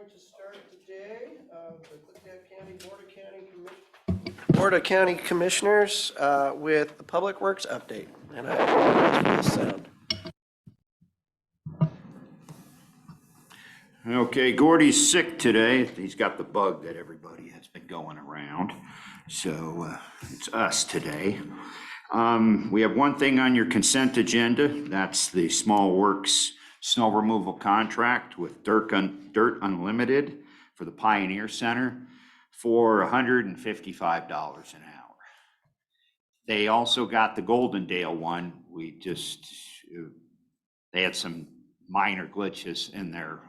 going to start today, the Klickitat County Board of County Commissioners with the Public Works update. And I apologize for the sound. Okay, Gordy's sick today. He's got the bug that everybody has been going around. So it's us today. We have one thing on your consent agenda. That's the Small Works snow removal contract with Dirt Unlimited for the Pioneer Center for $155 an hour. They also got the Goldendale one. They had some minor glitches in their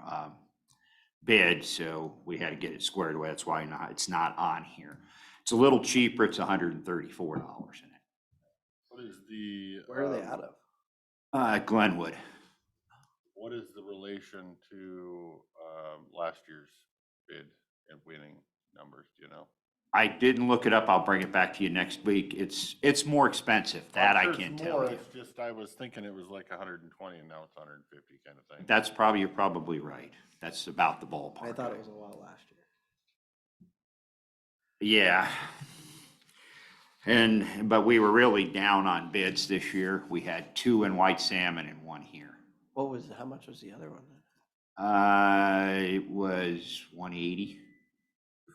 bid, so we had to get it squared away. That's why it's not on here. It's a little cheaper. It's $134 in it. What is the? Where are they out of? Glenwood. What is the relation to last year's bid and winning numbers? Do you know? I didn't look it up. I'll bring it back to you next week. It's more expensive. That I can't tell you. It's just I was thinking it was like 120 and now it's 150 kind of thing. You're probably right. That's about the ballpark. I thought it was a lot last year. Yeah. But we were really down on bids this year. We had 2 in white salmon and 1 here. How much was the other one then? It was 180,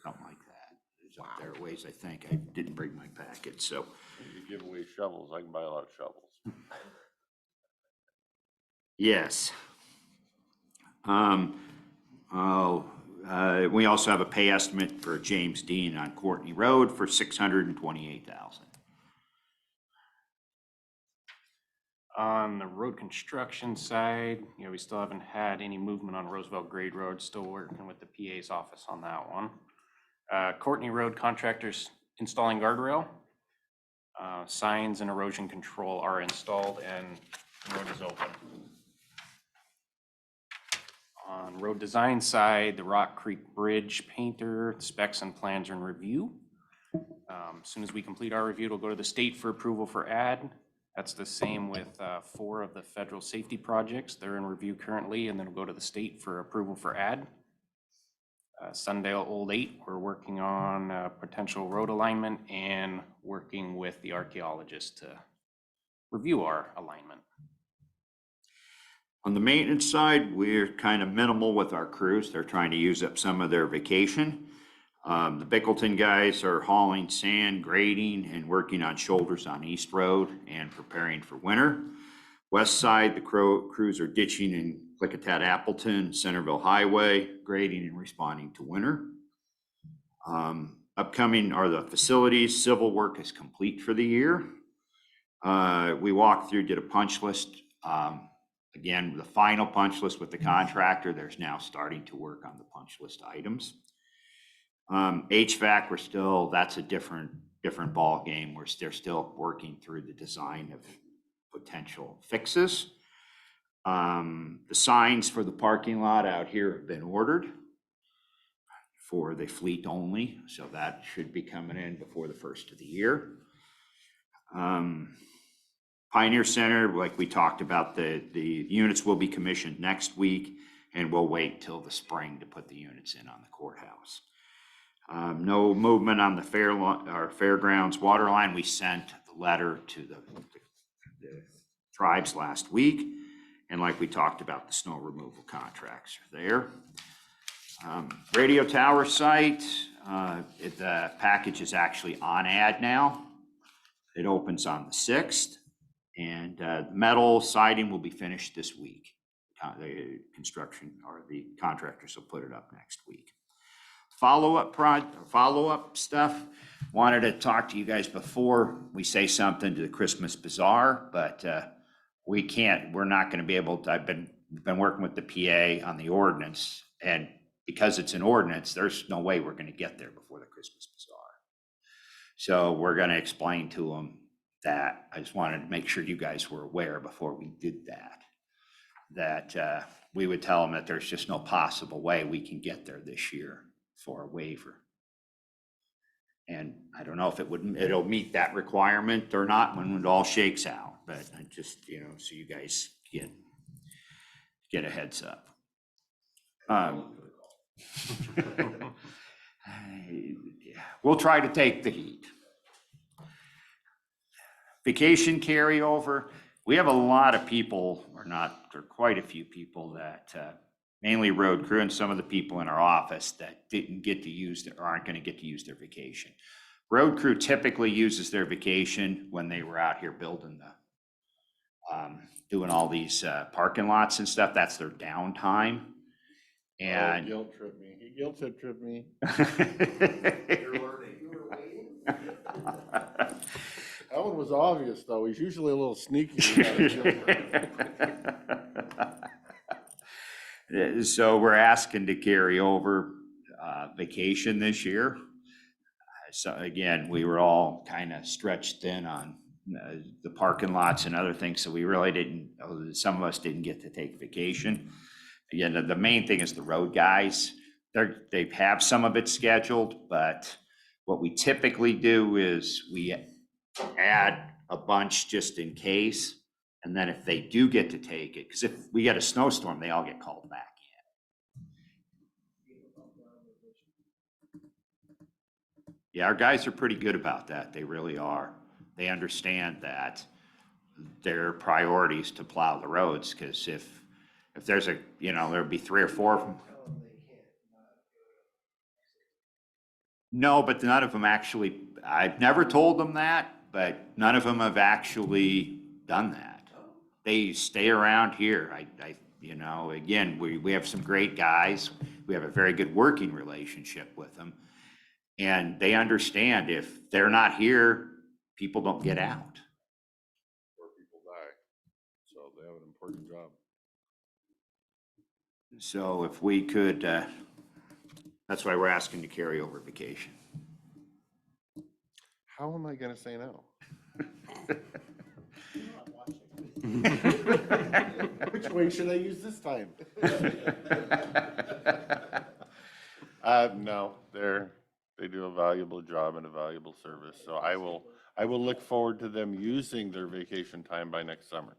something like that. It's up there a ways, I think. I didn't bring my packet, so. You give away shovels. I can buy a lot of shovels. Yes. We also have a pay estimate for James Dean on Courtney Road for $628,000. On the road construction side, we still haven't had any movement on Roosevelt Grade Road. Still working with the PA's office on that one. Courtney Road contractors installing guardrail. Signs and erosion control are installed and the road is open. On road design side, the Rock Creek Bridge painter specs and plans are in review. As soon as we complete our review, it'll go to the state for approval for ad. That's the same with 4 of the federal safety projects. They're in review currently, and then it'll go to the state for approval for ad. Sundale Old 8, we're working on potential road alignment and working with the archaeologist to review our alignment. On the maintenance side, we're kind of minimal with our crews. They're trying to use up some of their vacation. The Bickleton guys are hauling sand, grading, and working on shoulders on East Road and preparing for winter. West side, the crews are ditching in Klickitat, Appleton, Centerville Highway, grading and responding to winter. Upcoming are the facilities. Civil work is complete for the year. We walked through, did a punch list. Again, the final punch list with the contractor. There's now starting to work on the punch list items. HVAC, that's a different ball game. They're still working through the design of potential fixes. The signs for the parking lot out here have been ordered for the fleet only, so that should be coming in before the first of the year. Pioneer Center, like we talked about, the units will be commissioned next week, and we'll wait till the spring to put the units in on the courthouse. No movement on the fairgrounds water line. We sent the letter to the tribes last week, and like we talked about, the snow removal contracts are there. Radio tower site, the package is actually on ad now. It opens on the 6th, and the metal siding will be finished this week. The construction or the contractors will put it up next week. Follow-up stuff. Wanted to talk to you guys before we say something to the Christmas Bazaar, but we're not going to be able to. I've been working with the PA on the ordinance, and because it's an ordinance, there's no way we're going to get there before the Christmas Bazaar. So we're going to explain to them that. I just wanted to make sure you guys were aware before we did that we would tell them that there's just no possible way we can get there this year for a waiver. And I don't know if it'll meet that requirement or not when it all shakes out, but I just, so you guys get a heads up. We'll try to take the heat. Vacation carryover, we have a lot of people, or quite a few people that, mainly road crew and some of the people in our office that didn't get to use or aren't gonna get to use their vacation. Road crew typically uses their vacation when they were out here building doing all these parking lots and stuff. That's their downtime. Oh, And guilt trip me. He guilt tripped me. That one was obvious, though. He's usually a little sneaky. So we're asking to carry over vacation this year. So again, we were all kind of stretched thin on the parking lots and other things, so we really didn't, some of us didn't get to take vacation. Again, the main thing is the road guys. They have some of it scheduled, but what we typically do is we add a bunch just in case. And then if they do get to take it, because if we get a snowstorm, they all get called back in. Yeah, our guys are pretty good about that. They really are. They understand that their priorities to plow the roads, because if there's there'll be 3 or 4. No, but none of them actually, I've never told them that, but none of them have actually done that. They stay around here. Again, we have some great guys. We have a very good working relationship with them. And they understand if they're not here, people don't get out. Or people die. So they have an important job. So if we could, that's why we're asking to carry over vacation. How am I gonna say no? Which way should I use this time? No, they do a valuable job and a valuable service. So I will look forward to them using their vacation time by next summer.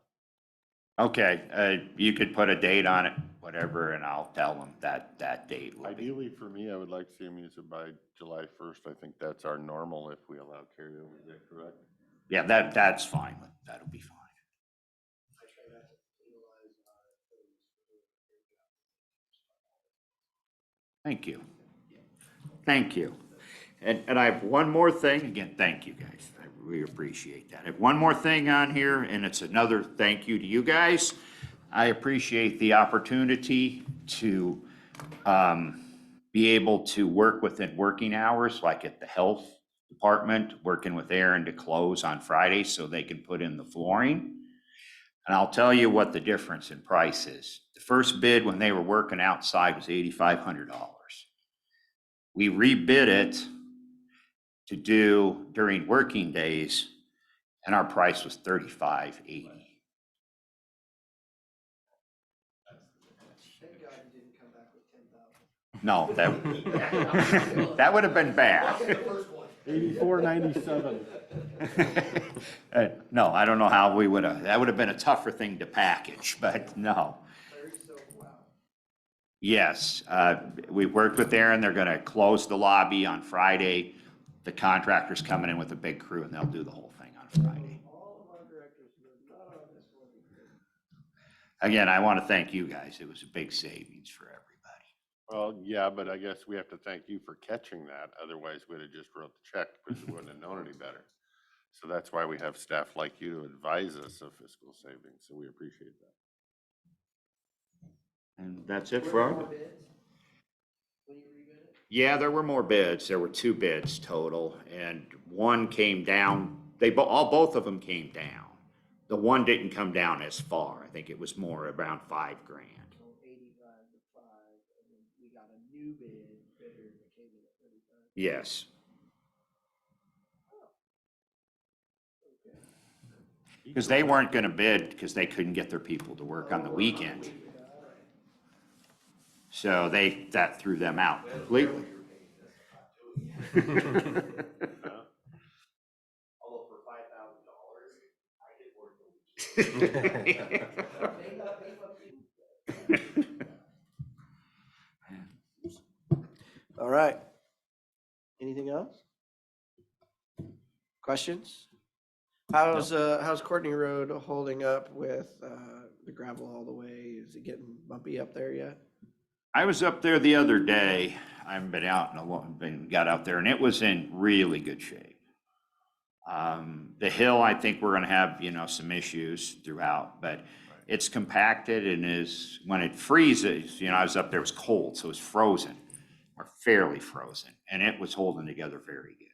Okay, you could put a date on it, whatever, and I'll tell them that date will be. Ideally, for me, I would like to see them use it by July 1st. I think that's our normal if we allow carryover. Is that correct? Yeah, that's fine. That'll be fine. Thank you. Thank you. And I have one more thing. Again, thank you guys. I really appreciate that. I have one more thing on here, and it's another thank you to you guys. I appreciate the opportunity to be able to work within working hours, like at the health department, working with Aaron to close on Friday so they can put in the flooring. And I'll tell you what the difference in price is. The first bid when they were working outside was $8,500. We rebid it to do during working days, and our price was $35.80. Thank God you didn't come back with 10,000. No, that would have been bad. 84.97. No, I don't know how we would have, that would have been a tougher thing to package, but no. Yes, we worked with Aaron. They're gonna close the lobby on Friday. The contractor's coming in with a big crew and they'll do the whole thing on Friday. All of our directors were not on this one. Again, I want to thank you guys. It was a big savings for everybody. Well, yeah, but I guess we have to thank you for catching that. Otherwise, we'd have just wrote the check because we wouldn't have known any better. So that's why we have staff like you to advise us of fiscal savings. So we appreciate that. And that's it for our. Yeah, there were more bids. There were 2 bids total, and one came down. Both of them came down. The one didn't come down as far. I think it was more around $5,000. So 85 to 5, and then we got a new bidder that came in at 35. Yes. Because they weren't going to bid because they couldn't get their people to work on the weekend. So that threw them out completely. Although for $5,000, I did work the weekend. right. Anything else? Questions? How's Courtney Road holding up with the gravel all the way? Is it getting bumpy up there yet? I was up there the other day. I haven't been out in a long, got out there, and it was in really good shape. The hill, I think we're gonna have, some issues throughout, but it's compacted and when it freezes, I was up there, it was cold, so it was frozen, or fairly frozen, and it was holding together very good.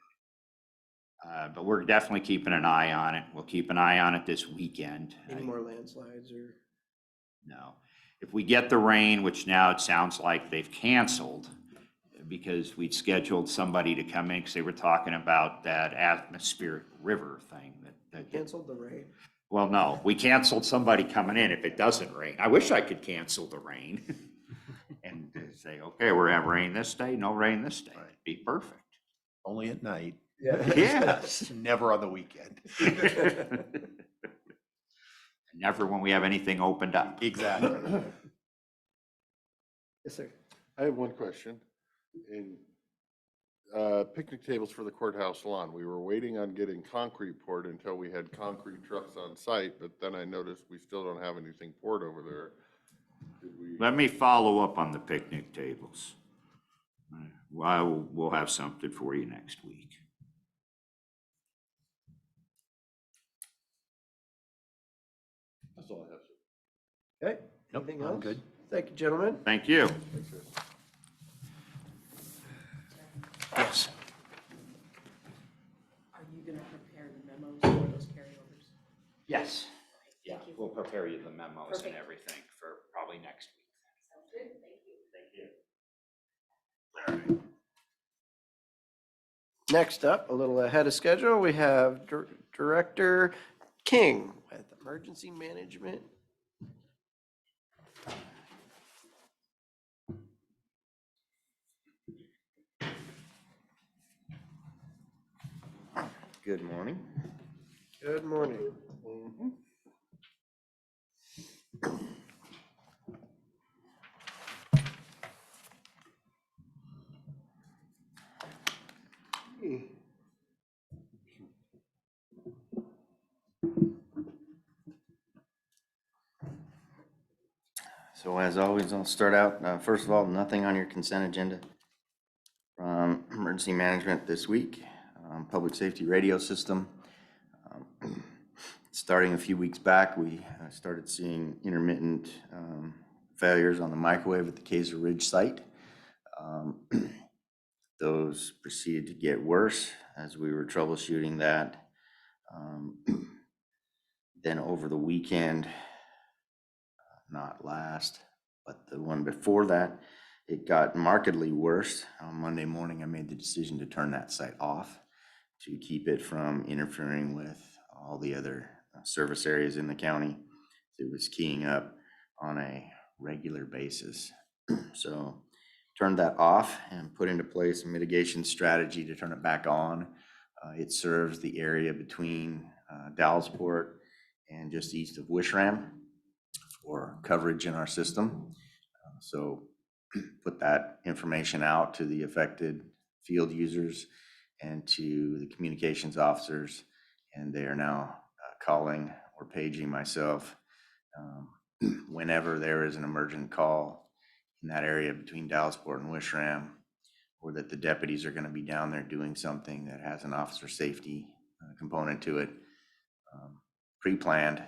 But we're definitely keeping an eye on it. We'll keep an eye on it this weekend. Any more landslides or? No. If we get the rain, which now it sounds like they've canceled, because we'd scheduled somebody to come in, because they were talking about that atmospheric river thing that. Canceled the rain? Well, no, we canceled somebody coming in if it doesn't rain. I wish I could cancel the rain and say, okay, we're having rain this day, no rain this day. It'd be perfect. Only at night, Yes. never on the weekend. Never when we have anything opened up. Exactly. Yes, sir. I have one question. In picnic tables for the courthouse lawn, we were waiting on getting concrete poured until we had concrete trucks on site, but then I noticed we still don't have anything poured over there. Did we? Let me follow up on the picnic tables. We'll have something for you next week. That's all I have, sir. Okay, Nope, anything I'm else? good. Thank you, gentlemen. Thank you. Thanks, sir. Yes. Are you gonna prepare the memos for those carryovers? Yes. Yeah, Thank you. we'll prepare you the memos and Perfect. everything for probably next week. Sounds good, thank you. Thank you. Next up, a little ahead of schedule, we have Director King with Emergency Management. Good morning. Good morning. So as always, I'll start out, first of all, nothing on your consent agenda. Emergency management this week, public safety radio system. Starting a few weeks back, we started seeing intermittent failures on the microwave at the Kaiser Ridge site. Those proceeded to get worse as we were troubleshooting that. Then over the weekend, not last, but the one before that, it got markedly worse. On Monday morning, I made the decision to turn that site off to keep it from interfering with all the other service areas in the county. It was keying up on a regular basis. So turned that off and put into place a mitigation strategy to turn it back on. It serves the area between Dallasport and just east of Wishram for coverage in our system. So put that information out to the affected field users and to the communications officers, and they are now calling or paging myself whenever there is an emergent call in that area between Dallasport and Wishram, or that the deputies are going to be down there doing something that has an officer safety component to it, pre-planned,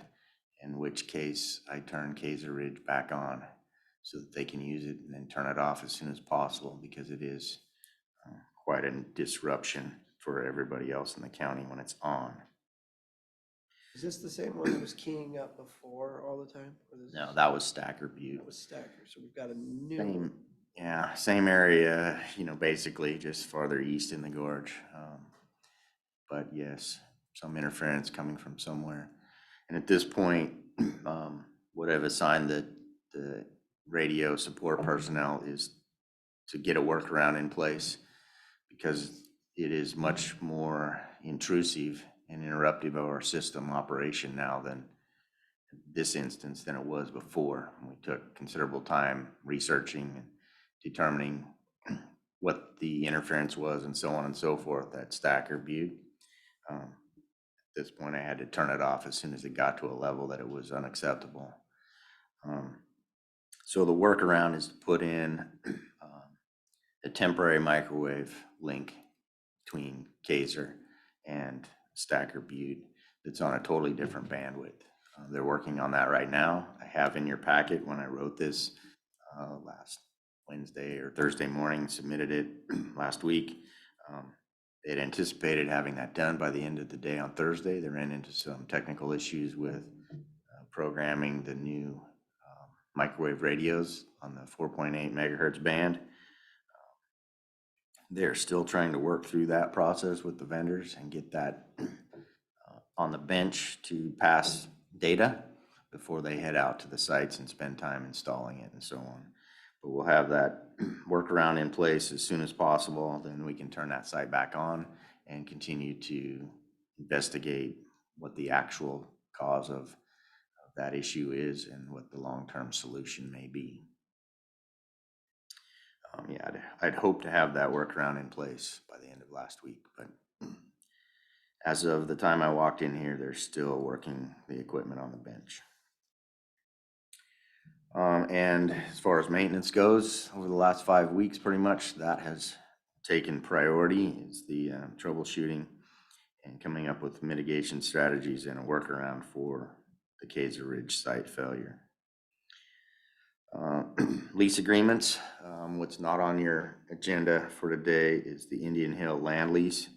in which case I turn Kaiser Ridge back on so that they can use it, and then turn it off as soon as possible, because it is quite a disruption for everybody else in the county when it's on. Is this the same one that was keying up before all the time? Or this- No, that was Stacker Butte. That was Stacker, so we've got a new. Same, yeah, same area, basically just farther east in the gorge. But yes, some interference coming from somewhere. And at this point, what I've assigned the radio support personnel is to get a workaround in place, because it is much more intrusive and interruptive of our system operation now than this instance than it was before. We took considerable time researching and determining what the interference was and so on and so forth at Stacker Butte. At this point, I had to turn it off as soon as it got to a level that it was unacceptable. So the workaround is to put in a temporary microwave link between Kaiser and Stacker Butte that's on a totally different bandwidth. They're working on that right now. I have in your packet when I wrote this last Wednesday or Thursday morning, submitted it last week. They'd anticipated having that done by the end of the day on Thursday. They ran into some technical issues with programming the new microwave radios on the 4.8 megahertz band. They're still trying to work through that process with the vendors and get that on the bench to pass data before they head out to the sites and spend time installing it and so on. But we'll have that workaround in place as soon as possible. Then we can turn that site back on and continue to investigate what the actual cause of that issue is and what the long-term solution may be. Yeah, I'd hope to have that workaround in place by the end of last week, but as of the time I walked in here, they're still working the equipment on the bench. And as far as maintenance goes, over the last 5 weeks, pretty much that has taken priority. Is the troubleshooting and coming up with mitigation strategies and a workaround for the Kaiser Ridge site failure. Lease agreements. What's not on your agenda for today is the Indian Hill land lease.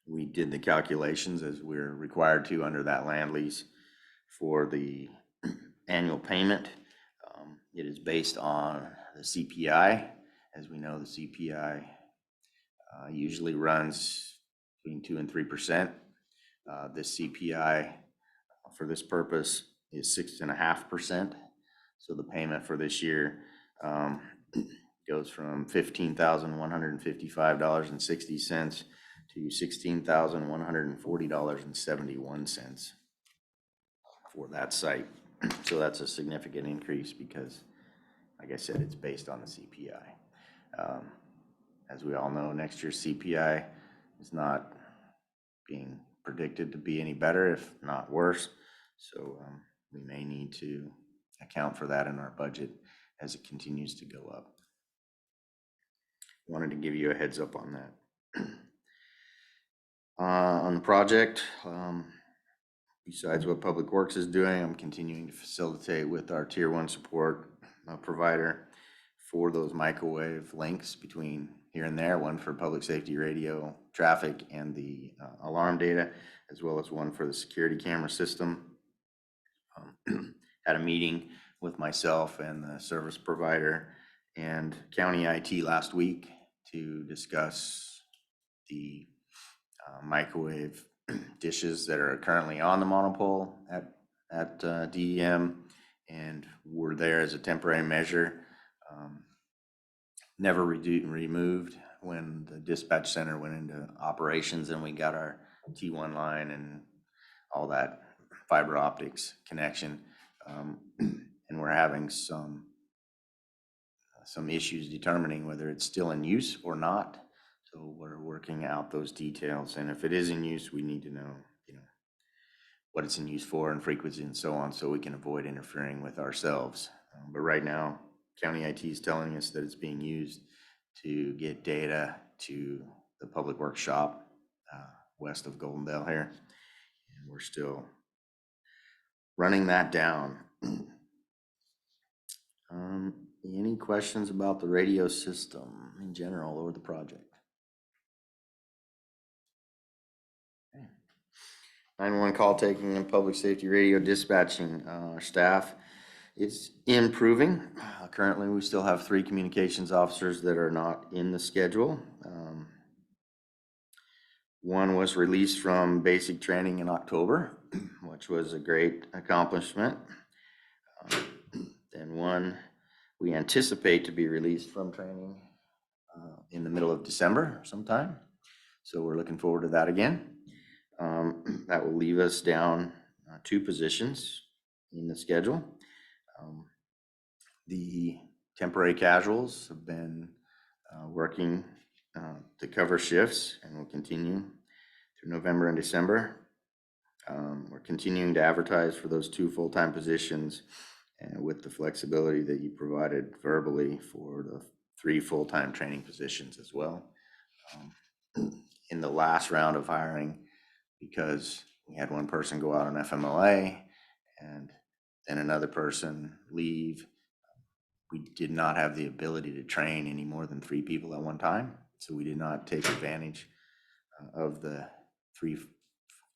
We did the calculations as we're required to under that land lease for the annual payment. It is based on the CPI. As we know, the CPI usually runs between 2 and 3%. This CPI for this purpose is 6.5%. So the payment for this year goes from $15,155.60 to $16,140.71 for that site. So that's a significant increase because, like I said, it's based on the CPI. As we all know, next year's CPI is not being predicted to be any better, if not worse. So we may need to account for that in our budget as it continues to go up. Wanted to give you a heads up on that. On the project, besides what Public Works is doing, I'm continuing to facilitate with our Tier 1 support provider for those microwave links between here and there, one for public safety radio traffic and the alarm data, as well as one for the security camera system. Had a meeting with myself and the service provider and county IT last week to discuss the microwave dishes that are currently on the monopole at DEM and were there as a temporary measure. Never removed when the dispatch center went into operations and we got our T1 line and all that fiber optics connection. And we're having some issues determining whether it's still in use or not. So we're working out those details. And if it is in use, we need to know, what it's in use for and frequency and so on, so we can avoid interfering with ourselves. But right now, county IT is telling us that it's being used to get data to the public works shop west of Goldendale here. And we're still running that down. Any questions about the radio system in general or the project? 911 call taking and public safety radio dispatching. Our staff is improving. Currently, we still have 3 communications officers that are not in the schedule. One was released from basic training in October, which was a great accomplishment. And one we anticipate to be released from training in the middle of December sometime. So we're looking forward to that again. That will leave us down 2 positions in the schedule. The temporary casuals have been working to cover shifts and will continue through November and December. We're continuing to advertise for those 2 full-time positions and with the flexibility that you provided verbally for the 3 full-time training positions as well. In the last round of hiring, because we had one person go out on FMLA and then another person leave, we did not have the ability to train any more than 3 people at one time. So we did not take advantage of the 3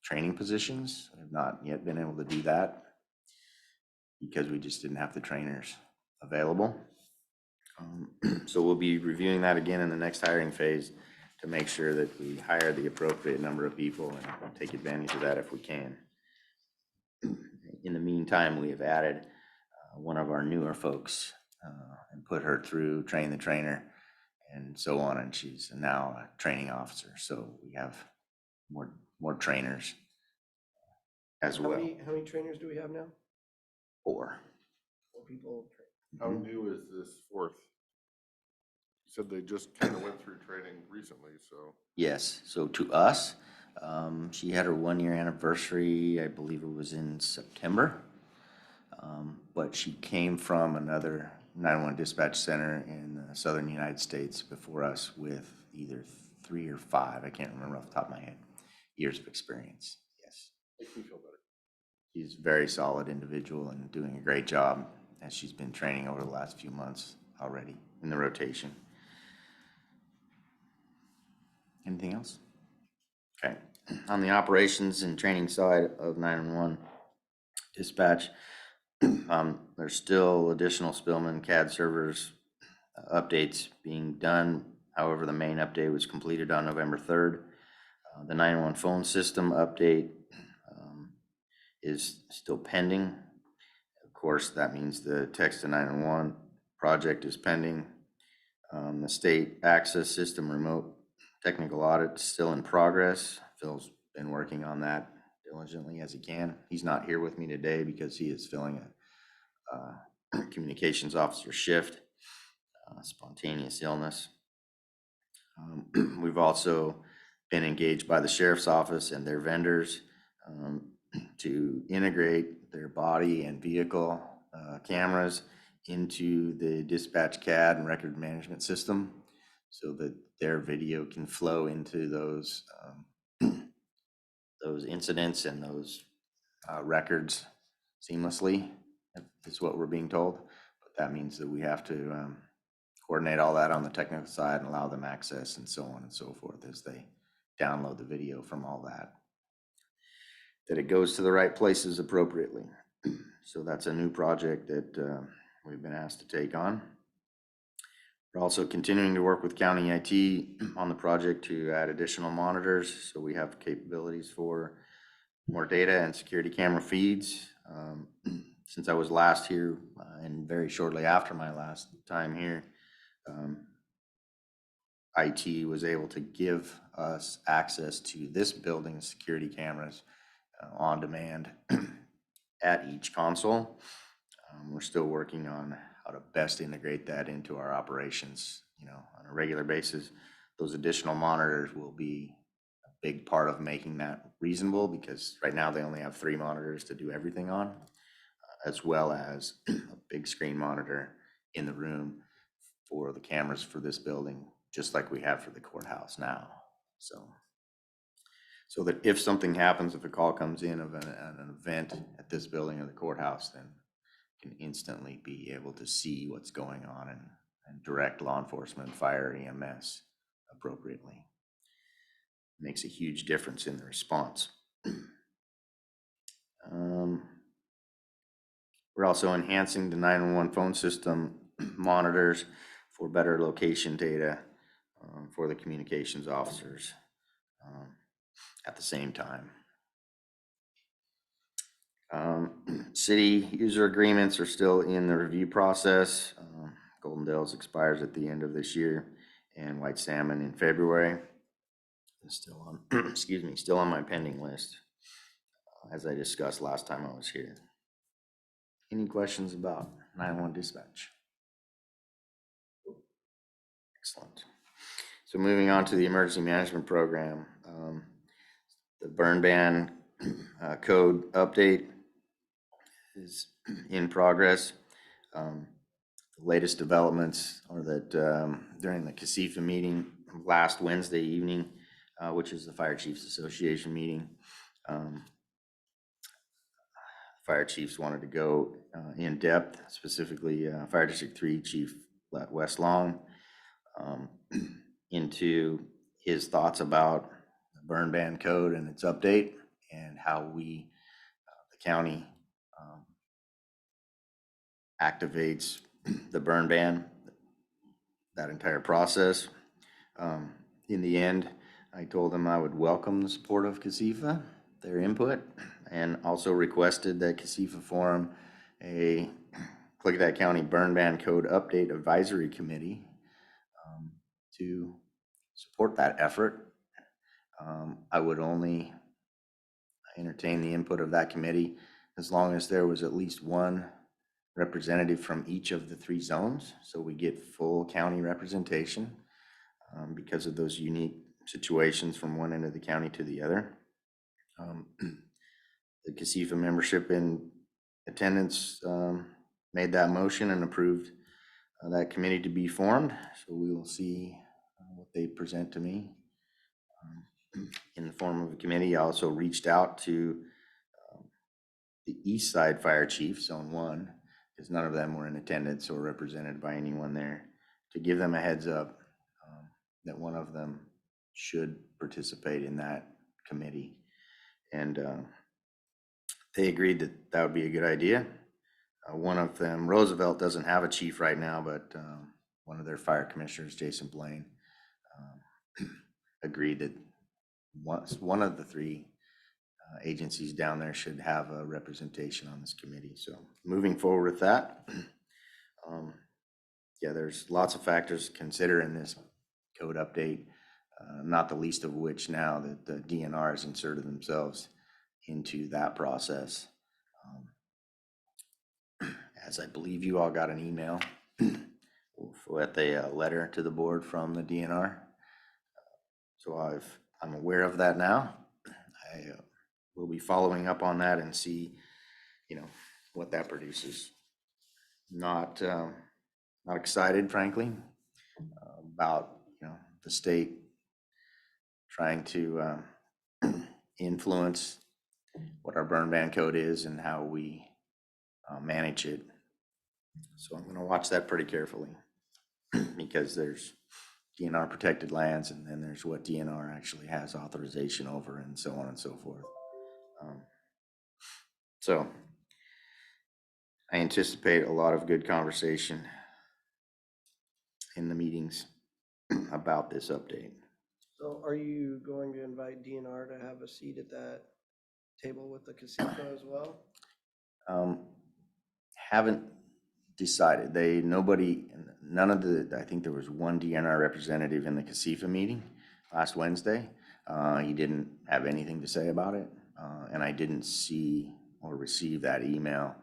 training positions. We have not yet been able to do that because we just didn't have the trainers available. So we'll be reviewing that again in the next hiring phase to make sure that we hire the appropriate number of people and take advantage of that if we can. In the meantime, we have added one of our newer folks and put her through train the trainer and so on, and she's now a training officer. So we have more trainers as How well. many trainers do we have now? 4. 4 people. How new is this 4th? You said they just kind of went through training recently, so. Yes, so to us, she had her 1-year anniversary, I believe it was in September. But she came from another 911 dispatch center in the southern United States before us with either 3 or 5, I can't remember off the top of my head, years of experience. Yes. Makes me feel better. She's a very solid individual and doing a great job as she's been training over the last few months already in the rotation. Anything else? Okay. On the operations and training side of 911 dispatch, there's still additional Spillman CAD servers updates being done. However, the main update was completed on November 3rd. The 911 phone system update is still pending. Of course, that means the text to 911 project is pending. The state access system remote technical audit is still in progress. Phil's been working on that diligently as he can. He's not here with me today because he is filling a communications officer shift, spontaneous illness. We've also been engaged by the sheriff's office and their vendors to integrate their body and vehicle cameras into the dispatch CAD and record management system so that their video can flow into those incidents and those records seamlessly, is what we're being told. But that means that we have to coordinate all that on the technical side and allow them access and so on and so forth as they download the video from all that it goes to the right places appropriately. So that's a new project that we've been asked to take on. We're also continuing to work with county IT on the project to add additional monitors so we have capabilities for more data and security camera feeds. Since I was last here and very shortly after my last time here, IT was able to give us access to this building's security cameras on demand at each console. We're still working on how to best integrate that into our operations, on a regular basis. Those additional monitors will be a big part of making that reasonable because right now they only have 3 monitors to do everything on, as well as a big screen monitor in the room for the cameras for this building, just like we have for the courthouse now. So that if something happens, if a call comes in of an event at this building or the courthouse, then can instantly be able to see what's going on and direct law enforcement, fire, EMS appropriately. Makes a huge difference in the response. We're also enhancing the 911 phone system monitors for better location data for the communications officers at the same time. City user agreements are still in the review process. Golden Dales expires at the end of this year and White Salmon in February. It's still on, excuse me, still on my pending list, as I discussed last time I was here. Any questions about 911 dispatch? Excellent. So moving on to the emergency management program, the burn ban code update is in progress. The latest developments are that during the KC meeting last Wednesday evening, which is the Fire Chiefs Association meeting, fire chiefs wanted to go in depth, specifically Fire District 3 Chief Wes Long, into his thoughts about the burn ban code and its update and how we, the county, activates the burn ban, that entire process. In the end, I told them I would welcome the support of CASIFA, their input, and also requested that CASIFA form a Klickitat County Burn Ban Code Update Advisory Committee to support that effort. I would only entertain the input of that committee as long as there was at least one representative from each of the 3 zones, so we get full county representation because of those unique situations from one end of the county to the other. The CASIFA membership in attendance made that motion and approved that committee to be formed, so we will see what they present to me in the form of a committee. I also reached out to the East Side Fire Chief, Zone 1, because none of them were in attendance or represented by anyone there, to give them a heads up that one of them should participate in that committee. And they agreed that that would be a good idea. One of them, Roosevelt, doesn't have a chief right now, but one of their fire commissioners, Jason Blaine, agreed that one of the 3 agencies down there should have a representation on this committee. So moving forward with that, yeah, there's lots of factors to consider in this code update, not the least of which now that the DNR has inserted themselves into that process. As I believe you all got an email with a letter to the board from the DNR. So I'm aware of that now. I will be following up on that and see, what that produces. Not excited, frankly, about, the state trying to influence what our burn ban code is and how we manage it. So I'm going to watch that pretty carefully because there's DNR protected lands, and then there's what DNR actually has authorization over, and so on and so forth. So I anticipate a lot of good conversation in the meetings about this update. So are you going to invite DNR to have a seat at that table with the CASIFA as well? Haven't decided. None of I think there was one DNR representative in the CASIFA meeting last Wednesday. He didn't have anything to say about it. And I didn't see or receive that email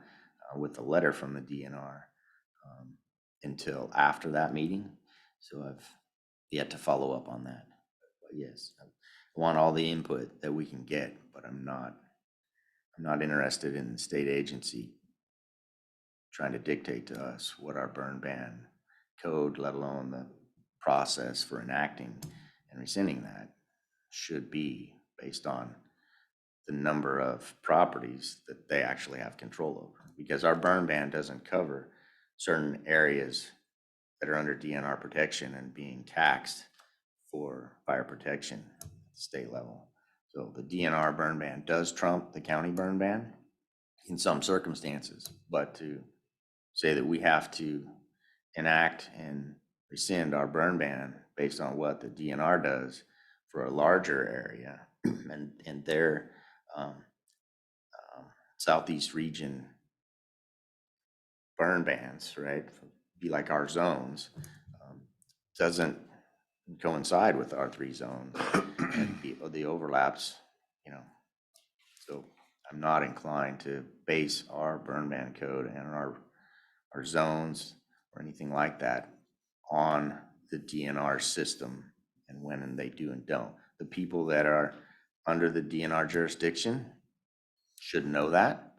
with the letter from the DNR until after that meeting. So I've yet to follow up on that. But yes, I want all the input that we can get, but I'm not interested in the state agency trying to dictate to us what our burn ban code, let alone the process for enacting and rescinding that, should be based on the number of properties that they actually have control over. Because our burn ban doesn't cover certain areas that are under DNR protection and being taxed for fire protection at the state level. So the DNR burn ban does trump the county burn ban in some circumstances, but to say that we have to enact and rescind our burn ban based on what the DNR does for a larger area and their southeast region burn bans, right, be like our zones, doesn't coincide with our 3 zones and the overlaps, so I'm not inclined to base our burn ban code and our zones or anything like that on the DNR system and when they do and don't. The people that are under the DNR jurisdiction should know that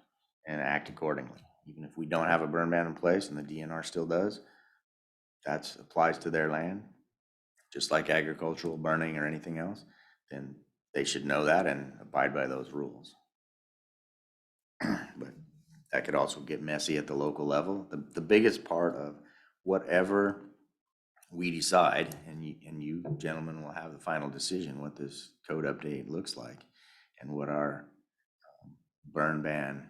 and act accordingly. Even if we don't have a burn ban in place and the DNR still does, that applies to their land, just like agricultural burning or anything else, then they should know that and abide by those rules. But that could also get messy at the local level. The biggest part of whatever we decide, and you gentlemen will have the final decision, what this code update looks like and what our burn ban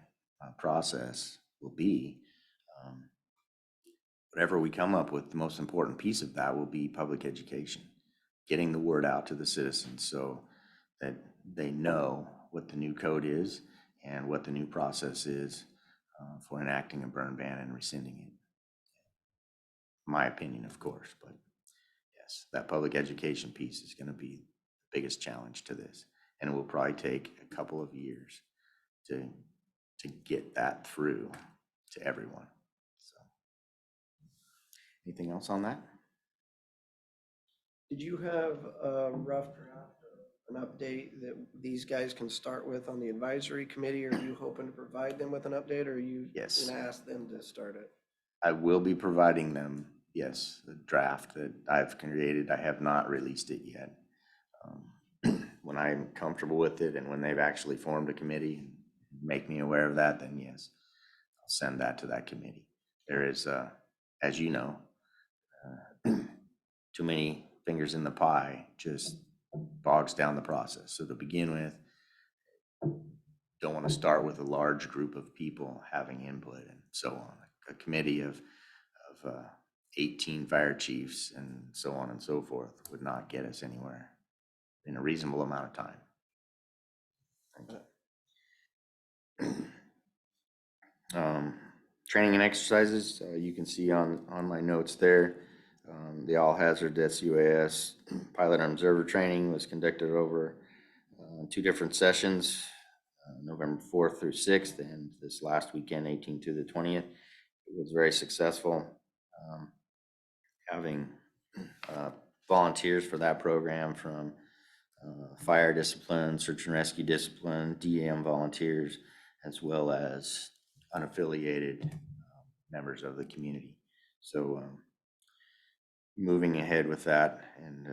process will be. Whatever we come up with, the most important piece of that will be public education, getting the word out to the citizens so that they know what the new code is and what the new process is for enacting a burn ban and rescinding it. My opinion, of course, but yes, that public education piece is going to be the biggest challenge to this, and it will probably take a couple of years to get that through to everyone. So, anything else on that? Did you have a rough draft, an update that these guys can start with on the advisory committee? Are you hoping to provide them with an update, or are you Yes. gonna ask them to start it? I will be providing them, yes, the draft that I've created. I have not released it yet. When I'm comfortable with it and when they've actually formed a committee and make me aware of that, then yes, I'll send that to that committee. There is, as you know, too many fingers in the pie just bogs down the process. So to begin with, don't want to start with a large group of people having input and so on. A committee of 18 fire chiefs and so on and so forth would not get us anywhere in a reasonable amount of time. Training and exercises, you can see on my notes there. The all hazard SUAS pilot and observer training was conducted over 2 different sessions, November 4th through 6th, and this last weekend, 18th to the 20th. It was very successful. Having volunteers for that program from fire discipline, search and rescue discipline, DEM volunteers, as well as unaffiliated members of the community. So moving ahead with that, and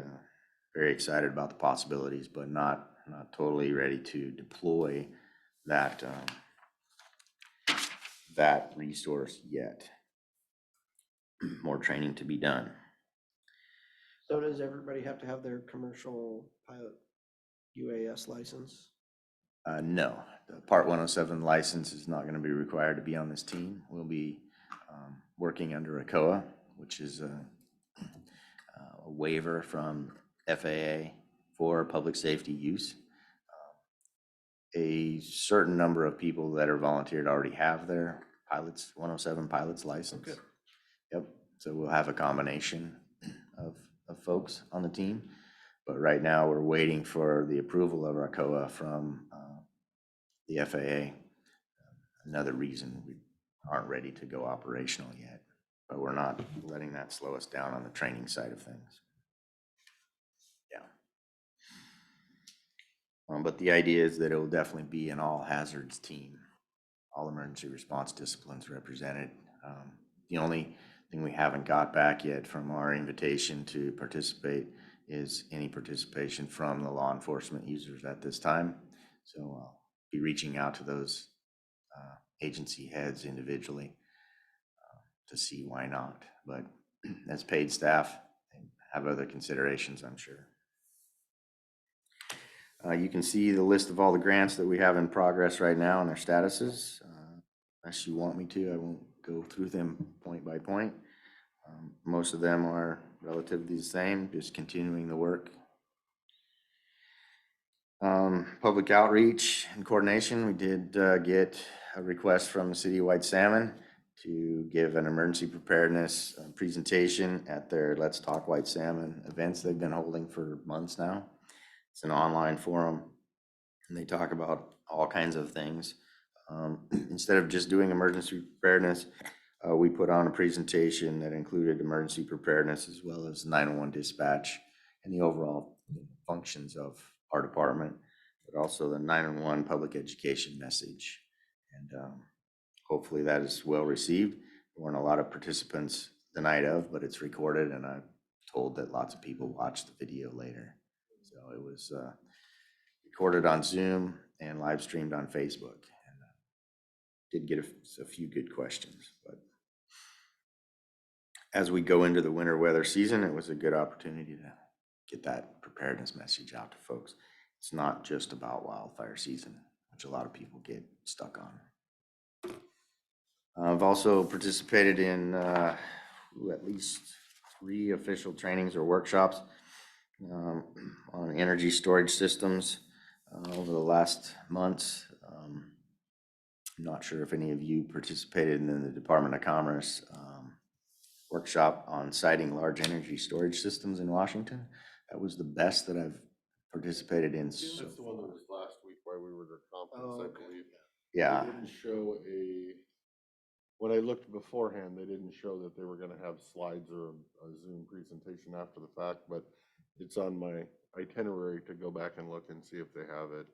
very excited about the possibilities, but not totally ready to deploy that that resource yet. More training to be done. So does everybody have to have their commercial pilot UAS license? No, the Part 107 license is not going to be required to be on this team. We'll be working under a COA, which is a waiver from FAA for public safety use. A certain number of people that are volunteered already have their pilots, 107 pilots license. Okay. Yep, so we'll have a combination of folks on the team. But right now, we're waiting for the approval of our COA from the FAA. Another reason we aren't ready to go operational yet, but we're not letting that slow us down on the training side of things. Yeah. But the idea is that it will definitely be an all hazards team, all emergency response disciplines represented. The only thing we haven't got back yet from our invitation to participate is any participation from the law enforcement users at this time. So I'll be reaching out to those agency heads individually to see why not. But as paid staff, they have other considerations, I'm sure. You can see the list of all the grants that we have in progress right now and their statuses. Unless you want me to, I won't go through them point by point. Most of them are relatively the same, just continuing the work. Public outreach and coordination, we did get a request from the City of White Salmon to give an emergency preparedness presentation at their Let's Talk White Salmon events they've been holding for months now. It's an online forum, and they talk about all kinds of things. Instead of just doing emergency preparedness, We put on a presentation that included emergency preparedness as well as 911 dispatch and the overall functions of our department, but also the 911 public education message. And hopefully that is well received. There weren't a lot of participants the night of, but it's recorded, and I'm told that lots of people watched the video later. So it was recorded on Zoom and live streamed on Facebook. And did get a few good questions, but as we go into the winter weather season, it was a good opportunity to get that preparedness message out to folks. It's not just about wildfire season, which a lot of people get stuck on. I've also participated in at least 3 official trainings or workshops on energy storage systems over the last months. I'm not sure if any of you participated in the Department of Commerce workshop on siting large energy storage systems in Washington. That was the best that I've participated in. That's the one that was last week while we were at our conference, I believe. Yeah, They didn't show when I looked beforehand, they didn't show that they were gonna have slides or a Zoom presentation after the fact, but it's on my itinerary to go back and look and see if they have it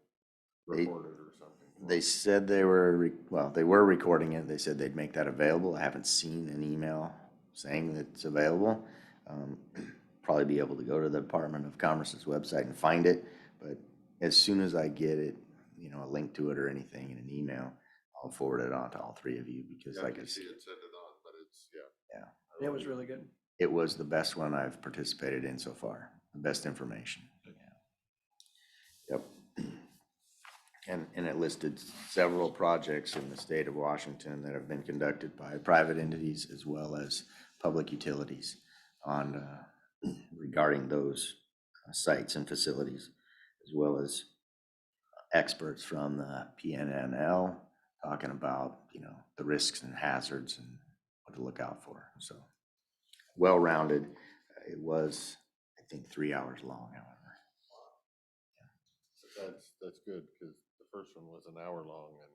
recorded or something. they said they were, they were recording it. They said they'd make that available. I haven't seen an email saying that it's available. Probably be able to go to the Department of Commerce's website and find it, but as soon as I get it, a link to it or anything in an email, I'll forward it on to all 3 of you, because Yeah, like I I see said, it, send it on, but it's, It was really good. it was the best one I've participated in so far, the best information. Yeah. Yep. And it listed several projects in the state of Washington that have been conducted by private entities as well as public utilities on regarding those sites and facilities, as well as experts from the PNNL talking about, the risks and hazards and what to look out for. So well-rounded. It was, I think, 3 hours long, however. that's good, because the first one was an hour long and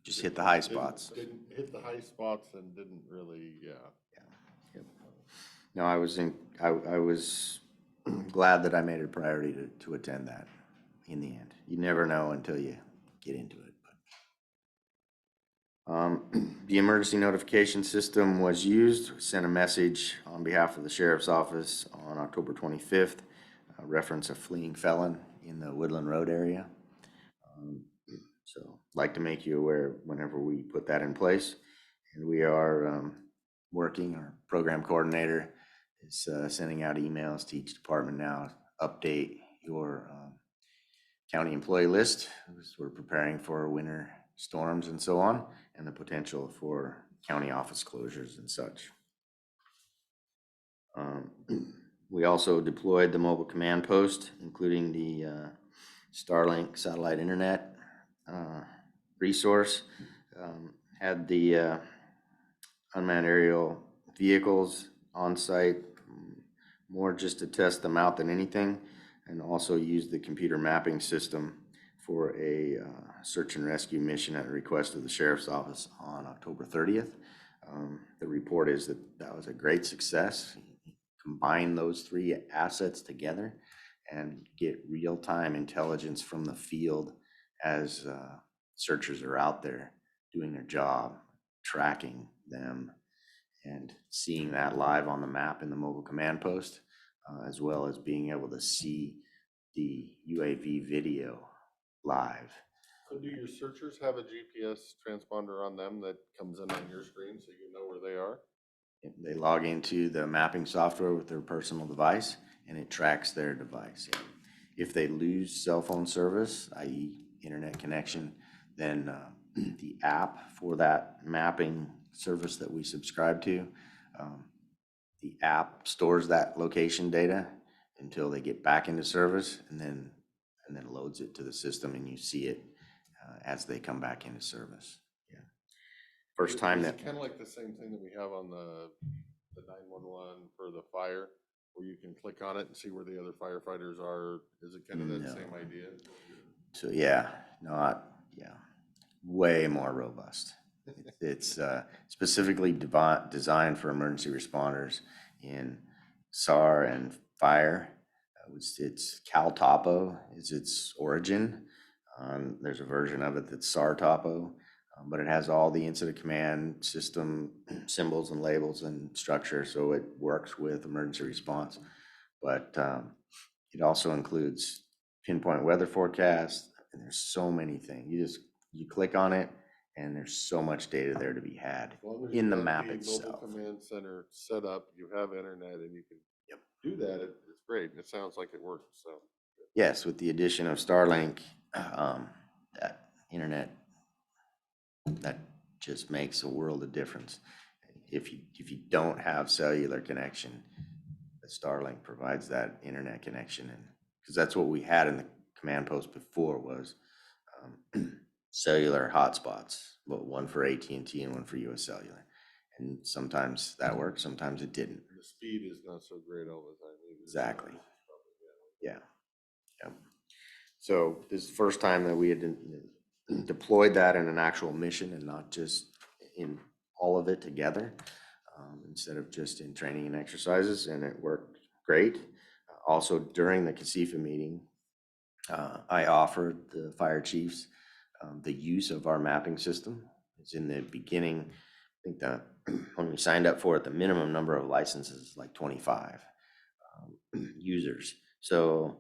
Just hit the high spots. didn't hit the high spots and didn't really, Yep. No, I was glad that I made it a priority to attend that in the end. You never know until you get into it. The emergency notification system was used, sent a message on behalf of the sheriff's office on October 25th, reference a fleeing felon in the Woodland Road area. So like to make you aware whenever we put that in place. And we are working, our program coordinator is sending out emails to each department now, update your county employee list, as we're preparing for winter storms and so on, and the potential for county office closures and such. We also deployed the mobile command post, including the Starlink satellite internet resource. Had the unmanned aerial vehicles on site, more just to test them out than anything, and also used the computer mapping system for a search and rescue mission at the request of the sheriff's office on October 30th. The report is that was a great success. Combine those 3 assets together and get real-time intelligence from the field as searchers are out there doing their job, tracking them, and seeing that live on the map in the mobile command post, as well as being able to see the UAV video live. So do your searchers have a GPS transponder on them that comes in on your screen so you know where they are? They log into the mapping software with their personal device, and it tracks their device. If they lose cell phone service, i.e. internet connection, then the app for that mapping service that we subscribe to, the app stores that location data until they get back into service, and then loads it to the system, and you see it as they come back into service. Yeah. First time Is that. it kind of like the same thing that we have on the 911 for the fire, where you can click on it and see where the other firefighters are? Is it kind of that No. same idea? So yeah, way more robust. It's specifically designed for emergency responders in SAR and fire. It's Cal Topo is its origin. There's a version of it that's SAR Topo, but it has all the incident command system symbols and labels and structure, so it works with emergency response. But it also includes pinpoint weather forecast, and there's so many things. You click on it, and there's so much data there to be had As long as in you the have map Mobile itself. command center set up, you have internet and you can do that, it's great. It sounds like it works, so. Yes, with the addition of Starlink, that internet, that just makes a world of difference. If you don't have cellular connection, the Starlink provides that internet connection, and because that's what we had in the command post before was cellular hotspots, but one for AT&T and one for US Cellular. And sometimes that worked, sometimes it didn't. The speed is not so great all the time either. Exactly. Yeah. So this is the first time that we had deployed that in an actual mission and not just in all of it together, instead of just in training and exercises, and it worked great. Also, during the KC meeting, I offered the fire chiefs the use of our mapping system. It's in the beginning. I think that when we signed up for it, the minimum number of licenses is like 25 users. So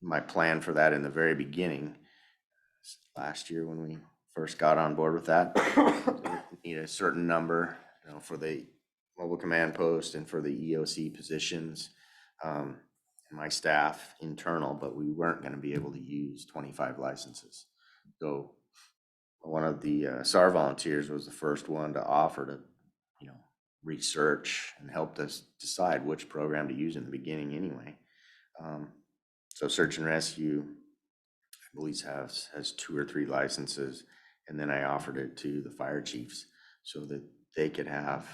my plan for that in the very beginning, last year when we first got on board with that, need a certain number, for the mobile command post and for the EOC positions, my staff internal, but we weren't going to be able to use 25 licenses. So one of the SAR volunteers was the first one to offer to, research and helped us decide which program to use in the beginning anyway. So search and rescue, I believe has 2 or 3 licenses, and then I offered it to the fire chiefs so that they could have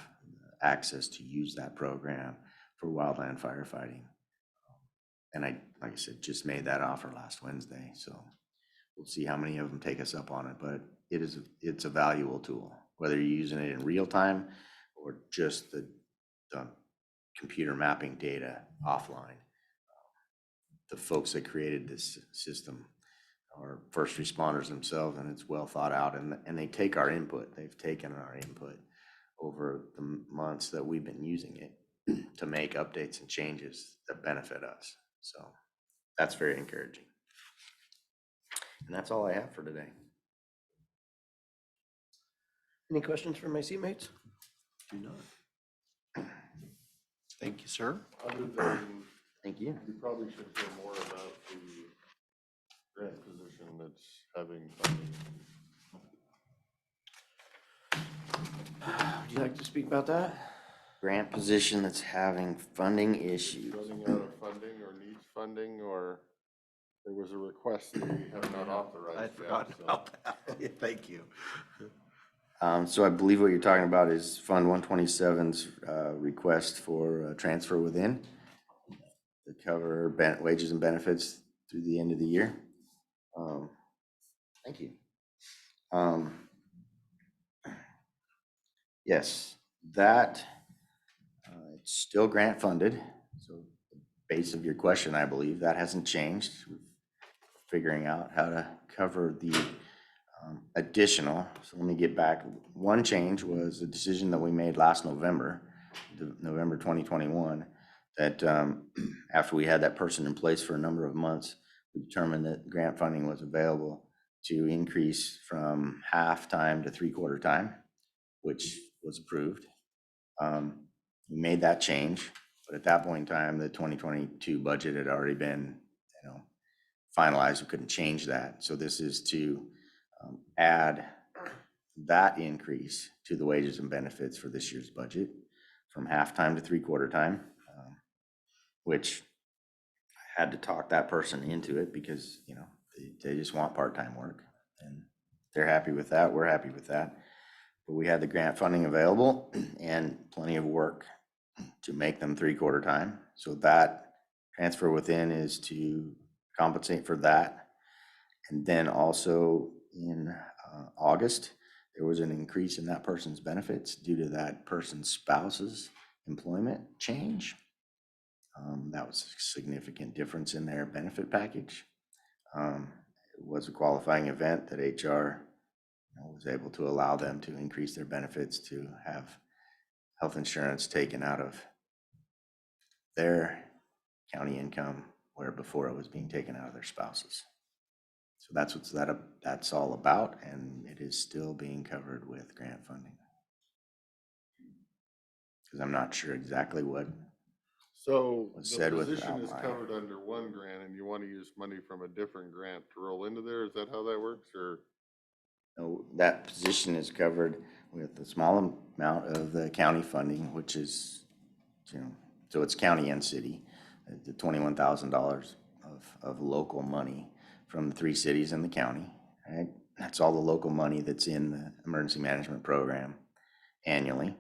access to use that program for wildland firefighting. And I, like I said, just made that offer last Wednesday, so we'll see how many of them take us up on it, but it's a valuable tool, whether you're using it in real time or just the computer mapping data offline. The folks that created this system are first responders themselves, and it's well thought out, and they take our input. They've taken our input over the months that we've been using it to make updates and changes that benefit us. So that's very encouraging. And that's all I have for today. Any questions from my seatmates? Do not. Thank you, sir. Other than, Thank you. you probably should hear more about the grant position that's having funding. Would you like to speak about that? Grant position that's having funding issues. Running out of funding or needs funding, or there was a request that we have not authorized I'd yet, forgotten so. about that. Yeah, thank you. So I believe what you're talking about is Fund 127's request for transfer within to cover wages and benefits through the end of the year. Thank you. Yes, that it's still grant funded. So the base of your question, I believe, that hasn't changed. We're figuring out how to cover the additional. So let me get back. One change was a decision that we made last November, November 2021, that after we had that person in place for a number of months, we determined that grant funding was available to increase from half time to 3/4 time, which was approved. We made that change, but at that point in time, the 2022 budget had already been, finalized. We couldn't change that. So this is to add that increase to the wages and benefits for this year's budget from half time to 3/4 time, which I had to talk that person into it because, they just want part-time work, and they're happy with that. We're happy with that. But we had the grant funding available and plenty of work to make them 3/4 time. So that transfer within is to compensate for that. And then also in August, there was an increase in that person's benefits due to that person's spouse's employment change. That was a significant difference in their benefit package. It was a qualifying event that HR was able to allow them to increase their benefits to have health insurance taken out of their county income, where before it was being taken out of their spouses. So that's all about, and it is still being covered with grant funding. Because I'm not sure exactly what So was the said with position is outlier. covered under one grant and you want to use money from a different grant to roll into there? Is that how that works, or? No, that position is covered with a small amount of the county funding, which is, so it's county and city, the $21,000 of local money from the 3 cities in the county, right? That's all the local money that's in the emergency management program annually.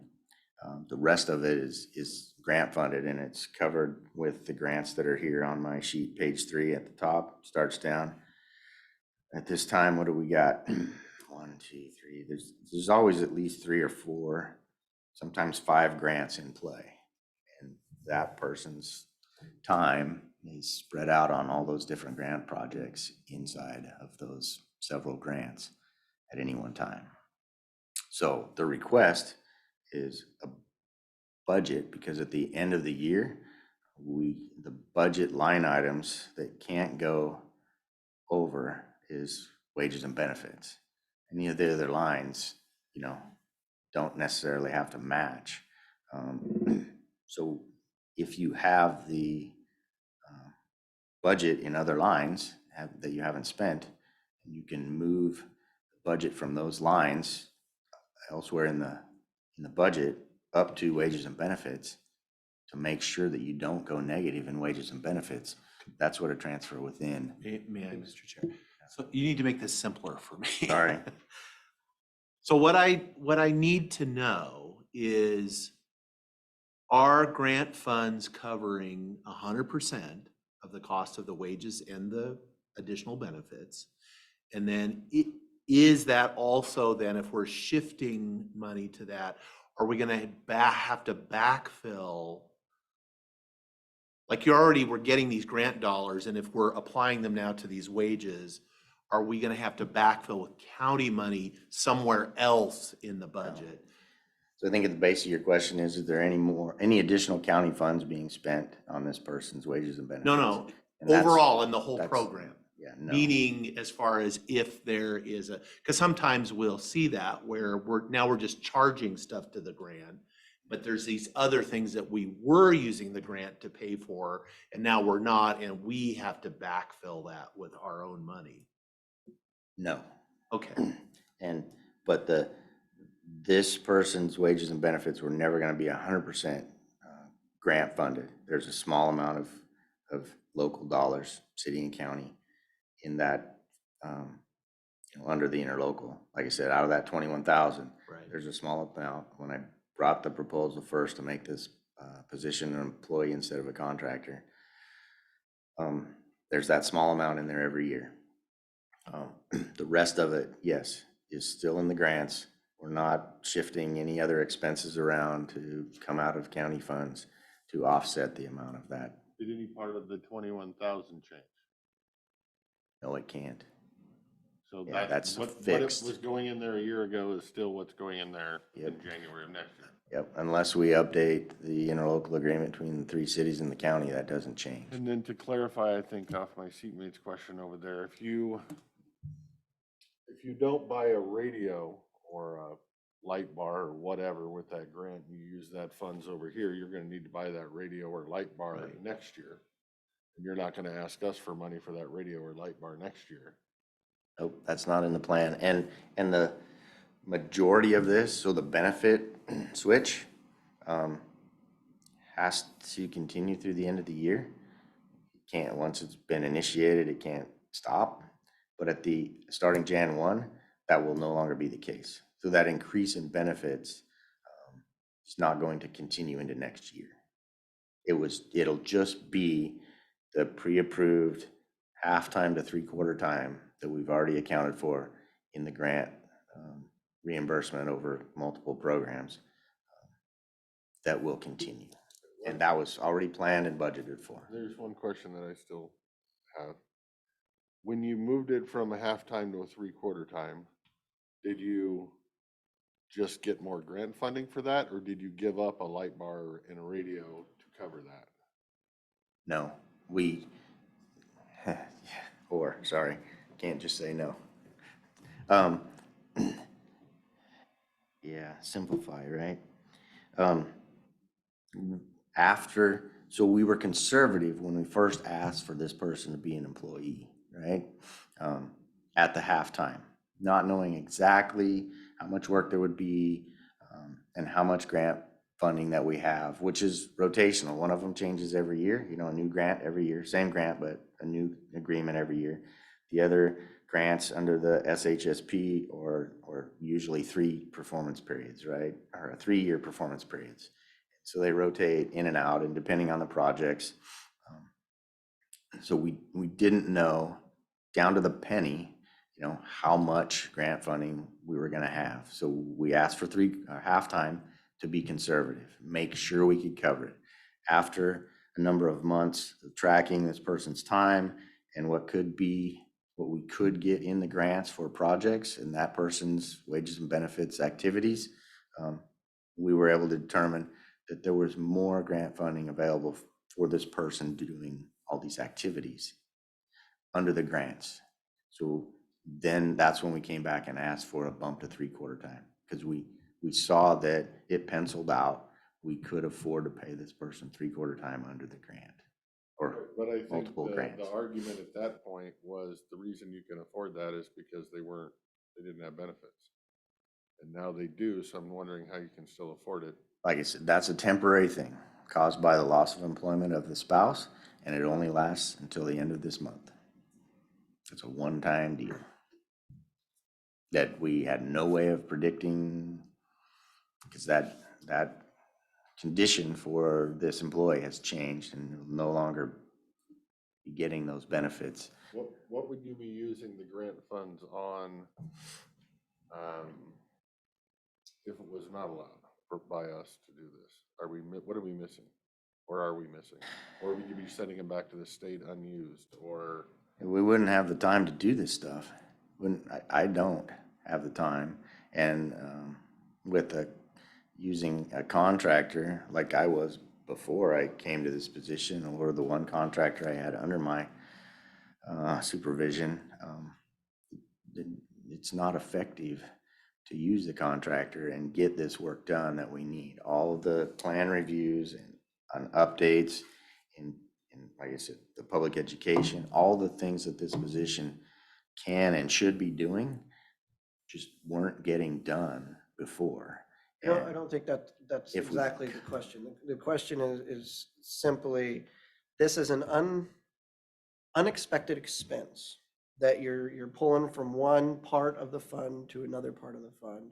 The rest of it is grant funded, and it's covered with the grants that are here on my sheet, page 3 at the top, starts down. At this time, what do we got? 1, 2, 3. There's always at least 3 or 4, sometimes 5 grants in play. And that person's time is spread out on all those different grant projects inside of those several grants at any one time. So the request is a budget, because at the end of the year, the budget line items that can't go over is wages and benefits. Any of the other lines, don't necessarily have to match. So if you have the budget in other lines that you haven't spent, you can move the budget from those lines elsewhere in the budget up to wages and benefits to make sure that you don't go negative in wages and benefits. That's what a transfer within. May I, Mr. Chair? So you need to make this simpler for me. Sorry. So what I need to know is, are grant funds covering 100% of the cost of the wages and the additional benefits? And then is that also then, if we're shifting money to that, are we gonna have to backfill? Like we're getting these grant dollars, and if we're applying them now to these wages, are we gonna have to backfill with county money somewhere else in the budget? So I think at the base of your question is there any additional county funds being spent on this person's wages and benefits? No, And that's- overall in the whole that's- program. Yeah, no. Meaning, as far as if there is because sometimes we'll see that where we're just charging stuff to the grant, but there's these other things that we were using the grant to pay for, and now we're not, and we have to backfill that with our own money. No. Okay, But this person's wages and benefits were never gonna be 100% grant funded. There's a small amount of local dollars, city and county, in that, under the interlocal. Like I said, out of that 21,000, right. there's a small amount. When I brought the proposal first to make this position an employee instead of a contractor, there's that small amount in there every year. The rest of it, yes, is still in the grants. We're not shifting any other expenses around to come out of county funds to offset the amount of that. Did any part of the 21,000 change? No, it can't. So Yeah, that's what fixed. was going in there a year ago is still what's going in there in Yep. January of next year. Yep, unless we update the interlocal agreement between the 3 cities and the county, that doesn't change. And then to clarify, I think off my seatmate's question over there, if you don't buy a radio or a light bar or whatever with that grant, you use that funds over here, you're gonna need to buy that radio or light bar Right. next year. And you're not gonna ask us for money for that radio or light bar next year. Nope, that's not in the plan. And the majority of this, so the benefit switch, has to continue through the end of the year. Once it's been initiated, it can't stop. But starting Jan 1, that will no longer be the case. So that increase in benefits is not going to continue into next year. It'll just be the pre-approved half-time to 3/4 time that we've already accounted for in the grant reimbursement over multiple programs that will continue. And that was already planned and budgeted for. There's one question that I still have. When you moved it from a halftime to a three-quarter time, did you just get more grant funding for that, or did you give up a light bar and a radio to cover that? No, sorry, can't just say no. Yeah, simplify, right? So we were conservative when we first asked for this person to be an employee, right? At the halftime, not knowing exactly how much work there would be, and how much grant funding that we have, which is rotational. One of them changes every year, a new grant every year, same grant, but a new agreement every year. The other grants under the SHSP or usually 3 performance periods, right? Or 3-year performance periods. So they rotate in and out, and depending on the projects. So we didn't know down to the penny, how much grant funding we were going to have. So we asked for halftime to be conservative, make sure we could cover it. After a number of months of tracking this person's time and what we could get in the grants for projects and that person's wages and benefits activities, we were able to determine that there was more grant funding available for this person doing all these activities under the grants. So then that's when we came back and asked for a bump to three-quarter time, because we saw that it penciled out. We could afford to pay this person three-quarter time under the grant or But I think multiple grants. the argument at that point was the reason you can afford that is because they didn't have benefits. And now they do, so I'm wondering how you can still afford it. Like I said, that's a temporary thing caused by the loss of employment of the spouse, and it only lasts until the end of this month. It's a one-time deal that we had no way of predicting, because that condition for this employee has changed and will no longer be getting those benefits. What would you be using the grant funds on if it was not allowed by us to do this? What are we missing? Or are we missing? Or would you be sending them back to the state unused, or? We wouldn't have the time to do this stuff. I don't have the time. And with using a contractor like I was before I came to this position, or the one contractor I had under my supervision, it's not effective to use the contractor and get this work done that we need. All of the plan reviews and updates and like I said, the public education, all the things that this position can and should be doing just weren't getting done before. No, I don't think that's If we- exactly the question. The question is simply, this is an unexpected expense that you're pulling from one part of the fund to another part of the fund.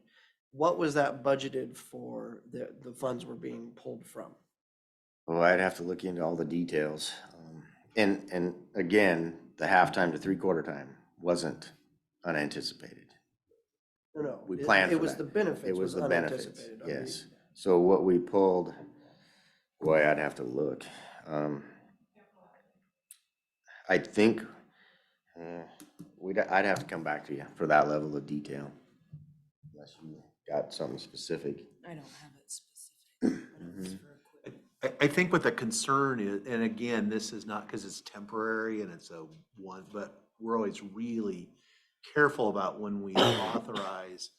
What was that budgeted for, the funds were being pulled from? Well, I'd have to look into all the details. And again, the halftime to three-quarter time wasn't unanticipated. No, We planned it for was that. the benefits It was was the benefits, unanticipated. yes. So what we pulled, boy, I'd have to look. I think I'd have to come back to you for that level of detail, unless you got something specific. I don't have it specific. but it was for a quick- I think what the concern is, and again, this is not because it's temporary and it's but we're always really careful about when we authorize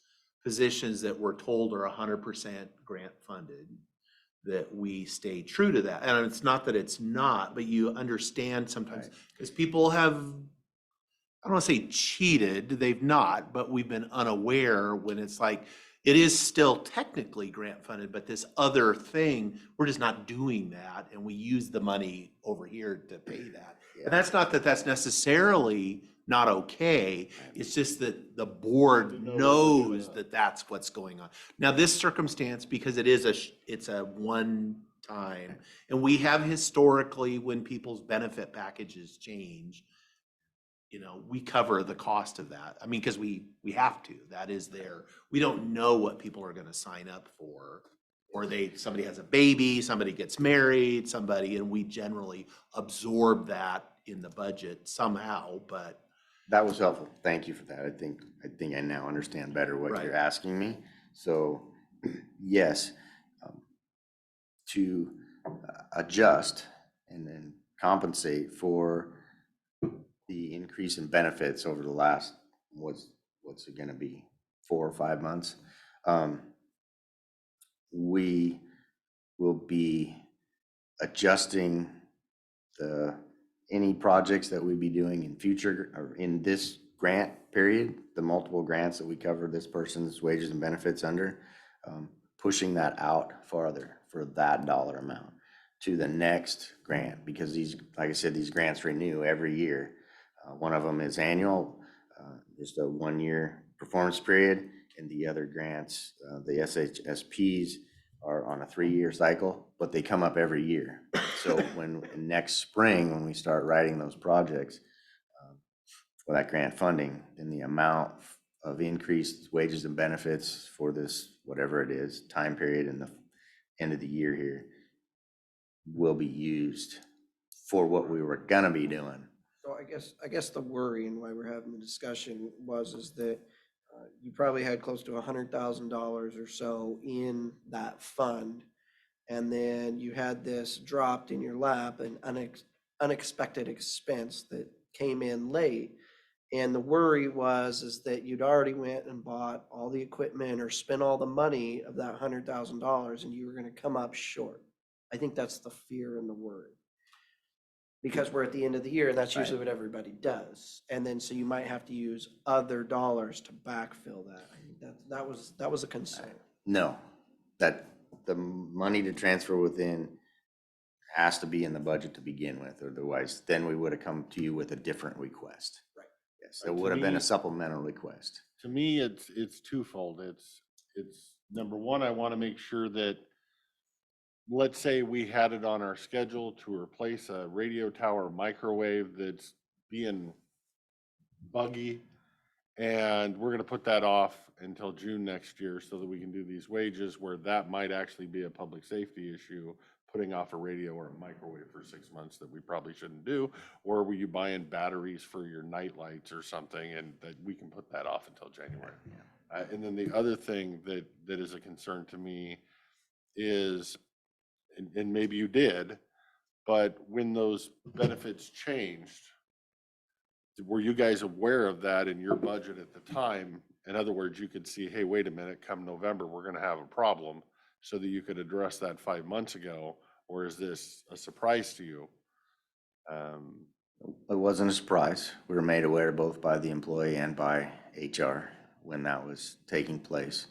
positions that we're told are 100% grant funded, that we stay true to that. And it's not that it's not, but you understand sometimes, because people have, I don't want to say cheated, they've not, but we've been unaware when it's like, it is still technically grant funded, but this other thing, we're just not doing that, and we use the money over here to pay that. And that's not that that's necessarily not okay, it's just that the board knows that that's what's going on. Now, this circumstance, because it's a one time, and we have historically, when people's benefit packages change, you know, we cover the cost of that. I mean, because we have to, that is there. We don't know what people are gonna sign up for. Or somebody has a baby, somebody gets married, and we generally absorb that in the budget somehow, but. That was helpful. Thank you for that. I think I now understand better what you're Right. asking me. So, yes, to adjust and then compensate for the increase in benefits over the last, what's it gonna be, 4 or 5 months? We will be adjusting any projects that we'd be doing in future or in this grant period, the multiple grants that we cover this person's wages and benefits under, pushing that out farther for that dollar amount to the next grant, because these, like I said, these grants renew every year. One of them is annual, just a 1-year performance period, and the other grants, the SHSPs, are on a 3-year cycle, but they come up every year. So when next spring, when we start writing those projects for that grant funding, then the amount of increased wages and benefits for this, whatever it is, time period in the end of the year here will be used for what we were gonna be doing. So I guess the worry and why we're having the discussion is that you probably had close to $100,000 or so in that fund. And then you had this dropped in your lap, an unexpected expense that came in late. And the worry is that you'd already went and bought all the equipment or spent all the money of that $100,000 and you were gonna come up short. I think that's the fear and the worry. Because we're at the end of the year, and that's Right. usually what everybody does. And then, so you might have to use other dollars to backfill that. I think that was a concern. No, that the money to transfer within has to be in the budget to begin with, otherwise then we would have come to you with a different request. Right. Yes, it Right, to would have been me- a supplemental request. To me, it's twofold. It's number one, I want to make sure that, let's say we had it on our schedule to replace a radio tower microwave that's being buggy, and we're gonna put that off until June next year so that we can do these wages, where that might actually be a public safety issue, putting off a radio or a microwave for 6 months that we probably shouldn't do. Or were you buying batteries for your night lights or something, and that we can put that off until January? And then the other thing that is a concern to me is, and maybe you did, but when those benefits changed, were you guys aware of that in your budget at the time? In other words, you could see, hey, wait a minute, come November, we're gonna have a problem, so that you could address that 5 months ago, or is this a surprise to you? It wasn't a surprise. We were made aware both by the employee and by HR when that was taking place.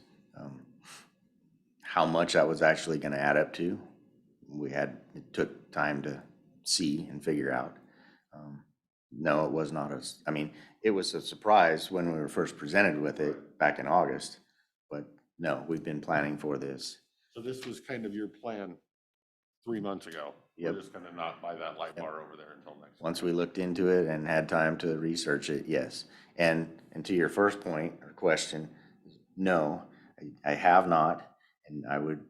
How much that was actually gonna add up to, it took time to see and figure out. No, it was not I mean, it was a surprise when we were first presented with it back in August, but no, we've been planning for this. So this was kind of your plan 3 months ago? Yep. We're just gonna not buy that light bar over there until next. Once we looked into it and had time to research it, yes. And to your first point or question, no, I have not, and I would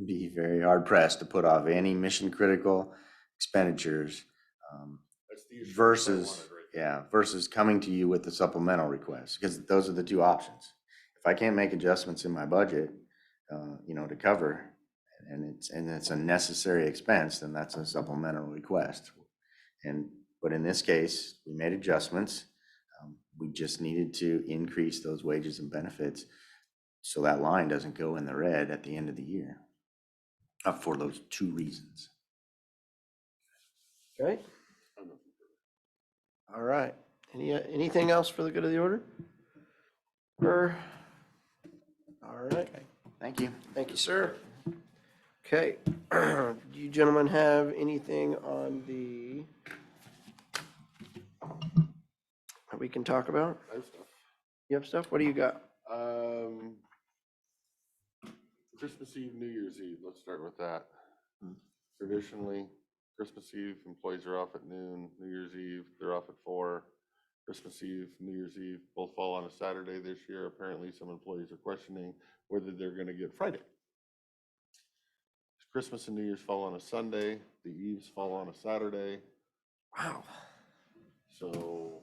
be very hard pressed to put off any mission critical expenditures That's the issue I versus, wanted right there. versus coming to you with the supplemental request, because those are the two options. If I can't make adjustments in my budget, to cover, and it's a necessary expense, then that's a supplemental request. But in this case, we made adjustments. We just needed to increase those wages and benefits so that line doesn't go in the red at the end of the year, for those two reasons. Okay, all right. Anything else for the good of the order? All right, Thank you. thank you, sir. Okay, do you gentlemen have anything on that we can talk about? I have stuff. You have stuff? What do you got? Christmas Eve, New Year's Eve, let's start with that. Traditionally, Christmas Eve, employees are off at noon, New Year's Eve, they're off at 4. Christmas Eve, New Year's Eve, both fall on a Saturday this year. Apparently, some employees are questioning whether they're gonna get Friday. Christmas and New Year's fall on a Sunday, the Eves fall on a Saturday, Wow. so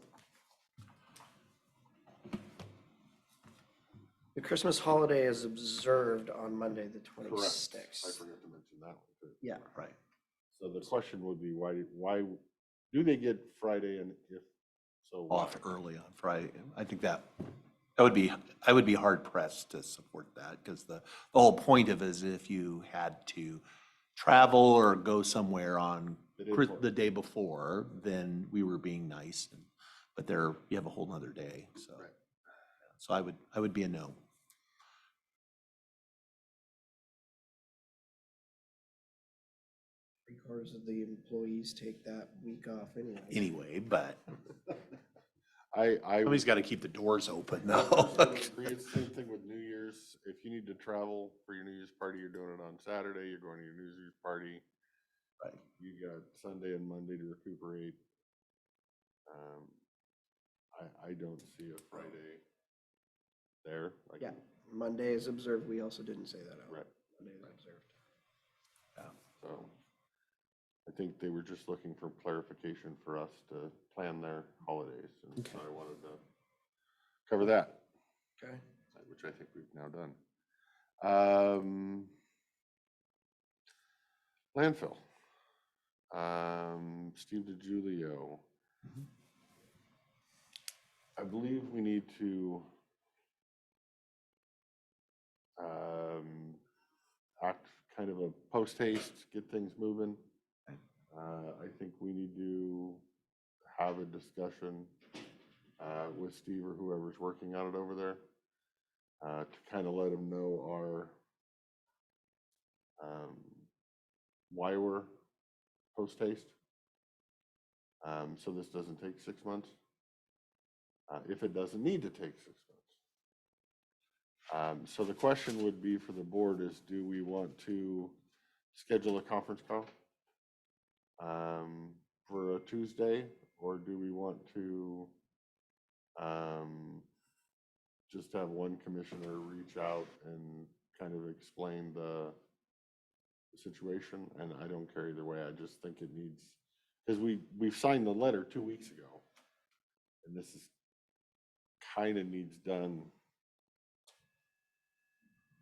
The Christmas holiday is observed on Monday, the correct. I 26th. forgot to mention that one too. Yeah. Right. So the question would be, why do they get Friday, and if so, why? Off early on Friday. I think I would be hard pressed to support that, because the whole point of it is if you had to travel or go somewhere on The day before. the day before, then we were being nice. But you have a whole nother day, so. Right. So I would be a no. 3/4 of the employees take that week off anyway. Anyway, but I somebody's got to keep the doors open though. agree. It's the same thing with New Year's. If you need to travel for your New Year's party, you're doing it on Saturday, you're going to your New Year's party. Right. You got Sunday and Monday to recuperate. I don't see a Friday there. I Yeah, can- Monday is observed. We also didn't say that out. Right. Monday is observed. So I think they were just looking for clarification for us to plan their holidays, and so I wanted to cover that, Okay. which I think we've now done. Landfill. Steve DiGiulio. I believe we need to act kind of a post haste, get things moving. I think we need to have a discussion with Steve or whoever's working on it over there to kind of let him know our why we're post haste. So this doesn't take 6 months. If it doesn't need to take 6 months. So the question would be for the board is, do we want to schedule a conference call for a Tuesday, or do we want to just have one commissioner reach out and kind of explain the situation? And I don't care either way. I just think it needs, because we've signed the letter 2 weeks ago, and this is kind of needs done.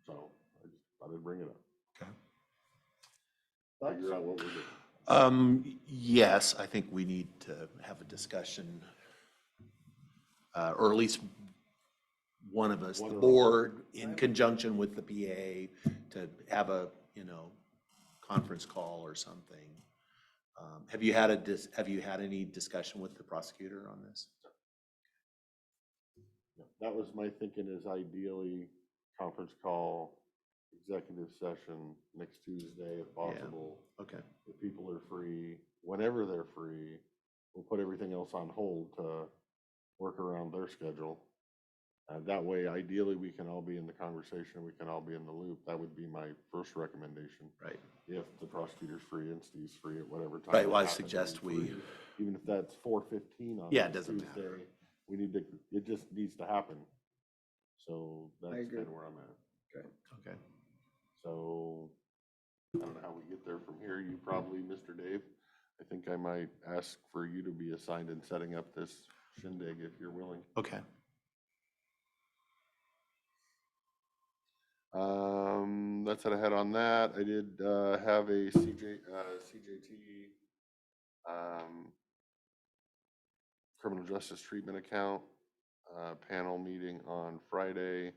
So I just thought I'd bring it up. Okay. Figure out what we're doing. Yes, I think we need to have a discussion, or at least one of us, One the or all. board, in conjunction with the PA, to have a, conference call or something. Have you had any discussion with the prosecutor on this? That was my thinking, is ideally conference call, executive session next Tuesday if possible. Okay. If people are free, whenever they're free, we'll put everything else on hold to work around their schedule. That way, ideally, we can all be in the conversation, we can all be in the loop. That would be my first recommendation. Right. If the prosecutor's free and Steve's free at whatever time. Right, well, I they happen to be suggest we- free. Even if that's 4:15 on Yeah, it next doesn't Tuesday, matter. we need to, it just needs to happen. So that's kind agree. of where I'm at. Okay. So I don't know how we get there from here. You probably, Mr. Dave, I think I might ask for you to be assigned in setting up this shindig if you're willing. Okay. That's what I had on that. I did have a CJT criminal justice treatment account panel meeting on Friday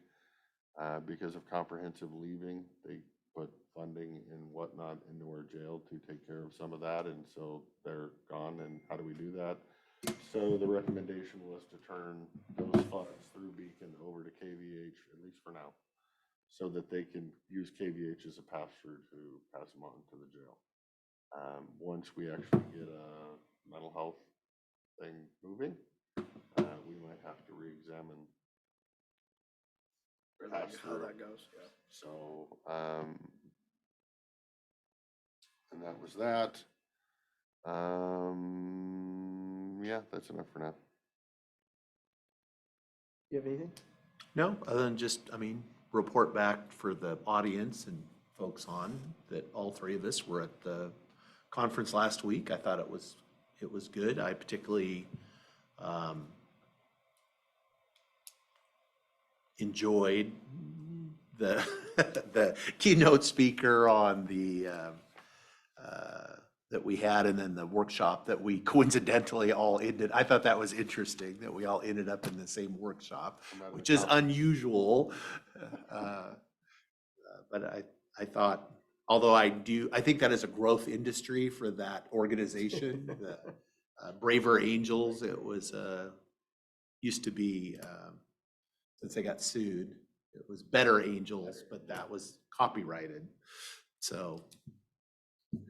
because of comprehensive leaving. They put funding and whatnot into our jail to take care of some of that, and so they're gone. And how do we do that? So the recommendation was to turn those funds through Beacon over to KVH, at least for now, so that they can use KVH as a pass-through to pass them on to the jail. Once we actually get a mental health thing moving, we might have to re-examine How pass-through. that goes, yeah. So, and that was that. Yeah, that's enough for now. You have anything? No, other than just, I mean, report back for the audience and folks on that all three of us were at the conference last week. I thought it was good. I particularly enjoyed the the keynote speaker on the that we had, and then the workshop that we coincidentally all ended. I thought that was interesting that we all ended up in the same workshop, which is unusual. But I thought, although I think that is a growth industry for that organization, the Braver Angels. It was used to be since they got sued, it was Better Angels, but that was copyrighted. So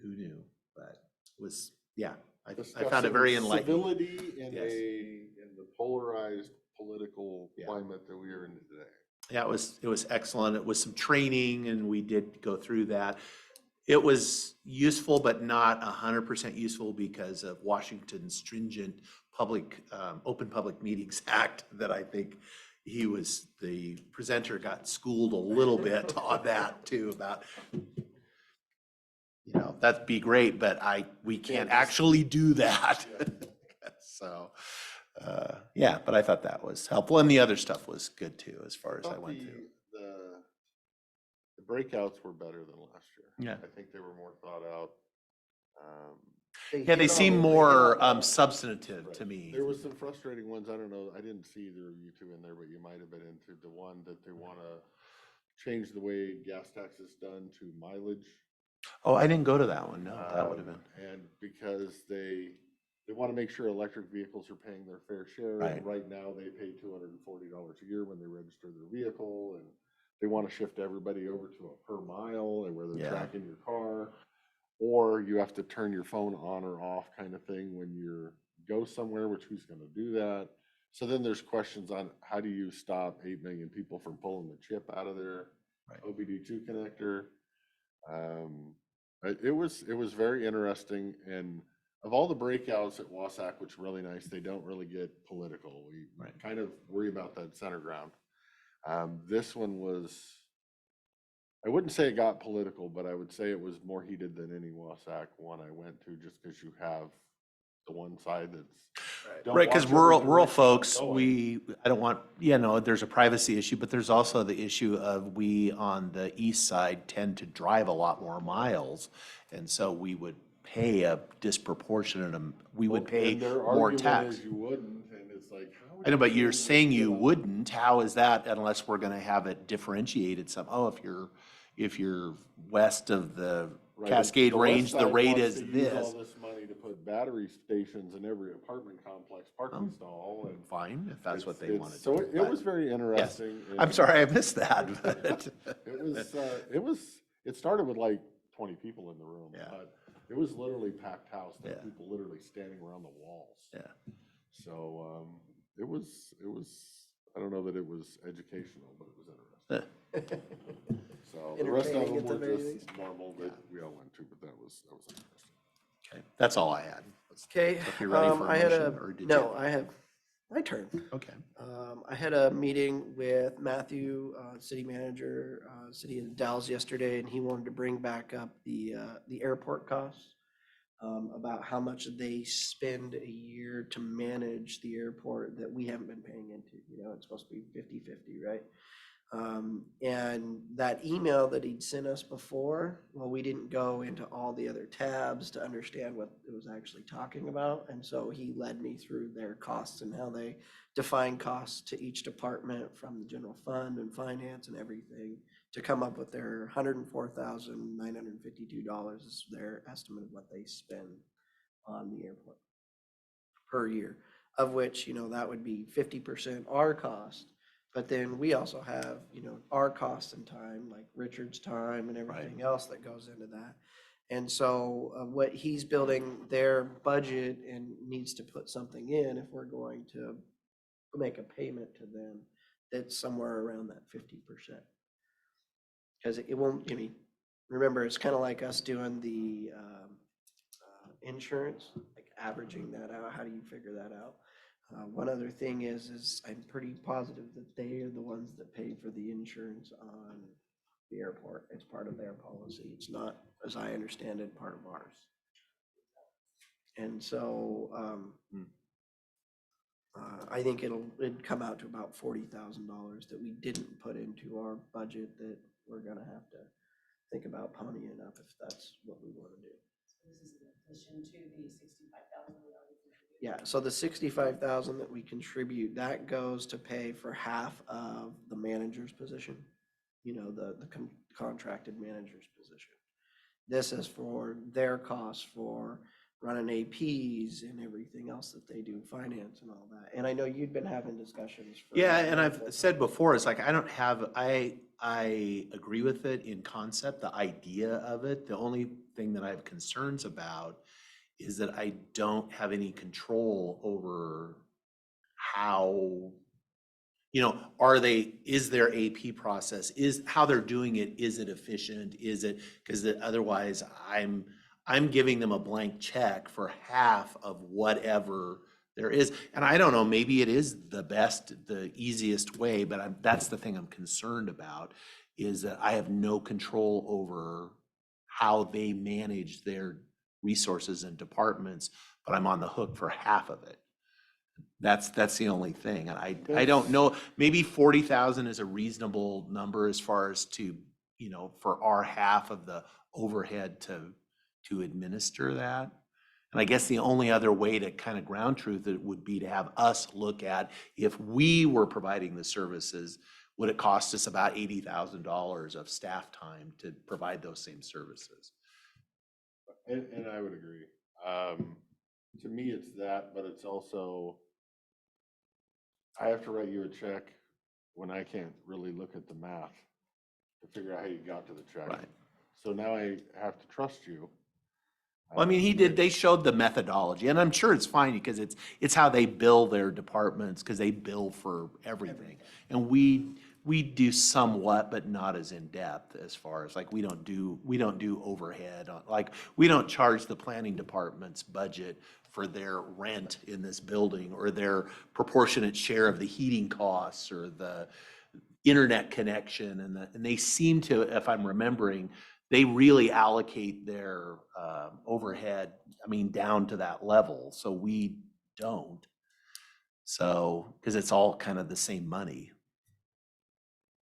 who knew? But it was, yeah, I found it very enlightening. Civility in Yes. in the polarized political Yeah. climate that we are in today. Yeah, it was excellent. It was some training and we did go through that. It was useful, but not 100% useful because of Washington's stringent Open Public Meetings Act that I think the presenter got schooled a little bit on that too, about, that'd be great, but we can't actually do that. So, yeah, but I thought that was helpful, and the other stuff was good too, as far as I went through. The breakouts were better than last year. Yeah. I think they were more thought out. Yeah, they seem more substantive to me. There was some frustrating ones. I don't know. I didn't see either of you two in there, but you might have been into the one that they want to change the way gas tax is done to mileage. Oh, I didn't go to that one. No, that would have been. And because they want to make sure electric vehicles are paying their fair share. Right. And right now they pay $240 a year when they register their vehicle, and they want to shift everybody over to a per mile and where they're Yeah. tracking your car. Or you have to turn your phone on or off kind of thing when you go somewhere, which who's going to do that? So then there's questions on how do you stop 8 million people from pulling the chip out of their Right. OBD2 connector? It was very interesting, and of all the breakouts at Wasac, which are really nice, they don't really get political. We Right. kind of worry about that center ground. This one was, I wouldn't say it got political, but I would say it was more heated than any Wasac one I went to, just because you have the one side that's. don't Right, because watch every rural direction folks, it's going. I don't want, there's a privacy issue, but there's also the issue of we on the east side tend to drive a lot more miles. And so we would pay a disproportionate, we would Well, pay and their more argument tax. is you wouldn't, and it's like, how would I know, you but do you're that? saying you wouldn't, how is that unless we're gonna have it differentiated some, if you're west of the Right, Cascade the west Range, the side rate wants is to use all this. this money to put battery stations in every apartment complex parking stall, and Fine, if that's what they it's- wanted. So to it do, but- was very interesting. I'm and sorry, I missed that, but. it started with like 20 people in the room, Yeah. but it was literally packed house. There were Yeah. people literally standing around the walls. Yeah. So, it was, I don't know that it was educational, but it was interesting. So the rest of Entertaining them at the were very just least. normal that we all went to, but that was interesting. Okay, that's all I had. Okay, If you're ready for a I had motion, or did you? no, I have my turn. Okay. I had a meeting with Matthew, city manager, city of Dalles yesterday, and he wanted to bring back up the airport costs. About how much they spend a year to manage the airport that we haven't been paying into. It's supposed to be 50-50, right? And that email that he'd sent us before, well, we didn't go into all the other tabs to understand what it was actually talking about. And so he led me through their costs and how they define costs to each department from the general fund and finance and everything to come up with their $104,952 is their estimate of what they spend on the airport per year, of which, that would be 50% our cost. But then we also have, our cost and time, like Richard's time and everything else that goes into that. And so what he's building their budget and needs to put something in if we're going to make a payment to them, that's somewhere around that 50%. Because it won't, remember, it's kind of like us doing the insurance, like averaging that out. How do you figure that out? One other thing is I'm pretty positive that they are the ones that pay for the insurance on the airport. It's part of their policy. It's not, as I understand it, part of ours. And so, I think it'd come out to about $40,000 that we didn't put into our budget that we're gonna have to think about ponying up if that's what we wanna do. This is in addition to the 65,000 we already contributed. Yeah, so the 65,000 that we contribute, that goes to pay for half of the manager's position. You know, the contracted manager's position. This is for their costs for running APs and everything else that they do, finance and all that. And I know you'd been having discussions. for- Yeah, and I've said before, it's like, I agree with it in concept, the idea of it. The only thing that I have concerns about is that I don't have any control over how, is their AP process, is how they're doing it, is it efficient? Is it, because otherwise I'm giving them a blank check for half of whatever there is. And I don't know, maybe it is the best, the easiest way, but that's the thing I'm concerned about, is that I have no control over how they manage their resources and departments, but I'm on the hook for half of it. That's the only thing. And I don't know, maybe 40,000 is a reasonable number as far as to, for our half of the overhead to administer that. And I guess the only other way to kind of ground truth it would be to have us look at, if we were providing the services, would it cost us about $80,000 of staff time to provide those same services? And I would agree. To me, it's that, but it's also, I have to write you a check when I can't really look at the math to figure out how you got to the check. Right. So now I have to trust you. Well, I mean, they showed the methodology, and I'm sure it's fine because it's how they bill their departments, because they bill for everything. And we do somewhat, but not as in depth as far as, like, we don't do overhead on, like, we don't charge the planning department's budget for their rent in this building, or their proportionate share of the heating costs, or the internet connection, and they seem to, if I'm remembering, they really allocate their overhead, down to that level. So we don't. So, because it's all kind of the same money.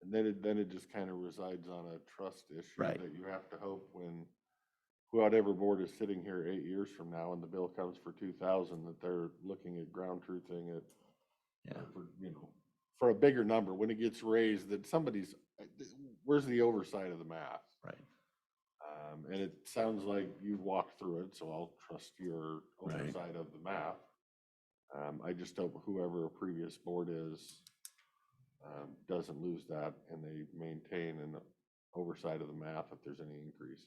And then it just kind of resides on a trust issue. Right. That you have to hope when whatever board is sitting here 8 years from now and the bill comes for 2,000, that they're looking at ground truthing it. Yeah. For a bigger number, when it gets raised, that where's the oversight of the math? Right. And it sounds like you've walked through it, so I'll trust your Right. oversight of the math. I just hope whoever a previous board is doesn't lose that, and they maintain an oversight of the math if there's any increase.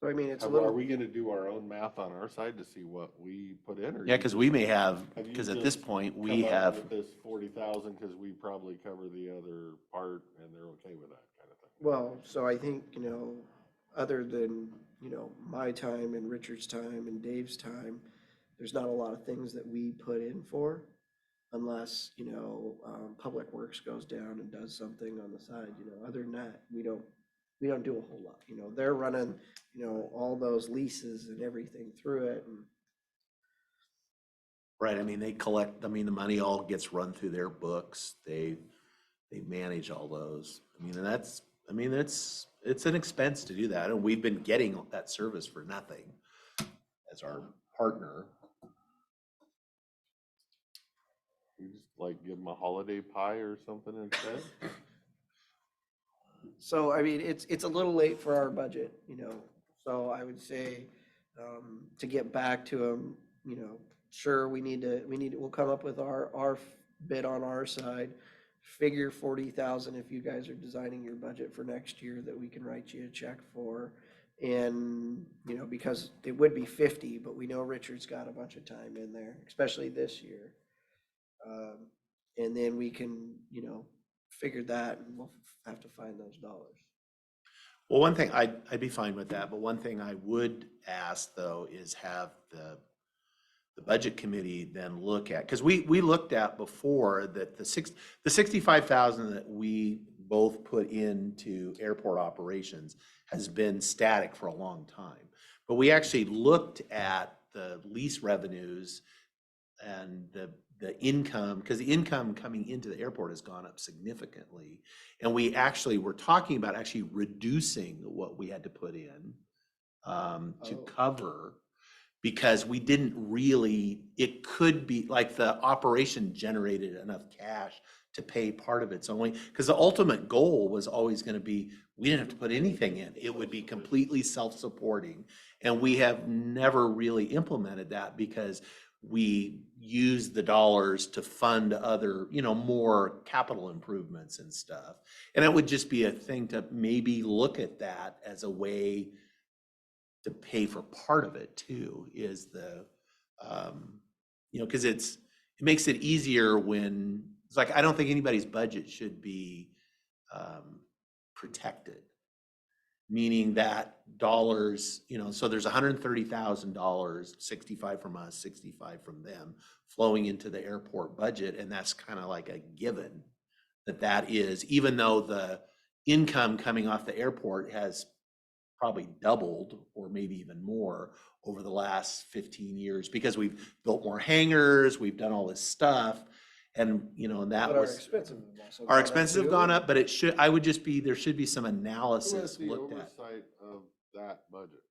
So I mean, it's a Are little, we gonna do our own math on our side to see what we put in? Or Yeah, you because just we may have, have you because at just this point, we come up have, with this 40,000 because we probably cover the other part and they're okay with that kind of thing? well, so I think, other than, my time and Richard's time and Dave's time, there's not a lot of things that we put in for unless, Public Works goes down and does something on the side, other than that, we don't do a whole lot. They're running, all those leases and everything through it, and right, they collect, the money all gets run through their books. They manage all those. It's an expense to do that. And we've been getting that service for nothing as our partner. You just like give them a holiday pie or something instead? so, it's a little late for our budget, so I would say, to get back to them, sure, we'll come up with our bid on our side, figure 40,000 if you guys are designing your budget for next year that we can write you a check for. And, because it would be 50, but we know Richard's got a bunch of time in there, especially this year. And then we can, figure that, and we'll have to find those dollars. Well, one thing, I'd be fine with that, but one thing I would ask though is have the the budget committee then look at, because we looked at before that the 65,000 that we both put into airport operations has been static for a long time. But we actually looked at the lease revenues and the income, because the income coming into the airport has gone up significantly. And we actually were talking about actually reducing what we had to put in to cover, because we didn't really, it could be like the operation generated enough cash to pay part of its only, because the ultimate goal was always going to be, we didn't have to put anything in. It would be completely self-supporting. And we have never really implemented that because we use the dollars to fund other, more capital improvements and stuff. And it would just be a thing to maybe look at that as a way to pay for part of it too, is the, because it makes it easier when, it's like, I don't think anybody's budget should be protected. Meaning that dollars, so there's $130,000, 65 from us, 65 from them, flowing into the airport budget. And that's kind of like a given that is, even though the income coming off the airport has probably doubled or maybe even more over the last 15 years, because we've built more hangars, we've done all this stuff. And, and that But our was, expenses have also our gone up expenses have too. gonna up, but there should be some Who has analysis the looked at. oversight of that budget?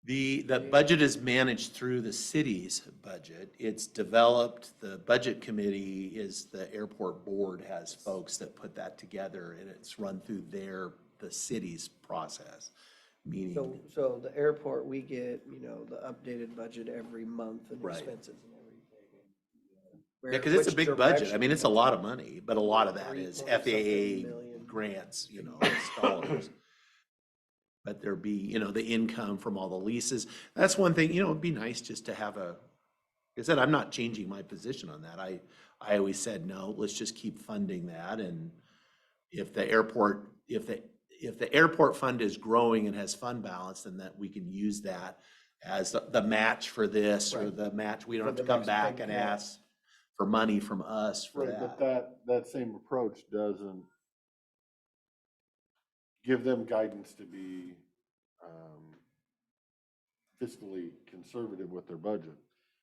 The budget is managed through the city's budget. It's developed, the budget committee is the airport board, has folks that put that together, and it's run through the city's process. Meaning, So the airport, we get, the updated budget every month and Right. expenses and everything. yeah, because it's a big budget. I mean, it's a lot of money, but a lot of that is 3.something FAA million. grants, it's dollars. But there be, the income from all the leases. That's one thing, it'd be nice just to have like I said, I'm not changing my position on that. I always said, no, let's just keep funding that. And if the airport fund is growing and has fund balance, then that we can use that as the match for this, or Right. the match. We don't For have to the come next back big and grant. ask for money from us for Right, but that. that same approach doesn't give them guidance to be fiscally conservative with their budget.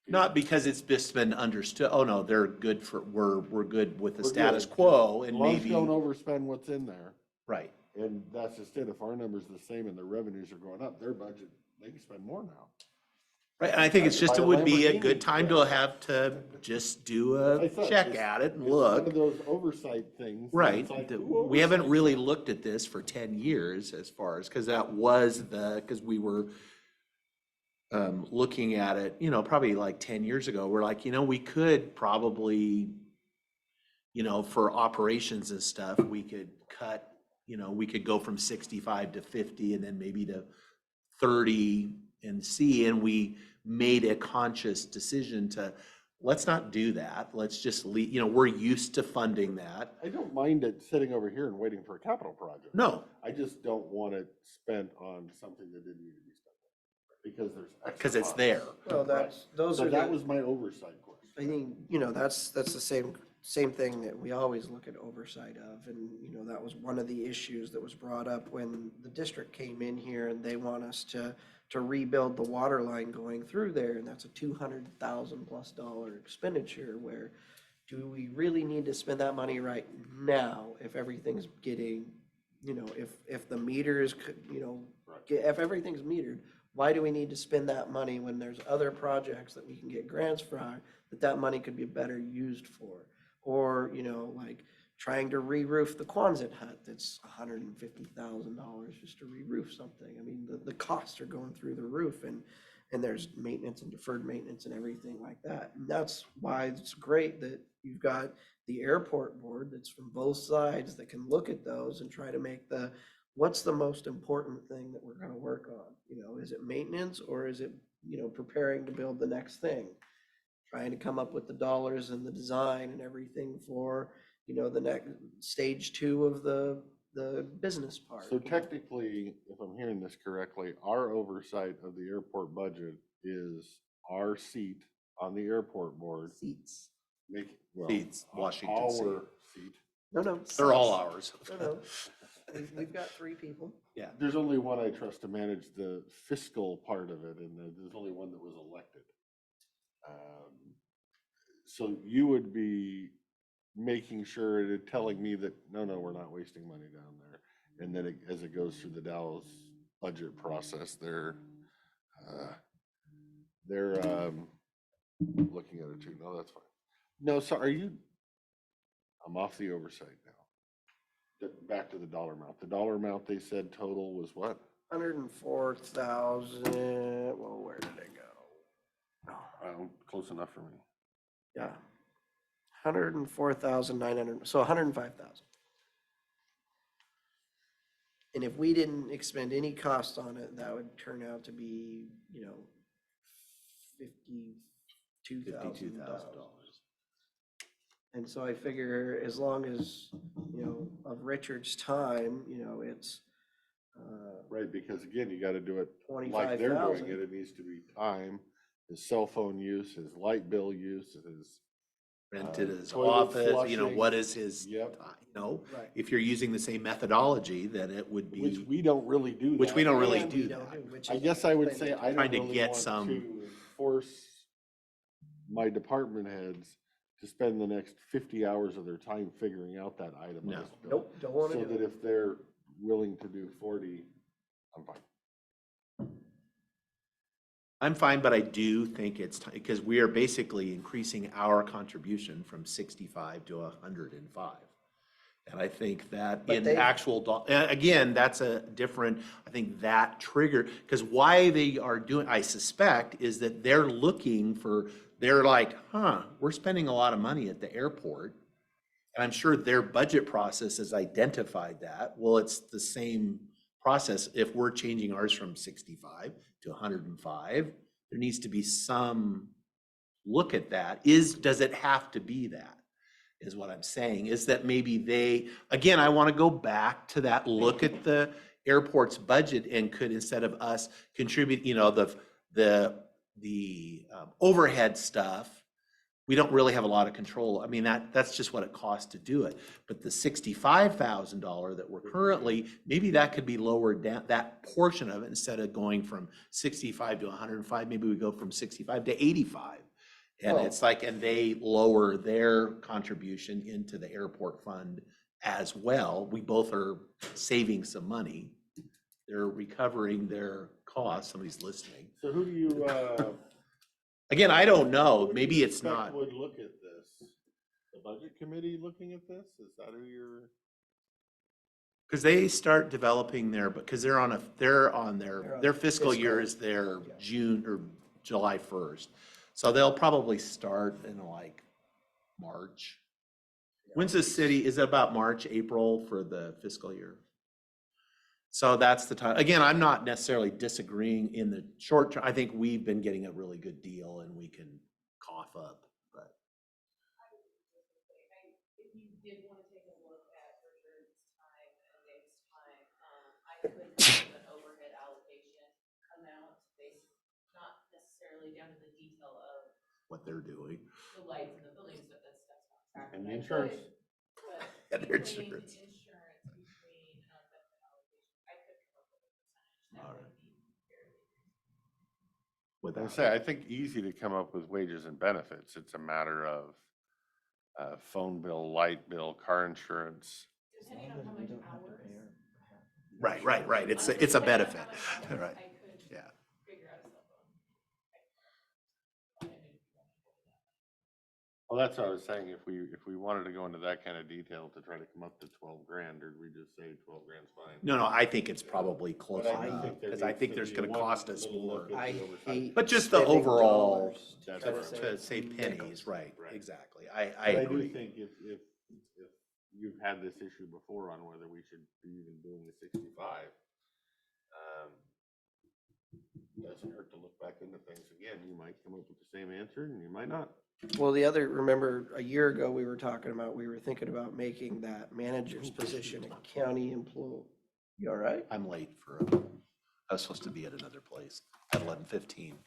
Not because it's just been understood, oh no, they're good for, we're good with the We're status good. quo, As and long as maybe, you don't overspend what's in there, right. and that's just it. If our number's the same and their revenues are going up, their budget, they can spend more now. Right, and I think it's just, Buy it a would be a Lamborghini. good time to have to just do Like I a said, check it's- at it and It's one of look. those oversight things. that Right, it's like, that who we haven't oversights really that? looked at this for 10 years as far as, because that was because we were looking at it, probably like 10 years ago. We're like, we could probably, for operations and stuff, we could cut, we could go from 65 to 50 and then maybe to 30 and see, and we made a conscious decision to, let's not do that. Let's just leave, we're used to funding that. I don't mind it sitting over here and waiting for a capital project. No, I just don't want it spent on something that didn't need to be spent on, because there's. extra because it's funds. there. Well, those So are that the, was my oversight question. I think, that's the same thing that we always look at oversight of. And, that was one of the issues that was brought up when the district came in here and they want us to rebuild the water line going through there. And that's a $200,000+ expenditure, where do we really need to spend that money right now if everything's getting, if the meters could, if everything's metered, why do we need to spend that money when there's other projects that we can get grants for that money could be better used for? Or, like trying to re-roof the Quonset hut, that's $150,000 just to re-roof something. I mean, the costs are going through the roof, and there's maintenance and deferred maintenance and everything like that. And that's why it's great that you've got the airport board that's from both sides that can look at those and try to make what's the most important thing that we're going to work on? Is it maintenance, or is it, preparing to build the next thing? Trying to come up with the dollars and the design and everything for, the next stage 2 of the business part. So technically, if I'm hearing this correctly, our oversight of the airport budget is our seat on the airport board, Seats. make, well, Seats, Washington our seat. seat. No, They're all ours. No. We've got 3 people. Yeah. There's only one I trust to manage the fiscal part of it, and there's only one that was elected. So you would be making sure, and telling me that, no, we're not wasting money down there. And then as it goes through the Dallas budget process, they're looking at it too. No, that's fine. No, so I'm off the oversight now. Back to the dollar amount. The dollar amount they said total was what? 104,000, well, where did it go? Close enough for me. Yeah. 104,900, so 105,000. And if we didn't expend any cost on it, that would turn out to be, $52,000. And so I figure as long as, of Richard's time, it's, Right, because again, you gotta do it like 25,000. they're doing it. It needs to be time, his cell phone use, his light bill use, his. Rented his Toilet office, flushing. what is his, Yep. Right. if you're using the same methodology, then it would Which be, we don't really do. which we that. don't really And do we that. don't do, which I is guess I would say I don't Trying to really get want some- to force my department heads to spend the next 50 hours of their time figuring out that item. No. Nope, don't want to So do that it. if they're willing to do 40, I'm fine. I'm fine, but I do think it's, because we are basically increasing our contribution from 65 to 105. And I think that But in they- actual, again, that's a different, I think that trigger, because why they are doing, I suspect, is that they're looking for, they're like, we're spending a lot of money at the airport. And I'm sure their budget process has identified that. Well, it's the same process. If we're changing ours from 65 to 105, there needs to be some look at that. Does it have to be that? Is what I'm saying, is that maybe again, I want to go back to that, look at the airport's budget and could, instead of us contribute, the overhead stuff, we don't really have a lot of control. I mean, that's just what it costs to do it. But the $65,000 that we're currently, maybe that could be lowered down, that portion of it, instead of going from 65 to 105, maybe we go from 65 to 85. And Oh. it's like, and they lower their contribution into the airport fund as well. We both are saving some money. They're recovering their costs. Somebody's listening. So who do you, Again, I don't know. who do Maybe you it's expect not. would look at this? The budget committee looking at this? Is that who you're? Because they start developing because they're on their fiscal year fiscal. is their Yeah. June or July 1st. So they'll probably start in like March. When's the city, is it about March, April for the fiscal year? So that's the time. Again, I'm not necessarily disagreeing in the short term. I think we've been getting a really good deal and we can cough up, but. If you did want to take a look at Richard's time and Dave's time, I could give an overhead allocation amount based, not necessarily down to the detail of What they're doing. the lights and the buildings, but that stuff's not tracked. And the I insurance. could, but And their between insurance. insurance, between benefit allocation, I could come up with a percentage All that right. would be fairly reasonable. I Without, say, I think easy to come up with wages and benefits. It's a matter of phone bill, light bill, car insurance. Depending on how much hours. right. It's a benefit, right? I could Yeah. figure out a cell phone. Well, that's what I was saying. If we wanted to go into that kind of detail to try to come up to 12 grand, or we just say 12 grand's fine? No, I think it's probably close But I enough, think there because I needs think to there's be gonna one cost us little more. look at I the oversight. hate. But just the spending overall, dollars to That's try to right. to save nickels. pennies, right, Right. exactly. I But I do agree. think if you've had this issue before on whether we should be even doing the 65, doesn't hurt to look back into things again. You might come up with the same answer and you might not. Well, remember a year ago, we were thinking about making that manager's position a county employee. You all right? I'm late I was supposed to be at another place at 11:15.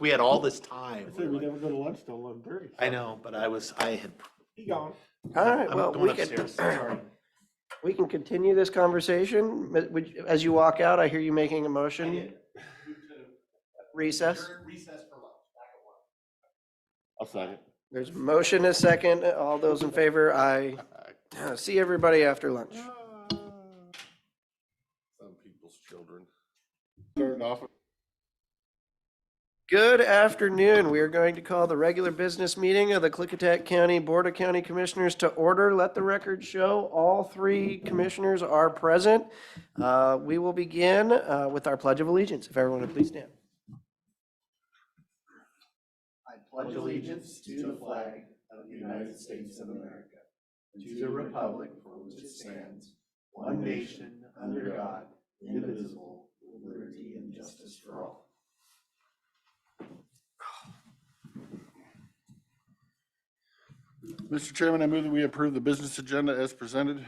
we had all this time. I said we never go to lunch till 11:30. I know, but I had. Be gone. All right, I'm well, going we can, upstairs, sorry. we can continue this conversation. As you walk out, I hear you making a motion. Recess. Recess for lunch, back at 1. I'll second. There's a motion, and a second. All those in favor, aye. See everybody after lunch. Some people's children. Starting off. Good afternoon. We are going to call the regular business meeting of the Klickitat County Board of County Commissioners to order. Let the record show all 3 commissioners are present. We will begin with our Pledge of Allegiance. If everyone would please stand. I pledge allegiance to the flag of the United States of America, and to the republic for which it stands, one nation, under God, indivisible, with liberty and justice for all. Mr. Chairman, I move that we approve the business agenda as presented.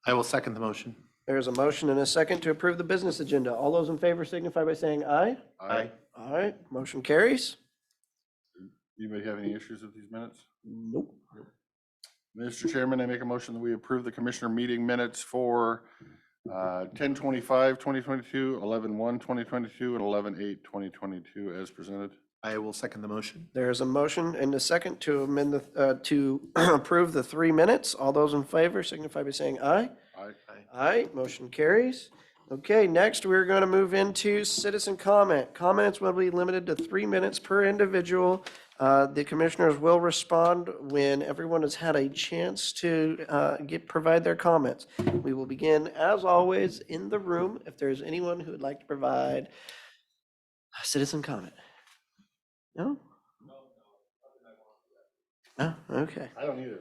I will second the motion. There's a motion and a second to approve the business agenda. All those in favor signify by saying aye. Aye. All right, motion carries. Anybody have any issues with these minutes? Nope. Mr. Chairman, I make a motion that we approve the commissioner meeting minutes for 10/25/2022, 11/1/2022, and 11/8/2022 as presented. I will second the motion. There's a motion and a second to amend to approve the 3 minutes. All those in favor signify by saying aye. Aye. Aye, motion carries. Okay, next we're going to move into citizen comment. Comments will be limited to 3 minutes per individual. The commissioners will respond when everyone has had a chance to provide their comments. We will begin, as always, in the room. If there's anyone who would like to provide a citizen comment. No? Oh, okay. I don't either.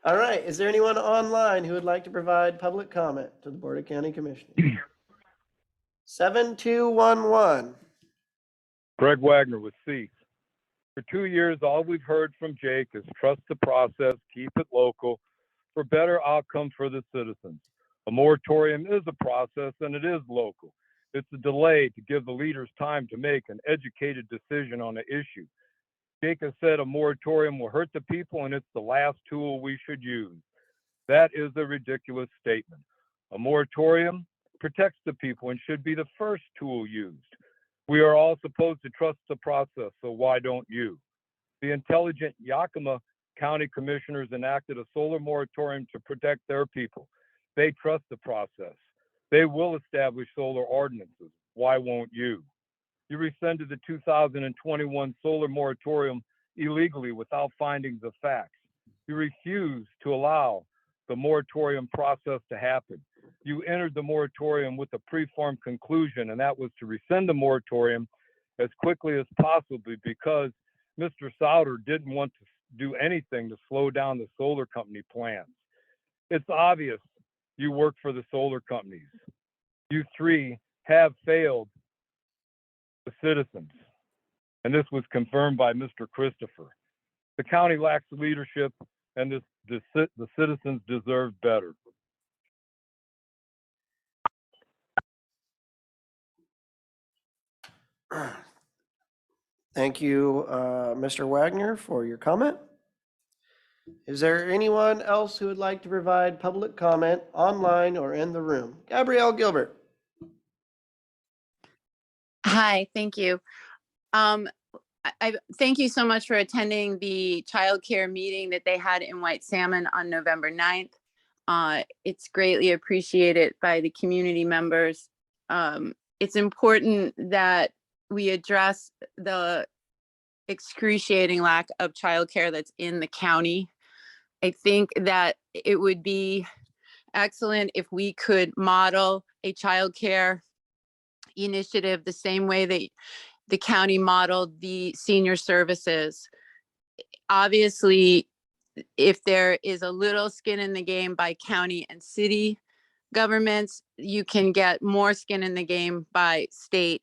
All right, is there anyone online who would like to provide public comment to the Board of County Commissioners? 7211. Greg Wagner with C. For 2 years, all we've heard from Jake is trust the process, keep it local, for better outcome for the citizens. A moratorium is a process and it is local. It's a delay to give the leaders time to make an educated decision on the issue. Jake has said a moratorium will hurt the people and it's the last tool we should use. That is a ridiculous statement. A moratorium protects the people and should be the first tool used. We are all supposed to trust the process, so why don't you? The intelligent Yakima County commissioners enacted a solar moratorium to protect their people. They trust the process. They will establish solar ordinances. Why won't you? You rescinded the 2021 solar moratorium illegally without findings of facts. You refused to allow the moratorium process to happen. You entered the moratorium with a preformed conclusion, and that was to rescind the moratorium as quickly as possible because Mr. Souter didn't want to do anything to slow down the solar company plans. It's obvious you work for the solar companies. You 3 have failed the citizens, and this was confirmed by Mr. Christopher. The county lacks leadership, and the citizens deserve better. Thank you, Mr. Wagner, for your comment. Is there anyone else who would like to provide public comment online or in the room? Gabrielle Gilbert. Hi, thank you. I thank you so much for attending the childcare meeting that they had in White Salmon on November 9th. It's greatly appreciated by the community members. It's important that we address the excruciating lack of childcare that's in the county. I think that it would be excellent if we could model a childcare initiative the same way that the county modeled the senior services. Obviously, if there is a little skin in the game by county and city governments, you can get more skin in the game by state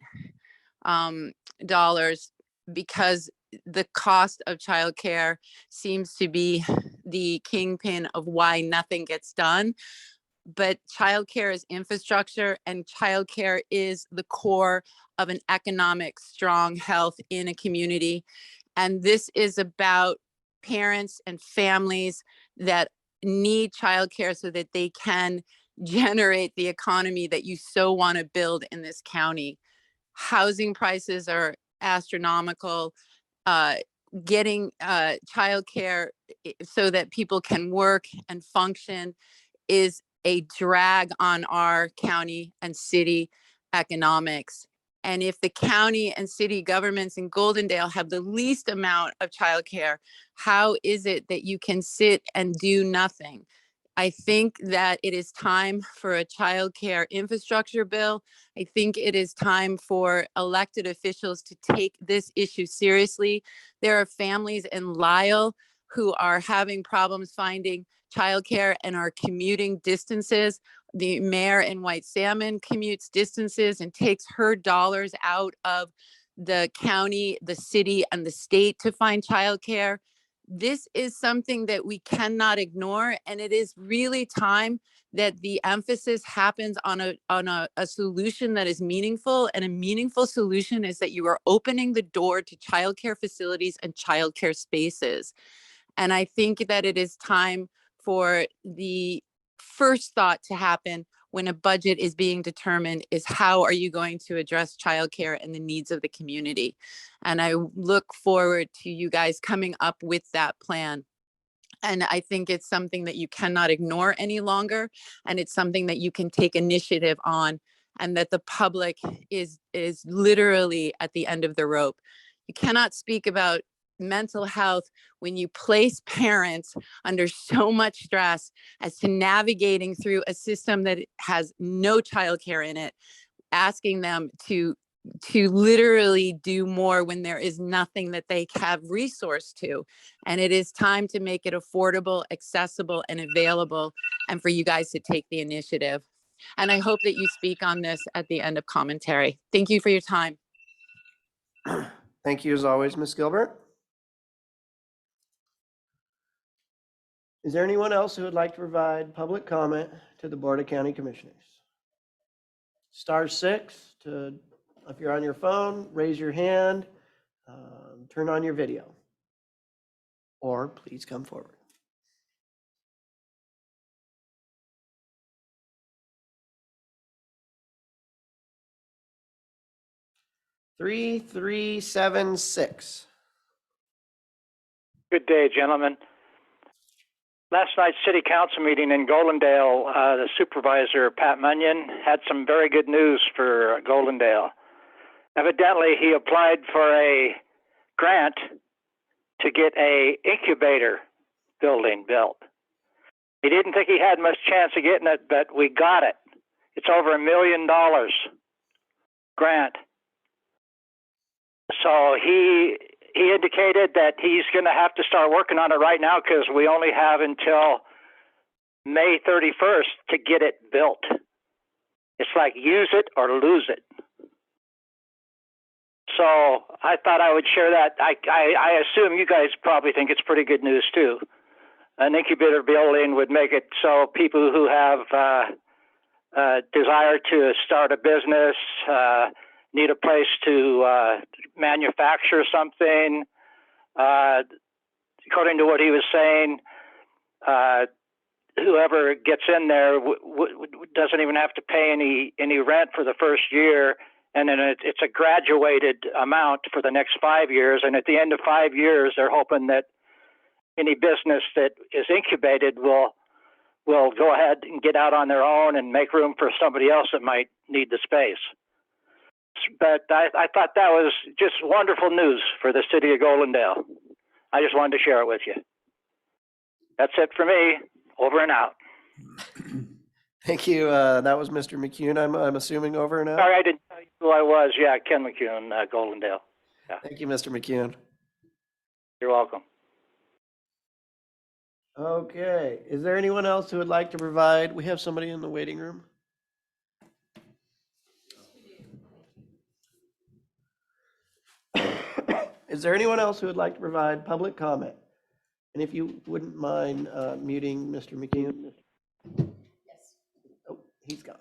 dollars, because the cost of childcare seems to be the kingpin of why nothing gets done. but childcare is infrastructure, and childcare is the core of an economic strong health in a community. And this is about parents and families that need childcare so that they can generate the economy that you so want to build in this county. Housing prices are astronomical. Getting childcare so that people can work and function is a drag on our county and city economics. And if the county and city governments in Goldendale have the least amount of childcare, how is it that you can sit and do nothing? I think that it is time for a childcare infrastructure bill. I think it is time for elected officials to take this issue seriously. There are families in Lyle who are having problems finding childcare and are commuting distances. The mayor in White Salmon commutes distances and takes her dollars out of the county, the city, and the state to find childcare. This is something that we cannot ignore, and it is really time that the emphasis happens on a solution that is meaningful. And a meaningful solution is that you are opening the door to childcare facilities and childcare spaces. And I think that it is time for the first thought to happen when a budget is being determined is how are you going to address childcare and the needs of the community? And I look forward to you guys coming up with that plan. And I think it's something that you cannot ignore any longer. And it's something that you can take initiative on, and that the public is literally at the end of the rope. You cannot speak about mental health when you place parents under so much stress as to navigating through a system that has no childcare in it, asking them to literally do more when there is nothing that they have resource to. And it is time to make it affordable, accessible, and available, and for you guys to take the initiative. And I hope that you speak on this at the end of commentary. Thank you for your time. Thank you as always, Ms. Gilbert. Is there anyone else who would like to provide public comment to the Board of County Commissioners? *6 to, if you're on your phone, raise your hand, turn on your video, or please come forward. Three, 376. Good day, gentlemen. Last night's city council meeting in Goldendale, the supervisor, Pat Munyon, had some very good news for Goldendale. Evidently, he applied for a grant to get a incubator building built. He didn't think he had much chance of getting it, but we got it. It's over $1 million grant. So he indicated that he's going to have to start working on it right now because we only have until May 31st to get it built. It's like use it or lose it. So I thought I would share that. I assume you guys probably think it's pretty good news too. An incubator building would make it so people who have desire to start a business, need a place to manufacture something. According to what he was saying, whoever gets in there doesn't even have to pay any rent for the first year, and then it's a graduated amount for the next 5 years. And at the end of 5 years, they're hoping that any business that is incubated will go ahead and get out on their own and make room for somebody else that might need the space. But I thought that was just wonderful news for the city of Goldendale. I just wanted to share it with you. That's it for me. Over and out. Thank you. That was Mr. McCune, I'm assuming, over and out. Sorry, I didn't tell you who I was. Yeah, Ken McCune, Goldendale. Yeah. Thank you, Mr. McCune. You're welcome. Okay, is there anyone else who would like to provide? We have somebody in the waiting room. Is there anyone else who would like to provide public comment? And if you wouldn't mind muting Mr. McCune. He's gone.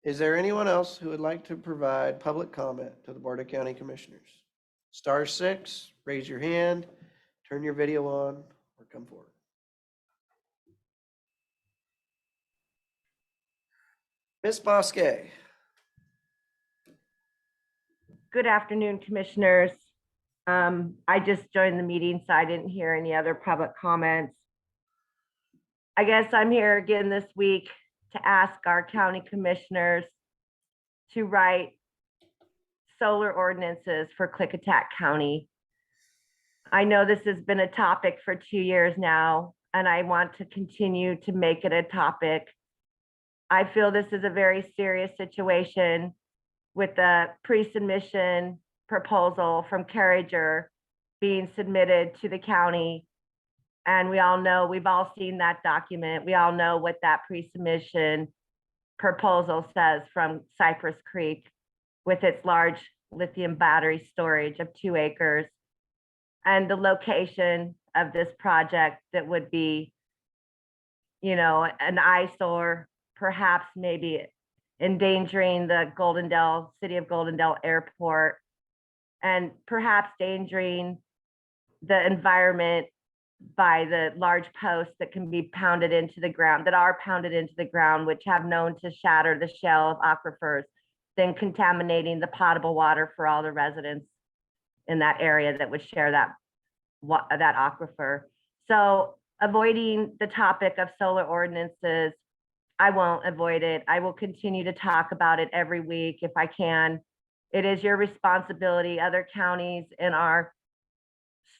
Is there anyone else who would like to provide public comment to the Board of County Commissioners? Star 6, raise your hand, turn your video on, or come forward. Ms. Bosque. Good afternoon, Commissioners. I just joined the meeting, so I didn't hear any other public comments. I guess I'm here again this week to ask our county commissioners to write solar ordinances for Klickitat County. I know this has been a topic for 2 years now, and I want to continue to make it a topic. I feel this is a very serious situation with the pre-submission proposal from Carriger being submitted to the county. And we all know, we've all seen that document. We all know what that pre-submission proposal says from Cypress Creek with its large lithium battery storage of 2 acres and the location of this project that would be, you know, an eyesore, perhaps maybe endangering the Goldendale, city of Goldendale airport, and perhaps endangering the environment by the large posts that can be pounded into the ground, that are pounded into the ground, which have known to shatter the shell of aquifers, then contaminating the potable water for all the residents in that area that would share that aquifer. So avoiding the topic of solar ordinances, I won't avoid it. I will continue to talk about it every week if I can. It is your responsibility. Other counties in our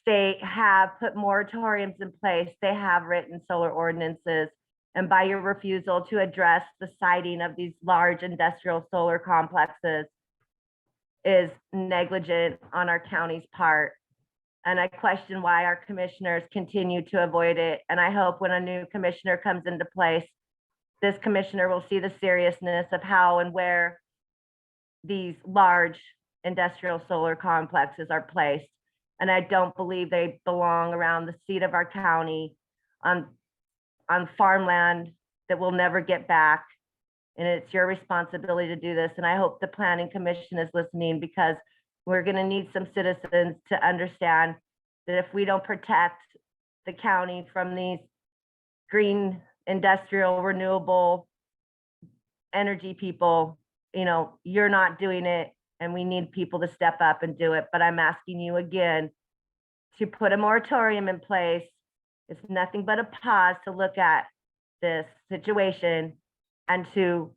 state have put moratoriums in place. They have written solar ordinances. And by your refusal to address the siting of these large industrial solar complexes is negligent on our county's part. And I question why our commissioners continue to avoid it. And I hope when a new commissioner comes into place, this commissioner will see the seriousness of how and where these large industrial solar complexes are placed. And I don't believe they belong around the seat of our county on farmland that we'll never get back. And it's your responsibility to do this. And I hope the Planning Commission is listening, because we're going to need some citizens to understand that if we don't protect the county from these green, industrial, renewable energy people, you know, you're not doing it, and we need people to step up and do it. But I'm asking you again to put a moratorium in place. It's nothing but a pause to look at this situation and to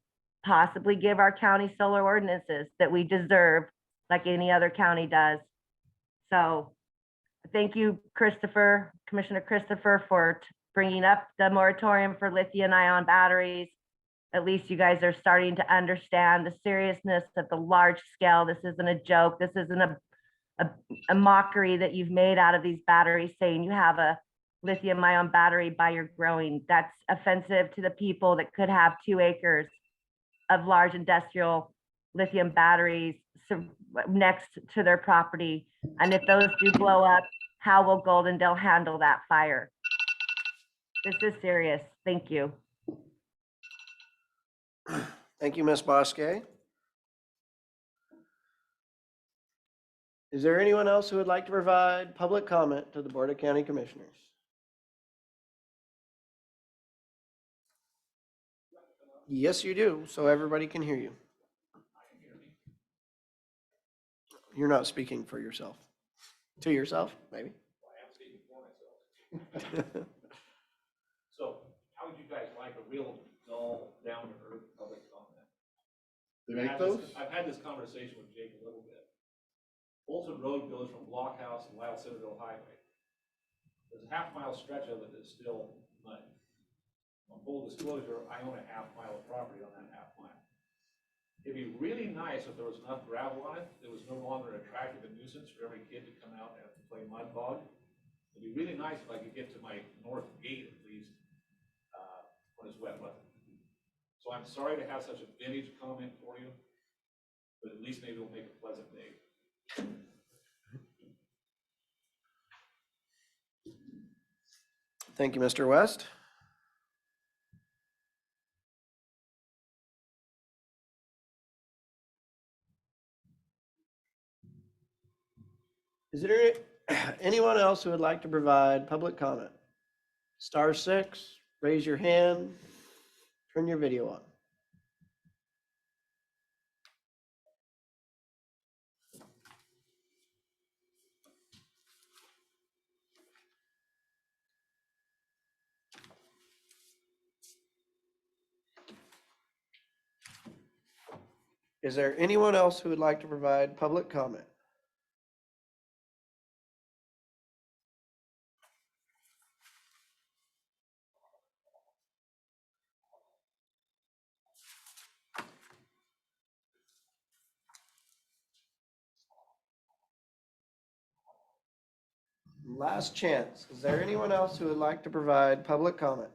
possibly give our county solar ordinances that we deserve like any other county does. So thank you, Christopher, Commissioner Christopher, for bringing up the moratorium for lithium-ion batteries. At least you guys are starting to understand the seriousness of the large scale. This isn't a joke. This isn't a mockery that you've made out of these batteries, saying you have a lithium-ion battery by your growing. That's offensive to the people that could have 2 acres of large industrial lithium batteries next to their property. And if those do blow up, how will Goldendale handle that fire? This is serious. Thank you. Thank you, Ms. Bosque. Is there anyone else who would like to provide public comment to the Board of County Commissioners? Yes, you do, so everybody can hear you. You're not speaking for yourself. To yourself, maybe? So how would you guys like a real dull, down-to-earth public comment? They make those? I've had this conversation with Jake a little bit. Bolton Road goes from Blockhouse and Wild Citadel Highway. There's a half-mile stretch of it that's still mud. On full disclosure, I own a half-mile of property on that half-mile. It'd be really nice if there was enough gravel on it that was no longer attractive a nuisance for every kid to come out and play mud bog. It'd be really nice if I could get to my north gate at least when it's wet weather. So I'm sorry to have such a vintage comment for you, but at least maybe it'll make a pleasant day. Thank you, Mr. West. Is there anyone else who would like to provide public comment? Star 6, raise your hand, turn your video on. Is there anyone else who would like to provide public comment? Last chance. Is there anyone else who would like to provide public comment?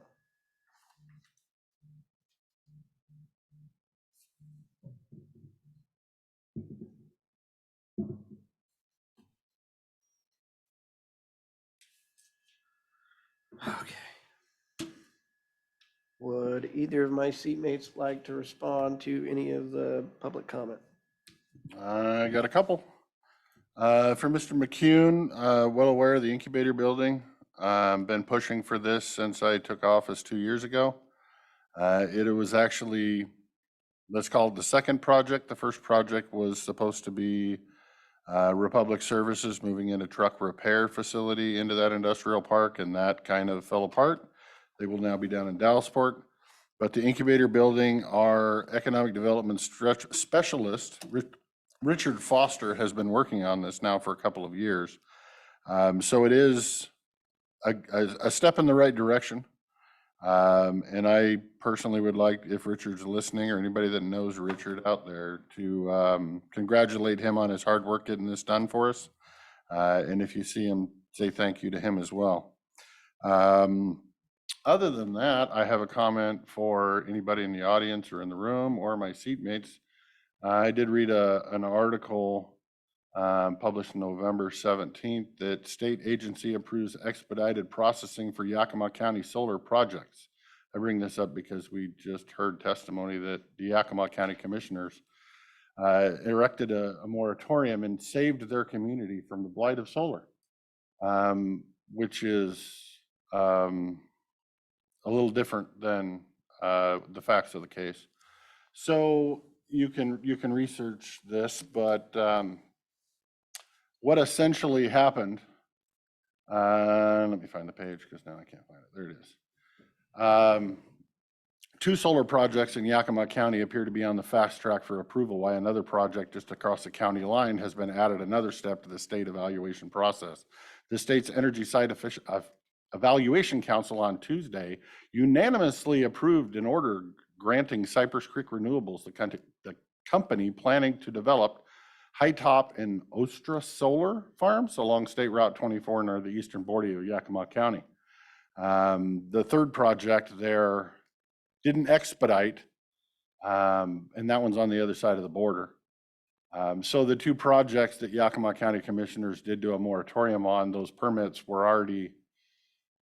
Okay. Would either of my seatmates like to respond to any of the public comment? I got a couple. For Mr. McCune, well aware of the incubator building. Been pushing for this since I took office 2 years ago. It was actually, let's call it the second project. The first project was supposed to be Republic Services moving in a truck repair facility into that industrial park, and that kind of fell apart. They will now be down in Dallasport. But the incubator building, our economic development specialist, Richard Foster, has been working on this now for a couple of years. So it is a step in the right direction. And I personally would like, if Richard's listening or anybody that knows Richard out there, to congratulate him on his hard work getting this done for us. And if you see him, say thank you to him as well. Other than that, I have a comment for anybody in the audience or in the room or my seatmates. I did read an article published November 17th that state agency approves expedited processing for Yakima County solar projects. I bring this up because we just heard testimony that the Yakima County commissioners erected a moratorium and saved their community from the blight of solar, which is a little different than the facts of the case. So you can research this, but what essentially happened, let me find the page because now I can't find it. There it is. 2 solar projects in Yakima County appear to be on the fast track for approval, while another project just across the county line has been added another step to the state evaluation process. The state's Energy Site Evaluation Council on Tuesday unanimously approved an order granting Cypress Creek Renewables, the company planning to develop High Top and Ostra solar farms along State Route 24 near the eastern border of Yakima County. The third project there didn't expedite, and that one's on the other side of the border. So the 2 projects that Yakima County commissioners did do a moratorium on, those permits were already,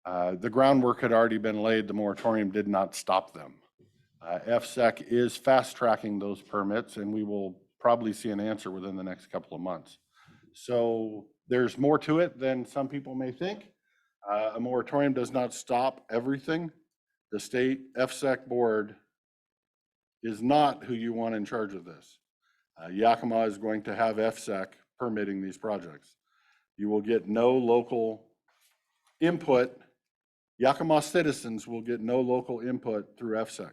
the groundwork had already been laid. The moratorium did not stop them. FSEC is fast tracking those permits, and we will probably see an answer within the next couple of months. So there's more to it than some people may think. A moratorium does not stop everything. The state FSEC board is not who you want in charge of this. Yakima is going to have FSEC permitting these projects. You will get no local input. Yakima citizens will get no local input through FSEC.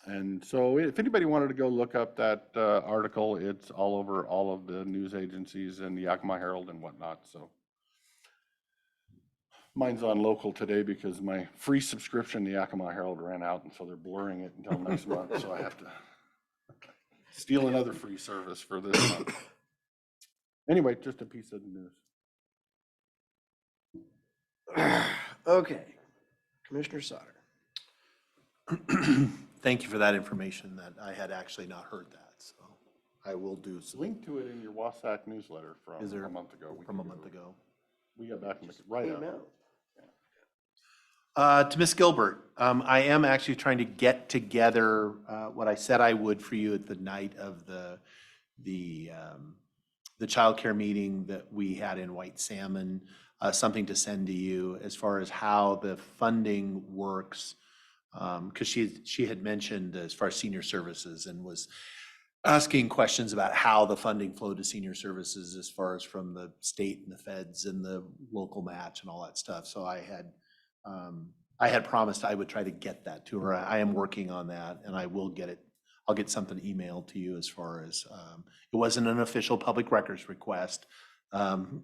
And so if anybody wanted to go look up that article, it's all over all of the news agencies and the Yakima Herald and whatnot. So mine's on local today because my free subscription to Yakima Herald ran out, and so they're blurring it until next month. So I have to steal another free service for this month. Anyway, just a piece of news. Okay, Commissioner Sauter. Thank you for that information that I had actually not heard that, so I will do some. Link to it in your Wasac newsletter Is there- from a month ago. From a month ago. We got back right Came out. out. To Ms. Gilbert, I am actually trying to get together what I said I would for you at the night of the childcare meeting that we had in White Salmon, something to send to you as far as how the funding works. Because she had mentioned as far as senior services and was asking questions about how the funding flowed to senior services as far as from the state and the feds and the local match and all that stuff. So I had promised I would try to get that to her. I am working on that and I will get it. I'll get something emailed to you as far as, it wasn't an official public records request.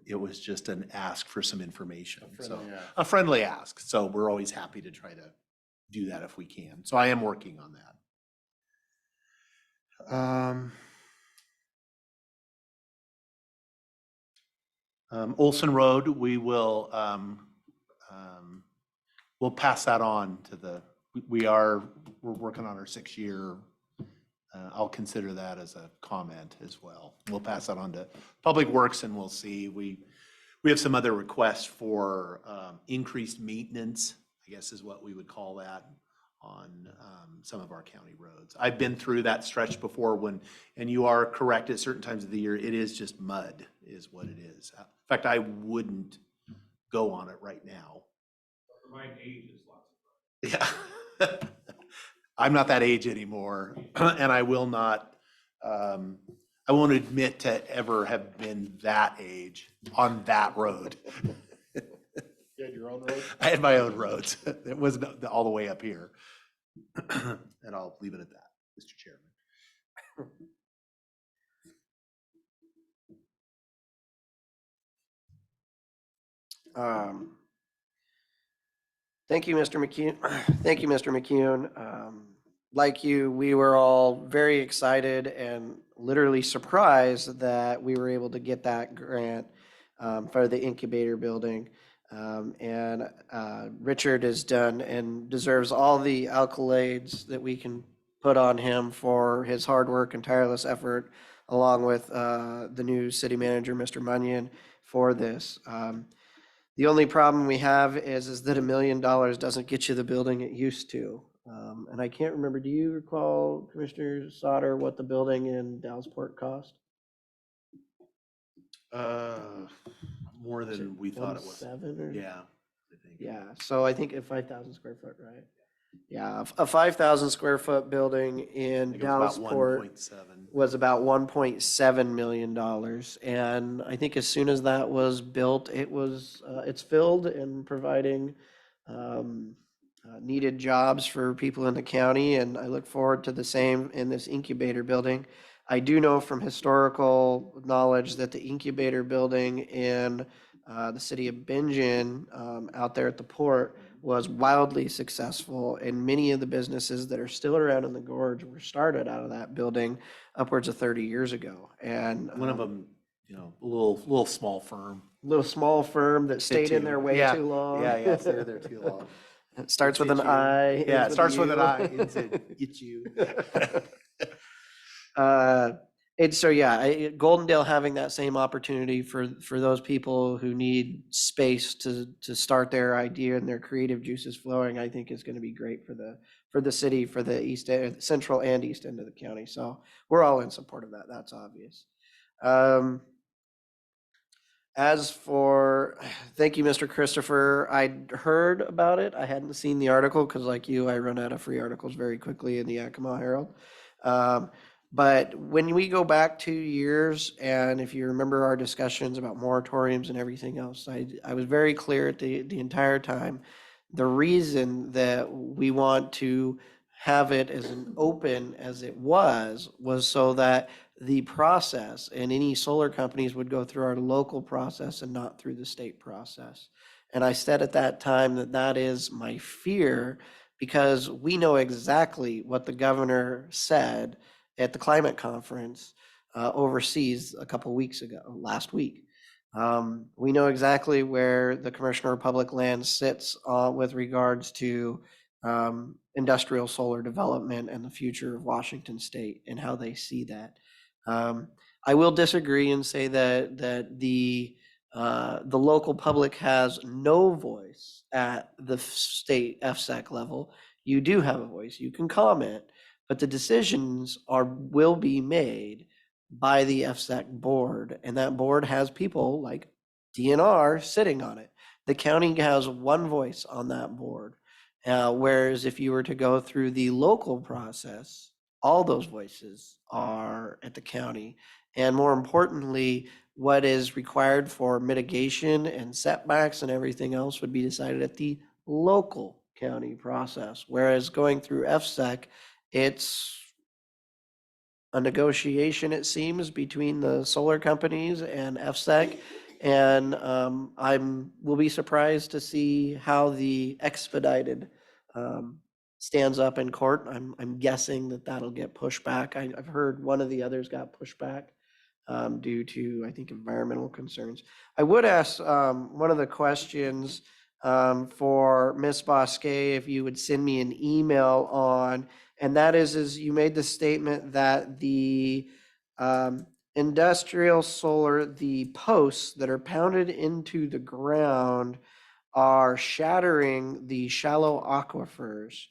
It was just an ask for some information. So a friendly ask. So we're always happy to try to do that if we can. So I am working on that. Olson Road, we'll pass that on to we're working on our 6-year. I'll consider that as a comment as well. We'll pass that on to Public Works and we'll see. We have some other requests for increased maintenance, I guess is what we would call that, on some of our county roads. I've been through that stretch before and you are correct, at certain times of the year, it is just mud is what it is. In fact, I wouldn't go on it right now. For my age, it's lots of fun. Yeah. I'm not that age anymore and I will not, I won't admit to ever have been that age on that road. You had your own road? I had my own roads. It wasn't all the way up here. And I'll leave it at that, Mr. Chairman. Thank you, Mr. McCune. Thank you, Mr. McCune. Like you, we were all very excited and literally surprised that we were able to get that grant for the incubator building. Richard has done and deserves all the accolades that we can put on him for his hard work and tireless effort, along with the new city manager, Mr. Munyon, for this. The only problem we have is that $1 million doesn't get you the building it used to. And I can't remember, do you recall, Commissioner Sauter, what the building in Dallasport cost? More than we thought it was. 1.7 or? Yeah, I think. Yeah, so I think at 5,000 square foot, right? Yeah, a 5,000 square foot building in I think it was about Dallasport 1.7. was about $1.7 million. And I think as soon as that was built, it's filled and providing needed jobs for people in the county. And I look forward to the same in this incubator building. I do know from historical knowledge that the incubator building in the city of Bingen, out there at the port, was wildly successful, and many of the businesses that are still around in the gorge were started out of that building upwards of 30 years ago. And One of them, a little small firm. little small firm that stayed in there way too long. Yeah, stayed there too long. It starts with an It's you. I. Yeah, it ends starts with an U. I. It's you. And so, yeah, Goldendale having that same opportunity for those people who need space to start their idea and their creative juices flowing, I think is going to be great for the city, for the east end, central and east end of the county. So we're all in support of that. That's obvious. As for, thank you, Mr. Christopher. I'd heard about it. I hadn't seen the article because, like you, I run out of free articles very quickly in the Yakima Herald. But when we go back 2 years, and if you remember our discussions about moratoriums and everything else, I was very clear at the entire time. The reason that we want to have it as an open as it was so that the process and any solar companies would go through our local process and not through the state process. And I said at that time that is my fear, because we know exactly what the governor said at the climate conference overseas a couple weeks ago, last week. We know exactly where the Commissioner of Public Lands sits with regards to industrial solar development and the future of Washington State and how they see that. I will disagree and say that the local public has no voice at the state FSEC level. You do have a voice. You can comment, but the decisions will be made by the FSEC board, and that board has people like DNR sitting on it. The county has one voice on that board. Whereas if you were to go through the local process, all those voices are at the county. And more importantly, what is required for mitigation and setbacks and everything else would be decided at the local county process. Whereas going through FSEC, it's a negotiation, it seems, between the solar companies and FSEC. And will be surprised to see how the expedited stands up in court. I'm guessing that that'll get pushed back. I've heard one of the others got pushed back due to, I think, environmental concerns. I would ask one of the questions for Ms. Bosque, if you would send me an email on, and that is you made the statement that the industrial solar, the posts that are pounded into the ground are shattering the shallow aquifers.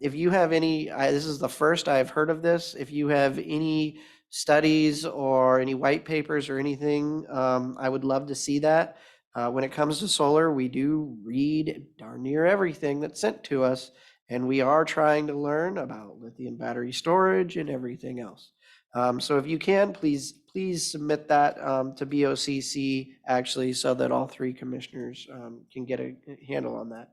If you have any, this is the first I've heard of this. If you have any studies or any white papers or anything, I would love to see that. When it comes to solar, we do read darn near everything that's sent to us, and we are trying to learn about lithium battery storage and everything else. So if you can, please submit that to BoCC actually, so that all three commissioners can get a handle on that.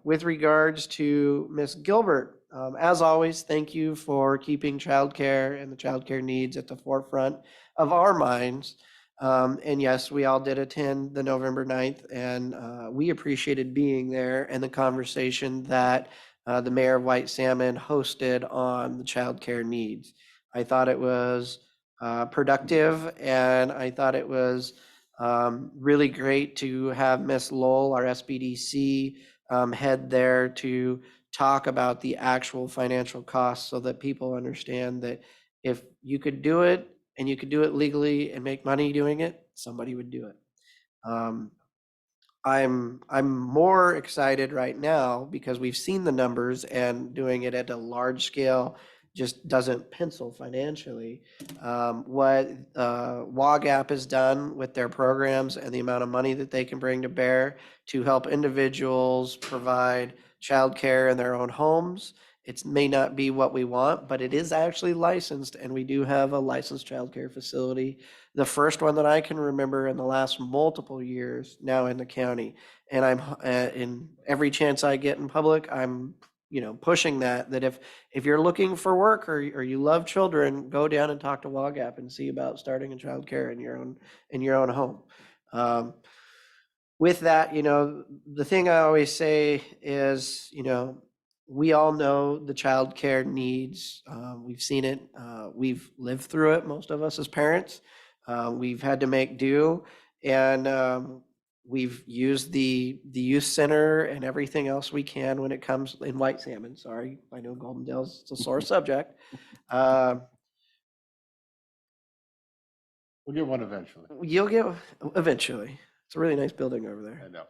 With regards to Ms. Gilbert, as always, thank you for keeping childcare and the childcare needs at the forefront of our minds. And yes, we all did attend the November 9th, and we appreciated being there and the conversation that the mayor of White Salmon hosted on the childcare needs. I thought it was productive, and I thought it was really great to have Miss Lowell, our SBDC, head there to talk about the actual financial costs so that people understand that if you could do it and you could do it legally and make money doing it, somebody would do it. I'm more excited right now because we've seen the numbers, and doing it at a large scale just doesn't pencil financially. What WAGAP has done with their programs and the amount of money that they can bring to bear to help individuals provide childcare in their own homes. It may not be what we want, but it is actually licensed, and we do have a licensed childcare facility. The first one that I can remember in the last multiple years now in the county. And I'm in every chance I get in public, I'm pushing that if you're looking for work or you love children, go down and talk to WAGAP and see about starting a childcare in your own home. With that, the thing I always say is, we all know the childcare needs. We've seen it. We've lived through it, most of us as parents. We've had to make do, and we've used the youth center and everything else we can when it comes in White Salmon. Sorry, I know Golden Dale's a sore subject. We'll get one eventually. You'll get eventually. It's a really nice building over there. I know.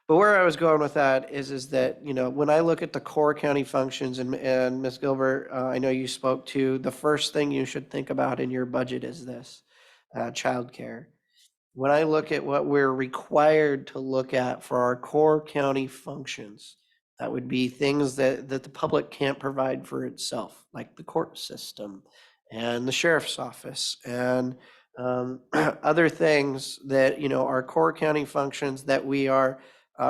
But where I was going with that is that, when I look at the core county functions, and Ms. Gilbert, I know you spoke to, the first thing you should think about in your budget is this, childcare. When I look at what we're required to look at for our core county functions, that would be things that the public can't provide for itself, like the court system and the sheriff's office and other things that, are core county functions that we are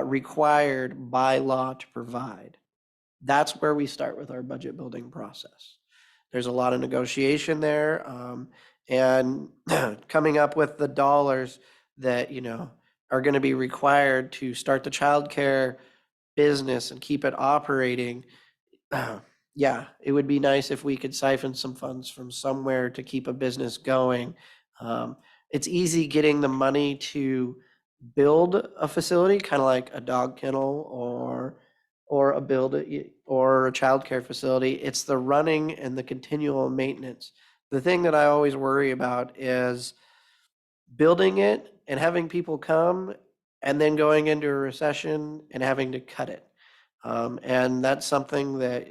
required by law to provide. That's where we start with our budget building process. There's a lot of negotiation there, and coming up with the dollars that, are going to be required to start the childcare business and keep it operating. Yeah, it would be nice if we could siphon some funds from somewhere to keep a business going. It's easy getting the money to build a facility, kind of like a dog kennel or a or a childcare facility. It's the running and the continual maintenance. The thing that I always worry about is building it and having people come and then going into a recession and having to cut it. And that's something that,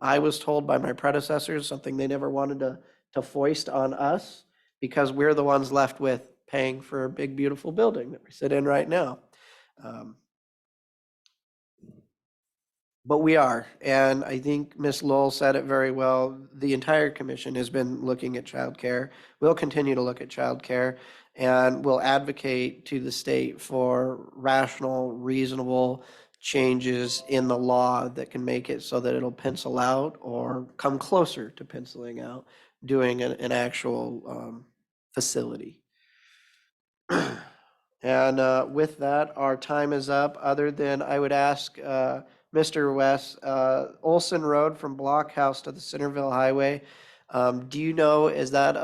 I was told by my predecessors, something they never wanted to foist on us because we're the ones left with paying for a big, beautiful building that we sit in right now. But we are, and I think Ms. Lowell said it very well. The entire commission has been looking at childcare. We'll continue to look at childcare, and we'll advocate to the state for rational, reasonable changes in the law that can make it so that it'll pencil out or come closer to penciling out, doing an actual facility. And with that, our time is up, other than I would ask Mr. West, Olson Road from Blockhouse to the Centerville Highway. Do you know, is that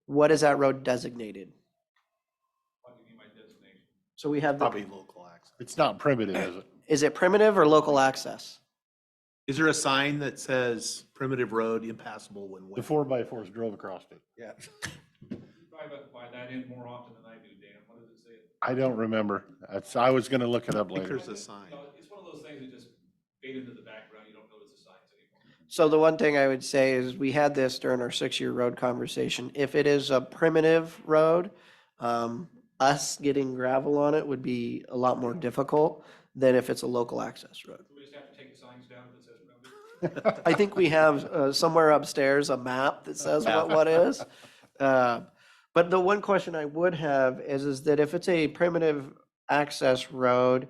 what is that road designated? What do you mean by designation? So we have Probably local access. It's not primitive, is it? Is it primitive or local access? Is there a sign that says primitive road impassable when The wet? 4x4s drove across it. Yeah. You drive up by that end more often than I do, Dan. What does it say? I don't remember. I was gonna look it up I think later. there's a sign. No, it's one of those things that just fade into the background. You don't notice the signs anymore. So the one thing I would say is we had this during our 6-year road conversation. If it is a primitive road, us getting gravel on it would be a lot more difficult than if it's a local access road. So we just have to take the signs down if it says primitive. I think we have somewhere upstairs a map that says what is. But the one question I would have is that if it's a primitive access road,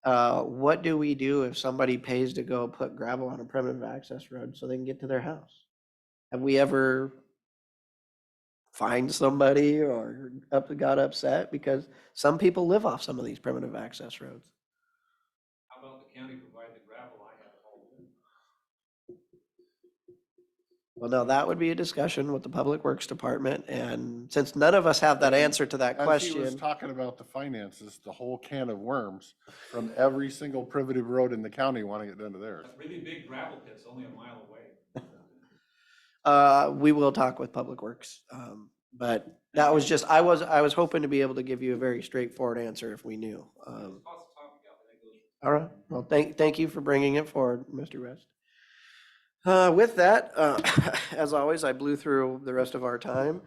what do we do if somebody pays to go put gravel on a primitive access road so they can get to their house? Have we ever fined somebody or got upset? Because some people live off some of these primitive access roads. How about the county provide the gravel? I have it all too. Well, now that would be a discussion with the Public Works Department, and since none of us have that answer to that As he was question, talking about the finances, the whole can of worms from every single primitive road in the county wanting it done to theirs. That really big gravel pit's only a mile away. we will talk with Public Works. But that was just, I was hoping to be able to give you a very straightforward answer if we knew. Toss the topic out. I think those All right, well, thank you for bringing it forward, Mr. West. With that, as always, I blew through the rest of our time.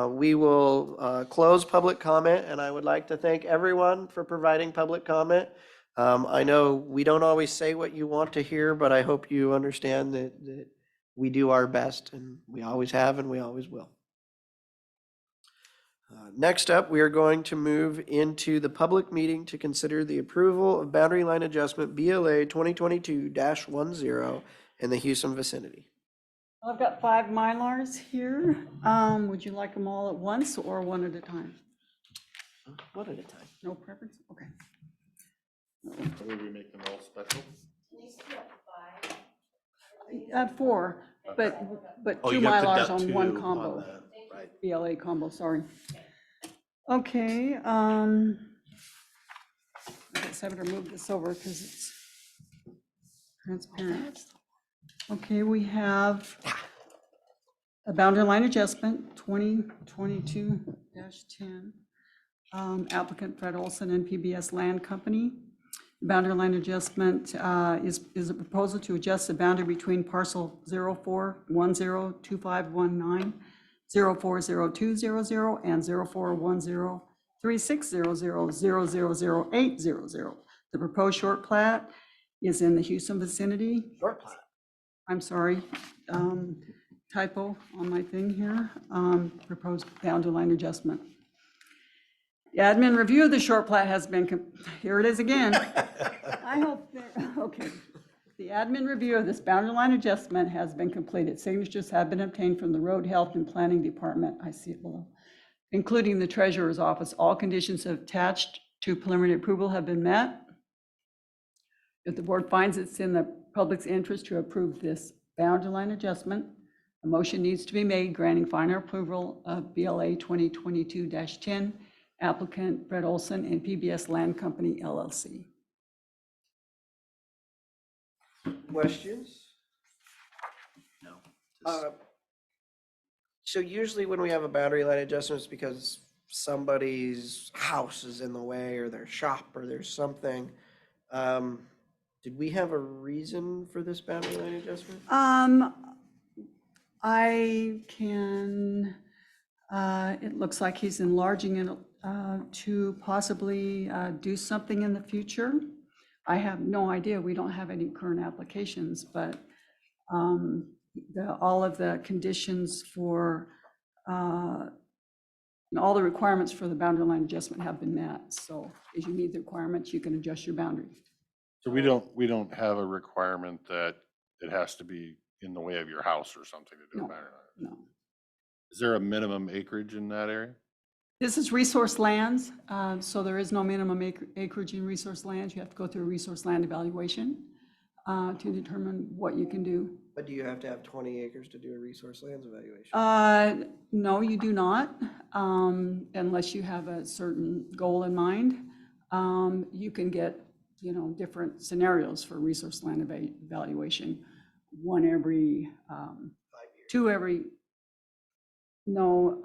We will close public comment, and I would like to thank everyone for providing public comment. I know we don't always say what you want to hear, but I hope you understand that we do our best, and we always have, and we always will. Next up, we are going to move into the public meeting to consider the approval of boundary line adjustment BLA 2022-10 in the Houston vicinity. I've got 5 Mylars here. Would you like them all at once or one at a time? One at a time. No preference? Okay. Maybe we make them all special. I have 4, but Oh, 2 you have to Mylars duck on 2 one combo. Right. BLA combo, sorry. Okay, I guess I better move this over because it's transparent. Okay, we have a boundary line adjustment, 2022-10. Applicant Fred Olson and PBS Land Company. The boundary line adjustment is a proposal to adjust the boundary between parcel 04102519, 040200, and 04103600000800. The proposed short plat is in the Houston vicinity. Short plat. I'm sorry, typo on my thing here. Proposed boundary line adjustment. The admin review of the short plat has been, here it is again. I hope, okay. The admin review of this boundary line adjustment has been completed. Signatures have been obtained from the Road Health and Planning Department, I see it below, including the treasurer's office. All conditions attached to preliminary approval have been met. If the board finds it's in the public's interest to approve this boundary line adjustment, a motion needs to be made granting final approval of BLA 2022-10 applicant Brett Olson and PBS Land Company LLC. Questions? No. Uh, So usually when we have a boundary line adjustment, it's because somebody's house is in the way or their shop or there's something. Did we have a reason for this boundary line adjustment? I can, it looks like he's enlarging it to possibly do something in the future. I have no idea. We don't have any current applications, but all of the conditions for, and all the requirements for the boundary line adjustment have been met. So as you meet the requirements, you can adjust your boundary. So we don't have a requirement that it has to be in the way of your house or something to do No. a boundary line. No. Is there a minimum acreage in that area? This is resource lands, so there is no minimum acreage in resource lands. You have to go through a resource land evaluation to determine what you can do. But do you have to have 20 acres to do a resource lands evaluation? No, you do not, unless you have a certain goal in mind. You can get, different scenarios for resource land evaluation. One every, 5 years. two every, no,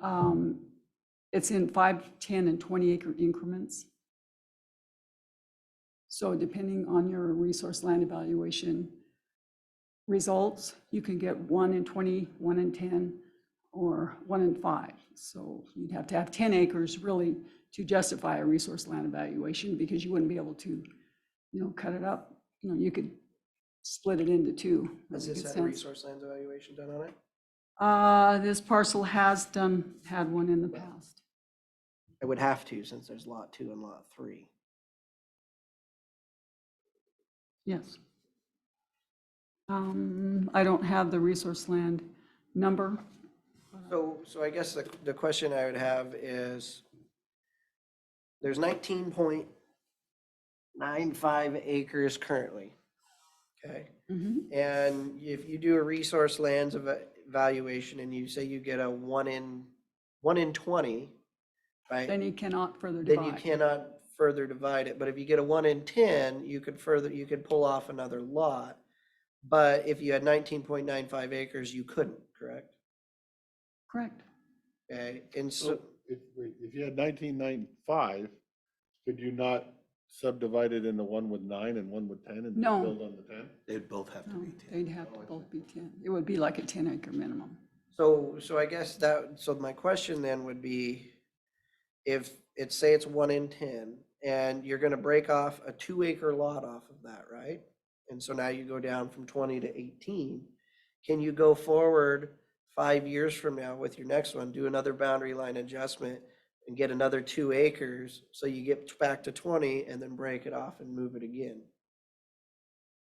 it's in 5, 10, and 20 acre increments. So depending on your resource land evaluation results, you can get 1 in 20, 1 in 10, or 1 in 5. So you'd have to have 10 acres really to justify a resource land evaluation, because you wouldn't be able to, cut it up. You could split it into two. Has Does this that had a make sense? resource lands evaluation done on it? This parcel has had one in the past. It would have to, since there's lot 2 and lot 3. Yes. I don't have the resource land number. So I guess the question I would have is, there's 19.95 acres currently, okay? Mhm. And if you do a resource lands evaluation and you say you get a 1 in 20, right? Then you cannot further Then you divide. cannot further divide it. But if you get a 1 in 10, you could pull off another lot. But if you had 19.95 acres, you couldn't, correct? Correct. Okay, and so, If you had 1995, could you not subdivide it into one with 9 and one with 10 and No. build on the 10? They'd both have to No, be 10. they'd have to both be 10. It would be like a 10 acre minimum. so I guess so my question then would be, if say it's 1 in 10, and you're gonna break off a 2 acre lot off of that, right? And so now you go down from 20 to 18. Can you go forward 5 years from now with your next one, do another boundary line adjustment and get another 2 acres, so you get back to 20 and then break it off and move it again?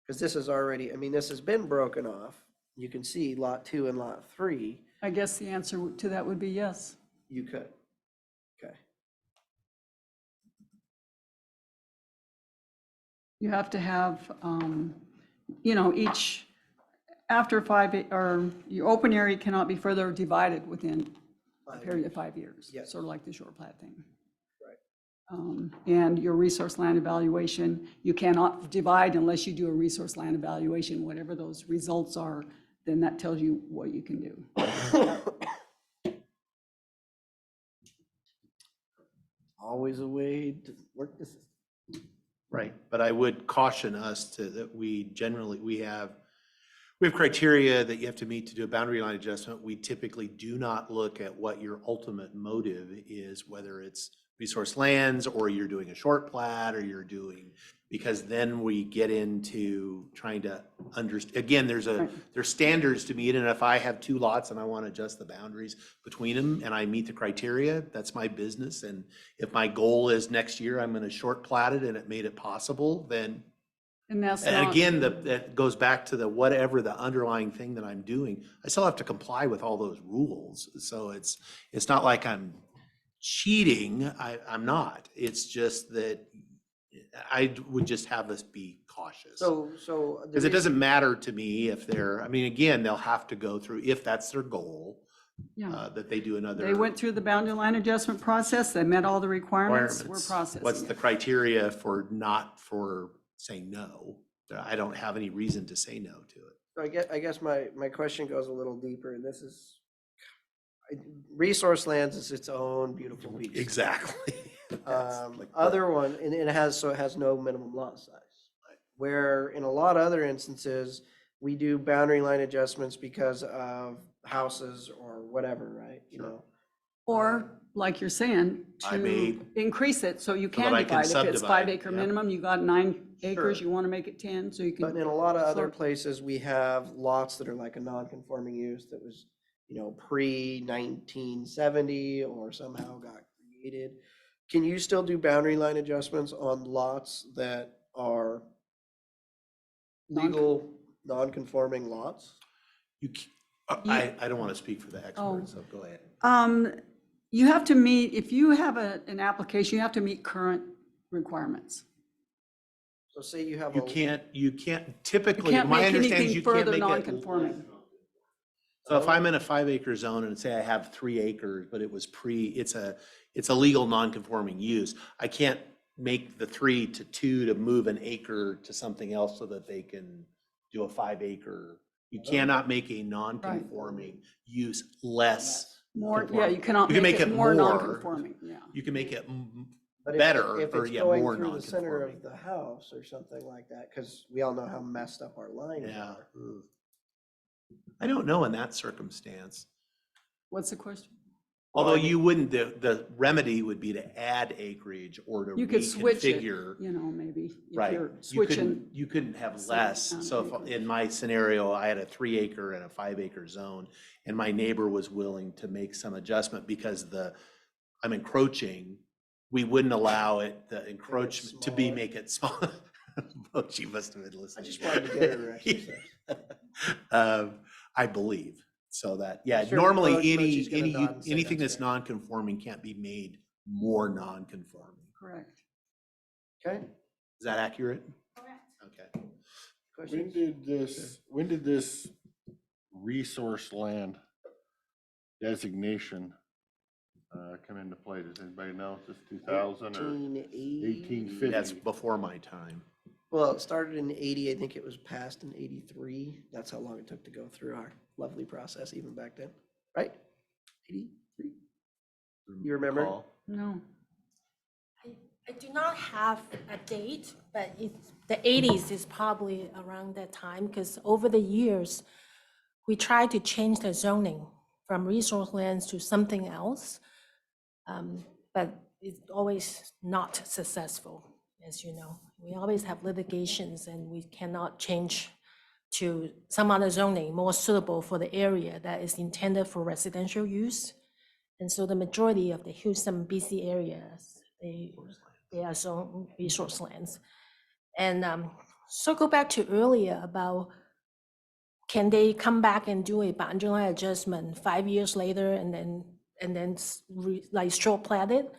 Because this is already, this has been broken off. You can see lot 2 and lot 3, I guess the answer to that would be yes. you could. Okay. You have to have, each, after 5, or your open area cannot be further divided within a 5 period of 5 years. Yes. Sort of like the short plat thing. Right. And your resource land evaluation, you cannot divide unless you do a resource land evaluation. Whatever those results are, then that tells you what you can do. Always a way to work this. Right, but I would caution us that we have criteria that you have to meet to do a boundary line adjustment. We typically do not look at what your ultimate motive is, whether it's resource lands or you're doing a short plat or you're doing, because then we get into trying to understand, again, there's standards to meet, and if I have 2 lots and I want to adjust the boundaries between them and I meet the criteria, that's my business. And if my goal is next year I'm going to short plat it and it made it possible, then, And that's and not, again, that goes back to whatever the underlying thing that I'm doing, I still have to comply with all those rules. So it's not like I'm cheating. I'm not. It's just that I would just have us be cautious. So. Because it doesn't matter to me if again, they'll have to go through, if that's their goal, Yeah. that they do another. They went through the boundary line adjustment process. They met all the requirements. We're processing. What's the it. criteria for not for saying no? I don't have any reason to say no to it. So I guess my question goes a little deeper, and this is, resource lands is its own beautiful beast. Exactly. Other one, and it has no minimum lot size. Where in a lot of other instances, we do boundary line adjustments because of houses or whatever, right? You know, Or, like you're saying, I to made- increase it so you that can I can divide. If it's subdivide, 5 acre yeah. minimum, you got 9 acres, Sure. you want to make it 10, so you but can. in a lot of other sort- places, we have lots that are like a non-conforming use that was, pre-1970 or somehow got created. Can you still do boundary line adjustments on lots that are legal, non-conforming lots? I don't want to speak for the expert, so go ahead. You have to meet, if you have an application, you have to meet current requirements. So say you have You a, can't You typically, can't my make understanding is anything you can't further make it. non-conforming. So if I'm in a 5 acre zone and say I have 3 acres, but it was it's a legal non-conforming use, I can't make the 3 to 2 to move an acre to something else so that they can do a 5 acre. You cannot make a non-conforming use less. More, yeah, conforming. you cannot You can make it more more. non-conforming, yeah. You can make it but better, if or it's yeah, going more through the center non-conforming. of the house or something like that, because we all know how messed up our lines Yeah. are. I don't know in that circumstance. What's the question? Although Well, I mean- you wouldn't, the remedy would be to add acreage or to You could switch it, reconfigure. maybe. If Right. you're You switching, couldn't, you couldn't have certain less. amount of So if, acreage. in my scenario, I had a 3 acre and a 5 acre zone, and my neighbor was willing to make some adjustment because I'm encroaching, we wouldn't allow the encroachment to smaller. make it small. Oh, she must have been listening. I just wanted to get her exercise. I believe. So that, yeah, Sure, normally encroachment, she's gonna nod and say anything that's that's right. non-conforming can't be made more non-conforming. correct. Okay, Is that accurate? Okay. questions? When did this resource land designation come into play? Does anybody know? Is this 2000 or 1850? That's before my time. Well, it started in 80, I think it was passed in 83. That's how long it took to go through our lovely process even back then, right? 83? You remember? Recall. No. I do not have a date, but the 80s is probably around that time, because over the years, we tried to change the zoning from resource lands to something else, but it's always not successful, as you know. We always have litigations, and we cannot change to some other zoning more suitable for the area that is intended for residential use. And so the majority of the Houston, BC areas, they are zone resource lands. And circle back to earlier about, can they come back and do a boundary line adjustment 5 years later and then like short plat it?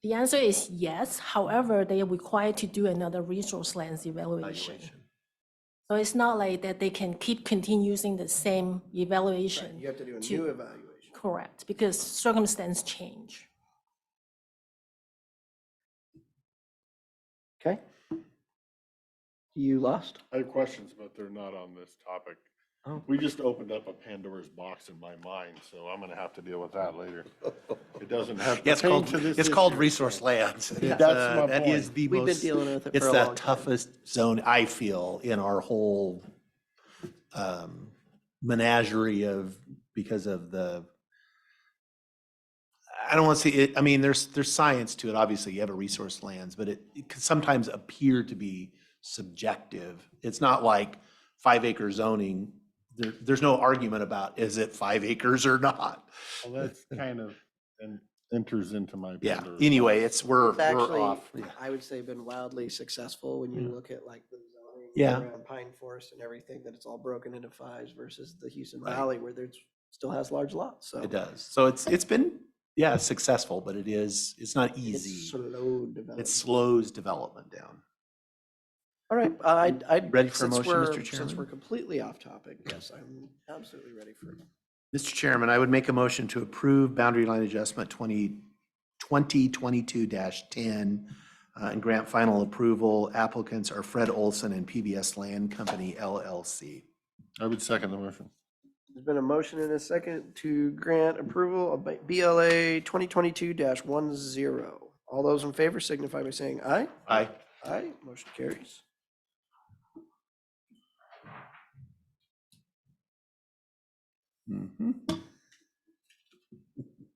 The answer is yes. However, they are required to do another resource lands evaluation. So it's not like that they can continue using the same evaluation. Right, you have to do a to- new evaluation. Correct, because circumstance change. Okay. You lost? I have questions, but they're not on this topic. Oh. We just opened up a Pandora's box in my mind, so I'm gonna have to deal with that later. It doesn't have Yeah, it's pertain called, to this it's called issue. resource lands. It's, That's my That is point. the We've been most, dealing with it for it's a the long time. toughest zone, I feel, in our whole menagerie of, because of I don't want to say it, I mean, there's science to it. Obviously, you have a resource lands, but it can sometimes appear to be subjective. It's not like 5 acre zoning. There's no argument about, is it 5 acres or not? Well, that's kind of, and enters into my. Yeah, Pandora's anyway, box. it's, we're Actually, off. Yeah. I would say been wildly successful when you Yeah. look at like the zoning Yeah. around Pine Forest and everything, that it's all broken into 5s versus the Houston Right. Valley where there's still has large lots, so. It does. So it's been, yeah, successful, but it's not It's easy. slow development. It slows development down. All right, I'd. Ready for a since motion, we're- Mr. Since Chairman? we're completely off topic, yes, I'm absolutely ready for Mr. Chairman, I would make a motion to approve boundary line adjustment 2022-10 and grant final approval. Applicants are Fred Olson and PBS Land Company LLC. I would second the motion. There's been a motion and a second to grant approval of BLA 2022-10. All those in favor signify by saying aye. Aye. Aye, motion carries.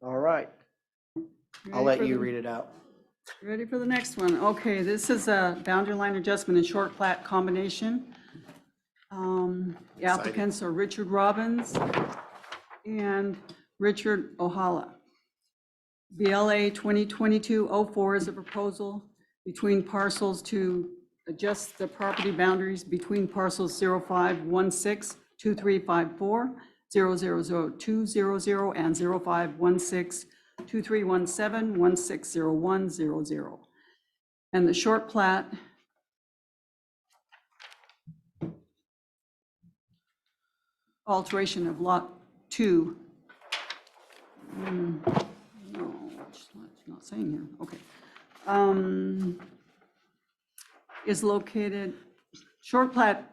All right, I'll let you read it out. Ready for the next one? Okay, this is a boundary line adjustment and short plat combination. The applicants are Richard Robbins and Richard Ohala. BLA 2022-04 is a proposal between parcels to adjust the property boundaries between parcels 0516-2354, 000200, and 0516-2317-160100. And the short plat alteration of lot 2. No, it's not saying here, okay. Is located, short plat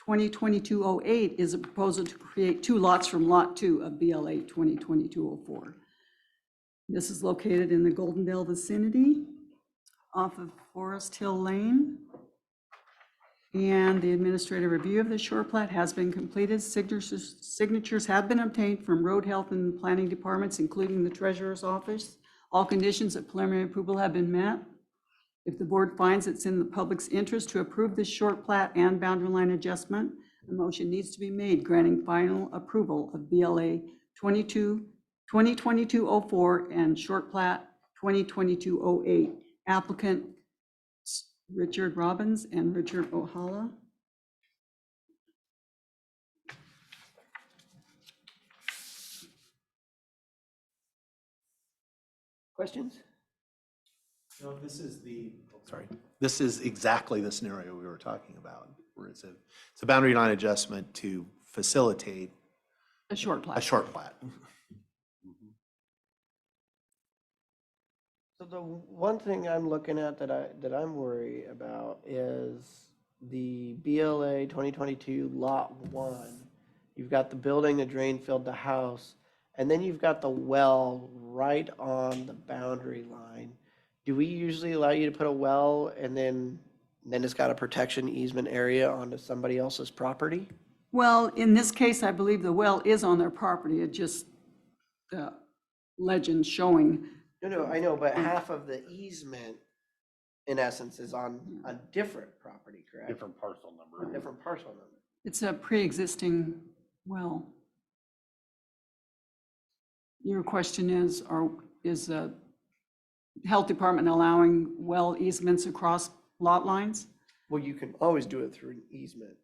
2022-08 is a proposal to create 2 lots from lot 2 of BLA 2022-04. This is located in the Goldendale vicinity off of Forest Hill Lane. And the administrative review of the short plat has been completed. Signatures have been obtained from road health and planning departments, including the treasurer's office. All conditions of preliminary approval have been met. If the board finds it's in the public's interest to approve this short plat and boundary line adjustment, a motion needs to be made granting final approval of BLA 2022-04 and short plat 2022-08. Applicant Richard Robbins and Richard Ohala. Questions? No, this is this is exactly the scenario we were talking about, where it's a boundary line adjustment to facilitate A short plat. a short plat. So the one thing I'm looking at that I'm worried about is the BLA 2022 Lot 1. You've got the building, the drain field, the house, and then you've got the well right on the boundary line. Do we usually allow you to put a well and then it's got a protection easement area onto somebody else's property? Well, in this case, I believe the well is on their property. It just, the legend showing. No, I know, but half of the easement, in essence, is on a different property, correct? Different parcel number. A different parcel number. It's a pre-existing well. Your question is the health department allowing well easements across lot lines? Well, you can always do it through an easement.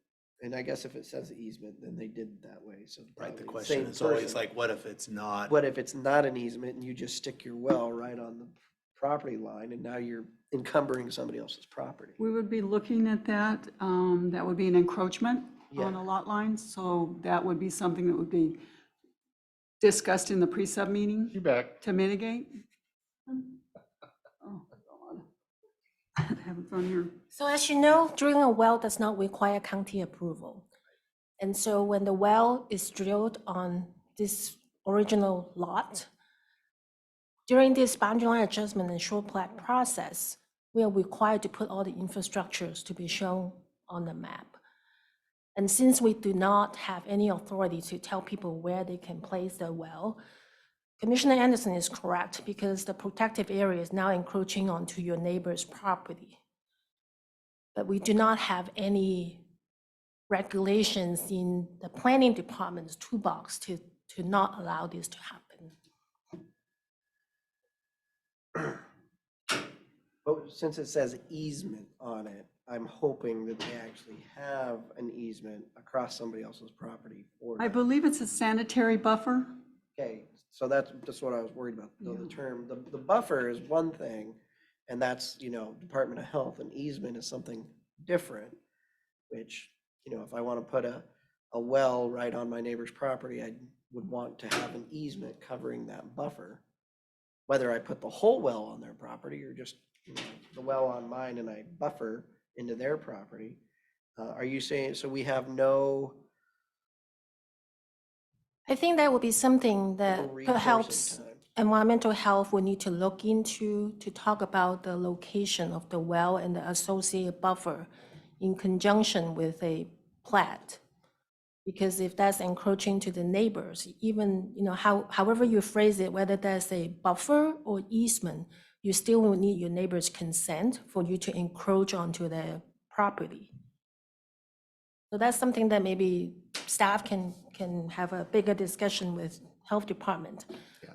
And I guess if it says easement, then they did it that way, so. Right, the probably question same is always person. like, what if it's not? What if it's not an easement and you just stick your well right on the property line and now you're encumbering somebody else's property? We would be looking at that. That would be an encroachment on Yeah. a lot line. So that would be something that would be discussed in the pre-sub meeting You back. to mitigate. Oh, God. I have it on here. So as you know, drilling a well does not require county approval. And so when the well is drilled on this original lot, during this boundary line adjustment and short plat process, we are required to put all the infrastructures to be shown on the map. And since we do not have any authority to tell people where they can place their well, Commissioner Anderson is correct because the protective area is now encroaching onto your neighbor's property. But we do not have any regulations in the planning department's toolbox to not allow this to happen. But since it says easement on it, I'm hoping that they actually have an easement across somebody else's property for I that. believe it's a sanitary buffer. Okay, so that's what I was worried about. The term, the buffer is one thing, and that's, Department of Health, and easement is something different, which, if I want to put a well right on my neighbor's property, I would want to have an easement covering that buffer. Whether I put the whole well on their property or just, you know, the well on mine and I buffer into their property. Are you saying, so we have no I think that would be something that recourse in perhaps time? environmental health will need to look into to talk about the location of the well and the associated buffer in conjunction with a plat. Because if that's encroaching to the neighbors, even, you know, however you phrase it, whether that's a buffer or easement, you still will need your neighbor's consent for you to encroach onto their property. So that's something that maybe staff can have a bigger discussion with health department.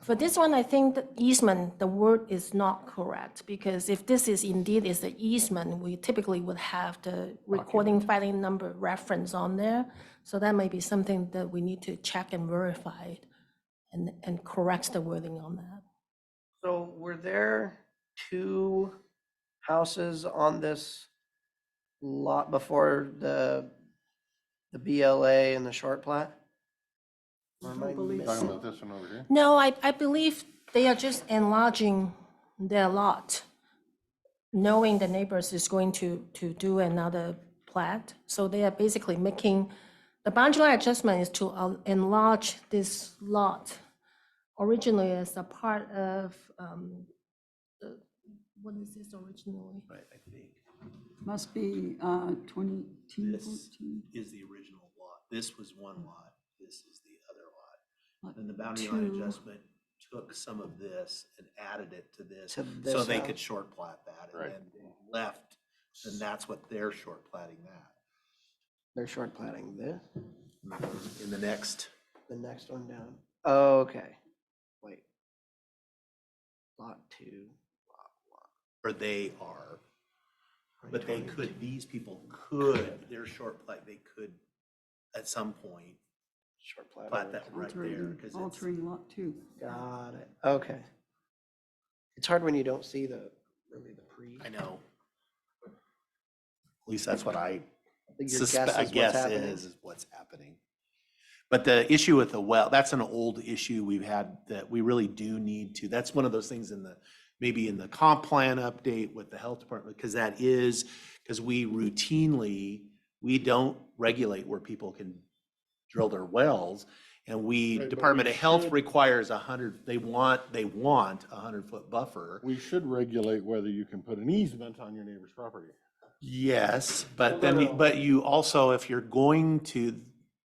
For this one, I think the easement, the word is not correct, because if this is indeed is the easement, we typically would have the recording filing number reference on there. So that might be something that we need to check and verify and correct the wording on that. So were there 2 houses on this lot before the BLA and the short plat? Or am I Talking missing? about this one over here? No, I believe they are just enlarging their lot, knowing the neighbors is going to do another plat. So they are basically making, the boundary line adjustment is to enlarge this lot. Originally as a part of, what is this originally? Right, I think Must be 22, this 14. is the original lot. This was one lot. This is the other lot. lot And the boundary line 2. adjustment took some of this and added it to this, To so this they house? could short plat that, and Right. then left, and that's what they're short platting that. They're short platting this, In the next, the next one down. Okay, wait. Lot 2, lot. or they are, but they could, these people could, they're short plat, they could at some point Short plat. plat over that to- right there, because it's, Altering lot 2. Got it, okay. It's hard when you don't see really the pre. I know. At least that's what I Your suspect, guess I is what's guess happening. is what's happening. But the issue with the well, that's an old issue we've had that we really do need to, that's one of those things in the, maybe in the comp plan update with the health department, because that is, because we routinely, we don't regulate where people can drill their wells. And we, Right, but Department we of Health should- requires 100, they want a 100-foot buffer. We should regulate whether you can put an easement on your neighbor's property. Yes, but No, then, no, no. but you also, if you're going to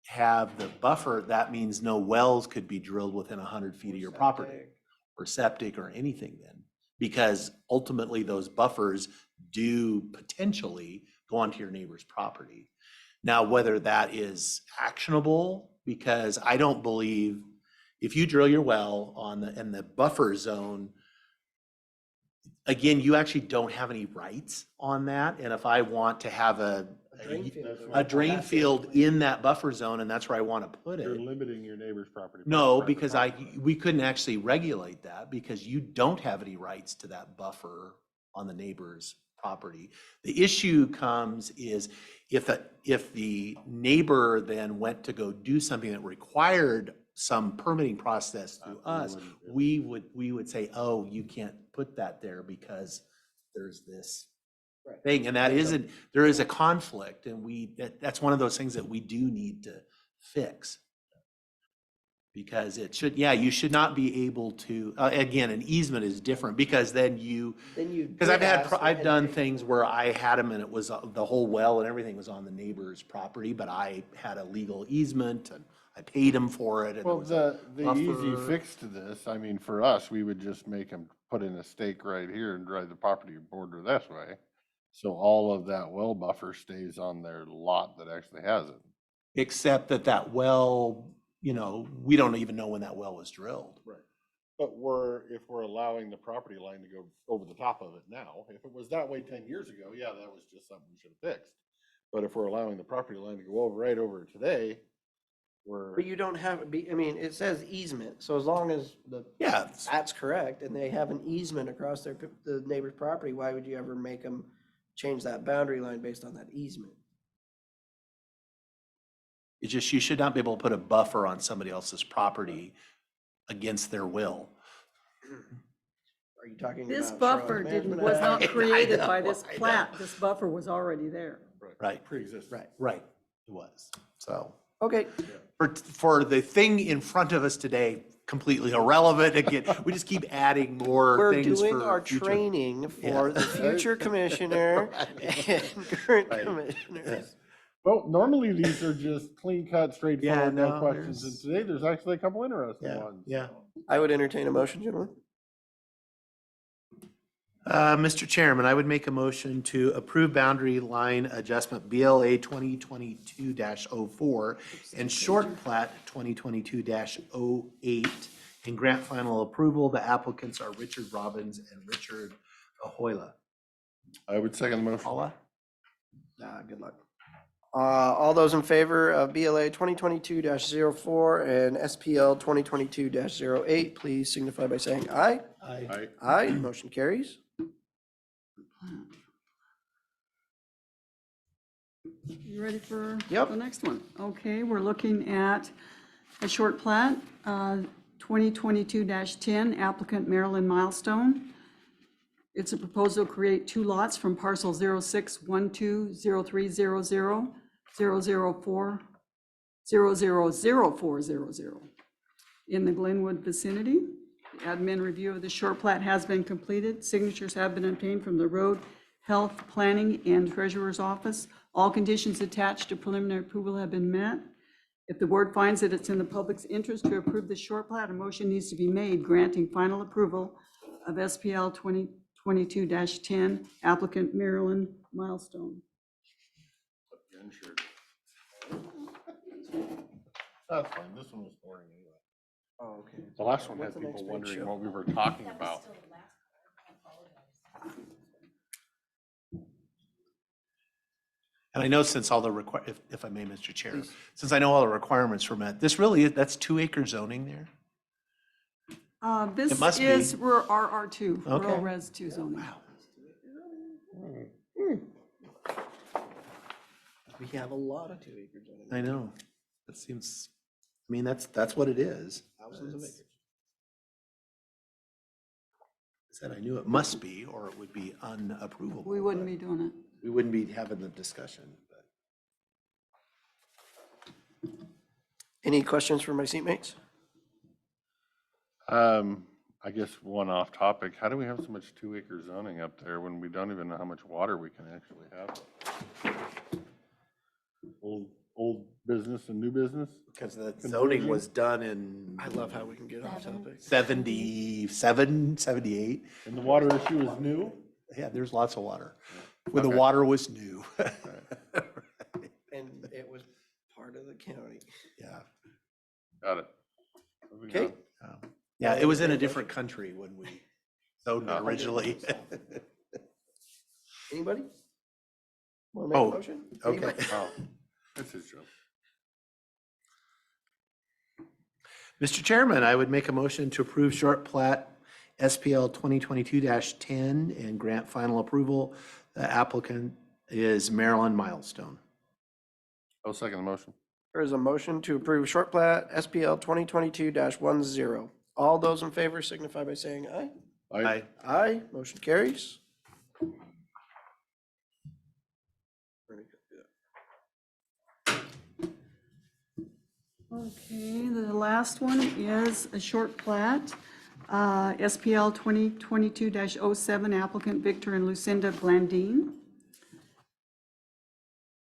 have the buffer, that means no wells could be drilled within 100 feet of your property, Septic. or septic or anything then. Because ultimately those buffers do potentially go onto your neighbor's property. Now, whether that is actionable, because I don't believe if you drill your well on in the buffer zone, again, you actually don't have any rights on that. And if I want to have a drain field. a drain field in that buffer zone, and that's where I want to put You're it. limiting your neighbor's property. No, private because property. we couldn't actually regulate that because you don't have any rights to that buffer on the neighbor's property. The issue comes is if the neighbor then went to go do something that required some permitting process through us, we would say, oh, you can't put that there because there's this Right. thing. And that isn't, there is a conflict, and that's one of those things that we do need to fix. Because it should, yeah, you should not be able to, again, an easement is different because then you, because I've done things where I had them and it was the whole well and everything was on the neighbor's property, but I had a legal easement and I paid him for it. And Well, there was the easy buffer. fix to this, I mean, for us, we would just make them put in a stake right here and drive the property border this way. So all of that well buffer stays on their lot that actually has it. Except that well, we don't even know when that well was drilled. Right. But if we're allowing the property line to go over the top of it now, if it was that way 10 years ago, yeah, that was just something we should have fixed. But if we're allowing the property line to go right over it today, But you don't have, it says easement, so as long as Yeah. that's correct, and they have an easement across the neighbor's property, why would you ever make them change that boundary line based on that easement? It's just, you should not be able to put a buffer on somebody else's property against their will. Are you talking This about buffer shoreline didn't, management was not act? created by I know, this I know. plat. This buffer was already there. Right, Pre-existing. right, it was, so. Okay, For the thing in front of us today, completely irrelevant. Again, we just keep adding more we're things doing for our future. training for Yeah. the future commissioner and current Right. commissioners. Well, normally these are just clean cut, straightforward, no no, questions, and there's- today there's actually a couple interesting Yeah, ones. yeah. I would entertain a motion, gentlemen. Mr. Chairman, I would make a motion to approve boundary line adjustment BLA 2022-04 and short plat 2022-08 and grant final approval. The applicants are Richard Robbins and Richard Ahoyla. I would second the motion. Paula? Good luck. All those in favor of BLA 2022-04 and SPL 2022-08, please signify by saying aye. Aye. Aye, motion carries. You ready for Yep. the next one? Okay, we're looking at a short plat, 2022-10, applicant Marilyn Milestone. It's a proposal to create 2 lots from parcel 06120300 004 00000 in the Glenwood vicinity. The admin review of the short plat has been completed. Signatures have been obtained from the Road Health Planning and Treasurer's Office. All conditions attached to preliminary approval have been met. If the board finds that it's in the public's interest to approve the short plat, a motion needs to be made granting final approval of SPL 2022-10, applicant Marilyn Milestone. That's fine, this one was boring anyway. Oh, okay. The last one What's had the next people page wondering show? what we were talking about. And I know since all the if I may, Mr. Chair, since I know all the requirements were met, this really, that's 2-acre zoning there? This must be. is RR2, Okay. rural res 2 zoning. We have a lot of 2 acres. I know. That seems, I mean, that's what it is. Thousands of acres. Said I knew it must be, or it would be unapprovable. We wouldn't but be doing it. We wouldn't be having the discussion, but. Any questions for my seatmates? I guess one off topic, how do we have so much 2-acre zoning up there when we don't even know how much water we can actually have? Old business and new business? Because the zoning was done in. I love how we can get off topic. 77, 78. And the water issue is new? Yeah, there's lots of water. When the Okay. water was new. And it was part of the county. Yeah. Got it. Moving Okay. on. Yeah, it was in a different country when we zoned it originally. Anybody? Want to make Oh, a motion? okay. Anybody? Oh, that's his job. Mr. Chairman, I would make a motion to approve short plat SPL 2022-10 and grant final approval. The applicant is Marilyn Milestone. I'll second the motion. There is a motion to approve short plat SPL 2022-10. All those in favor signify by saying aye. Aye. Aye, motion carries. Okay, the last one is a short plat, SPL 2022-07, applicant Victor and Lucinda Blandine.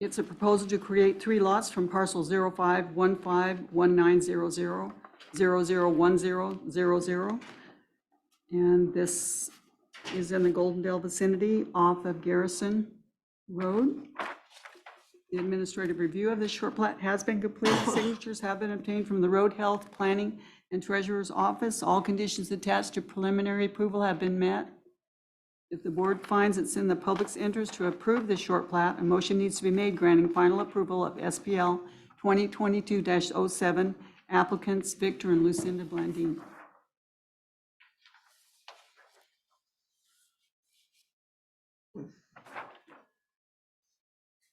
It's a proposal to create 3 lots from parcel 05151900 001000. And this is in the Goldendale vicinity off of Garrison Road. The administrative review of this short plat has been completed. Signatures have been obtained from the Road Health Planning and Treasurer's Office. All conditions attached to preliminary approval have been met. If the board finds it's in the public's interest to approve this short plat, a motion needs to be made granting final approval of SPL 2022-07, applicants Victor and Lucinda Blandine.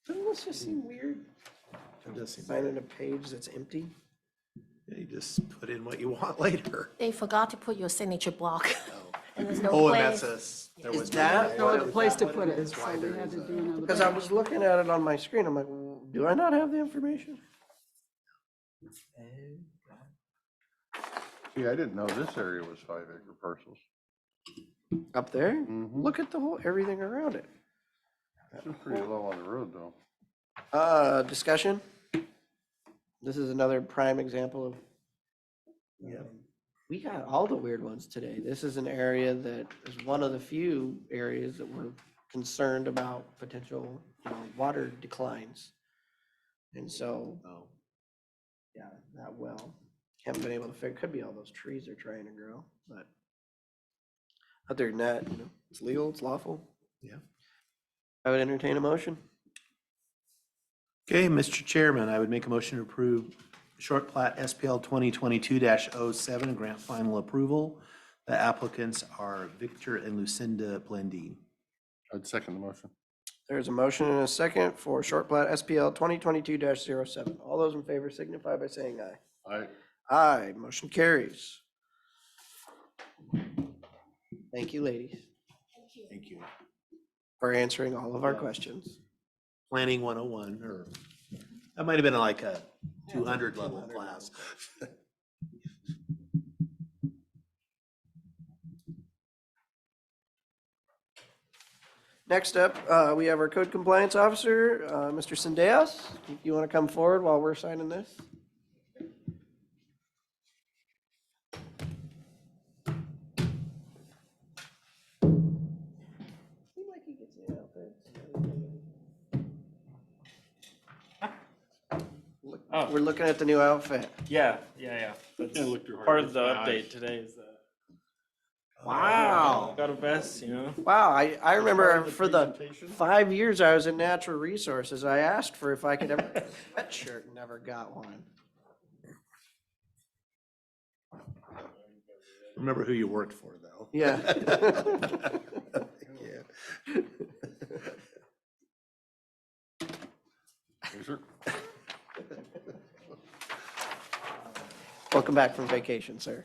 Doesn't this just seem weird? That does seem Signing better. a page that's empty? Yeah, you just put in what you want later. They forgot to put your signature block. And there's no Oh, and place. that's there Is was that No what other it- place to that put what it, is? Why so we there had is to a- do another. Because I was looking at it on my screen, I'm like, "Well, do I not have the information?" See, I didn't know this area was 5-acre parcels. Up there? Mhm. Look at the whole, everything around it. It's pretty low on the road, though. Discussion? This is another prime example of. We got all the weird ones today. This is an area that is one of the few areas that we're concerned about potential, water declines. And so, Oh, yeah, that well, haven't been able to figure, could be all those trees they're trying to grow, but other than that, it's legal, it's lawful. yeah. I would entertain a motion. Okay, Mr. Chairman, I would make a motion to approve short plat SPL 2022-07, grant final approval. The applicants are Victor and Lucinda Blendine. I'd second the motion. There's a motion and a second for short plat SPL 2022-07. All those in favor signify by saying aye. Aye, motion carries. Thank you, ladies, Thank you. for answering all of our questions. Planning 101, or that might have been like a 200 level class. Next up, we have our code compliance officer, Mr. Sendejas. You want to come forward while we're signing this? Seems like he gets the outfits. We're looking at the new outfit. Yeah. Can't That's look too hard. part of It's the my update eyes. today is Wow. got a vest, you know? Wow, I remember part of the for the presentation? 5 years I was in natural resources, I asked for if I could ever get a sweatshirt and never got one. Remember who you worked for, though. Yeah. Yeah. Yes, sir. Welcome back from vacation, sir.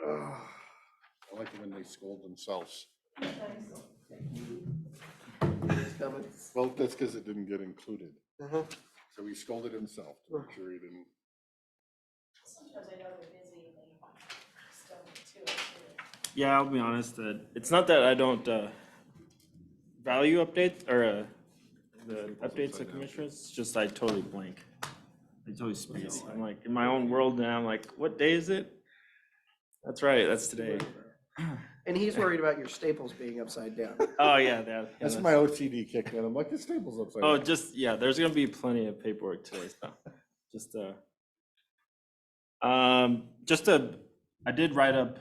I like it when they scold themselves. Well, that's because it didn't get included. Uh-huh. So he scolded himself to make sure he didn't. Sometimes I know they're busy and they still do it too. Yeah, I'll be honest, it's not that I don't value updates or the updates to commissioners, it's just I totally blank. I totally space. I'm like in my own world and I'm like, what day is it? That's right, that's today. And he's worried about your staples being upside down. Oh, yeah, That's my OCD kicking in. I'm like, the staple's upside Oh, down. just, yeah, there's gonna be plenty of paperwork today, so just, I did write up,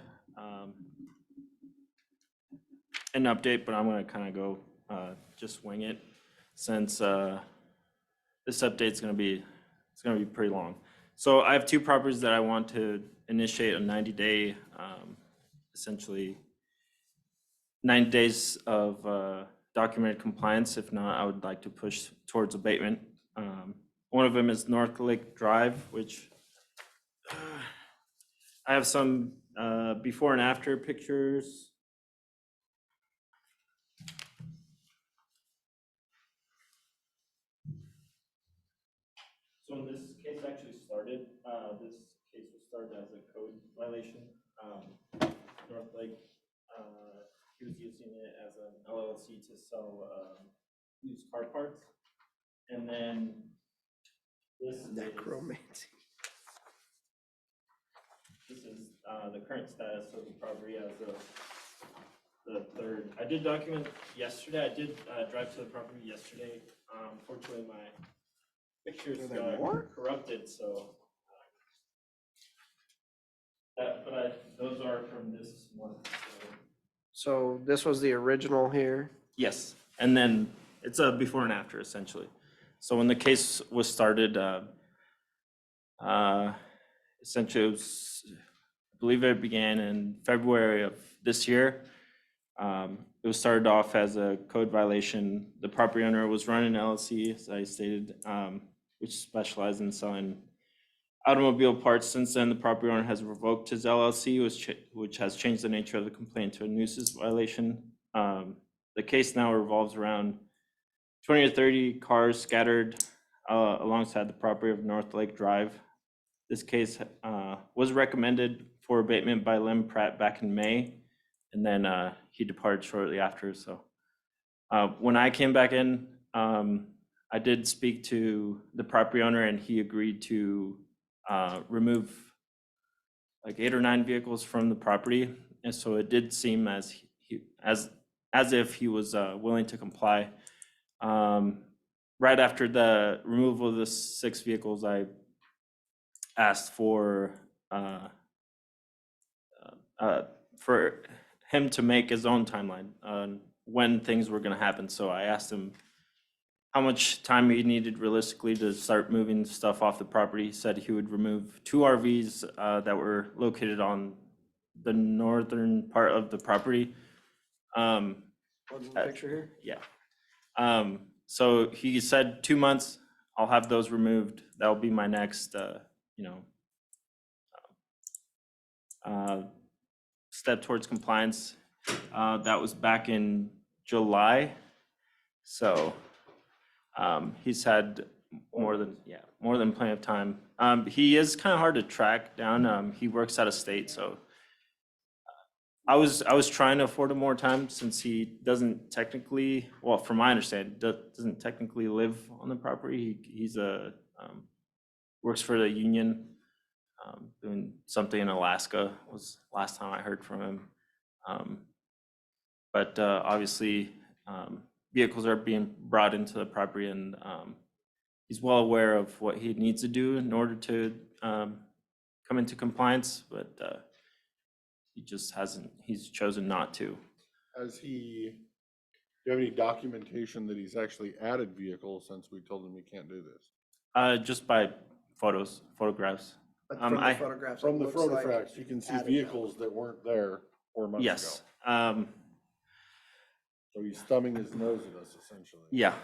an update, but I'm gonna kind of go, just wing it since, this update's gonna be, it's gonna be pretty long. So I have two properties that I want to initiate a 90-day, essentially 90 days of documented compliance. If not, I would like to push towards abatement. One of them is North Lake Drive, which I have some before and after pictures. So when this case actually started, this case was started as a code violation. North Lake, he was using it as an LLC to sell used car parts. And then this is Necromancy. the current status of the property as of the 3rd. I did document yesterday. I did drive to the property yesterday. Fortunately, my pictures Are there got more? corrupted, so. Those are from this one. So this was the original here. Yes, and then it's a before and after essentially. So when the case was started, essentially it was, I believe it began in February of this year. It was started off as a code violation. The property owner was running an LLC, as I stated, which specialized in selling automobile parts. Since then, the property owner has revoked his LLC, which has changed the nature of the complaint to a nuisance violation. The case now revolves around 20 or 30 cars scattered alongside the property of North Lake Drive. This case was recommended for abatement by Lem Pratt back in May, and then he departed shortly after. So when I came back in, I did speak to the property owner, and he agreed to remove like 8 or 9 vehicles from the property. And so it did seem as if he was willing to comply. Right after the removal of the 6 vehicles, I asked for him to make his own timeline on when things were going to happen. So I asked him how much time he needed realistically to start moving stuff off the property. He said he would remove 2 RVs that were located on the northern part of the property. One's in the picture here? Yeah. So he said 2 months, I'll have those removed. That'll be my next, step towards compliance. That was back in July. So he's had more than plenty of time. He is kind of hard to track down. He works out of state, so I was trying to afford him more time since he doesn't technically, well, from my understanding, doesn't technically live on the property. He's works for the union, doing something in Alaska was last time I heard from him. But obviously, vehicles are being brought into the property, and he's well aware of what he needs to do in order to come into compliance, but he's chosen not to. Do you have any documentation that he's actually added vehicles since we told him he can't do this? Just by photographs. But from the photographs, From it the looks like photographs, you can see added vehicles that weren't there 4 months ago. Yes. So he's thumbing his nose at us essentially. Yeah.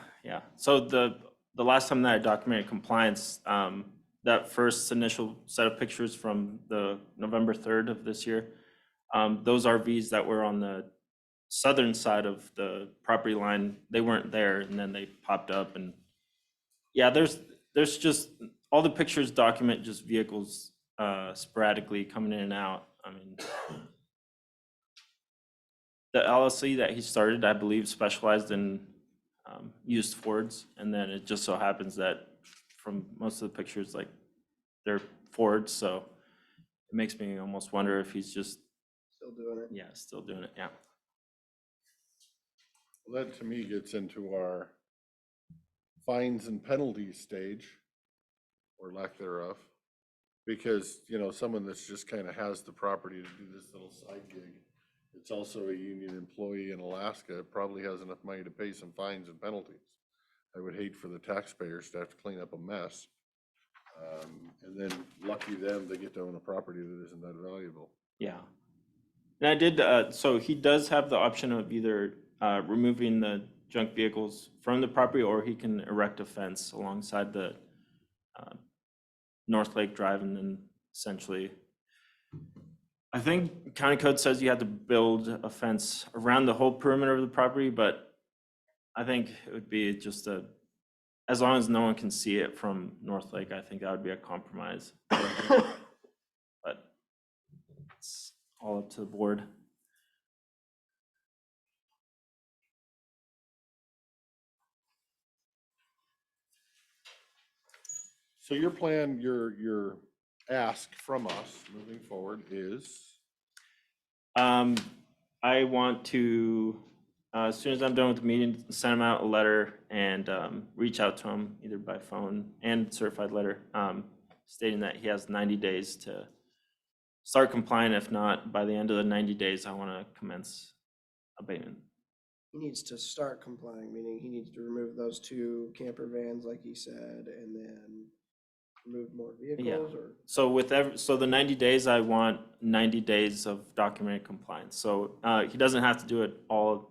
So the last time that I documented compliance, that first initial set of pictures from the November 3rd of this year, those RVs that were on the southern side of the property line, they weren't there, and then they popped up. And yeah, there's just all the pictures document just vehicles sporadically coming in and out. I mean, the LLC that he started, I believe, specialized in used Fords, and then it just so happens that from most of the pictures, like, they're Fords, so it makes me almost wonder if he's just still doing it. Yeah, still doing it. Yeah. Well, that to me gets into our fines and penalties stage, or lack thereof. Because, someone that's just kind of has the property to do this little side gig, it's also a union employee in Alaska, probably has enough money to pay some fines and penalties. I would hate for the taxpayers to have to clean up a mess. And then lucky them, they get to own a property that isn't that valuable. Yeah. And I did, so he does have the option of either removing the junk vehicles from the property, or he can erect a fence alongside the North Lake Drive, and then essentially, I think county code says you have to build a fence around the whole perimeter of the property, but I think it would be just as long as no one can see it from North Lake, I think that would be a compromise. But it's all up to the board. So your plan, your ask from us moving forward is? I want to, as soon as I'm done with the meeting, send him out a letter and reach out to him either by phone and certified letter, stating that he has 90 days to start complying. If not, by the end of the 90 days, I want to commence abatement. He needs to start complying, meaning he needs to remove those 2 camper vans, like he said, and then removed more vehicles or? So with so the 90 days, I want 90 days of documented compliance. So he doesn't have to do it all.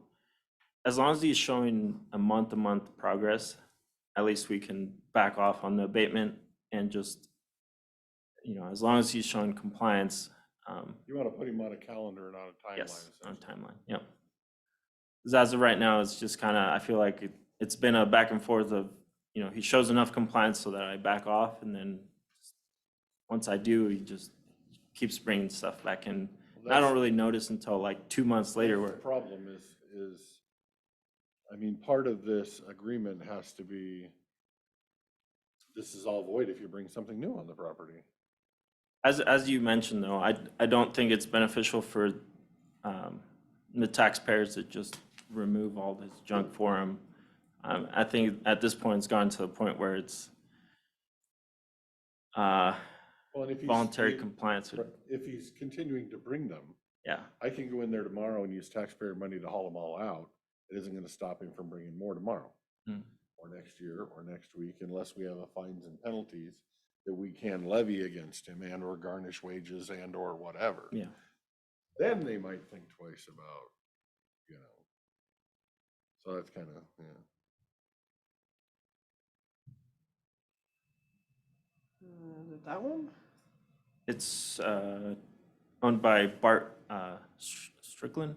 As long as he's showing a month-to-month progress, at least we can back off on the abatement and just, as long as he's showing compliance. You want to put him on a calendar and on a timeline. Yes, on essentially. timeline, yep. Because as of right now, it's just kind of, I feel like it's been a back and forth of, he shows enough compliance so that I back off, and then once I do, he just keeps bringing stuff back in. And I don't really notice until like 2 months later The where, problem part of this agreement has to be, this is all void if you bring something new on the property. as you mentioned though, I don't think it's beneficial for the taxpayers to just remove all this junk for them. I think at this point, it's gotten to the point where it's Well, and if he's- voluntary if- compliance. If he's continuing to bring them, Yeah, I can go in there tomorrow and use taxpayer money to haul them all out. It isn't gonna stop him from bringing more tomorrow. Hmm. Or next year, or next week, unless we have a fines and penalties that we can levy against him and or garnish wages and or whatever. yeah. Then they might think twice about, so that's kind of, yeah. Is it that one? It's owned by Bart Strickland.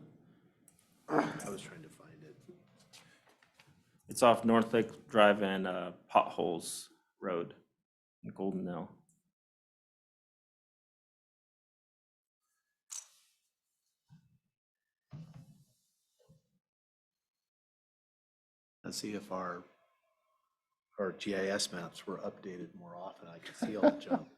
I was trying to find it. It's off North Lake Drive and Potholes Road in Golden Mill. Let's see if our GIS maps were updated more often. I can see all the junk.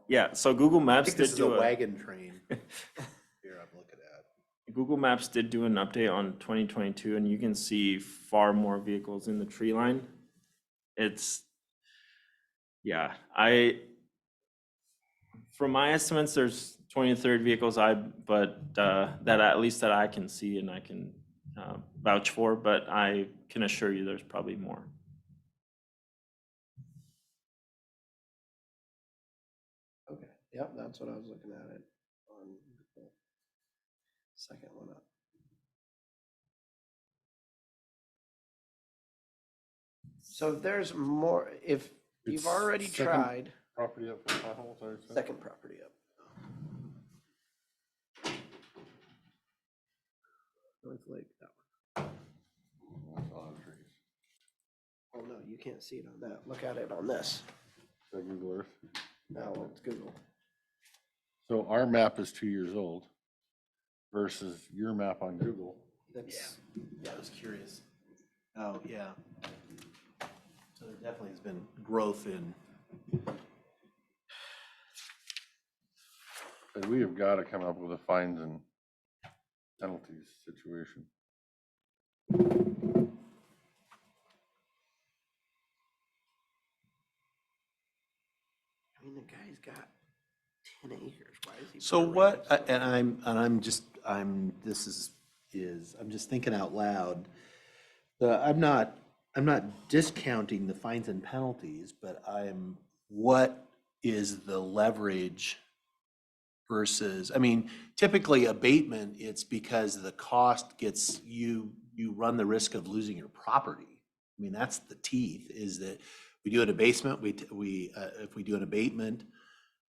Yeah, so Google I Maps think did this is a do wagon train. Here, I'm looking at. Google Maps did do an update on 2022, and you can see far more vehicles in the tree line. Yeah, from my estimates, there's 20 to 30 vehicles, but that at least that I can see and I can vouch for, but I can assure you there's probably more. Okay, yep, that's what I was looking at it on the second one up. So if there's more, if you've It's already second tried, Property up for potholes, I said? second property up. North Lake, that one. That's a lot of trees. Oh, no, you can't see it on that. Look at it on this. Is that Google Earth? No, it's Google. So our map is 2 years old versus your map on Google. That's, Yeah, I was curious. Oh, yeah. So there definitely has been growth in. And we have got to come up with a fines and penalties situation. I mean, the guy's got 10 acres. Why is he? So putting what, ramps on? I'm just thinking out loud. I'm not discounting the fines and penalties, but what is the leverage versus, typically abatement, it's because the cost gets, you run the risk of losing your property. That's the teeth, is that we do an abatement, if we do an abatement,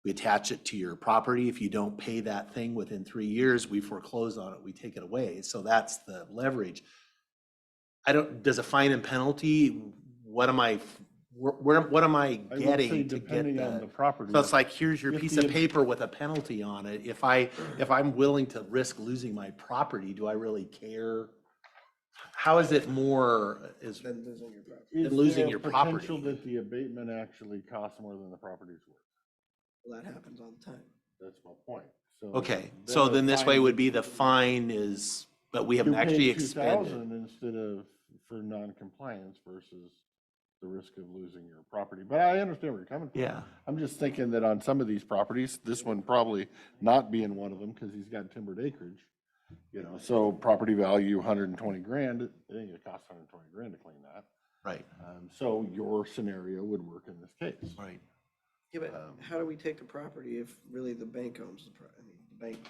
we attach it to your property. If you don't pay that thing within 3 years, we foreclose on it, we take it away. So that's the leverage. Does a fine and penalty, what am I I would say getting to get depending on the property. So it's like, here's your If piece the- of paper with a penalty on it. If I'm willing to risk losing my property, do I really care? How is it more, Then losing your property. Is losing there your potential property? that the abatement actually costs more than the property's worth? Well, that happens all the time. That's my point. So Okay, so the then this way fine- would be the fine is, but we haven't You pay actually expended. 2,000 instead of for non-compliance versus the risk of losing your property. But I understand where you're coming from. Yeah. I'm just thinking that on some of these properties, this one probably not being one of them because he's got timbered acreage. So property value 120 grand, it ain't gonna cost 120 grand to clean that. Right, So your scenario would work in this case. right. Yeah, but how do we take the property if really the bank owns I mean, the bank,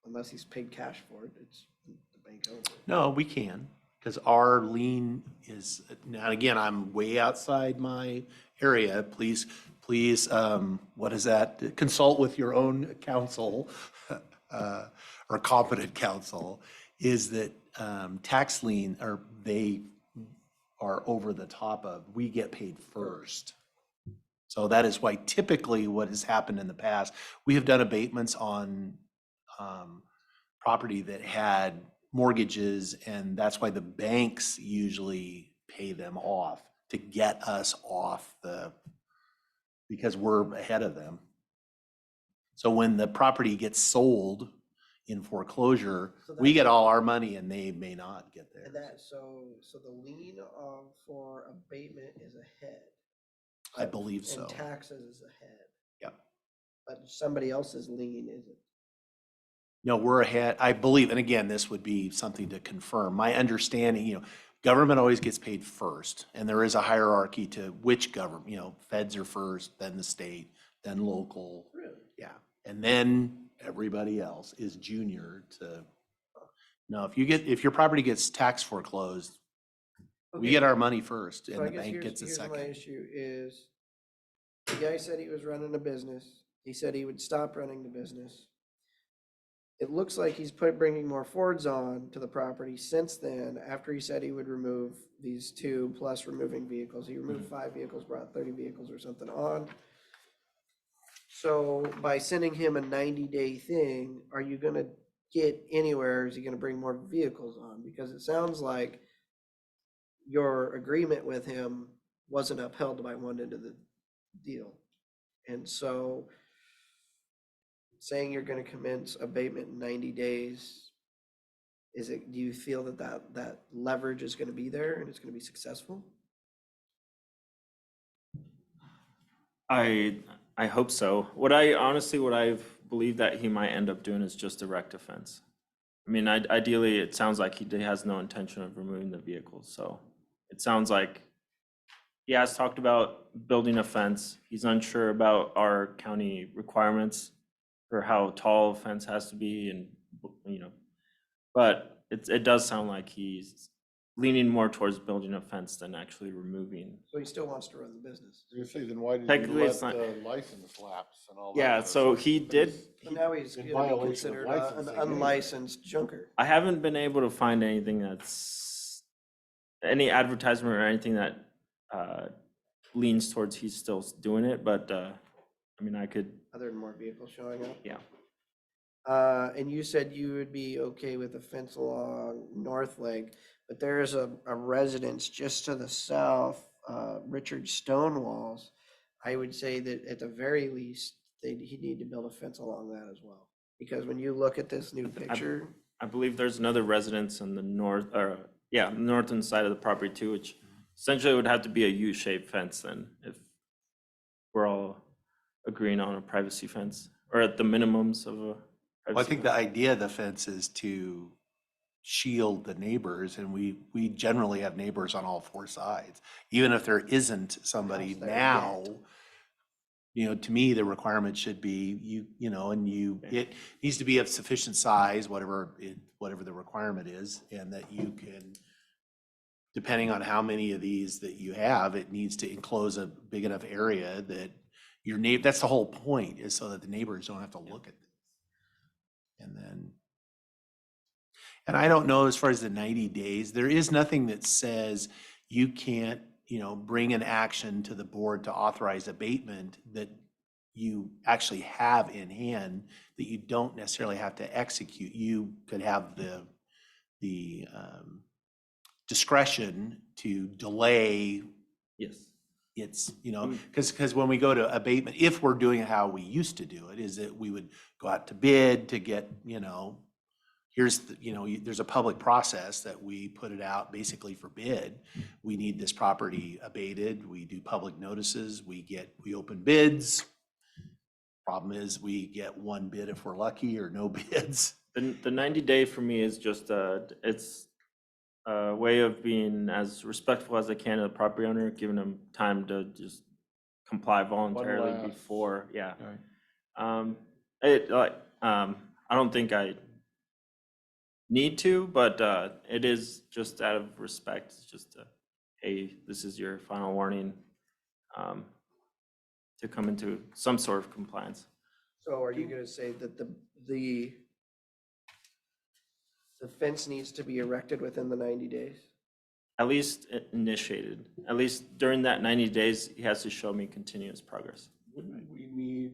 unless he's paid cash for it, it's, the bank owns it. No, we can, because our lien is, now again, I'm way outside my area. Please, what is that? Consult with your own counsel, or competent counsel, is that, tax lien, or they are over the top of, we get paid first. So that is why typically what has happened in the past, we have done abatements on, property that had mortgages, and that's why the banks usually pay them off to get us off because we're ahead of them. So when the property gets sold in foreclosure, So we that's- get all our money and they may not get And theirs. that, so the lien for abatement is ahead. I believe so. And taxes is ahead. Yep. But somebody else's lien isn't. No, we're ahead, I believe, and again, this would be something to confirm. My understanding, government always gets paid first, and there is a hierarchy to which government, feds are first, then the state, then local. Really? Yeah, and then everybody else is junior to. No, if your property gets tax foreclosed, we Okay. get our money first, So and I the guess bank here's, gets a here's my second. issue is, the guy said he was running a business. He said he would stop running the business. It looks like he's bringing more Fords on to the property since then, after he said he would remove these two plus removing vehicles. He removed 5 vehicles, brought 30 vehicles or something on. So by sending him a 90-day thing, are you gonna get anywhere? Is he gonna bring more vehicles on? Because it sounds like your agreement with him wasn't upheld by one end of the deal. And so saying you're gonna commence abatement in 90 days, do you feel that leverage is gonna be there and it's gonna be successful? I hope so. What I believe that he might end up doing is just erect a fence. I mean, ideally, it sounds like he has no intention of removing the vehicles, so it sounds like he has talked about building a fence. He's unsure about our county requirements for how tall a fence has to be and, but it does sound like he's leaning more towards building a fence than actually removing. So he still wants to run the business. You say, then why did you Technically, let it's not- the license lapse and all that? Yeah, kind of so stuff? he did, But now he's in gonna be violation of considered an licensing anyway. unlicensed junker. I haven't been able to find anything that's, any advertisement or anything that leans towards he's still doing it, but I mean, I could, Other than more vehicles showing up. yeah. And you said you would be okay with a fence along North Lake, but there is a residence just to the south, Richard Stonewalls. I would say that at the very least, he'd need to build a fence along that as well. Because when you look at this new picture, I believe there's another residence in the northern side of the property too, which essentially would have to be a U-shaped fence then, if we're all agreeing on a privacy fence, or at the minimums of a Well, I privacy think the fence. idea of the fence is to shield the neighbors, and we generally have neighbors on all 4 sides. Even if there isn't somebody House there now, yet. to me, the requirement should be, it needs to be of sufficient size, whatever the requirement is, and that you can, depending on how many of these that you have, it needs to enclose a big enough area that that's the whole point, is so that the neighbors don't have to look at it. And I don't know, as far as the 90 days, there is nothing that says you can't, bring an action to the board to authorize abatement that you actually have in hand that you don't necessarily have to execute. You could have the discretion to delay. Yes. It's, because when we go to abatement, if we're doing it how we used to do it, is that we would go out to bid to get, there's a public process that we put it out basically for bid. We need this property abated. We do public notices. We open bids. Problem is, we get 1 bid if we're lucky, or no bids. The 90-day for me is just, it's a way of being as respectful as I can to the property owner, giving them time to just comply voluntarily last- before, yeah. Okay. I don't think I need to, but it is just out of respect, just to, hey, this is your final warning, to come into some sort of compliance. So are you gonna say that the fence needs to be erected within the 90 days? At least initiated, at least during that 90 days, he has to show me continuous progress. Wouldn't we need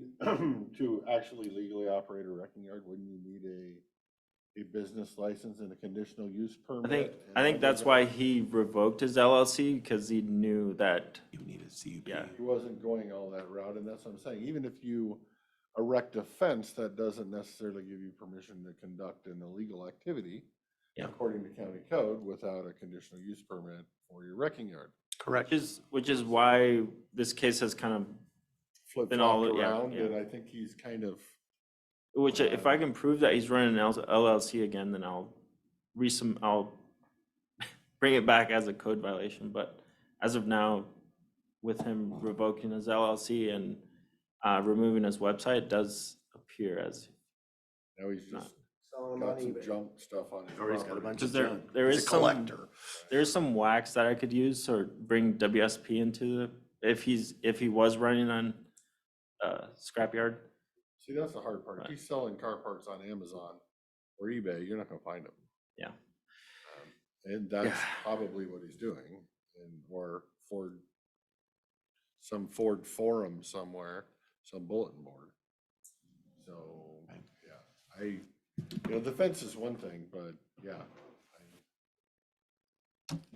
to actually legally operate a wrecking yard? Wouldn't you need a business license and a conditional use permit? I think that's why he revoked his LLC, because he knew that, You need a CUP. yeah, He wasn't going all that route, and that's what I'm saying. Even if you erect a fence, that doesn't necessarily give you permission to conduct an illegal activity, Yeah. according to county code, without a conditional use permit for your wrecking yard. Correct. which is why this case has kind of, Been all- Flip-flopped yeah, around, yeah. and I think he's kind of, which if I can prove that he's running an LLC again, then I'll bring it back as a code violation, but as of now, with him revoking his LLC and removing his website, it does appear as, now he's just Selling them on got some eBay. junk stuff on his Or he's got a property. bunch because of junk. there He's is a some, collector. there's some wax that I could use or bring WSP into if he was running on scrapyard. See, that's the hard part. If Right. he's selling car parts on Amazon or eBay, you're not gonna find them. Yeah. And that's Yeah. probably what he's doing, and, or Ford, some Ford forum somewhere, some bulletin board. So, yeah, the fence is one thing, but yeah.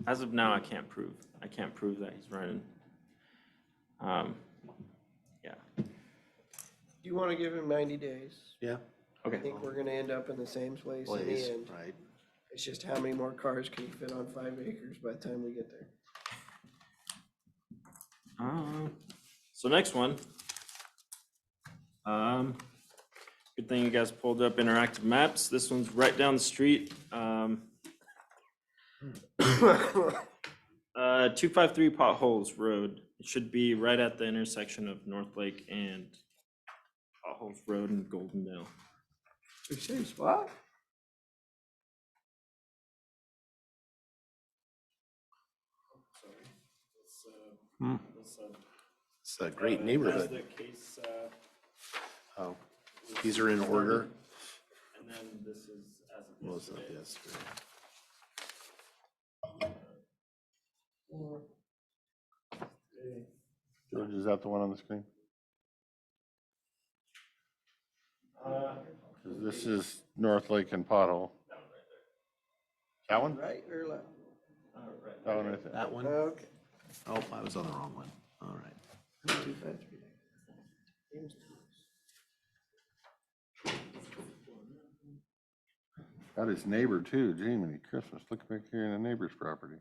As of now, I can't prove that he's running. Yeah. Do you want to give him 90 days? Yeah. I Okay. think we're gonna end up in the same place in Please, the end. right? It's just how many more cars can you fit on 5 acres by the time we get there? So next one. Good thing you guys pulled up interactive maps. This one's right down the street. 253 Potholes Road. It should be right at the intersection of North Lake and Potholes Road in Goldendale. Same spot? It's a great neighborhood. Case, Oh, these are in order. and then this is as of Well, it's not yesterday. this. George, is that the one on the screen? 'Cause this is North Lake and Pothole. That one? Right or left? That one right there. That one? Okay. Oh, I was on the wrong one. All right. 253. Got his neighbor too, Jiminy Christmas, look back here in the neighbor's property.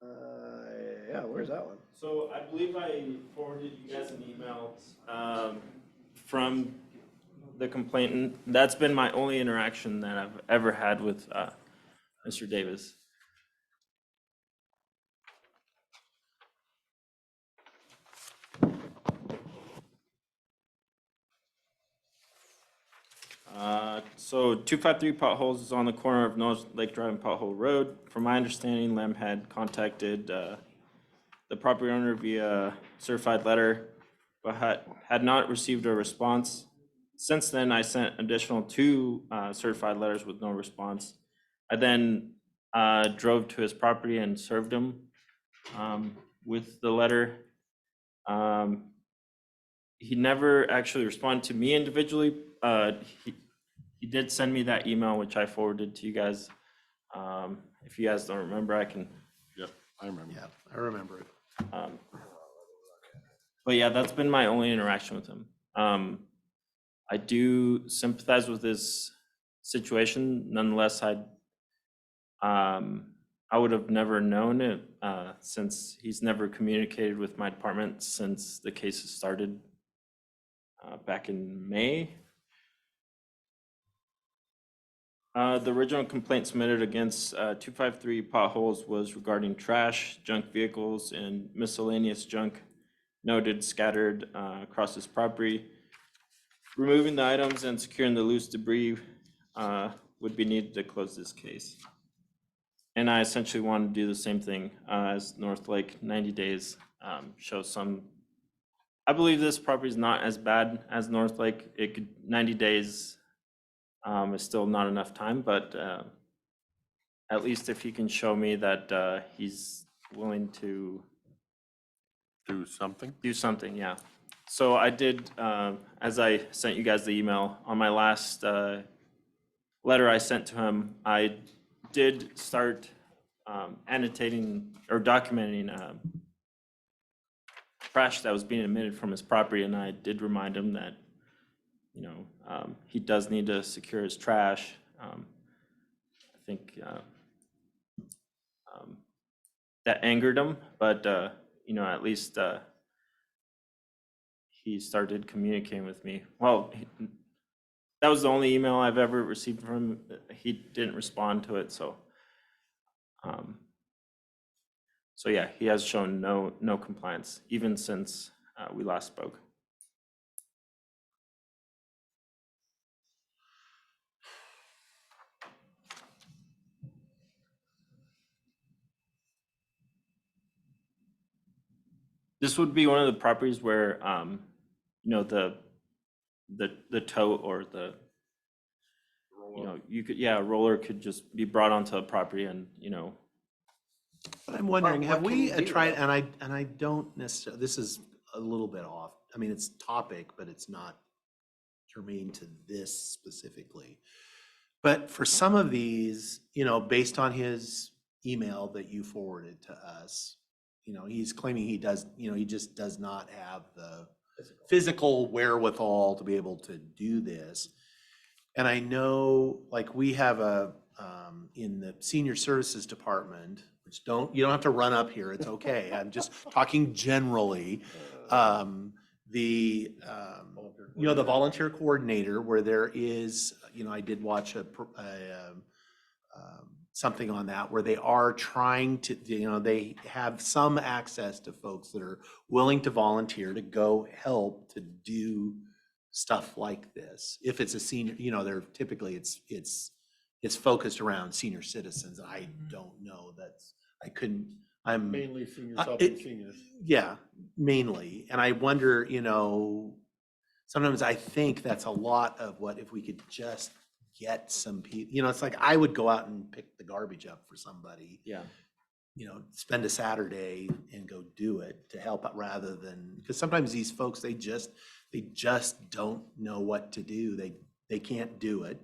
Yeah, where's that one? So I believe I forwarded you guys an email from the complainant. That's been my only interaction that I've ever had with Mr. Davis. So 253 Potholes is on the corner of North Lake Drive and Pothole Road. From my understanding, Lem had contacted the property owner via certified letter, but had not received a response. Since then, I sent additional 2 certified letters with no response. I then drove to his property and served him with the letter. He never actually responded to me individually. He did send me that email, which I forwarded to you guys. If you guys don't remember, I can. Yep, I remember. Yeah, I remember it. But yeah, that's been my only interaction with him. I do sympathize with his situation. Nonetheless, I would have never known it since he's never communicated with my department since the case has started back in May. The original complaint submitted against 253 Potholes was regarding trash, junk vehicles, and miscellaneous junk noted scattered across his property. Removing the items and securing the loose debris would be needed to close this case. And I essentially want to do the same thing as North Lake, 90 days, show some. I believe this property is not as bad as North Lake. 90 days is still not enough time, but at least if he can show me that he's willing to Do something? do something, yeah. So I did, as I sent you guys the email, on my last letter I sent to him, I did start annotating or documenting trash that was being emitted from his property, and I did remind him that, you know, he does need to secure his trash. I think that angered him, but you know, at least he started communicating with me. Well, that was the only email I've ever received from him. He didn't respond to it, so so yeah, he has shown no compliance even since we last spoke. This would be one of the properties where you know, the tow or the, you know, you could, yeah, a roller could just be brought onto a property and, you know. But I'm wondering, Well, have what can we you do, tried, though? and I don't necessarily, this is a little bit off. I mean, it's topic, but it's not germane to this specifically. But for some of these, you know, based on his email that you forwarded to us, you know, he's claiming he does, you know, he just does not have the physical wherewithal to be able to do this. And I know, like, we have in the senior services department, which you don't have to run up here, it's okay. I'm just talking generally. You know, the volunteer coordinator, where there is, you know, I did watch something on that where they are trying to, you know, they have some access to folks that are willing to volunteer to go help to do stuff like this. If it's a senior, you know, they're typically it's focused around senior citizens. I don't know, I'm Mainly seniors Uh, helping it- seniors. yeah, mainly. And I wonder, you know, sometimes I think that's a lot of what, if we could just get some people, you know, it's like I would go out and pick the garbage up for somebody, Yeah. you know, spend a Saturday and go do it to help out rather than, because sometimes these folks, they just don't know what to do. They can't do it.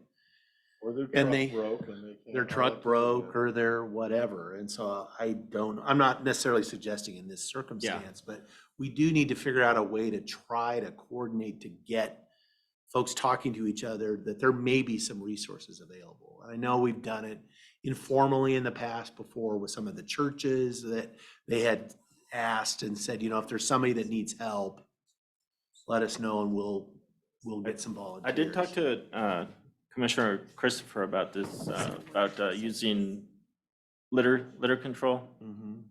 Or their And truck broke and they can't. Their haul it truck to broke the- or their whatever. And so I'm not necessarily suggesting in this circumstance, but we do need to figure out a way to try to coordinate to get folks talking to each other, that there may be some resources available. I know we've done it informally in the past before with some of the churches that they had asked and said, you know, if there's somebody that needs help, let us know and we'll get some volunteers. I did talk to Commissioner Christopher about this, about using litter control. Mhm.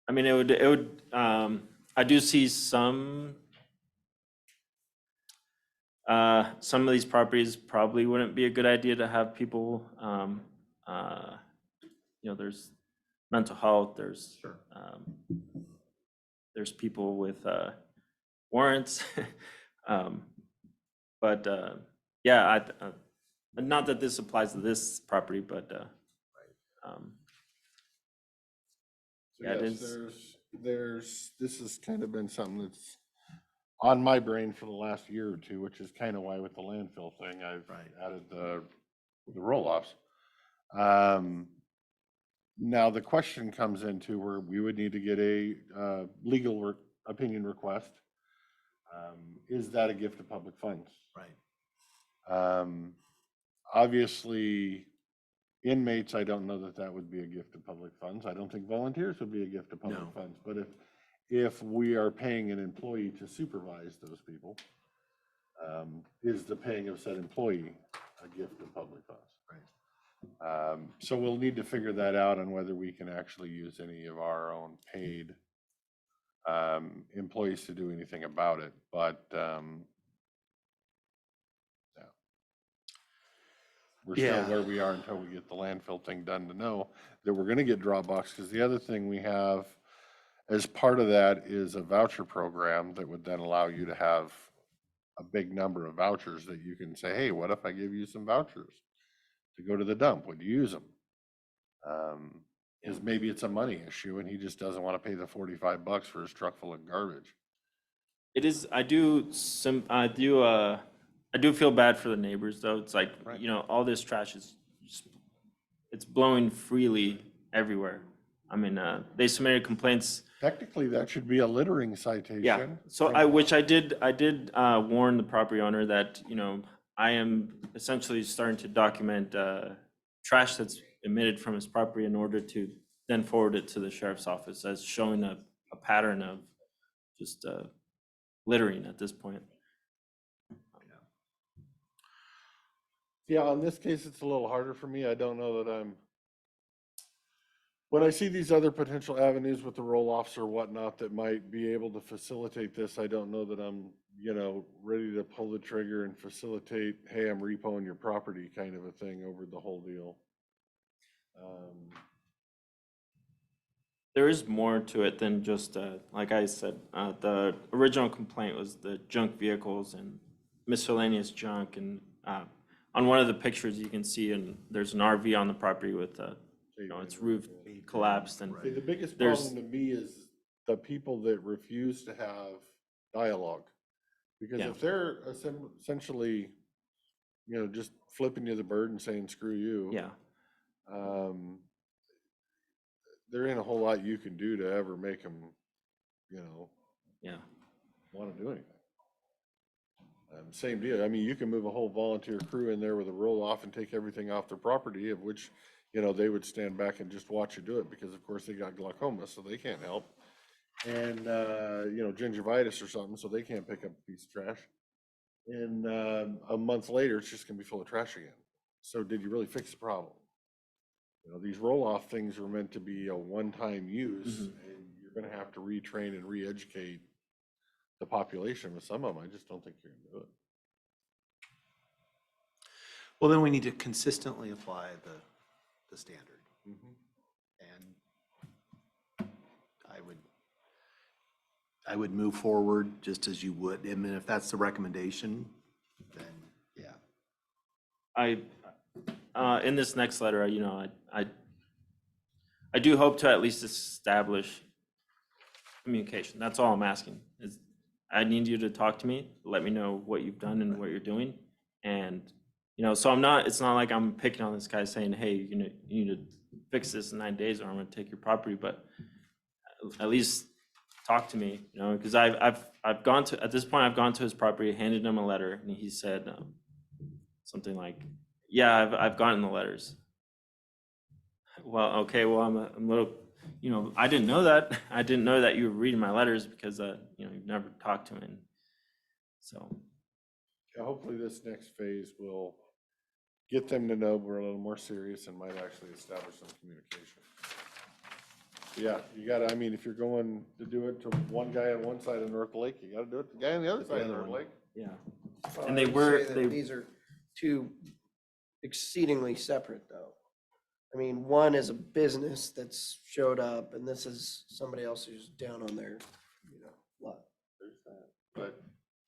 I mean, it would, I do see some of these properties probably wouldn't be a good idea to have people, you know, there's mental health, there's, there's people with warrants. But yeah, not that this applies to this property, but So yeah, it yes, is. this has kind of been something that's on my brain for the last year or two, which is kind of why with the landfill thing, I've added the roll-offs. Now the question comes into where we would need to get a legal opinion request. Is that a gift of public funds? Right. Obviously, inmates, I don't know that that would be a gift of public funds. I don't think volunteers would be a gift of public No. funds. But if we are paying an employee to supervise those people, is the paying of said employee a gift of public funds? Right. So we'll need to figure that out on whether we can actually use any of our own paid employees to do anything about it, but, yeah. We're still Yeah. where we are until we get the landfill thing done to know that we're gonna get Dropbox, because the other thing we have as part of that is a voucher program that would then allow you to have a big number of vouchers that you can say, hey, what if I give you some vouchers to go to the dump? Would you use them? Because maybe it's a money issue and he just doesn't want to pay the $45 for his truck full of garbage. It is, I do feel bad for the neighbors though. It's like, Right. you know, all this trash is just, it's blowing freely everywhere. I mean, they submitted complaints. Technically, that should be a littering citation. Yeah, so which I did warn the property owner that, you know, I am essentially starting to document trash that's emitted from his property in order to then forward it to the sheriff's office as showing a pattern of just littering at this point. Yeah, in this case, it's a little harder for me. I don't know that when I see these other potential avenues with the roll-offs or whatnot that might be able to facilitate this, I don't know that I'm, you know, ready to pull the trigger and facilitate, hey, I'm repoing your property kind of a thing over the whole deal. There is more to it than just, like I said, the original complaint was the junk vehicles and miscellaneous junk. And on one of the pictures you can see, and there's an RV on the property with, you know, its roof collapsed. And See, the biggest there's, problem to me is the people that refuse to have dialogue. Because Yeah. if they're essentially, you know, just flipping you the bird and saying, screw you. yeah, There ain't a whole lot you can do to ever make them, you know, yeah. want to do anything. Same deal. I mean, you can move a whole volunteer crew in there with a roll off and take everything off their property, of which, you know, they would stand back and just watch you do it because of course they got glaucoma, so they can't help. And, you know, gingivitis or something, so they can't pick up a piece of trash. And a month later, it's just gonna be full of trash again. So did you really fix the problem? You know, these roll-off things are meant to be a one-time use, and you're gonna have to retrain and re-educate the population with some of them. I just don't think you're gonna do it. Well, then we need to consistently apply the standard. And I would move forward just as you would. I mean, if that's the recommendation, then yeah. In this next letter, you know, I do hope to at least establish communication. That's all I'm asking. Is I need you to talk to me, let me know what you've done and what you're doing. And, you know, so it's not like I'm picking on this guy saying, hey, you know, you need to fix this in 9 days or I'm gonna take your property, but at least talk to me, you know, because I've gone to, at this point, I've gone to his property, handed him a letter, and he said something like, yeah, I've gotten the letters. Well, okay, well, I'm a little, you know, I didn't know that. I didn't know that you were reading my letters because, you know, you've never talked to me. So. Yeah, hopefully this next phase will get them to know we're a little more serious and might actually establish some communication. Yeah, you gotta, I mean, if you're going to do it to one guy on one side of North Lake, you gotta do it to the guy on the other side of North Lake. Yeah. Well, And they I'd were- say that they- These are two exceedingly separate, though. I mean, one is a business that's showed up, and this is somebody else who's down on their, you know, lot. There's that. But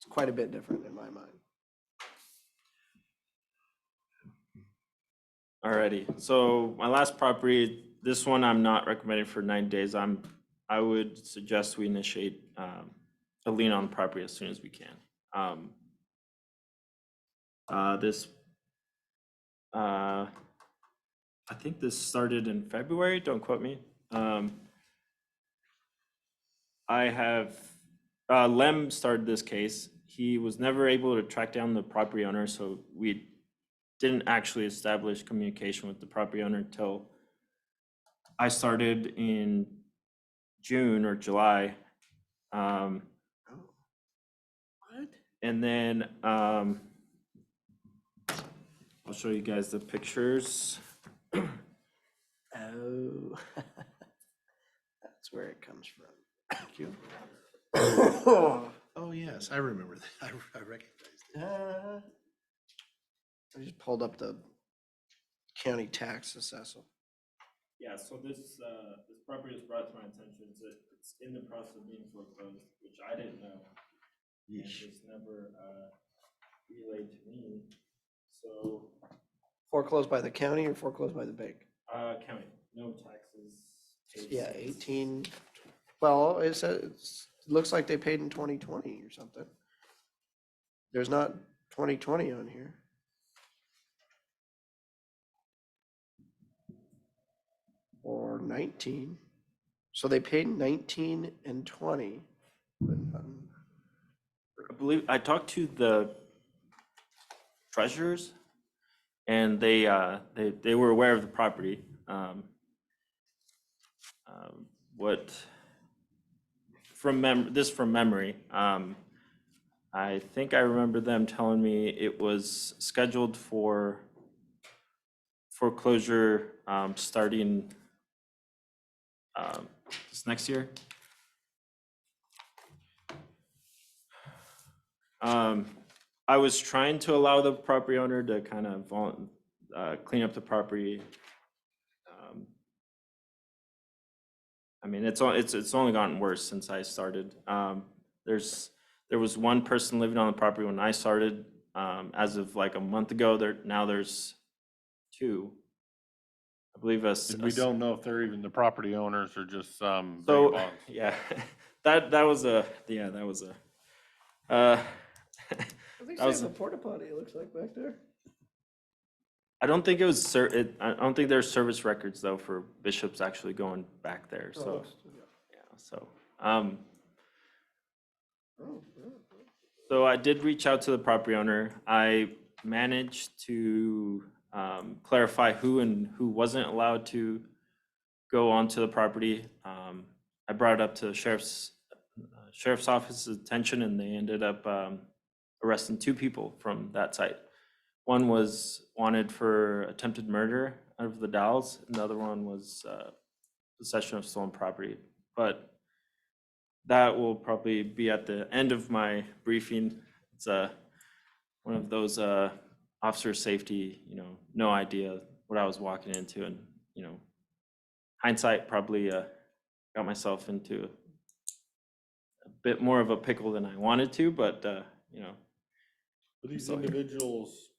It's quite a bit different in my mind. Alrighty, so my last property, this one I'm not recommending for 9 days. I would suggest we initiate a lien on the property as soon as we can. I think this started in February, don't quote me. I have, Lem started this case. He was never able to track down the property owner, so we didn't actually establish communication with the property owner until I started in June or July. What? And then I'll show you guys the pictures. Oh. That's where it comes from. Thank you. Oh, yes, I remember that. I recognized it. I just pulled up the county tax assessor. Yeah, so this property was brought to my attention, it's in the process of being foreclosed, which I didn't know. And it's never, relayed to me, so, Foreclosed by the county or foreclosed by the bank? county, no taxes. paid Yeah, since- 18, well, it says, it looks like they paid in 2020 or something. There's not 2020 on here. Or 19. So they paid 19 and 20. But I believe, I talked to the treasurers, and they were aware of the property. What, from memory, I think I remember them telling me it was scheduled for foreclosure, starting, this next year. I was trying to allow the property owner to kind of clean up the property. I mean, it's only gotten worse since I started. There was one person living on the property when I started. As of like a month ago, now there's two. I believe us. And we don't know if they're even the property owners or just some So, vagabonds. yeah, that was a. I think That was a porta potty, it looks like back there. I don't think it was I don't think there's service records though for Bishop's actually going back there. So yeah, so so I did reach out to the property owner. I managed to clarify who and who wasn't allowed to go onto the property. I brought it up to the sheriff's office's attention, and they ended up arresting 2 people from that site. One was wanted for attempted murder out of the Dalles, and the other one was possession of stolen property. But that will probably be at the end of my briefing. It's one of those officer safety, no idea what I was walking into, and hindsight probably got myself into a bit more of a pickle than I wanted to, but But these So- individuals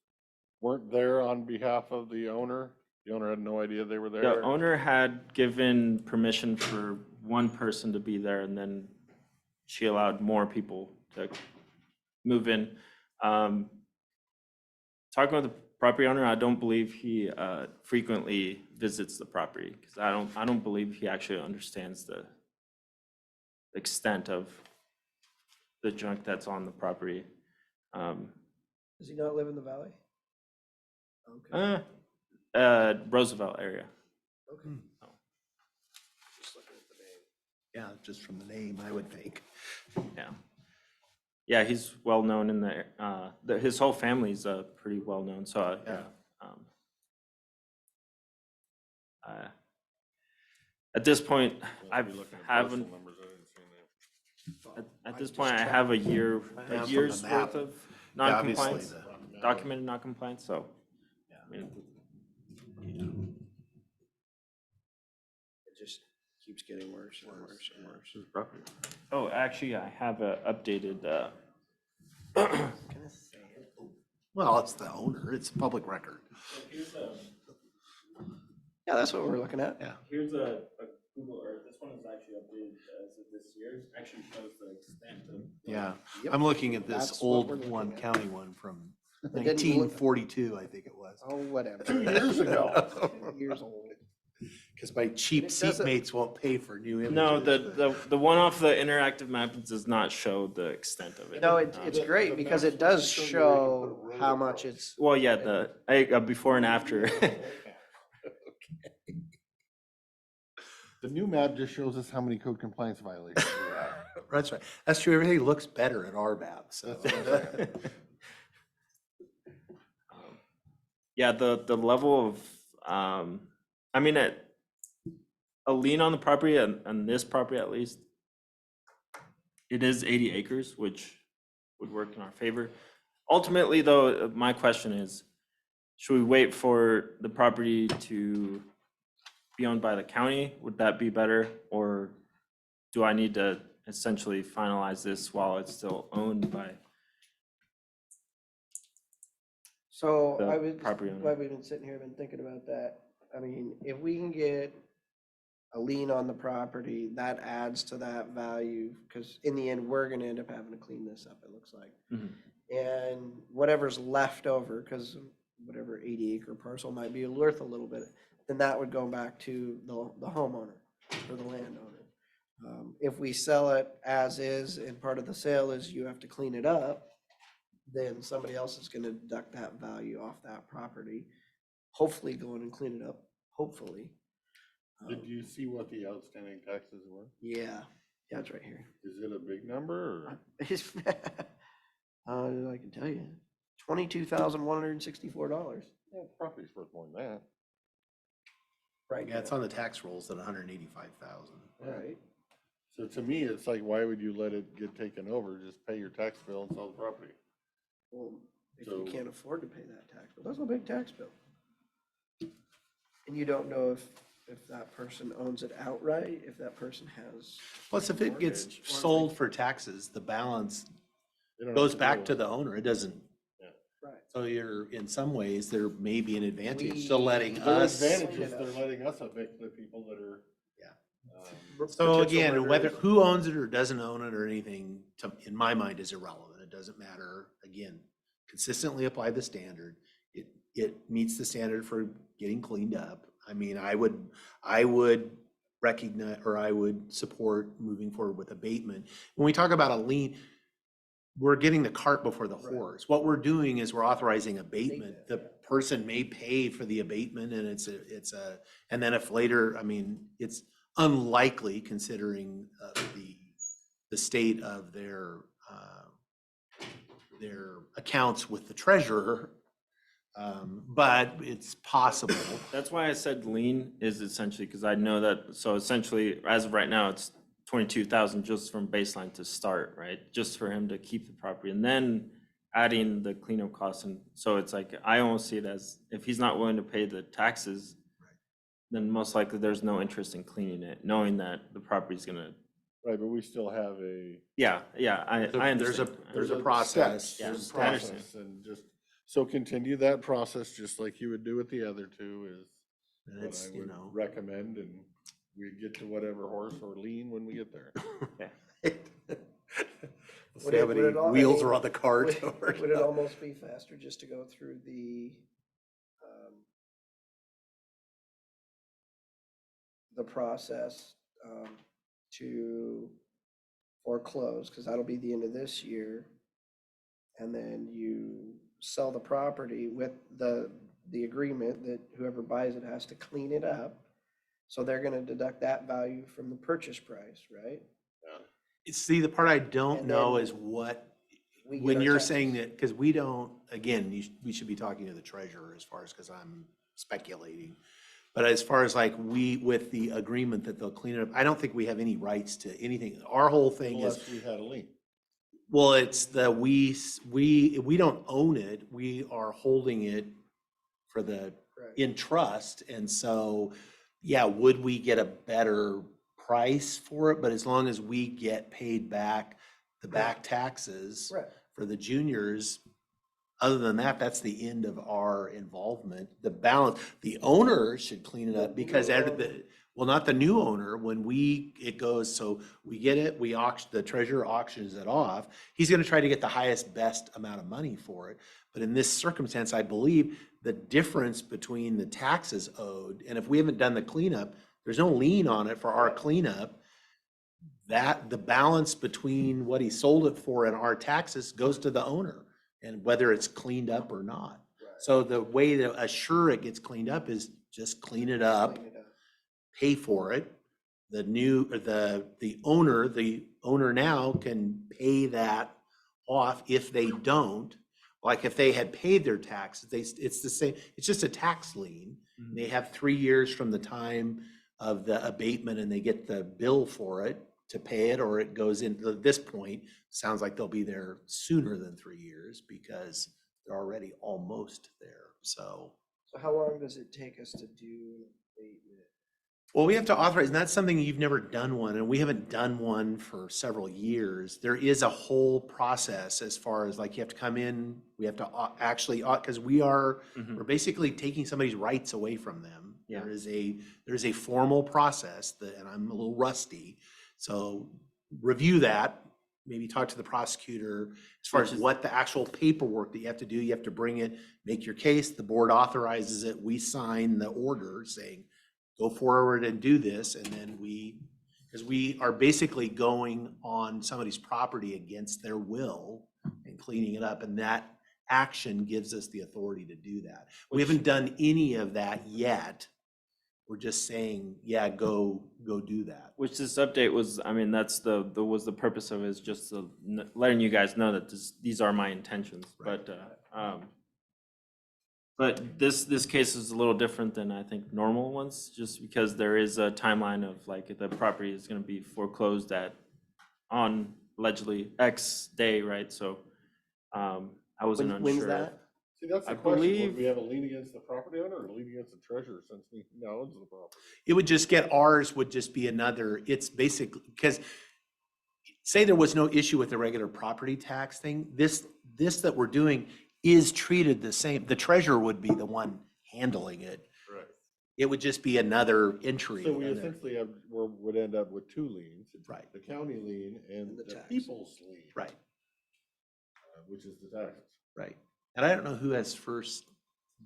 weren't there on behalf of the owner? The owner had no idea they were there? the owner had given permission for one person to be there, and then she allowed more people to move in. Talking with the property owner, I don't believe he frequently visits the property, because I don't believe he actually understands the extent of the junk that's on the property. Does he not live in the valley? Okay. Roosevelt area. Okay. Just looking at the name. Yeah, just from the name, I would think. Yeah. Yeah, he's well known in his whole family's pretty well known. So yeah. At this point, I haven't. At this point, I have a year's map. worth of Yeah, obviously non-compliance, documented non-compliance. So. I mean, It just keeps getting worse and worse and worse. oh, actually, I have a updated. Well, it's the owner, it's public record. Yeah, that's what we're looking at. Yeah. Here's a Google Earth. This one is actually updated as of this year. Actually shows the extent of. Yeah, Yep. I'm looking at That's this what old we're looking one, at. county one from It didn't look- 1942, I think it was. Oh, whatever. 2 years ago. 2 years old. Because my cheap It doesn't- seatmates won't pay for new images. No, the one off the interactive map does not show the extent of it. No, it's great because it does show how much it's, Well, yeah, the before and after. The new map just shows us how many code compliance violations we have. That's right. That's true. Everything looks better at our map, so. Yeah, the level of, I mean, a lien on the property, and this property at least, it is 80 acres, which would work in our favor. Ultimately, though, my question is, should we wait for the property to be owned by the county? Would that be better? Or do I need to essentially finalize this while it's still owned by So the I was, property owner? why we've been sitting here, been thinking about that. I mean, if we can get a lien on the property, that adds to that value, because in the end, we're gonna end up having to clean this up, it looks like. Mhm. And whatever's left over, because whatever 80-acre parcel might be worth a little bit, then that would go back to the homeowner or the landowner. If we sell it as is and part of the sale is you have to clean it up, then somebody else is gonna deduct that value off that property. Hopefully go in and clean it up, hopefully. Did you see what the outstanding taxes were? Yeah, it's right here. Is it a big number or? I can tell you, $22,164. Yeah, property's worth more than that. Right. Yeah, it's on the tax rolls at 185,000. Right. So to me, it's like, why would you let it get taken over? Just pay your tax bill and sell the property. Well, if So- you can't afford to pay that tax bill, that's a big tax bill. And you don't know if that person owns it outright, if that person has. Plus, if it gets mortgage, or if sold for taxes, the balance They don't goes have back deal to with the owner. It doesn't. Yeah. Right. So you're, in some ways, there may be an advantage to We- letting The us. advantage is they're letting us evict the people that are. Yeah. potential So again, whether, renters. who owns it or doesn't own it or anything, in my mind, is irrelevant. It doesn't matter. Again, consistently apply the standard. It meets the standard for getting cleaned up. I mean, I would recognize, or I would support moving forward with abatement. When we talk about a lien, we're getting the cart before the Right. horse. What we're doing is we're authorizing abatement. Abatement, The yeah. person may pay for the abatement and and then if later, I mean, it's unlikely considering the state of their accounts with the treasurer. But it's possible. That's why I said lien is essentially, because I know that, so essentially, as of right now, it's 22,000 just from baseline to start, right? Just for him to keep the property and then adding the cleanup costs. And so it's like, I almost see it as, if he's not willing to pay the taxes, then most likely there's no interest in cleaning it, knowing that the property's gonna, Right, but we still have a. I understand. There's a process. steps, Yeah, there's I understand. process, and just, so continue that process just like you would do with the other two is And what it's, I you would know. recommend, and we get to whatever horse or lean when we get there. See how many wheels are on the cart. Would it almost be faster just to go through the process to foreclose, because that'll be the end of this year. And then you sell the property with the agreement that whoever buys it has to clean it up. So they're gonna deduct that value from the purchase price, right? See, the part I don't And know then is what, We get when our you're taxes. saying that, because we don't, again, we should be talking to the treasurer as far as, because I'm speculating. But as far as like with the agreement that they'll clean it up, I don't think we have any rights to anything. Our whole thing is, Unless we had a lien. well, it's we don't own it. We are holding it for in trust. And so, yeah, would we get a better price for it? But as long as we get paid back the back taxes Right. for the juniors, other than that, that's the end of our involvement. The balance, the owner should clean it up because well, not the new owner, when it goes, so we get it, the treasurer auctions it off, he's gonna try to get the highest, best amount of money for it. But in this circumstance, I believe the difference between the taxes owed, and if we haven't done the cleanup, there's no lien on it for our cleanup, that the balance between what he sold it for and our taxes goes to the owner, and whether it's cleaned up or not. So the way to assure it gets cleaned up is just clean it up, pay for it. The owner now can pay that off if they don't. Like if they had paid their taxes, it's the same, it's just a tax lien. They have 3 years from the time of the abatement and they get the bill for it. to pay it, or it goes into this point, sounds like they'll be there sooner than 3 years because they're already almost there, so. So how long does it take us to do an abatement? Well, we have to authorize, and that's something you've never done one, and we haven't done one for several years. There is a whole process as far as like you have to come in, we have to actually, because we're basically taking somebody's rights away from them. Yeah. There's a formal process that, and I'm a little rusty, so review that. Maybe talk to the prosecutor as far as what the actual paperwork that you have to do. You have to bring it, make your case, the board authorizes it, we sign the order saying, go forward and do this, and then because we are basically going on somebody's property against their will and cleaning it up, and that action gives us the authority to do that. We haven't done any of that yet. We're just saying, yeah, go do that. Which this update was, I mean, that's was the purpose of it, is just letting you guys know that these are my intentions. Right. But this case is a little different than I think normal ones, just because there is a timeline of like the property is going to be foreclosed on allegedly X day, right? So I wasn't unsure. When's that? See, that's I the question. believe- Would we have a lien against the property owner or a lien against the treasurer since he now owns the property? It would just get, ours would just be another, it's basically, because say there was no issue with the regular property tax thing, this that we're doing is treated the same. The treasurer would be the one handling it. Right. It would just be another entry. So we in there. essentially would end up with 2 liens. Right. The county lien and the the tax. people's lien. Right, Which is the taxes. right. And I don't know who has first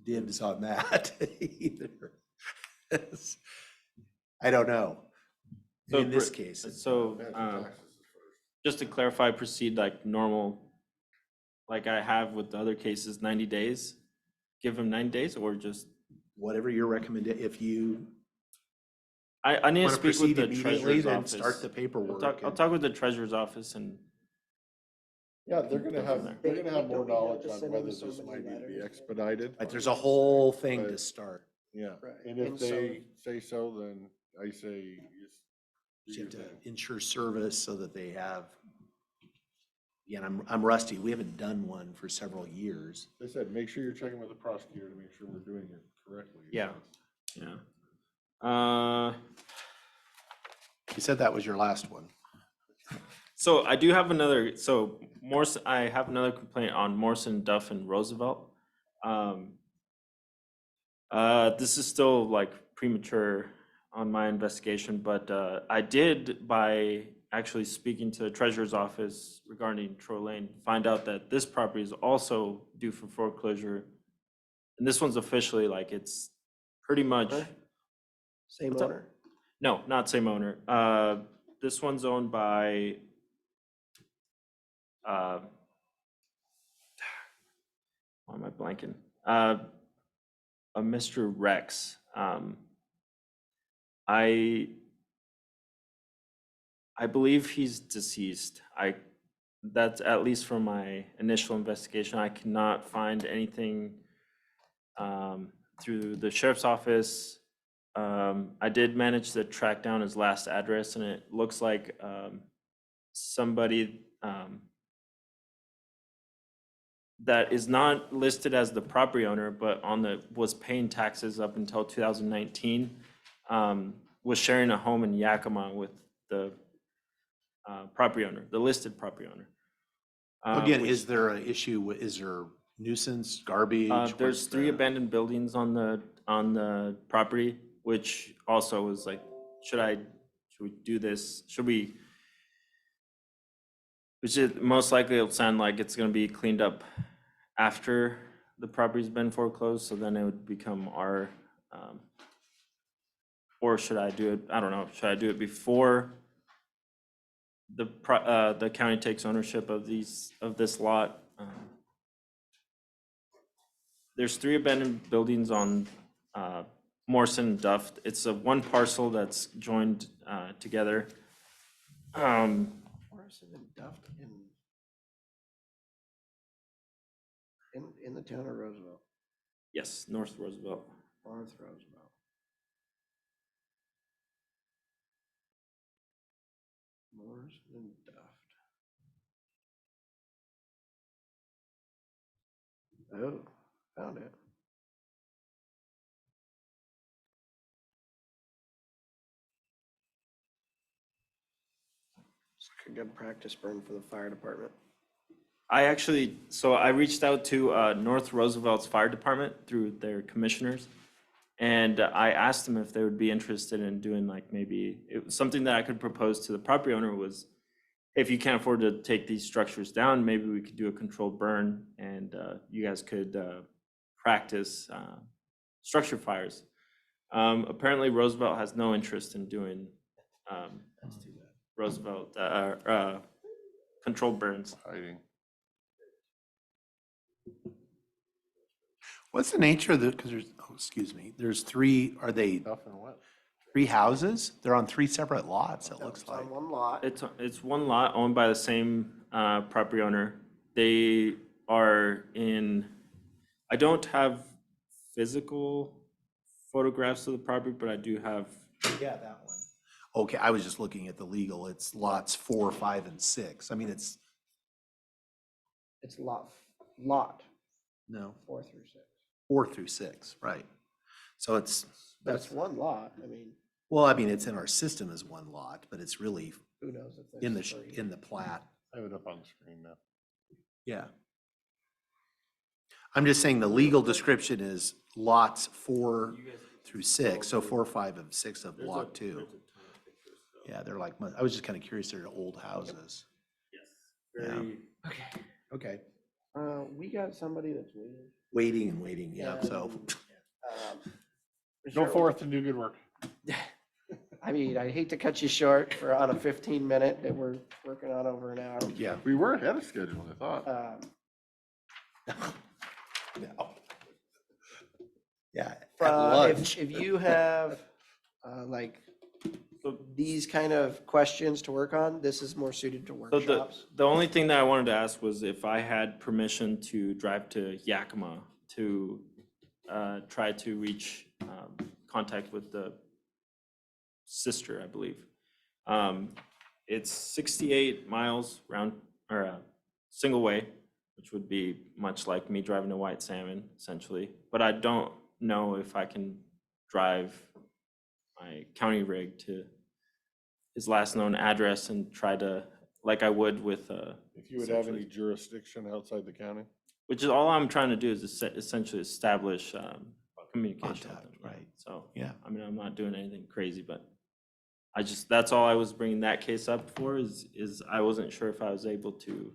dibs on that either. I don't know. So In this case. So That's the taxes first. just to clarify, proceed like normal, like I have with the other cases, 90 days? Give them 90 days or just? Whatever your recommendation, if you I need to want to speak with proceed the immediately, treasurer's then office. start the paperwork. I'll talk with the treasurer's office and Yeah, they're gonna have more Don't we have knowledge to on send whether them so this many might need to be letters? expedited. Like, there's a whole thing to But- start. Yeah, Right. and if And so- they say so, then I say you just You do have your to thing. ensure service so that they have, again, I'm rusty. We haven't done one for several years. They said, make sure you're checking with the prosecutor to make sure we're doing it correctly. Yeah. yeah. You said that was your last one. So I do have another, so Morrison, I have another complaint on Morrison, Duff, and Roosevelt. This is still like premature on my investigation, but I did, by actually speaking to the treasurer's office regarding Troy Lane, find out that this property is also due for foreclosure. And this one's officially like, it's pretty much, Same What's up? owner? no, not same owner. This one's owned by why am I blanking? A Mr. Rex. I believe he's deceased. That's at least from my initial investigation. I cannot find anything through the sheriff's office. I did manage to track down his last address, and it looks like somebody that is not listed as the property owner, but was paying taxes up until 2019, was sharing a home in Yakima with the property owner, the listed property owner. Again, which- is there an issue with, is there nuisance, garbage? There's What's 3 the- abandoned buildings on the property, which also was like, should we do this? Which is most likely it'll sound like it's gonna be cleaned up after the property's been foreclosed, so then it would become our, or should I do it, I don't know, should I do it before the county takes ownership of this lot? There's 3 abandoned buildings on Morrison and Duff. It's a one parcel that's joined together. Morrison and Duff in the town of Roosevelt, Yes, North Roosevelt. North Roosevelt. Doors and Duft. Oh, found it. It's like a good practice burn for the fire department. So I reached out to North Roosevelt's fire department through their commissioners. And I asked them if they would be interested in doing like maybe, it was something that I could propose to the property owner was, if you can't afford to take these structures down, maybe we could do a controlled burn and you guys could practice structure fires. Apparently Roosevelt has no interest in doing Roosevelt controlled burns. Hiding. What's the nature of the, because there's, oh, excuse me, there's three, are they Tough and wet. three houses? They're on three separate lots, it looks It's like. on one lot. It's one lot owned by the same property owner. They are in, I don't have physical photographs of the property, but I do have, Yeah, that one. Okay, I was just looking at the legal, it's lots 4, 5, and 6. I mean, it's, It's lot no, 4 through 6. 4 through 6, right. So it's, That's one lot. I mean, well, I mean, it's in our system as one lot, but it's really who knows if there's in the, three. in the plat. I have it up on the screen now. Yeah. I'm just saying the legal description is lots 4 through 6, so 4, 5, and 6 of block 2. Yeah, they're like, I was just kind of curious, they're old houses. yes, Yeah. very, Okay. Okay. We got somebody that's waiting. Waiting and waiting, yeah, so. Go forth and do good work. I mean, I hate to cut you short on a 15-minute that we're working on over an hour. Yeah. We were ahead of schedule, I thought. No. Yeah, at lunch. If you have, like, these kind of questions to work on, this is more suited to so workshops. the only thing that I wanted to ask was if I had permission to drive to Yakima to try to reach contact with the sister, I believe. It's 68 miles round, or single way, which would be much like me driving to White Salmon, essentially. But I don't know if I can drive my county rig to his last known address and try to, like I would with. If you would have any jurisdiction outside the county? Which is all I'm trying to do is essentially establish communication with Contact, them. Yeah. right. So, Yeah. I mean, I'm not doing anything crazy, but that's all I was bringing that case up for is I wasn't sure if I was able to.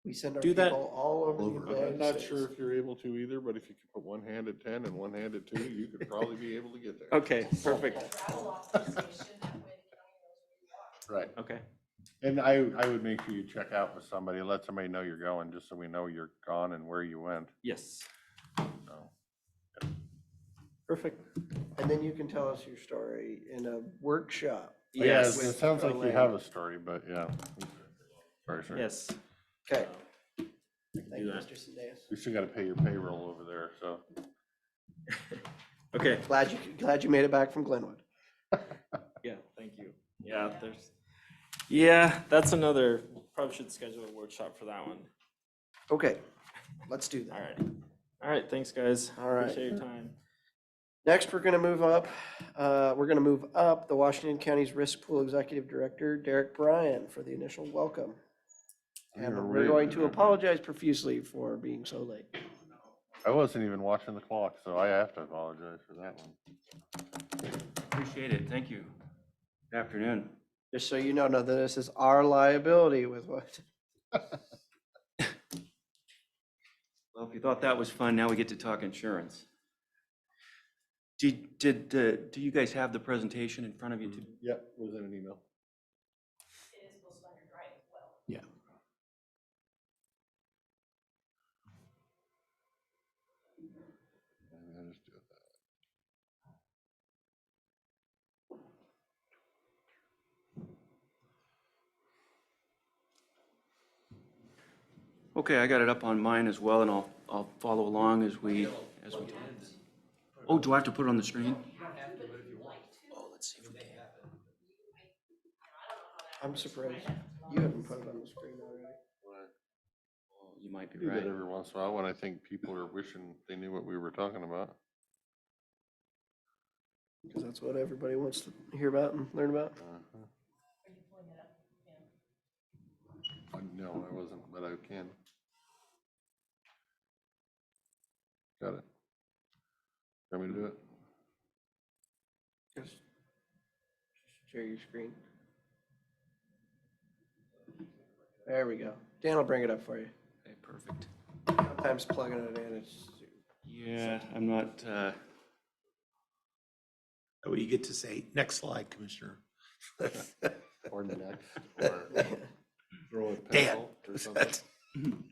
We send our Do that. people all over the Over. I'm United not States. sure if you're able to either, but if you could put one hand at 10 and one hand at 2, you could probably be able to get there. Okay, perfect. Travel authorization, that way the county knows where you are. Right. Okay, And I would make sure you check out with somebody and let somebody know you're going, just so we know you're gone and where you went. yes, So, perfect. And then you can tell us your story in a workshop. yeah, Yes, it sounds like you have a story, but yeah. Sorry, sorry. yes. Okay. I can Thank do you, that. Mr. Cedeus. We still gotta pay your payroll over there, so. Okay, Glad you made it back from Glenwood. yeah, thank you. Yeah, that's another, probably should schedule a workshop for that one. Okay, let's do All that. right. All right, thanks, guys. All right. Appreciate your time. Next, we're gonna move up the Washington County's Risk Pool Executive Director, Derek Bryan, for the initial welcome. And You're we're going really- to apologize profusely for being so late. I wasn't even watching the clock, so I have to apologize for that one. Appreciate it. Thank you. Good afternoon. Just so you know that this is our liability with what, Well, if you thought that was fun, now we get to talk insurance. Do you guys have the presentation in front of you too? Yep, was in an email. It is posted on your drive as well. Yeah. I'll just do it that way. Okay, I got it up on mine as well, and I'll follow along as we. Oh, do I have to put it on the screen? Oh, let's see if we can. I'm surprised you haven't put it on the screen already. Well, you might be Do that right. every once in a while when I think people are wishing they knew what we were talking about. Because that's what everybody wants to hear about and learn about. Uh-huh. No, I wasn't, but I can. Got it. Want me to do it? Just share your screen. There we go. Dan will bring it up for you. Okay, perfect. Sometimes plugging it in, it's. Yeah, I'm not, Oh, you get to say, next slide, Commissioner. Or next, or throw a Dan. pencil or something.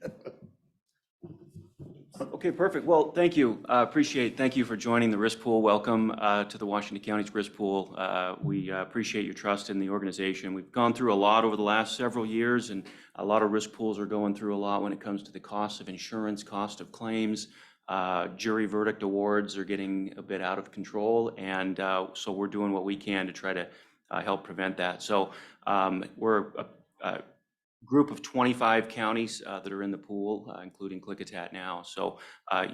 okay, perfect. Well, thank you. Thank you for joining the risk pool. Welcome to the Washington County's risk pool. We appreciate your trust in the organization. We've gone through a lot over the last several years, and a lot of risk pools are going through a lot when it comes to the cost of insurance, cost of claims. Jury verdict awards are getting a bit out of control, and so we're doing what we can to try to help prevent that. So we're a group of 25 counties that are in the pool, including Klickitat now. So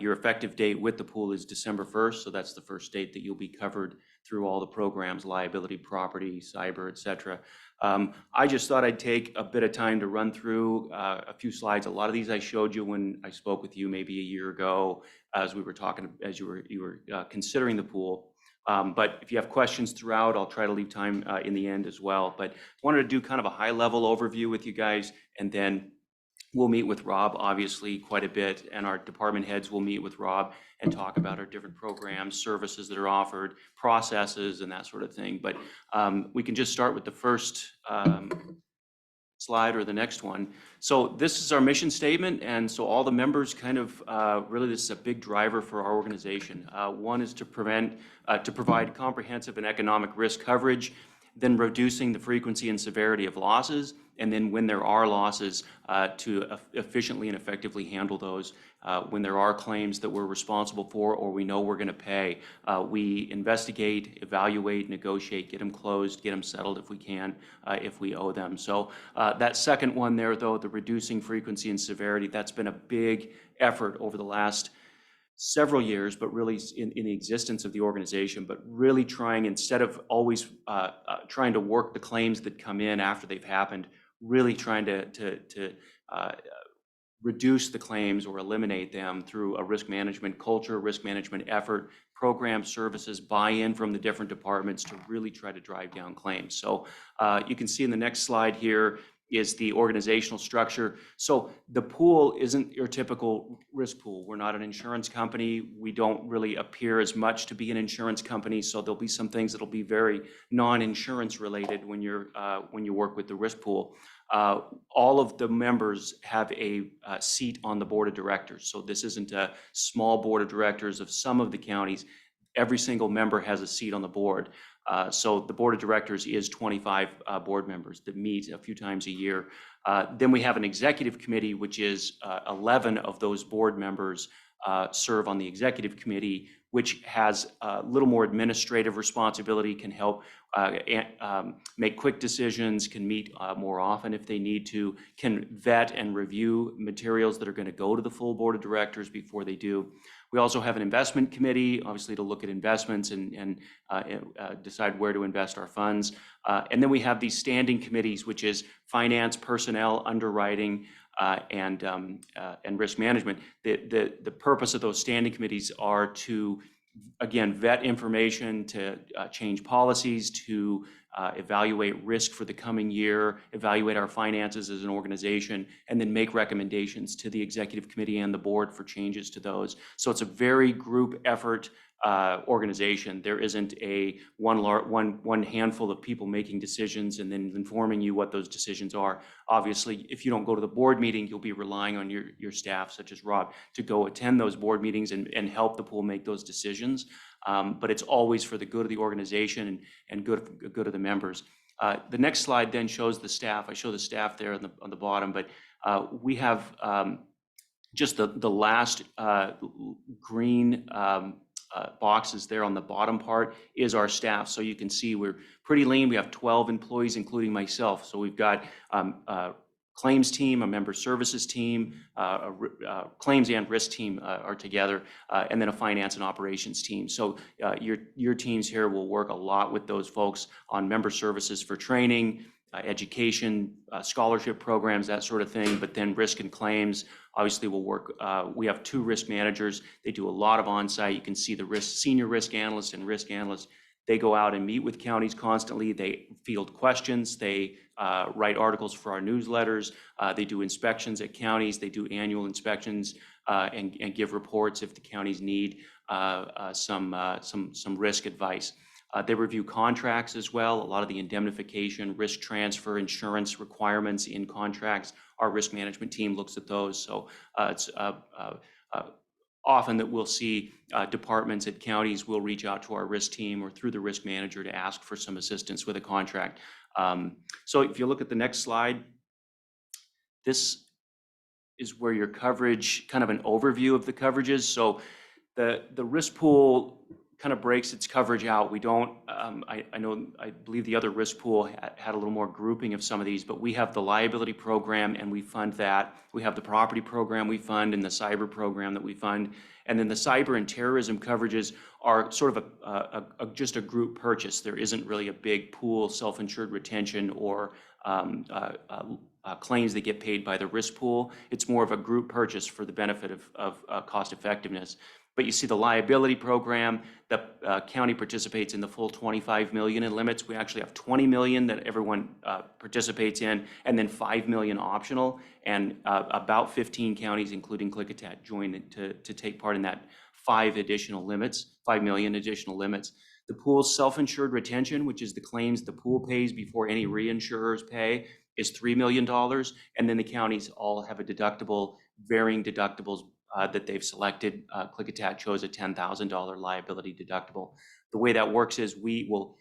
your effective date with the pool is December 1st. So that's the first date that you'll be covered through all the programs, liability, property, cyber, et cetera. I just thought I'd take a bit of time to run through a few slides. A lot of these I showed you when I spoke with you maybe a year ago as we were talking, as you were considering the pool. But if you have questions throughout, I'll try to leave time in the end as well. But I wanted to do kind of a high-level overview with you guys, and then we'll meet with Rob, obviously, quite a bit, and our department heads will meet with Rob and talk about our different programs, services that are offered, processes, and that sort of thing. But we can just start with the first slide or the next one. So this is our mission statement, and so all the members kind of really this is a big driver for our organization. One is to provide comprehensive and economic risk coverage, then reducing the frequency and severity of losses, and then when there are losses, to efficiently and effectively handle those. When there are claims that we're responsible for or we know we're going to pay, we investigate, evaluate, negotiate, get them closed, get them settled if we can, if we owe them. So that second one there, though, the reducing frequency and severity, that's been a big effort over the last several years, but really in the existence of the organization, but really trying, instead of always trying to work the claims that come in after they've happened, really trying to reduce the claims or eliminate them through a risk management culture, risk management effort, program services, buy-in from the different departments to really try to drive down claims. So you can see in the next slide here is the organizational structure. So the pool isn't your typical risk pool. We're not an insurance company. We don't really appear as much to be an insurance company. So there'll be some things that'll be very non-insurance related when you work with the risk pool. All of the members have a seat on the board of directors. So this isn't a small board of directors of some of the counties. Every single member has a seat on the board. So the board of directors is 25 board members that meet a few times a year. Then we have an executive committee, which is 11 of those board members serve on the executive committee, which has a little more administrative responsibility, can help make quick decisions, can meet more often if they need to, can vet and review materials that are going to go to the full board of directors before they do. We also have an investment committee, obviously to look at investments and decide where to invest our funds. And then we have these standing committees, which is finance, personnel, underwriting, and risk management. The purpose of those standing committees are to, again, vet information, to change policies, to evaluate risk for the coming year, evaluate our finances as an organization, and then make recommendations to the executive committee and the board for changes to those. So it's a very group effort organization. There isn't a one handful of people making decisions and then informing you what those decisions are. Obviously, if you don't go to the board meeting, you'll be relying on your staff, such as Rob, to go attend those board meetings and help the pool make those decisions. But it's always for the good of the organization and good of the members. The next slide then shows the staff. I show the staff there on the bottom, but we have just the last green boxes there on the bottom part is our staff. So you can see we're pretty lean. We have 12 employees, including myself. So we've got claims team, a member services team, claims and risk team are together, and then a finance and operations team. So your teams here will work a lot with those folks on member services for training, education, scholarship programs, that sort of thing. But then risk and claims, obviously we'll work, we have 2 risk managers. They do a lot of on-site. You can see the senior risk analyst and risk analyst. They go out and meet with counties constantly. They field questions. They write articles for our newsletters. They do inspections at counties. They do annual inspections and give reports if the counties need some risk advice. They review contracts as well. A lot of the indemnification, risk transfer, insurance requirements in contracts, our risk management team looks at those. So it's often that we'll see departments at counties will reach out to our risk team or through the risk manager to ask for some assistance with a contract. So if you look at the next slide, this is where your coverage, kind of an overview of the coverages. So the risk pool kind of breaks its coverage out. We don't, I believe the other risk pool had a little more grouping of some of these, but we have the liability program and we fund that. We have the property program we fund and the cyber program that we fund. And then the cyber and terrorism coverages are sort of just a group purchase. There isn't really a big pool, self-insured retention or claims that get paid by the risk pool. It's more of a group purchase for the benefit of cost effectiveness. But you see the liability program, the county participates in the full 25 million in limits. We actually have 20 million that everyone participates in, and then 5 million optional. And about 15 counties, including Klickitat, join to take part in that 5 million additional limits. The pool's self-insured retention, which is the claims the pool pays before any reinsurers pay, is $3 million. And then the counties all have a deductible, varying deductibles that they've selected. Klickitat chose a $10,000 liability deductible. The way that works is we will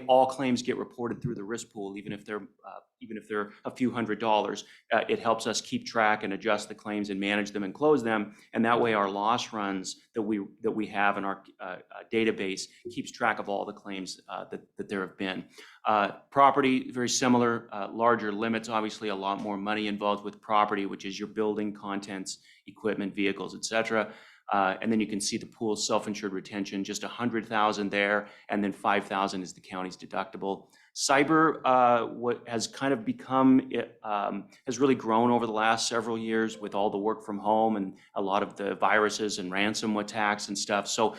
all claims get reported through the risk pool, even if they're a few $100s. It helps us keep track and adjust the claims and manage them and close them. And that way our loss runs that we have in our database keeps track of all the claims that there have been. Property, very similar, larger limits, obviously a lot more money involved with property, which is your building, contents, equipment, vehicles, et cetera. And then you can see the pool's self-insured retention, just 100,000 there, and then 5,000 is the county's deductible. Cyber, what has kind of become, has really grown over the last several years with all the work from home and a lot of the viruses and ransom attacks and stuff. So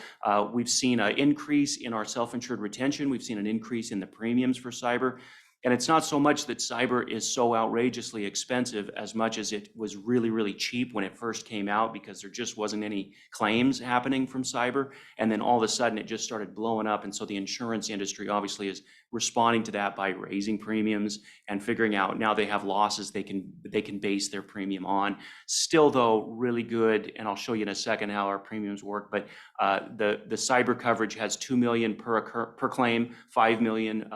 we've seen an increase in our self-insured retention. We've seen an increase in the premiums for cyber. And it's not so much that cyber is so outrageously expensive as much as it was really, really cheap when it first came out because there just wasn't any claims happening from cyber. And then all of a sudden it just started blowing up. And so the insurance industry obviously is responding to that by raising premiums and figuring out now they have losses they can base their premium on. Still though, really good. And I'll show you in a second how our premiums work. But the cyber coverage has 2 million per claim, 5 million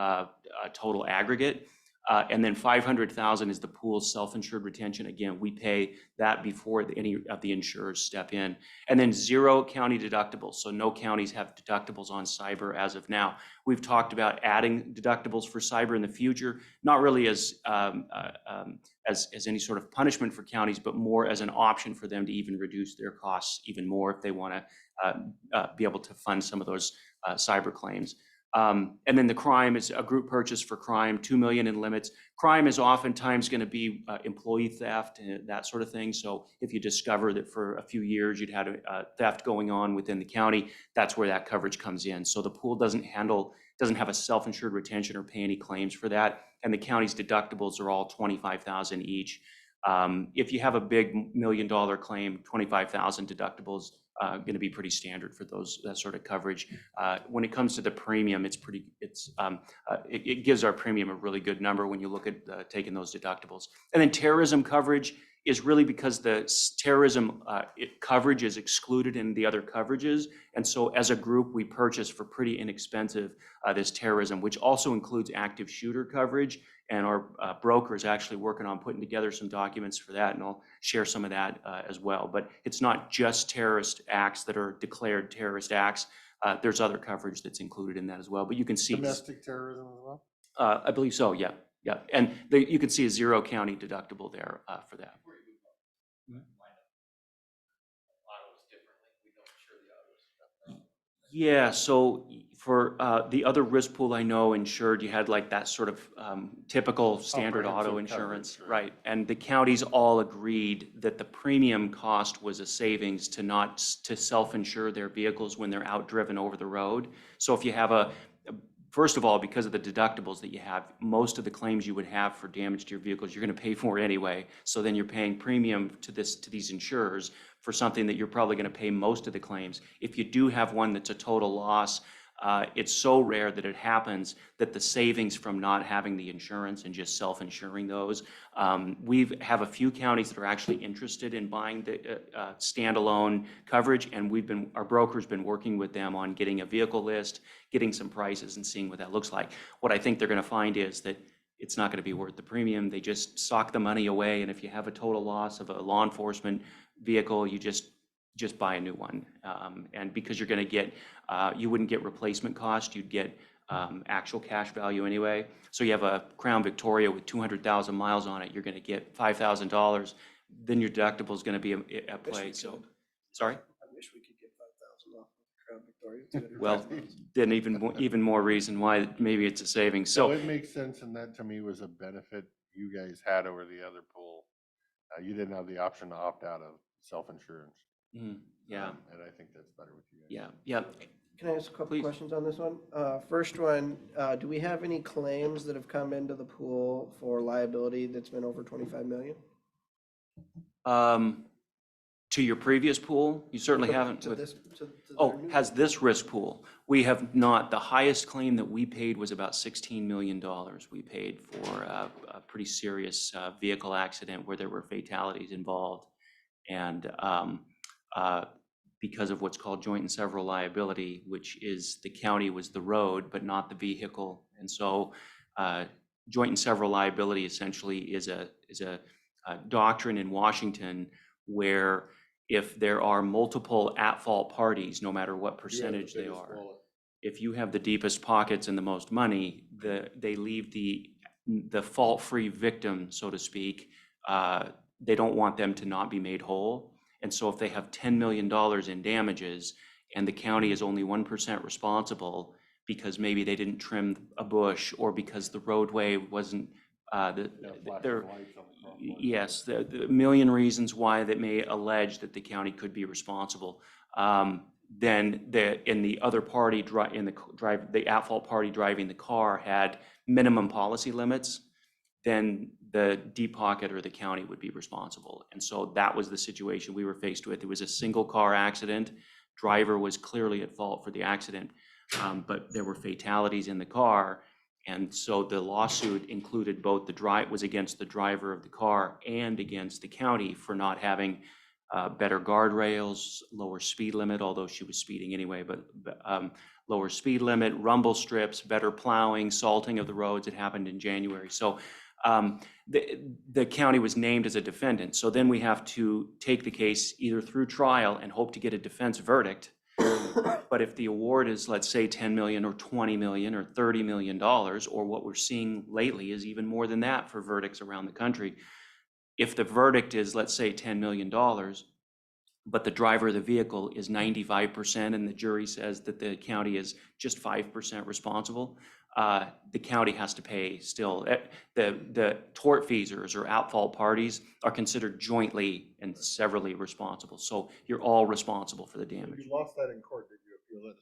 total aggregate. And then 500,000 is the pool's self-insured retention. Again, we pay that before any of the insurers step in. And then 0 county deductibles. So no counties have deductibles on cyber as of now. We've talked about adding deductibles for cyber in the future, not really as any sort of punishment for counties, but more as an option for them to even reduce their costs even more if they want to be able to fund some of those cyber claims. And then the crime is a group purchase for crime, 2 million in limits. Crime is oftentimes going to be employee theft and that sort of thing. So if you discover that for a few years you'd had a theft going on within the county, that's where that coverage comes in. So the pool doesn't have a self-insured retention or pay any claims for that. And the county's deductibles are all 25,000 each. If you have a big $1 million claim, 25,000 deductibles going to be pretty standard for that sort of coverage. When it comes to the premium, it gives our premium a really good number when you look at taking those deductibles. And then terrorism coverage is really because the terrorism coverage is excluded in the other coverages. And so as a group, we purchased for pretty inexpensive this terrorism, which also includes active shooter coverage. And our broker is actually working on putting together some documents for that, and I'll share some of that as well. But it's not just terrorist acts that are declared terrorist acts. There's other coverage that's included in that as well. But you can see Domestic terrorism as well? I believe so, yeah, yeah. And you can see a 0 county deductible there for that. Yeah, so for the other risk pool I know insured, you had like that sort of typical standard auto Comprehensive insurance, coverage, right? And the counties all agreed that the premium cost was a savings to self-insure their vehicles when they're out driven over the road. So if you have first of all, because of the deductibles that you have, most of the claims you would have for damage to your vehicles, you're going to pay for anyway. So then you're paying premium to these insurers for something that you're probably going to pay most of the claims. If you do have one that's a total loss, it's so rare that it happens that the savings from not having the insurance and just self-insuring those. We have a few counties that are actually interested in buying the standalone coverage, and our broker's been working with them on getting a vehicle list, getting some prices, and seeing what that looks like. What I think they're going to find is that it's not going to be worth the premium. They just sock the money away, and if you have a total loss of a law enforcement vehicle, you just buy a new one. And because you're going to get, you wouldn't get replacement cost, you'd get actual cash value anyway. So you have a Crown Victoria with 200,000 miles on it, you're going to get $5,000. Then your deductible is going to be at play. So, sorry? I wish we could get 5,000 off of Crown Victoria. Well, then even more reason why maybe it's a savings. So So it makes sense, and that to me was a benefit you guys had over the other pool. You didn't have the option to opt out of self-insurance. yeah, And I think that's better with you guys. yeah, yeah. Can I ask a couple Please. questions on this one? First one, do we have any claims that have come into the pool for liability that's been over 25 million? To your previous pool, you certainly haven't. To with- this, to Oh, their new- has this risk pool? We have not. The highest claim that we paid was about $16 million. We paid for a pretty serious vehicle accident where there were fatalities involved. And because of what's called joint and several liability, which is the county was the road, but not the vehicle. And so joint and several liability essentially is a doctrine in Washington where if there are multiple at-fault parties, no matter what percentage they are, if you have the deepest pockets and the most money, they leave the fault-free victim, so to speak. They don't want them to not be made whole. And so if they have $10 million in damages and the county is only 1% responsible because maybe they didn't trim a bush or because the roadway wasn't, yes, the million reasons why that may allege that the county could be responsible. Then the other party, the at-fault party driving the car had minimum policy limits, then the deep pocket or the county would be responsible. And so that was the situation we were faced with. It was a single car accident. Driver was clearly at fault for the accident, but there were fatalities in the car. And so the lawsuit included both was against the driver of the car and against the county for not having better guardrails, lower speed limit, although she was speeding anyway, but lower speed limit, rumble strips, better plowing, salting of the roads. It happened in January. So the county was named as a defendant. So then we have to take the case either through trial and hope to get a defense verdict. But if the award is, let's say, 10 million or 20 million or 30 million dollars, or what we're seeing lately is even more than that for verdicts around the country. If the verdict is, let's say, $10 million, but the driver of the vehicle is 95% and the jury says that the county is just 5% responsible, the county has to pay still. The tortfeasors or at-fault parties are considered jointly and severally responsible. So you're all responsible for the damage. You lost that in court, did you appeal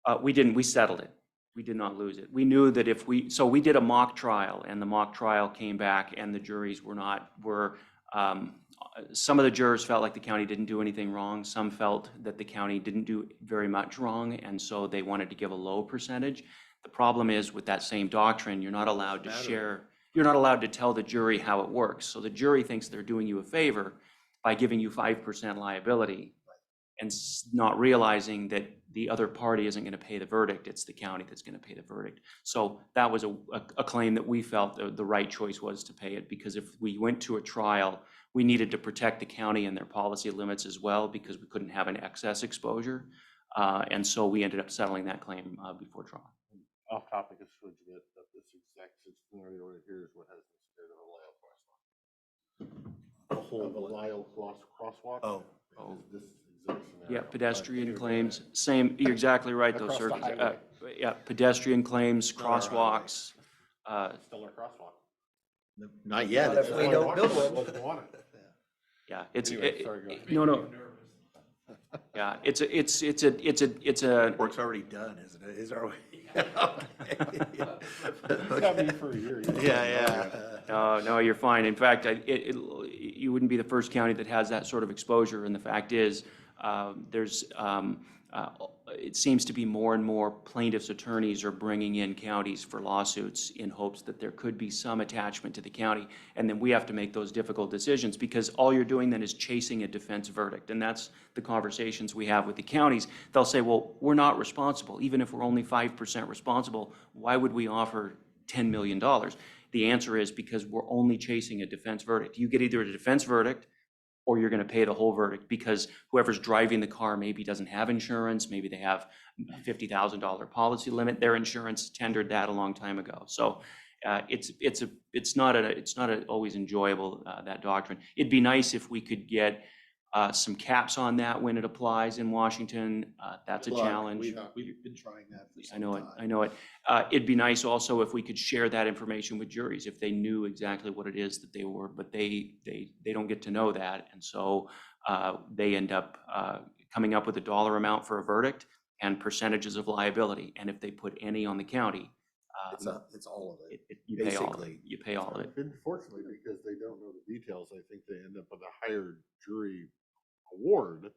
that? We didn't, we settled it. We did not lose it. We knew that so we did a mock trial and the mock trial came back and the juries some of the jurors felt like the county didn't do anything wrong. Some felt that the county didn't do very much wrong. And so they wanted to give a low percentage. The problem is with that same doctrine, you're not allowed to share. you're not allowed to tell the jury how it works. So the jury thinks they're doing you a favor by giving you 5% liability and not realizing that the other party isn't going to pay the verdict. It's the county that's going to pay the verdict. So that was a claim that we felt the right choice was to pay it, because if we went to a trial, we needed to protect the county and their policy limits as well, because we couldn't have an excess exposure. And so we ended up settling that claim before trial. Off topic is switch a bit, but this exact scenario right here is what has me scared of a Lyle crosswalk. Oh. This exact scenario. Yeah, pedestrian claims, same, you're exactly right though, Across sir. the highway. Yeah, pedestrian claims, crosswalks. Still a crosswalk. Not yet. Not if we don't build one. Wasn't on it. Yeah, it's, Anyway, sorry, go ahead. no. Yeah, it's a. Work's already done, isn't it? Is our? It's got me for a year. Yeah. No, you're fine. In fact, you wouldn't be the first county that has that sort of exposure. And the fact is, it seems to be more and more plaintiffs' attorneys are bringing in counties for lawsuits in hopes that there could be some attachment to the county. And then we have to make those difficult decisions, because all you're doing then is chasing a defense verdict. And that's the conversations we have with the counties. They'll say, well, we're not responsible. Even if we're only 5% responsible, why would we offer $10 million? The answer is because we're only chasing a defense verdict. You get either a defense verdict or you're going to pay the whole verdict, because whoever's driving the car maybe doesn't have insurance, maybe they have a $50,000 policy limit. Their insurance tendered that a long time ago. So it's not always enjoyable, that doctrine. It'd be nice if we could get some caps on that when it applies in Washington. That's a challenge. We've been trying that for some I know it. time. I know it. It'd be nice also if we could share that information with juries, if they knew exactly what it is that they were, but they don't get to know that. And so they end up coming up with a dollar amount for a verdict and percentages of liability. And if they put any on the county, It's all of it. you pay all of it. Basically. You pay all of it. Unfortunately, because they don't know the details, I think they end up with a higher jury award,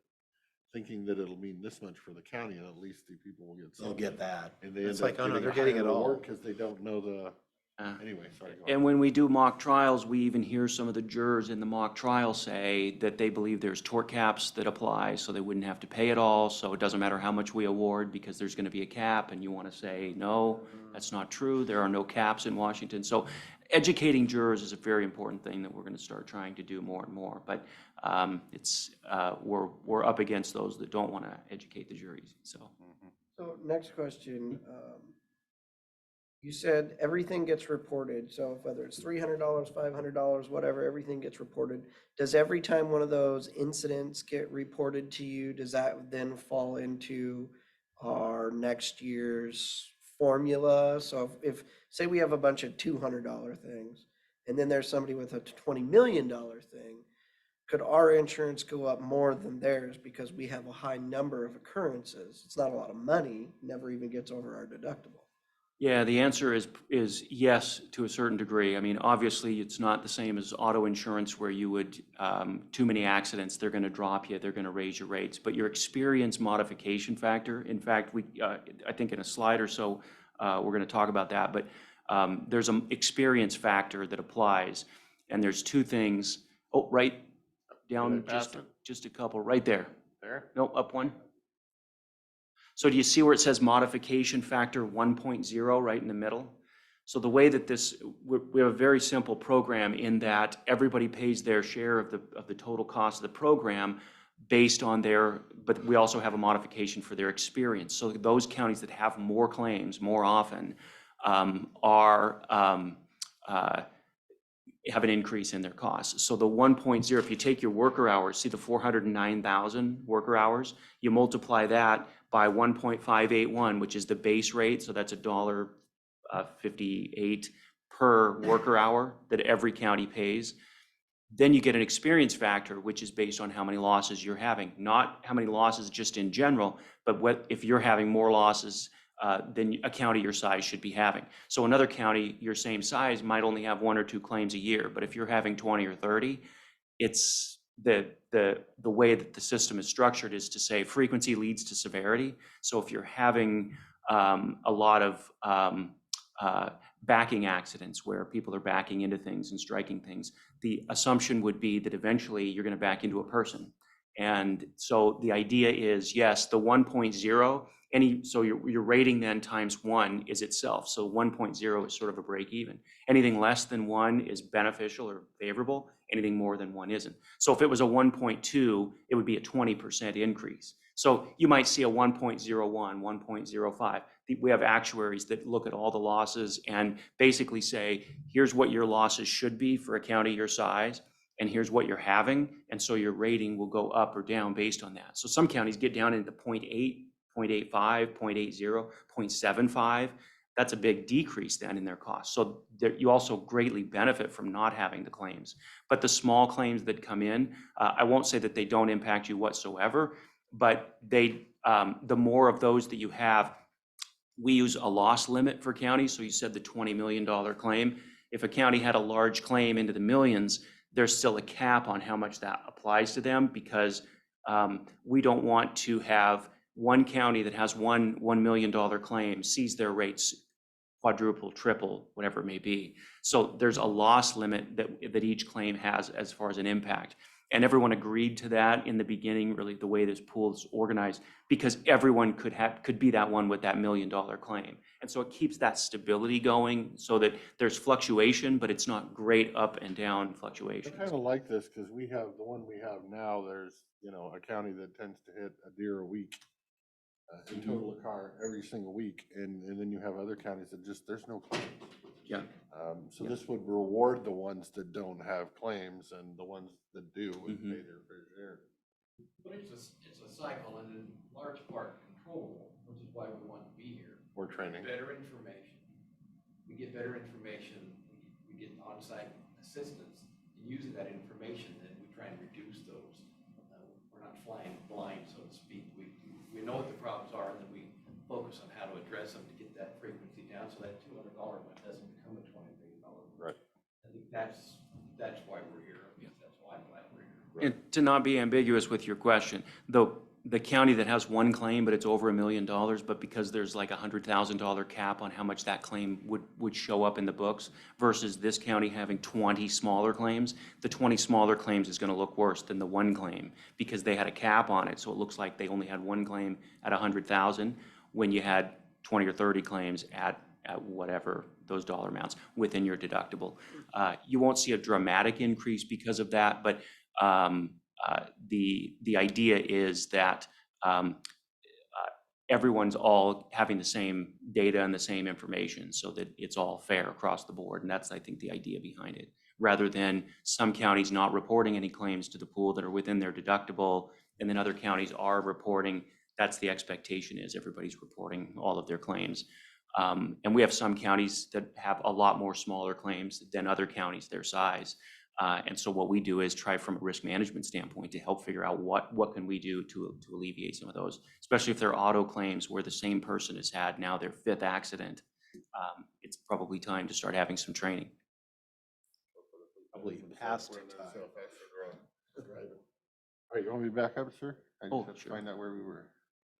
thinking that it'll mean this much for the county, and at least the people will get They'll something. get that. And they It's end like, up oh no, getting they're a getting higher it all. award because they don't know the, anyway, sorry. go on. And when we do mock trials, we even hear some of the jurors in the mock trial say that they believe there's tort caps that apply, so they wouldn't have to pay it all. So it doesn't matter how much we award because there's going to be a cap, and you want to say, no, that's not true. There are no caps in Washington. So educating jurors is a very important thing that we're going to start trying to do more and more. But we're up against those that don't want to educate the juries. So. So next question, you said everything gets reported, so whether it's $300, $500, whatever, everything gets reported. Does every time one of those incidents get reported to you, does that then fall into our next year's formula? So if say we have a bunch of $200 things, and then there's somebody with a $20 million thing, could our insurance go up more than theirs because we have a high number of occurrences? It's not a lot of money, never even gets over our deductible. Yeah, the answer is yes, to a certain degree. I mean, obviously, it's not the same as auto insurance where you would, too many accidents, they're going to drop you, they're going to raise your rates. But your experience modification factor, in fact, I think in a slide or so, we're going to talk about that. But there's an experience factor that applies. And there's two things. Oh, right down, just a couple, right there. There? Nope, up one. So do you see where it says modification factor 1.0 right in the middle? So the way that we have a very simple program in that everybody pays their share of the total cost of the program based on but we also have a modification for their experience. So those counties that have more claims more often have an increase in their costs. So the 1.0, if you take your worker hours, see the 409,000 worker hours, you multiply that by 1.581, which is the base rate. So that's $1.58 per worker hour that every county pays. Then you get an experience factor, which is based on how many losses you're having, not how many losses just in general, but if you're having more losses than a county your size should be having. So another county your same size might only have 1 or 2 claims a year, but if you're having 20 or 30, it's the way that the system is structured is to say frequency leads to severity. So if you're having a lot of backing accidents where people are backing into things and striking things. The assumption would be that eventually you're going to back into a person. And so the idea is, yes, the 1.0, so your rating then times 1 is itself. So 1.0 is sort of a break even. Anything less than 1 is beneficial or favorable. Anything more than 1 isn't. So if it was a 1.2, it would be a 20% increase. So you might see a 1.01, 1.05. We have actuaries that look at all the losses and basically say, here's what your losses should be for a county your size, and here's what you're having. And so your rating will go up or down based on that. So some counties get down into 0.8, 0.85, 0.80, 0.75. That's a big decrease then in their costs. So you also greatly benefit from not having the claims. But the small claims that come in, I won't say that they don't impact you whatsoever, but the more of those that you have, we use a loss limit for counties. So you said the $20 million claim. If a county had a large claim into the millions, there's still a cap on how much that applies to them, because we don't want to have one county that has $1 million claim sees their rates quadruple, triple, whatever it may be. So there's a loss limit that each claim has as far as an impact. And everyone agreed to that in the beginning, really the way this pool is organized, because everyone could be that one with that $1 million claim. And so it keeps that stability going so that there's fluctuation, but it's not great up and down I fluctuations. kind of like this because we have the one we have now, there's, a county that tends to hit a deer a week. In total a car every single week. And then you have other counties that there's no claims. Yeah. So this would reward the ones that don't have claims, and the ones that do would pay their fair share. But it's a cycle, and in large part controllable, which is why we want to be here. More training. Better information. We get better information, we get on-site assistance in using that information, then we try and reduce those. We're not flying blind, so to speak. We know what the problems are, and then we focus on how to address them to get that frequency down, so that $200 one doesn't become a $20 million one. Right. I think that's why we're here. At least that's why I'm glad we're here. And to not be ambiguous with your question, the county that has one claim, but it's over $1 million, but because there's like a $100,000 cap on how much that claim would show up in the books, versus this county having 20 smaller claims, the 20 smaller claims is going to look worse than the one claim because they had a cap on it. So it looks like they only had one claim at 100,000 when you had 20 or 30 claims at whatever those dollar amounts within your deductible. You won't see a dramatic increase because of that, but the idea is that everyone's all having the same data and the same information so that it's all fair across the board. And that's, I think, the idea behind it, rather than some counties not reporting any claims to the pool that are within their deductible, and then other counties are reporting. That's the expectation, is everybody's reporting all of their claims. And we have some counties that have a lot more smaller claims than other counties their size. And so what we do is try from a risk management standpoint to help figure out what can we do to alleviate some of those, especially if they're auto claims where the same person has had now their 5th accident. It's probably time to start having some training. Probably past time. All right, you want me to back up, sir? I Oh, just have to sure. find out where we were.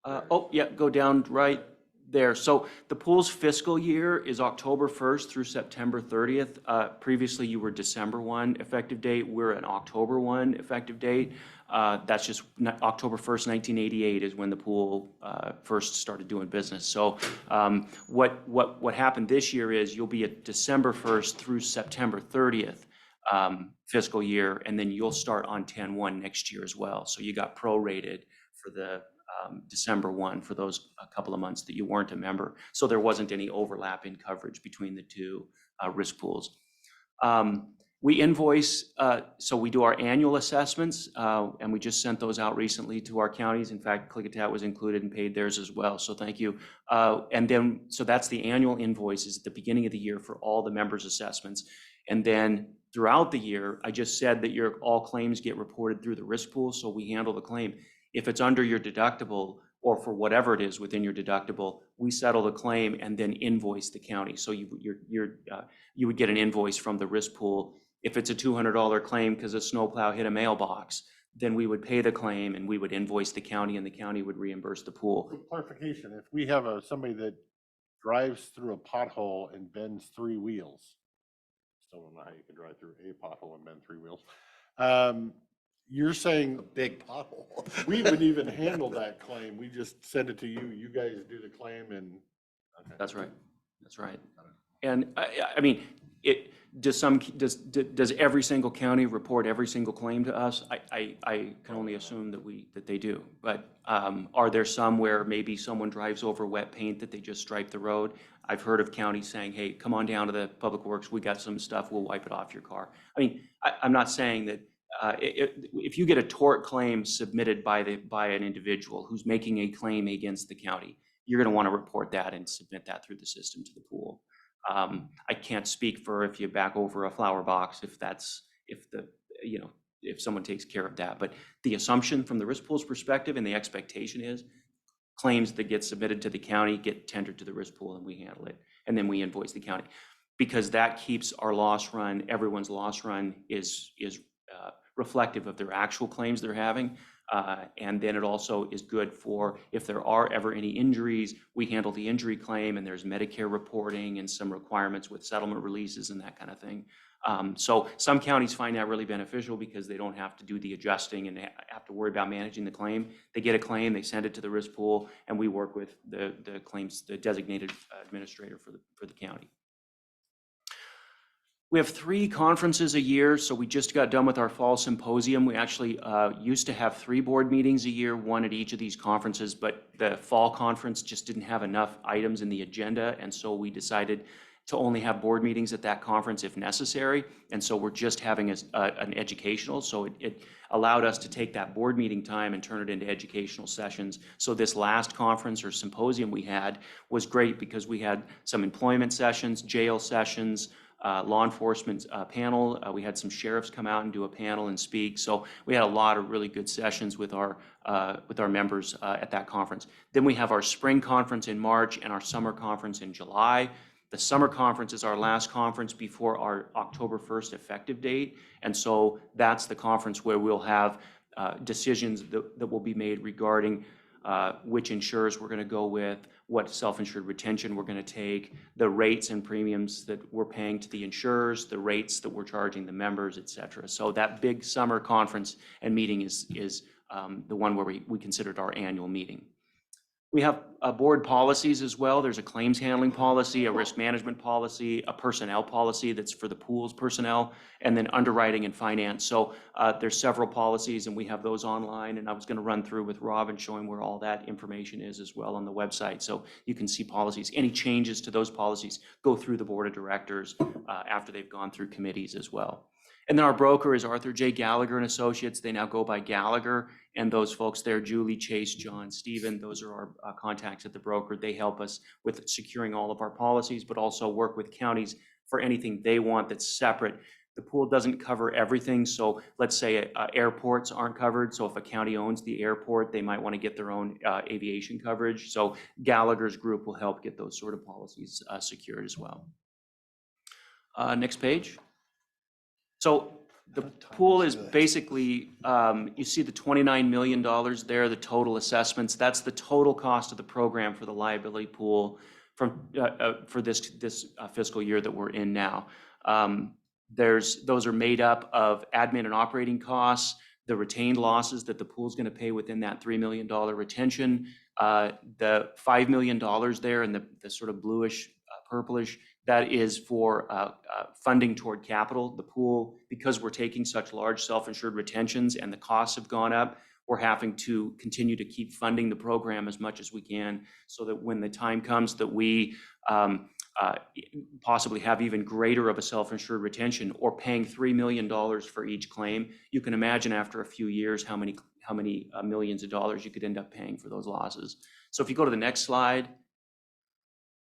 Oh, yeah, go down right there. So the pool's fiscal year is October 1st through September 30th. Previously, you were December 1 effective date. We're an October 1 effective date. That's just October 1st, 1988 is when the pool first started doing business. So what happened this year is you'll be at December 1st through September 30th fiscal year, and then you'll start on 10/1 next year as well. So you got prorated for the December 1 for those a couple of months that you weren't a member. So there wasn't any overlap in coverage between the two risk pools. We invoice, so we do our annual assessments, and we just sent those out recently to our counties. In fact, Klickitat was included and paid theirs as well, so thank you. And then, so that's the annual invoices at the beginning of the year for all the members' assessments. And then throughout the year, I just said that all claims get reported through the risk pool, so we handle the claim. If it's under your deductible, or for whatever it is within your deductible, we settle the claim and then invoice the county. So you would get an invoice from the risk pool. If it's a $200 claim because a snowplow hit a mailbox, then we would pay the claim and we would invoice the county, and the county would reimburse the pool. For clarification, if we have somebody that drives through a pothole and bends 3 wheels. Still don't know how you can drive through a pothole and bend 3 wheels. You're saying Big pothole. we would even handle that claim. We just send it to you. You guys do the claim and. Okay. That's right. That's right. And I mean, does every single county report every single claim to us? I can only assume that they do. But are there some where maybe someone drives over wet paint that they just stripe the road? I've heard of counties saying, hey, come on down to the Public Works, we got some stuff, we'll wipe it off your car. I mean, I'm not saying that if you get a tort claim submitted by an individual who's making a claim against the county, you're going to want to report that and submit that through the system to the pool. I can't speak for if you back over a flower box, if someone takes care of that. But the assumption from the risk pool's perspective and the expectation is claims that get submitted to the county get tendered to the risk pool and we handle it. And then we invoice the county, because that keeps our loss run, everyone's loss run is reflective of their actual claims they're having. And then it also is good for if there are ever any injuries, we handle the injury claim, and there's Medicare reporting and some requirements with settlement releases and that kind of thing. So some counties find that really beneficial because they don't have to do the adjusting and have to worry about managing the claim. They get a claim, they send it to the risk pool, and we work with the claims, the designated administrator for the county. We have 3 conferences a year, so we just got done with our fall symposium. We actually used to have 3 board meetings a year, 1 at each of these conferences, but the fall conference just didn't have enough items in the agenda, and so we decided to only have board meetings at that conference if necessary, and so we're just having an educational, so it allowed us to take that board meeting time and turn it into educational sessions. So this last conference or symposium we had was great because we had some employment sessions, jail sessions, law enforcement panel. We had some sheriffs come out and do a panel and speak. So we had a lot of really good sessions with our members at that conference. Then we have our spring conference in March and our summer conference in July. The summer conference is our last conference before our October 1st effective date. And so that's the conference where we'll have decisions that will be made regarding which insurers we're going to go with, what self-insured retention we're going to take, the rates and premiums that we're paying to the insurers, the rates that we're charging the members, et cetera. So that big summer conference and meeting is the one where we considered our annual meeting. We have board policies as well. There's a claims handling policy, a risk management policy, a personnel policy that's for the pool's personnel, and then underwriting and finance. So there's several policies, and we have those online. And I was going to run through with Rob and show him where all that information is as well on the website. So you can see policies. Any changes to those policies go through the board of directors after they've gone through committees as well. And then our broker is Arthur J. Gallagher and Associates. They now go by Gallagher. And those folks there, Julie, Chase, John, Stephen, those are our contacts at the broker. They help us with securing all of our policies, but also work with counties for anything they want that's separate. The pool doesn't cover everything. So let's say airports aren't covered. So if a county owns the airport, they might want to get their own aviation coverage. So Gallagher's group will help get those sort of policies secured as well. Next page. So the pool is basically, you see the $29 million there, the total assessments. That's the total cost of the program for the liability pool for this fiscal year that we're in now. Those are made up of admin and operating costs, the retained losses that the pool's going to pay within that $3 million retention, the $5 million there in the sort of bluish, purplish, that is for funding toward capital. The pool, because we're taking such large self-insured retentions and the costs have gone up, we're having to continue to keep funding the program as much as we can so that when the time comes that we possibly have even greater of a self-insured retention or paying $3 million for each claim, you can imagine after a few years how many millions of dollars you could end up paying for those losses. So if you go to the next slide,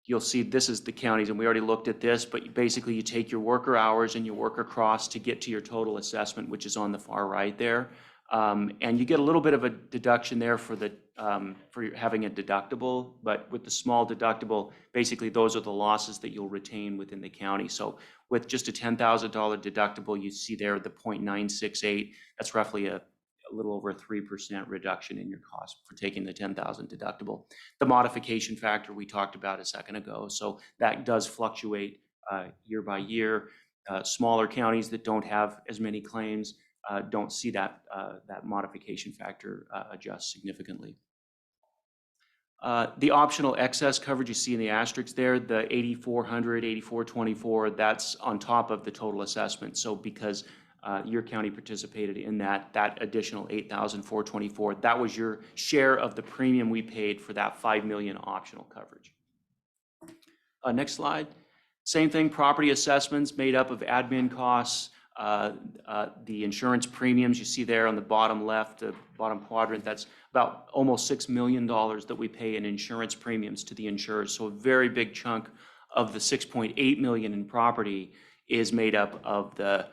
you'll see this is the counties, and we already looked at this, but basically you take your worker hours and you work across to get to your total assessment, which is on the far right there. And you get a little bit of a deduction there for having a deductible, but with the small deductible, basically those are the losses that you'll retain within the county. So with just a $10,000 deductible, you see there the 0.968, that's roughly a little over a 3% reduction in your cost for taking the 10,000 deductible. The modification factor we talked about a second ago, so that does fluctuate year by year. Smaller counties that don't have as many claims don't see that modification factor adjust significantly. The optional excess coverage you see in the asterisk there, the 8,400, 8,424, that's on top of the total assessment. So because your county participated in that additional 8,424, that was your share of the premium we paid for that 5 million optional coverage. Next slide. Same thing, property assessments made up of admin costs, the insurance premiums you see there on the bottom left, the bottom quadrant, that's about almost $6 million that we pay in insurance premiums to the insurers. So a very big chunk of the 6.8 million in property is made up of the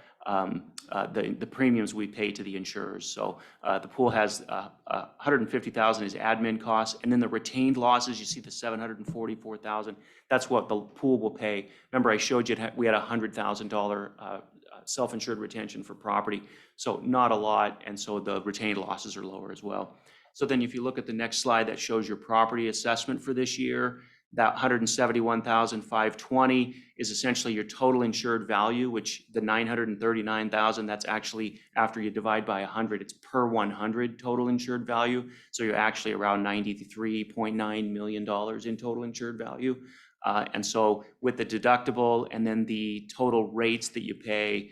premiums we pay to the insurers. So the pool has 150,000 is admin costs, and then the retained losses, you see the 744,000. That's what the pool will pay. Remember, I showed you we had $100,000 self-insured retention for property, so not a lot, and so the retained losses are lower as well. So then if you look at the next slide, that shows your property assessment for this year. That 171,520 is essentially your total insured value, which the 939,000, that's actually after you divide by 100, it's per 100 total insured value. So you're actually around $93.9 million in total insured value. And so with the deductible and then the total rates that you pay,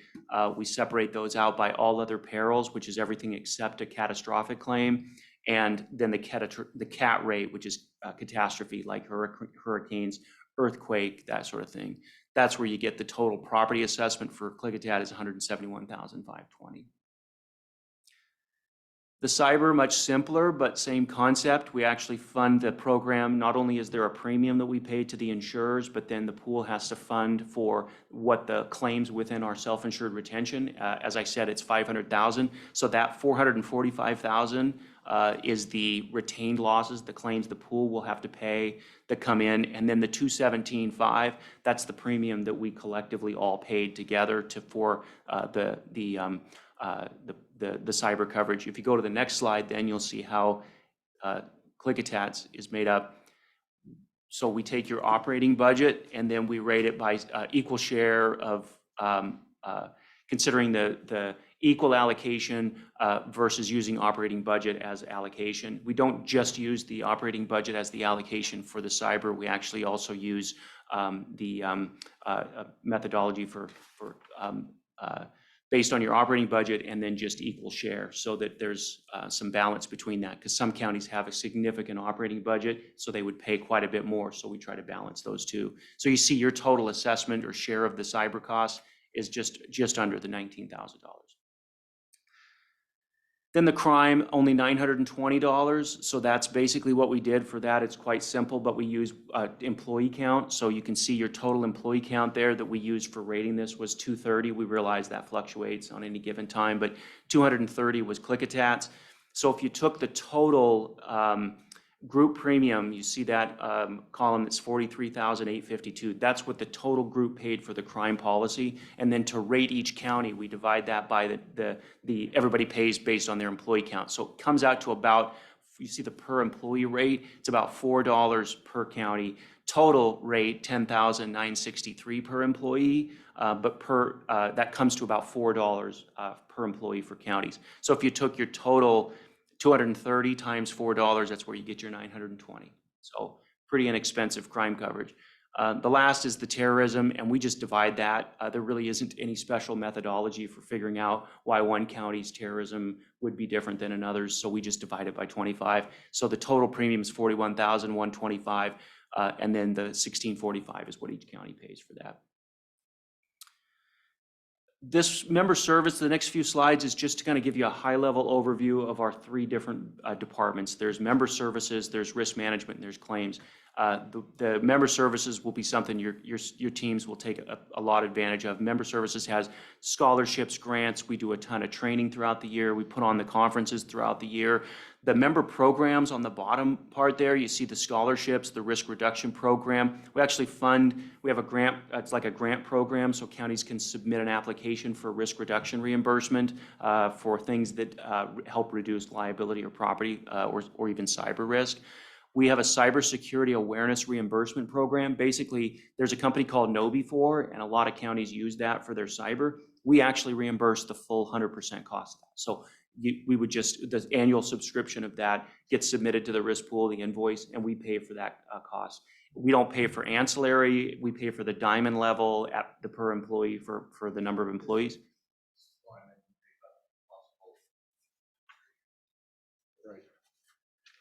we separate those out by all other perils, which is everything except a catastrophic claim. And then the cat rate, which is catastrophe like hurricanes, earthquake, that sort of thing. That's where you get the total property assessment for Klickitat is 171,520. The cyber, much simpler, but same concept. We actually fund the program. Not only is there a premium that we pay to the insurers, but then the pool has to fund for what the claims within our self-insured retention. As I said, it's 500,000. So that 445,000 is the retained losses, the claims the pool will have to pay that come in. And then the 217.5, that's the premium that we collectively all paid together for the cyber coverage. If you go to the next slide, then you'll see how Klickitat is made up. So we take your operating budget and then we rate it by equal share of considering the equal allocation versus using operating budget as allocation. We don't just use the operating budget as the allocation for the cyber. We actually also use the methodology for based on your operating budget and then just equal share so that there's some balance between that, because some counties have a significant operating budget, so they would pay quite a bit more. So we try to balance those two. So you see your total assessment or share of the cyber cost is just under the $19,000. Then the crime, only $920. So that's basically what we did for that. It's quite simple, but we use employee count. So you can see your total employee count there that we used for rating this was 230. We realize that fluctuates on any given time, but 230 was Klickitat's. So if you took the total group premium, you see that column that's 43,852. That's what the total group paid for the crime policy. And then to rate each county, we divide that by the everybody pays based on their employee count. So it comes out to about, you see the per employee rate, it's about $4 per county. Total rate, $10,963 per employee, but that comes to about $4 per employee for counties. So if you took your total 230 times $4, that's where you get your 920. So pretty inexpensive crime coverage. The last is the terrorism, and we just divide that. There really isn't any special methodology for figuring out why one county's terrorism would be different than another's, so we just divide it by 25. So the total premium is $41,125, and then the $1,645 is what each county pays for that. This member service, the next few slides, is just to kind of give you a high-level overview of our three different departments. There's member services, there's risk management, and there's claims. The member services will be something your teams will take a lot of advantage of. Member services has scholarships, grants. We do a ton of training throughout the year. We put on the conferences throughout the year. The member programs on the bottom part there, you see the scholarships, the risk reduction program. We actually we have a grant, it's like a grant program, so counties can submit an application for risk reduction reimbursement for things that help reduce liability or property or even cyber risk. We have a cybersecurity awareness reimbursement program. Basically, there's a company called KnowBe4, and a lot of counties use that for their cyber. We actually reimburse the full 100% cost of that. So we would just, the annual subscription of that gets submitted to the risk pool, the invoice, and we pay for that cost. We don't pay for ancillary. We pay for the diamond level at the per employee for the number of employees.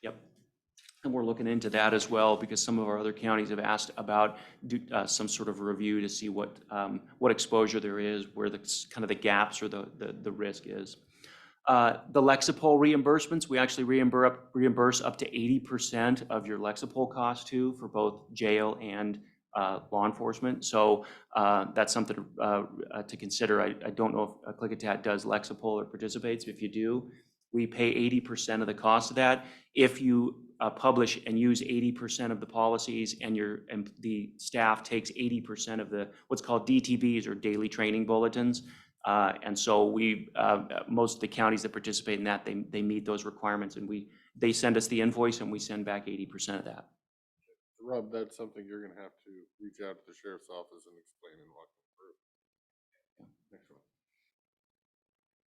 Yep. And we're looking into that as well because some of our other counties have asked about some sort of review to see what exposure there is, where the kind of the gaps or the risk is. The Lexipol reimbursements, we actually reimburse up to 80% of your Lexipol cost too for both jail and law enforcement. So that's something to consider. I don't know if Klickitat does Lexipol or participates. If you do, we pay 80% of the cost of that. If you publish and use 80% of the policies and the staff takes 80% of the what's called DTBs or daily training bulletins. And so most of the counties that participate in that, they meet those requirements and they send us the invoice and we send back 80% of that. Rob, that's something you're gonna have to reach out to the sheriff's office and explain and walk them through. Next one.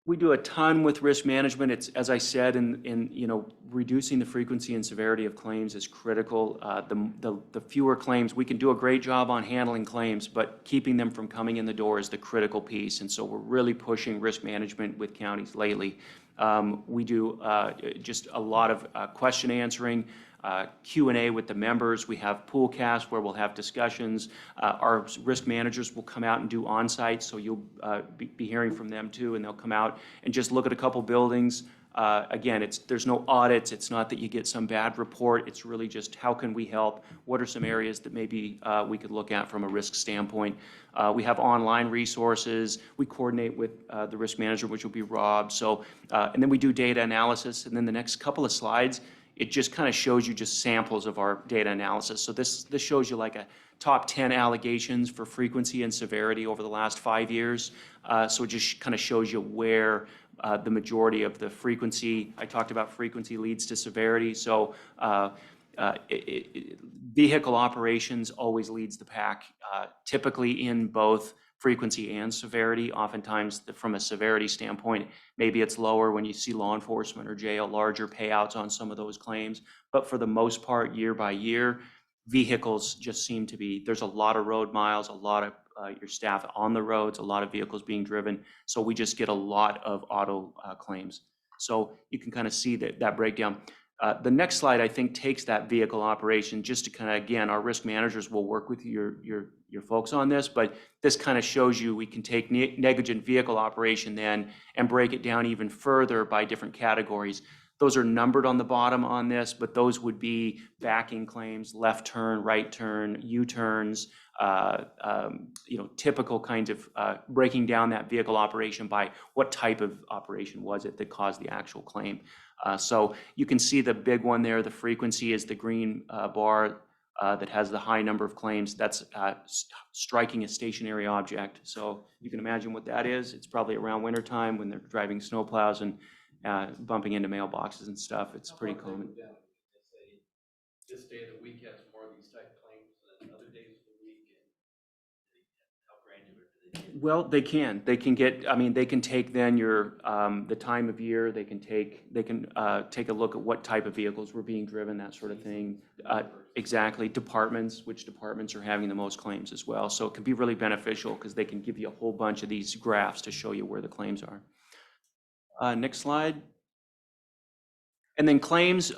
We do a ton with risk management. It's, as I said, in reducing the frequency and severity of claims is critical. The fewer claims, we can do a great job on handling claims, but keeping them from coming in the door is the critical piece. And so we're really pushing risk management with counties lately. We do just a lot of question answering, Q&A with the members. We have pool casts where we'll have discussions. Our risk managers will come out and do on-site, so you'll be hearing from them too, and they'll come out and just look at a couple buildings. Again, there's no audits. It's not that you get some bad report. It's really just how can we help? What are some areas that maybe we could look at from a risk standpoint? We have online resources. We coordinate with the risk manager, which will be Rob. So, and then we do data analysis. And then the next couple of slides, it just kind of shows you just samples of our data analysis. So this shows you like a top 10 allegations for frequency and severity over the last 5 years. So it just kind of shows you where the majority of the frequency, I talked about frequency leads to severity. So vehicle operations always leads the pack, typically in both frequency and severity. Oftentimes from a severity standpoint, maybe it's lower when you see law enforcement or jail, larger payouts on some of those claims. But for the most part, year by year, vehicles just seem to be, there's a lot of road miles, a lot of your staff on the roads, a lot of vehicles being driven. So we just get a lot of auto claims. So you can kind of see that breakdown. The next slide, I think, takes that vehicle operation just to kind of, again, our risk managers will work with your folks on this, but this kind of shows you we can take negligent vehicle operation then and break it down even further by different categories. Those are numbered on the bottom on this, but those would be backing claims, left turn, right turn, U-turns, typical kinds of breaking down that vehicle operation by what type of operation was it that caused the actual claim. So you can see the big one there, the frequency is the green bar that has the high number of claims. That's striking a stationary object. So you can imagine what that is. It's probably around winter time when they're driving snowplows and bumping into mailboxes and stuff. It's pretty common. This day of the week has more of these type claims than other days of the week. And how granular do they get? Well, they can get, I mean, they can take then your, the time of year, they can take a look at what type of vehicles were being driven, that sort of thing. Exactly, departments, which departments are having the most claims as well. So it can be really beneficial because they can give you a whole bunch of these graphs to show you where the claims are. Next slide. And then claims,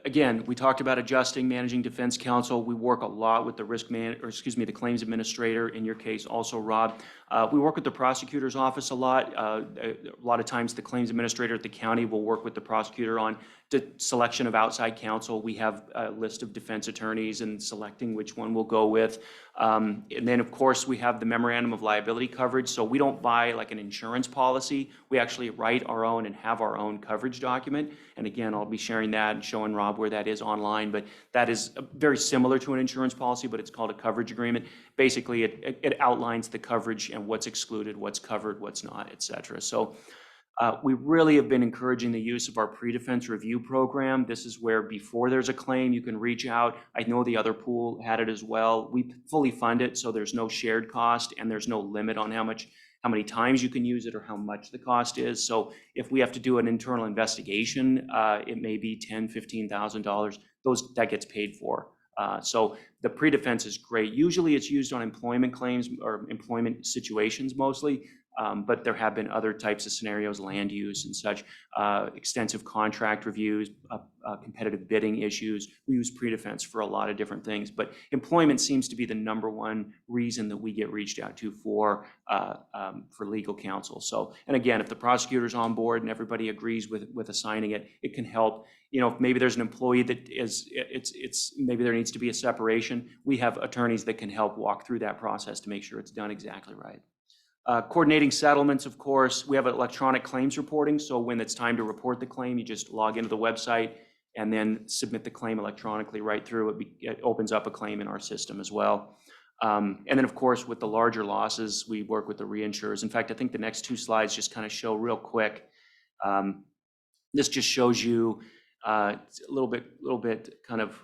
again, we talked about adjusting, managing defense counsel. We work a lot with the the claims administrator, in your case also, Rob. We work with the prosecutor's office a lot. A lot of times the claims administrator at the county will work with the prosecutor on selection of outside counsel. We have a list of defense attorneys and selecting which one we'll go with. And then, of course, we have the memorandum of liability coverage. So we don't buy like an insurance policy. We actually write our own and have our own coverage document. And again, I'll be sharing that and showing Rob where that is online. But that is very similar to an insurance policy, but it's called a coverage agreement. Basically, it outlines the coverage and what's excluded, what's covered, what's not, et cetera. So we really have been encouraging the use of our pre-defense review program. This is where before there's a claim, you can reach out. I know the other pool had it as well. We fully fund it, so there's no shared cost and there's no limit on how many times you can use it or how much the cost is. So if we have to do an internal investigation, it may be $10,000, $15,000. That gets paid for. So the pre-defense is great. Usually it's used on employment claims or employment situations mostly. But there have been other types of scenarios, land use and such, extensive contract reviews, competitive bidding issues. We use pre-defense for a lot of different things, but employment seems to be the #1 reason that we get reached out to for legal counsel. So, and again, if the prosecutor's on board and everybody agrees with assigning it, it can help. You know, if maybe there's an employee that maybe there needs to be a separation, we have attorneys that can help walk through that process to make sure it's done exactly right. Coordinating settlements, of course, we have electronic claims reporting. So when it's time to report the claim, you just log into the website and then submit the claim electronically right through. It opens up a claim in our system as well. And then, of course, with the larger losses, we work with the reinsurers. In fact, I think the next 2 slides just kind of show real quick. This just shows you a little bit kind of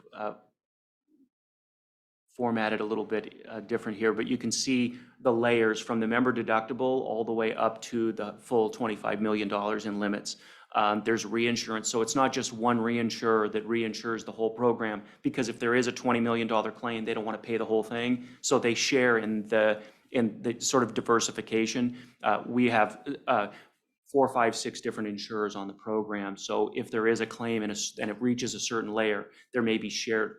formatted a little bit different here, but you can see the layers from the member deductible all the way up to the full $25 million in limits. There's reinsurance, so it's not just one reinsurer that reinsures the whole program, because if there is a $20 million claim, they don't want to pay the whole thing, so they share in the sort of diversification. We have 4, 5, 6 different insurers on the program. So if there is a claim and it reaches a certain layer, there may be shared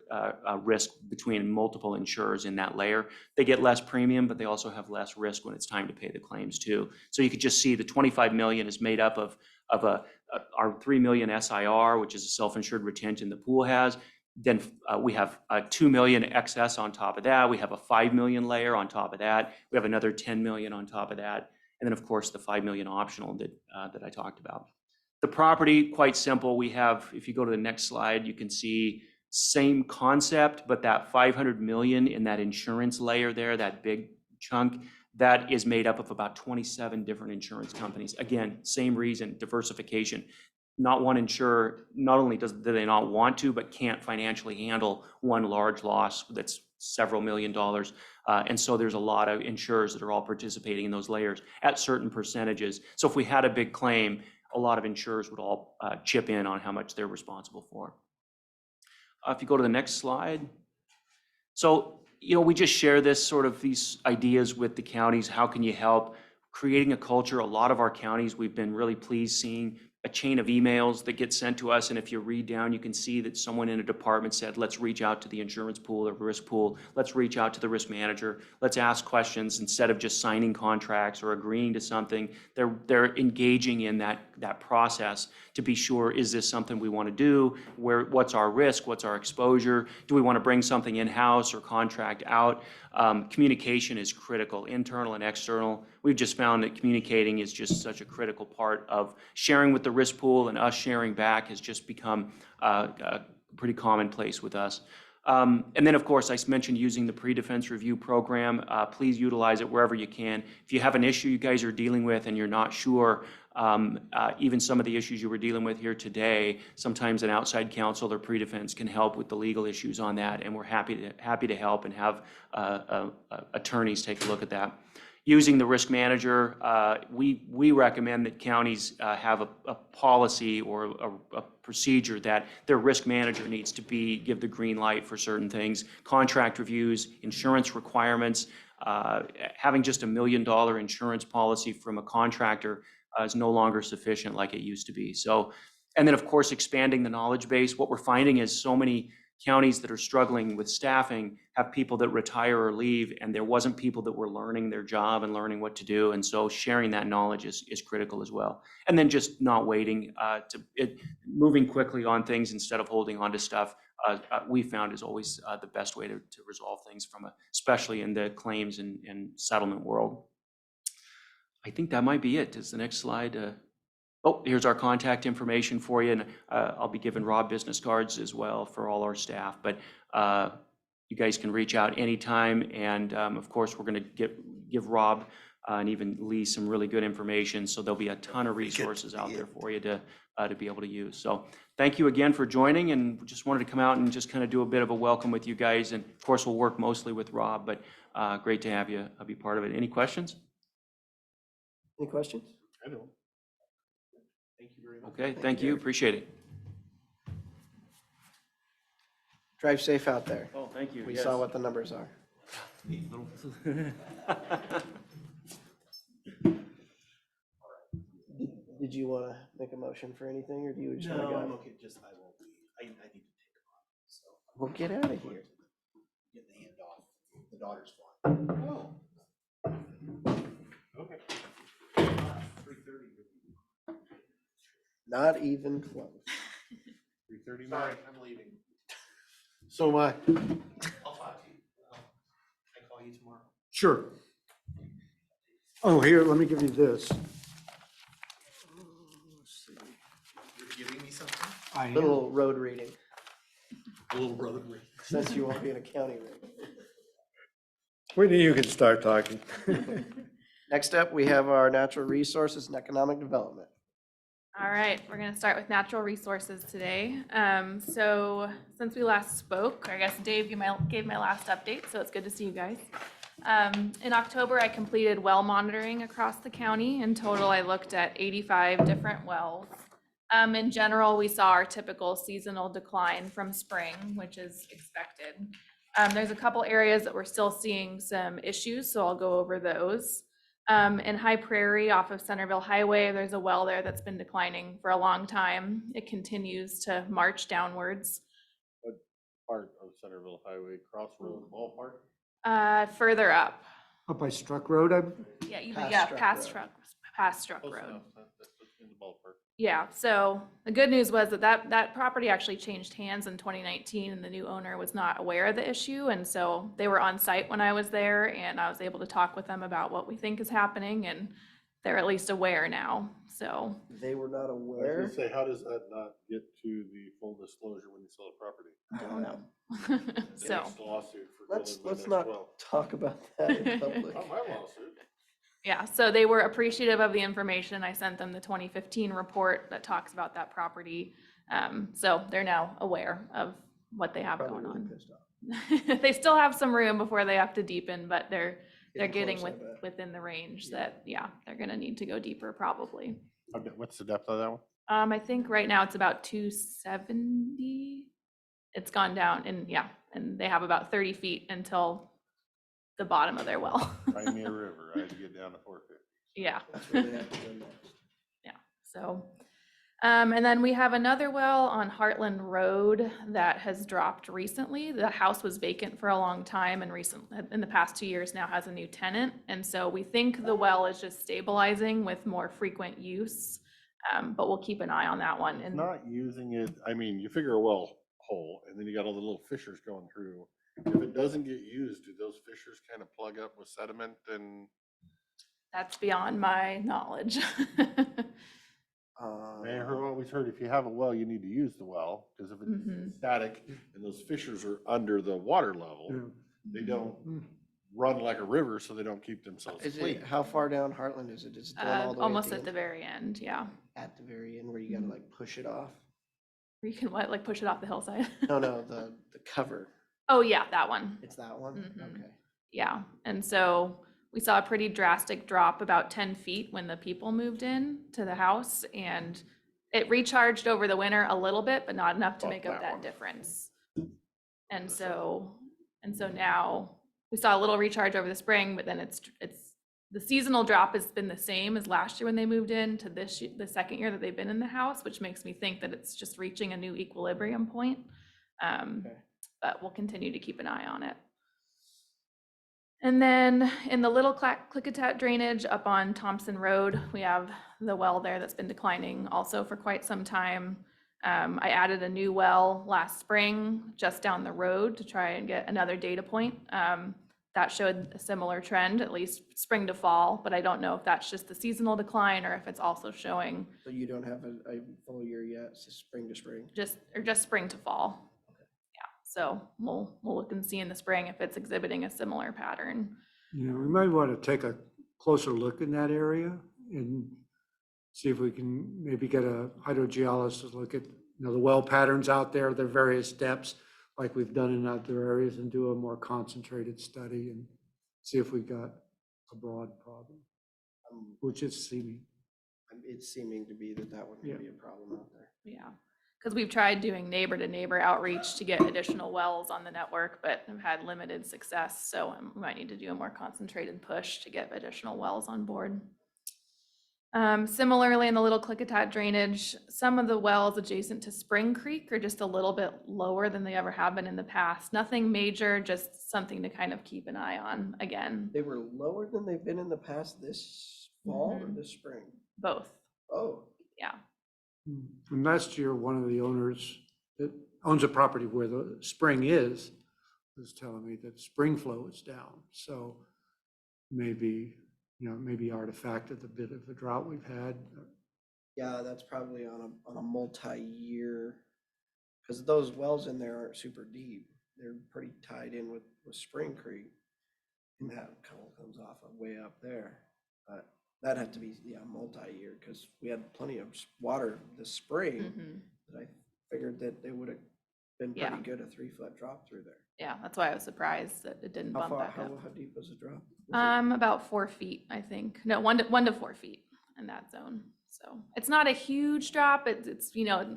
risk between multiple insurers in that layer. They get less premium, but they also have less risk when it's time to pay the claims too. So you could just see the $25 million is made up of our $3 million SIR, which is a self-insured retention the pool has. Then we have a $2 million excess on top of that. We have a $5 million layer on top of that. We have another $10 million on top of that. And then, of course, the $5 million optional that I talked about. The property, quite simple. We have, if you go to the next slide, you can see same concept, but that $500 million in that insurance layer there, that big chunk, that is made up of about 27 different insurance companies. Again, same reason, diversification. Not one insurer, not only do they not want to, but can't financially handle one large loss that's several $million. And so there's a lot of insurers that are all participating in those layers at certain percentages. So if we had a big claim, a lot of insurers would all chip in on how much they're responsible for. If you go to the next slide. So, you know, we just share this sort of these ideas with the counties. How can you help? Creating a culture. A lot of our counties, we've been really pleased seeing a chain of emails that get sent to us. And if you read down, you can see that someone in a department said, let's reach out to the insurance pool or risk pool. Let's reach out to the risk manager. Let's ask questions instead of just signing contracts or agreeing to something. They're engaging in that process to be sure, is this something we want to do? What's our risk? What's our exposure? Do we want to bring something in-house or contract out? Communication is critical, internal and external. We've just found that communicating is just such a critical part of sharing with the risk pool, and us sharing back has just become pretty commonplace with us. And then, of course, I mentioned using the pre-defense review program. Please utilize it wherever you can. If you have an issue you guys are dealing with and you're not sure, even some of the issues you were dealing with here today, sometimes an outside counsel or pre-defense can help with the legal issues on that, and we're happy to help and have attorneys take a look at that. Using the risk manager, we recommend that counties have a policy or a procedure that their risk manager needs to give the green light for certain things. Contract reviews, insurance requirements, having just $1 million insurance policy from a contractor is no longer sufficient like it used to be. So, and then of course, expanding the knowledge base. What we're finding is so many counties that are struggling with staffing have people that retire or leave, and there wasn't people that were learning their job and learning what to do. And so sharing that knowledge is critical as well. And then just not waiting, moving quickly on things instead of holding on to stuff, we found is always the best way to resolve things especially in the claims and settlement world. I think that might be it. Is the next slide? Oh, here's our contact information for you, and I'll be giving Rob business cards as well for all our staff. But you guys can reach out anytime, and of course, we're going to give Rob and even Lee some really good information. So there'll be a ton of resources out there for you to be able to use. So thank you again for joining, and just wanted to come out and just kind of do a bit of a welcome with you guys. And of course, we'll work mostly with Rob, but great to have you be part of it. Any questions? Any questions? I don't. Thank you very much. Okay, thank you. Appreciate it. Drive safe out there. Oh, thank you. We Yes. saw what the numbers are. Did you want to make a motion for anything, or do you just want to No, I'm go? okay, just, I won't be, I need to take a lot, so. Well, get out of here. Get the handoff, the daughter's flying. Oh. Okay. 3:30. Not even close. 3:39. Sorry, I'm leaving. So am I. I'll talk to you. I call you tomorrow. Sure. Oh, here, let me give you this. You're giving me something? I am. Little road reading, A little road reading. since you won't be in a county road. Whitney, you can start talking. Next up, we have our natural resources and economic development. All right, we're going to start with natural resources today. So since we last spoke, I guess Dave gave my last update, so it's good to see you guys. In October, I completed well monitoring across the county. In total, I looked at 85 different wells. In general, we saw our typical seasonal decline from spring, which is expected. There's a couple areas that we're still seeing some issues, so I'll go over those. In High Prairie off of Centerville Highway, there's a well there that's been declining for a long time. It continues to march downwards. What part of Centerville Highway, Crossroad Ballpark? Further up. Up by Struck Road, Past Struck Road. Past Struck Close Road. enough. That's in the ballpark. Yeah, so the good news was that property actually changed hands in 2019 and the new owner was not aware of the issue. And so they were on site when I was there and I was able to talk with them about what we think is happening and they're at least aware now, so. They were not I was aware. gonna say, how does that not get to the full disclosure when you sell a property? I don't know. So, Next lawsuit for Let's building my let's next not well. talk about that in public. Not my lawsuit. yeah, so they were appreciative of the information. I sent them the 2015 report that talks about that property. So they're now aware of what they have Probably going really on. pissed off. They still have some room before they have to deepen, but they're getting close, I bet. within the range that, yeah, they're gonna need to go deeper probably. Okay, what's the depth of that one? I think right now it's about 270. It's gone down and yeah, and they have about 30 feet until the bottom of their well. Crimea River, I had to get down to 450. Yeah. That's where they have to go next. Yeah, so, and then we have another well on Heartland Road that has dropped recently. The house was vacant for a long time and in the past 2 years now has a new tenant. And so we think the well is just stabilizing with more frequent use, but we'll keep an eye on that one. It's And not using it, I mean, you figure a well hole and then you got all the little fissures going through. If it doesn't get used, do those fissures kind of plug up with sediment and? that's beyond my knowledge. I always heard if you have a well, you need to use the well, because if Mhm. it's static and those fissures are under the water level, they don't run like a river, so they don't keep themselves Is clean. it, how far down Heartland is it? Is it down all the way Almost at end? the very end, yeah. At the very end where you gotta like push it off? You can what, like push it off the hillside? No, the cover. Oh, yeah, that one. It's that one? Mhm. Okay. Yeah, and so we saw a pretty drastic drop about 10 feet when the people moved in to the house and it recharged over the winter a little bit, but not enough to Oh, make up that that one. difference. And so now we saw a little recharge over the spring, but then it's the seasonal drop has been the same as last year when they moved in to the second year that they've been in the house, which makes me think that it's just reaching a new equilibrium point. but we'll continue to keep an eye on it. And then in the Little Klickitat drainage up on Thompson Road, we have the well there that's been declining also for quite some time. I added a new well last spring just down the road to try and get another data point. That showed a similar trend, at least spring to fall, but I don't know if that's just the seasonal decline or if it's also showing So you don't have a full year yet, it's just spring to spring? just spring to fall. So we'll look and see in the spring if it's exhibiting a similar pattern. Yeah, we might want to take a closer look in that area and see if we can maybe get a hydrogeologist to look at, the well patterns out there, their various depths, like we've done in other areas, and do a more concentrated study and see if we got a broad problem, which is seeming. It's seeming to be that wouldn't Yeah. be a problem out there. Yeah, because we've tried doing neighbor to neighbor outreach to get additional wells on the network, but have had limited success. So we might need to do a more concentrated push to get additional wells on board. Similarly, in the Little Klickitat drainage, some of the wells adjacent to Spring Creek are just a little bit lower than they ever have been in the past. Nothing major, just something to kind of keep an eye on again. They were lower than they've been in the past this fall or Mhm. this spring? Both, Oh, yeah. And last year, one of the owners that owns a property where the spring is was telling me that spring flow is down. So maybe, maybe artifact of the bit of the drought we've had. yeah, that's probably on a multi-year, because those wells in there aren't super deep. They're pretty tied in with Spring Creek. And that comes off of way up there. But that'd have to be, multi-year, because we had plenty of water this spring. Mhm. That I figured that they would have been Yeah. pretty good, a 3-foot drop through there. Yeah, that's why I was surprised that it didn't How bump far, back up. how deep was the drop? Was it- About 4 feet, I think. No, 1 to 4 feet in that zone. So it's not a huge drop. It's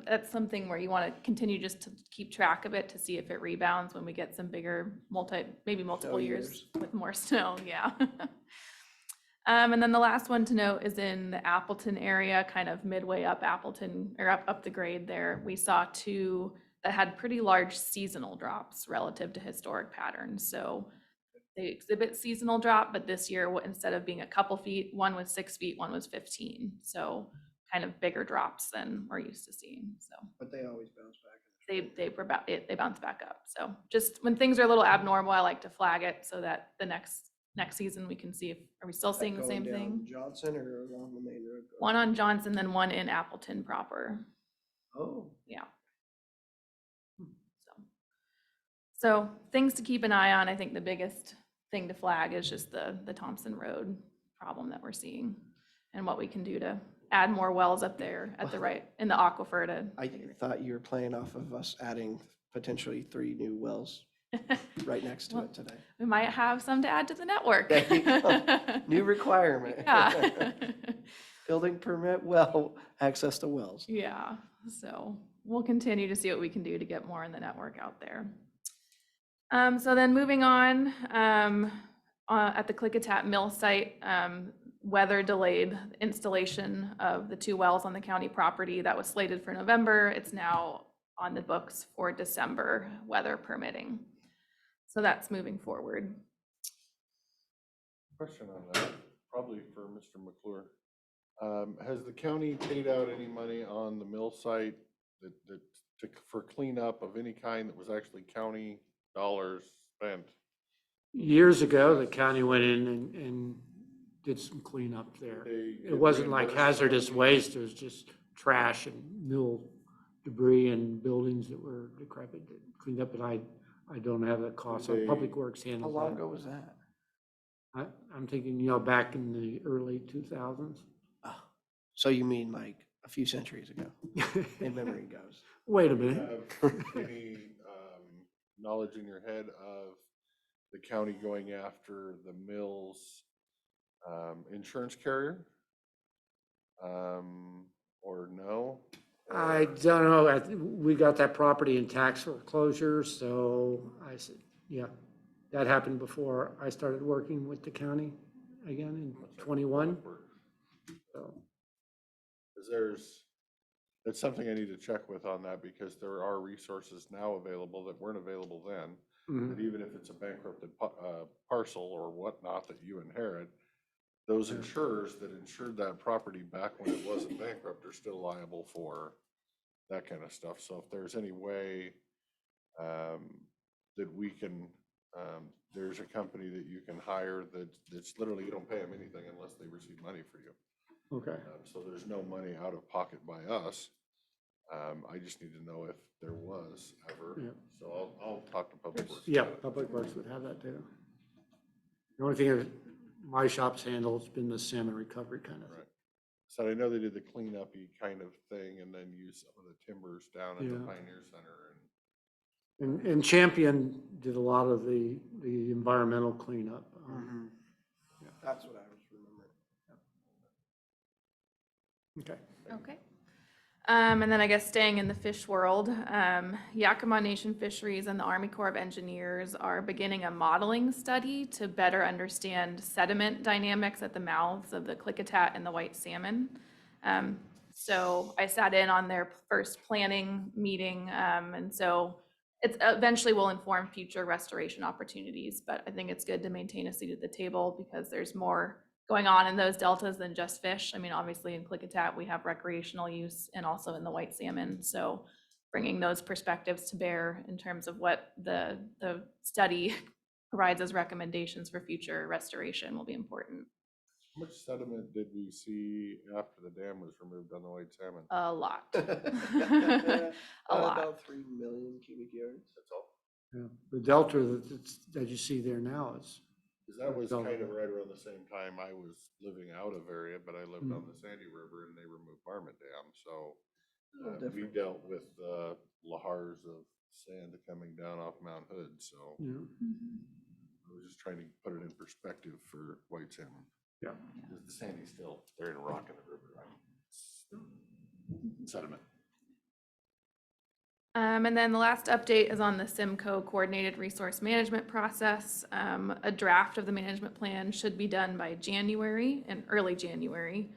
that's something where you want to continue just to keep track of it to see if it rebounds when we get some bigger maybe multiple years with more snow. Yeah. And then the last one to note is in the Appleton area, kind of midway up Appleton or up the grade there. We saw 2 that had pretty large seasonal drops relative to historic patterns. So they exhibit seasonal drop, but this year, instead of being a couple feet, one was 6 feet, one was 15. So kind of bigger drops than we're used to seeing. So But they always bounce back. they bounce back up. So just when things are a little abnormal, I like to flag it so that the next season we can see if are we still seeing the same Going down thing. Johnson or along the main road? One on Johnson, then one in Appleton proper. Oh. Yeah. So things to keep an eye on. I think the biggest thing to flag is just the Thompson Road problem that we're seeing and what we can do to add more wells up there in the aquifer to. I thought you were playing off of us adding potentially 3 new wells right next to it today. We might have some to add to the network. There you go. New requirement. Yeah. Building permit, well, access to wells. Yeah, so we'll continue to see what we can do to get more in the network out there. So then moving on, at the Klickitat mill site, weather delayed installation of the 2 wells on the county property that was slated for November. It's now on the books for December, weather permitting. So that's moving forward. Question on that, probably for Mr. McClure. Has the county paid out any money on the mill site for cleanup of any kind that was actually county dollars spent? Years ago, the county went in and did some cleanup there. It wasn't like hazardous waste, it was just trash and mill debris and buildings that were decrepit that cleaned up, but I don't have the cost of Public Works How handles long that. ago was that? I'm thinking, back in the early 2000s. Oh, so you mean like a few centuries ago? In memory goes. Wait a Do you minute. have any knowledge in your head of the county going after the mill's insurance carrier? Or no? I don't know. We got that property in tax foreclosure, so I said, yeah, that happened before I started working with the county again in 21. Because there's It's something I need to check with on that because there are resources now available that weren't available then. That even if it's a bankrupted parcel or whatnot that you inherit, those insurers that insured that property back when it wasn't bankrupt are still liable for that kind of stuff. So if there's any way that we can, there's a company that you can hire that's literally, you don't pay them anything unless they receive money for you. Okay. So there's no money out of pocket by us. I just need to know if there was ever. Yeah. So I'll talk to Public Works. Yeah, Public Works would have that too. The only thing that my shop's handled has been the salmon recovery kind of thing. Right. So I know they did the cleanup-y kind of thing and then use some of the timbers down at the Yeah. Pioneer Center. And Champion did a lot of the environmental cleanup. That's what I was remembering. Okay. Okay. And then I guess staying in the fish world, Yakima Nation Fisheries and the Army Corps of Engineers are beginning a modeling study to better understand sediment dynamics at the mouths of the Klickitat and the white salmon. So I sat in on their first planning meeting, and so it eventually will inform future restoration opportunities, but I think it's good to maintain a seat at the table because there's more going on in those deltas than just fish. I mean, obviously in Klickitat, we have recreational use and also in the white salmon. So bringing those perspectives to bear in terms of what the study provides as recommendations for future restoration will be important. How much sediment did we see after the dam was removed on the white salmon? A lot. A lot. About 3 million cubic yards. That's all. Yeah. The delta that you see there now is. Because that was kind of right around the same time I was living out of area, but I lived on the Sandy River and they removed Barmit Dam. So we dealt with lahars of sand coming down off Mount Hood. So I was just trying to put it in perspective for white salmon. Yeah. Because the Sandy's still, they're in a rock in the river, right? Sediment. And then the last update is on the Simcoe Coordinated Resource Management process. A draft of the management plan should be done by January and early January.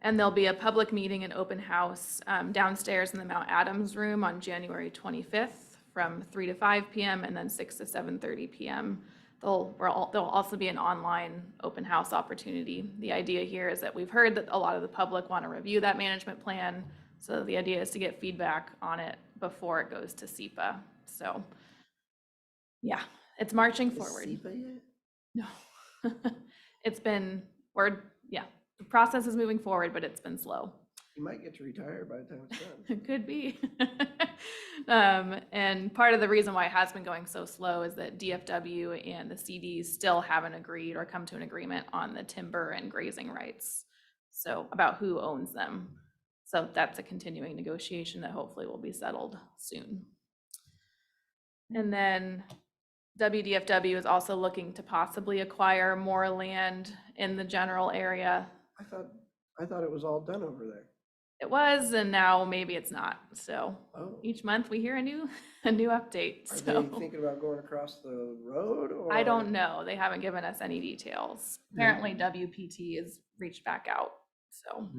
And there'll be a public meeting and open house downstairs in the Mount Adams room on January 25th from 3 to 5 p.m. and then 6 to 7:30 p.m. There'll also be an online open house opportunity. The idea here is that we've heard that a lot of the public want to review that management plan. So the idea is to get feedback on it before it goes to SEPA. So yeah, it's marching forward. SEPA yet? No. It's been, the process is moving forward, but it's been slow. You might get to retire by the time it's done. It could be. And part of the reason why it has been going so slow is that DFW and the CDs still haven't agreed or come to an agreement on the timber and grazing rights. So about who owns them. So that's a continuing negotiation that hopefully will be settled soon. And then WDFW is also looking to possibly acquire more land in the general area. I thought it was all done over there. It was, and now maybe it's not. So Oh. each month we hear a new update. Are So they thinking about going across the road or? I don't know. They haven't given us any details. Apparently WPT has reached back out. So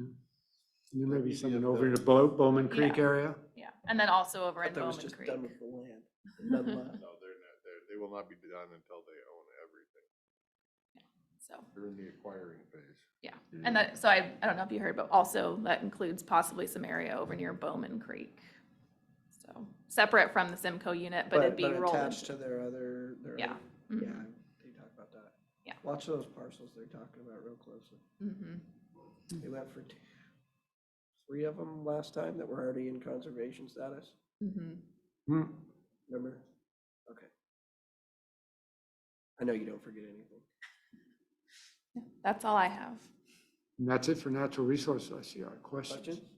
There may be something over in the Bowman Creek area. yeah, and then also over in That was Bowman just Creek. done with the land. None left. No, they're not. They will not be done until they own everything. So They're in the acquiring phase. yeah, and that, so I don't know if you heard, but also that includes possibly some area over near Bowman Creek. So separate from the Simcoe unit, but it'd be rolled attached into. to their other. Yeah. Yeah, Mhm. they talk about that. Yeah. Watch those parcels they're talking about real closely. Mm-hmm. They went for 3 of them last time that were already in conservation status. Mm-hmm. Remember? Okay. I know you don't forget anything. That's all I have. And that's it for natural resources. I see our questions. Questions?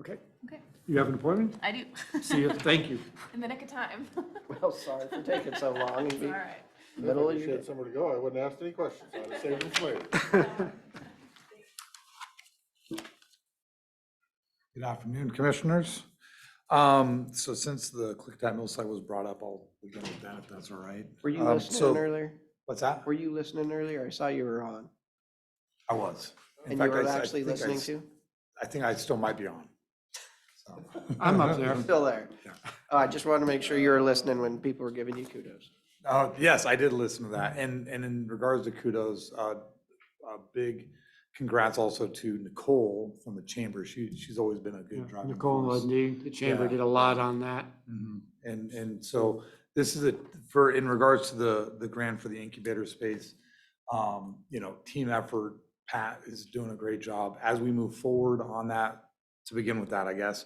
Okay. Okay. You have an appointment? I do. See you. Thank you. In the nick of time. Well, sorry for taking so long and It's be all right. middle of If I your. had somewhere to go, I wouldn't ask any questions. I'd have saved them for later. Good afternoon, Commissioners. So since the Klickitat mill site was brought up, I'll begin with that, if that's all right. Were you So- listening earlier? What's that? Were you listening earlier? I saw you were on. I was. In And you fact, were I actually think listening to? I think I still might be on. So. I'm up there. Still there. Yeah. I just wanted to make sure you were listening when people were giving you kudos. Yes, I did listen to that. And in regards to kudos, a big congrats also to Nicole from the chamber. She's always been a good driving Nicole force. Ludney, the chamber Yeah. did a lot on that. Mhm. And so this is in regards to the grant for the incubator space, team effort. Pat is doing a great job as we move forward on that. To begin with that, I guess,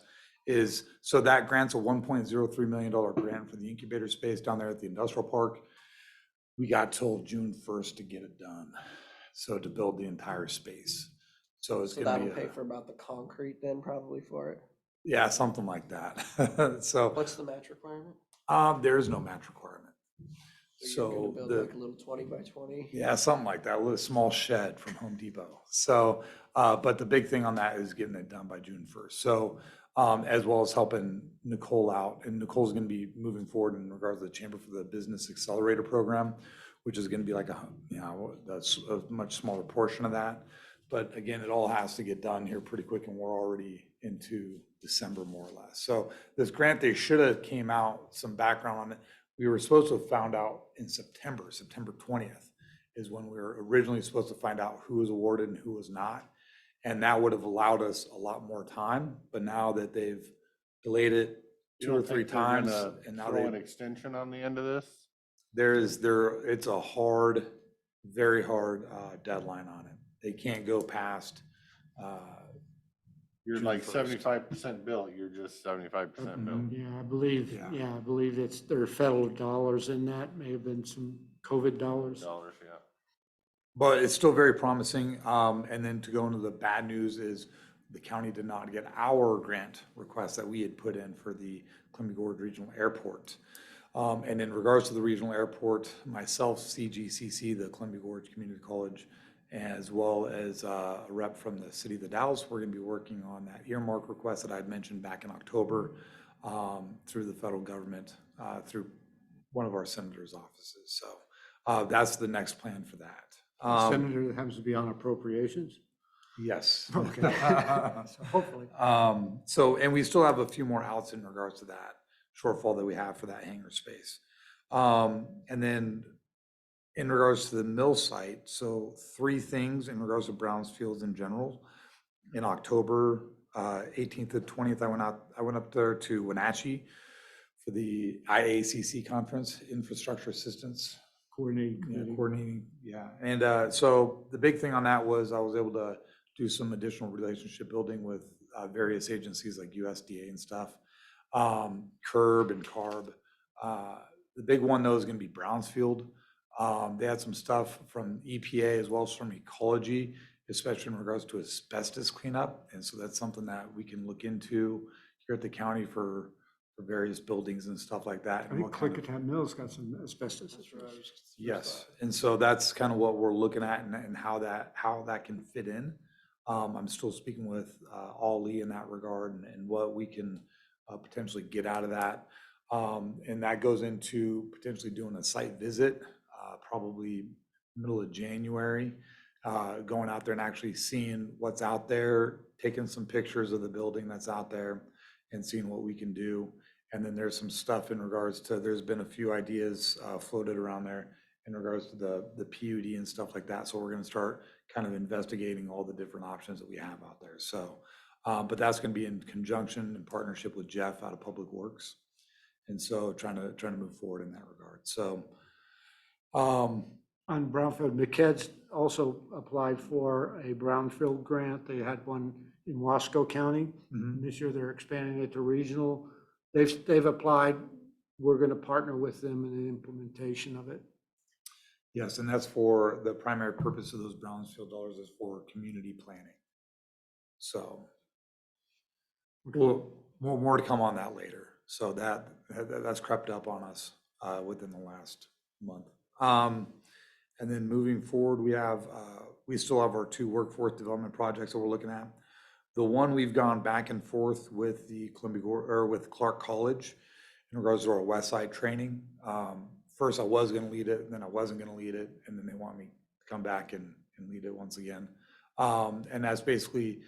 so that grant's a $1.03 million grant for the incubator space down there at the industrial park. We got till June 1st to get it done. So to build the entire space. So it's So gonna that'll be, pay for about the concrete then probably for it. yeah, something like that. So What's the match requirement? there is no match requirement. So you're gonna build the- like a little 20 by 20? Yeah, something like that, a little small shed from Home Depot. So, but the big thing on that is getting it done by June 1st. So, as well as helping Nicole out, and Nicole's going to be moving forward in regards to the Chamber for the Business Accelerator Program, which is going to be like that's a much smaller portion of that. But again, it all has to get done here pretty quick, and we're already into December more or less. So this grant, they should have came out, some background on it. We were supposed to have found out in September 20th is when we were originally supposed to find out who was awarded and who was not. And that would have allowed us a lot more time, but now that they've delayed it You two don't or three think they're times, gonna and now throw an they, extension on the end of this? it's a hard, very hard deadline on it. They can't go past, You're June like 1st. 75% bill, you're just 75% bill. Mhm. Yeah, I believe it's, there are federal dollars in that, may have been some COVID dollars. Dollars, yeah. But it's still very promising. And then to go into the bad news is the county did not get our grant request that we had put in for the Columbia Gorge Regional Airport. And in regards to the regional airport, myself, CGCC, the Columbia Gorge Community College, as well as a rep from the city of the Dalles, we're going to be working on that earmark request that I'd mentioned back in October through the federal government, through one of our senators' offices. So that's the next plan for that. Senator that happens to be on appropriations? Yes. Okay. So hopefully. And we still have a few more outs in regards to that shortfall that we have for that hangar space. And then in regards to the mill site, so 3 things in regards to Browns Fields in general. In October 18th to 20th, I went up there to Wenatchee for the IACC conference, Infrastructure Assistance Coordinating. Yeah. And so the big thing on that was I was able to do some additional relationship building with various agencies like USDA and stuff, CURB and CARB. The big one though is going to be Brownsfield. They had some stuff from EPA as well as from ecology, especially in regards to asbestos cleanup. And so that's something that we can look into here at the county for various buildings and stuff like that. I think Klickitat Mill's got some asbestos. Yes, and so that's kind of what we're looking at and how that can fit in. I'm still speaking with Ollie in that regard and what we can potentially get out of that. And that goes into potentially doing a site visit, probably middle of January, going out there and actually seeing what's out there, taking some pictures of the building that's out there and seeing what we can do. And then there's some stuff in regards to, there's been a few ideas floated around there in regards to the PUD and stuff like that. So we're going to start kind of investigating all the different options that we have out there. So, but that's going to be in conjunction and partnership with Jeff out of Public Works. And so trying to move forward in that regard. So, On Brownfield, McKed's also applied for a Brownfield grant. They had one in Wasco County. Mhm. This year they're expanding it to regional. They've applied. We're going to partner with them in the implementation of it. yes, and that's for the primary purpose of those Brownsfield dollars is for community planning. So more to come on that later. So that's crept up on us within the last month. And then moving forward, we still have our 2 workforce development projects that we're looking at. The one we've gone back and forth with the with Clark College in regards to our West Side training. First I was going to lead it, and then I wasn't going to lead it, and then they want me to come back and lead it once again. And that's basically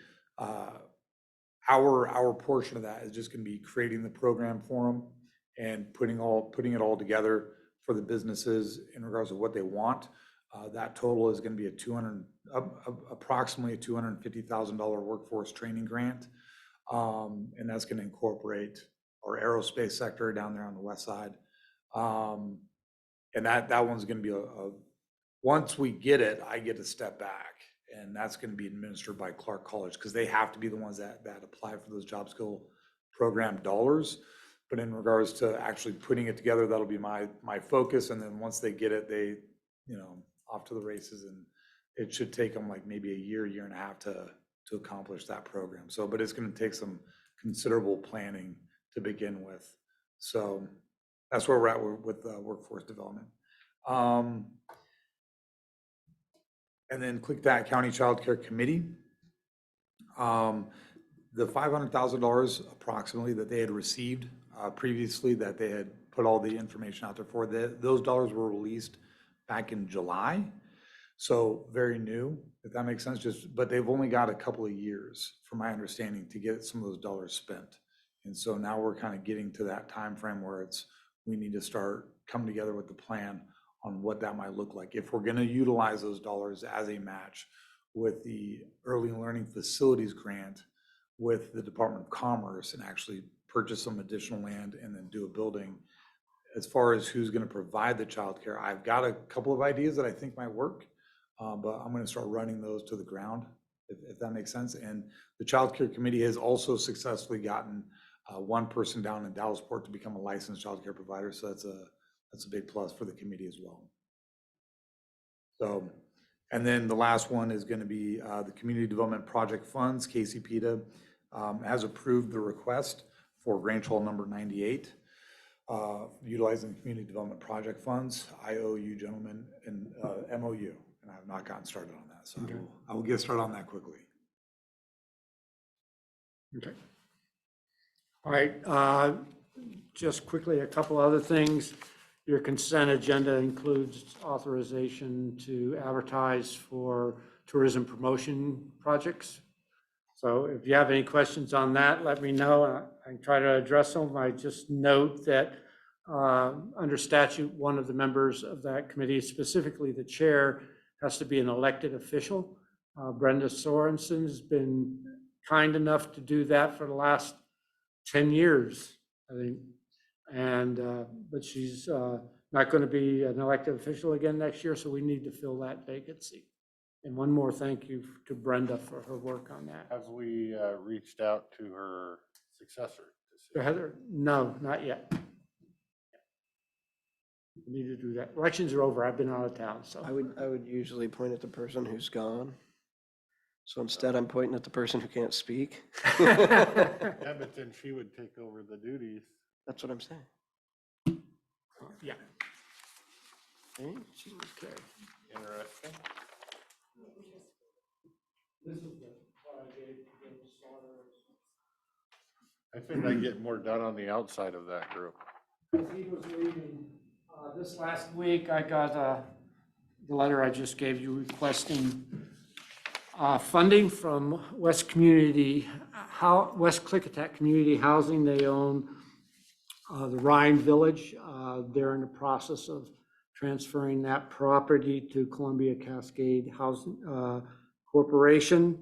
our portion of that is just gonna be creating the program for them and putting it all together for the businesses in regards to what they want. That total is gonna be approximately a $250,000 workforce training grant. And that's gonna incorporate our aerospace sector down there on the west side. And that one's gonna be once we get it, I get to step back, and that's gonna be administered by Clark College, because they have to be the ones that apply for those job skill program dollars. But in regards to actually putting it together, that'll be my focus, and then once they get it, they, off to the races, and it should take them like maybe a year and a half to accomplish that program. So, but it's gonna take some considerable planning to begin with. So that's where we're at with workforce development. And then Klickitat County Child Care Committee. The $500,000 approximately that they had received previously, that they had put all the information out there for, those dollars were released back in July. So very new, if that makes sense, but they've only got a couple of years, from my understanding, to get some of those dollars spent. And so now we're kind of getting to that time frame where we need to start coming together with the plan on what that might look like. If we're going to utilize those dollars as a match with the Early Learning Facilities Grant with the Department of Commerce and actually purchase some additional land and then do a building. As far as who's going to provide the childcare, I've got a couple of ideas that I think might work, but I'm going to start running those to the ground, if that makes sense. And the Child Care Committee has also successfully gotten one person down in Dallasport to become a licensed child care provider. So that's a big plus for the committee as well. So, and then the last one is going to be the Community Development Project Funds. KC has approved the request for Ranch Hall number 98, utilizing the Community Development Project Funds. I owe you gentlemen an MOU, and I have not gotten started on that. So okay. I will get started on that quickly. Okay. All right. Just quickly, a couple other things. Your consent agenda includes authorization to advertise for tourism promotion projects. So if you have any questions on that, let me know. I can try to address them. I just note that under statute, one of the members of that committee, specifically the chair, has to be an elected official. Brenda Sorensen has been kind enough to do that for the last 10 years, I think. And, but she's not going to be an elected official again next year, so we need to fill that vacancy. And one more thank you to Brenda for her work on that. Have we reached out to her successor? Heather? No, not yet. We need to do that. Elections are over. I've been out of town, so. I would usually point at the person who's gone. So instead, I'm pointing at the person who can't speak. Yeah, but then she would take over the duties. That's what I'm saying. Yeah. Okay. Interesting. This is what I gave I think I get more done on the outside of that group. As he was leaving, this last week, I got the letter I just gave you requesting funding from West Klickitat Community Housing. They own the Rhine Village. They're in the process of transferring that property to Columbia Cascade Housing Corporation.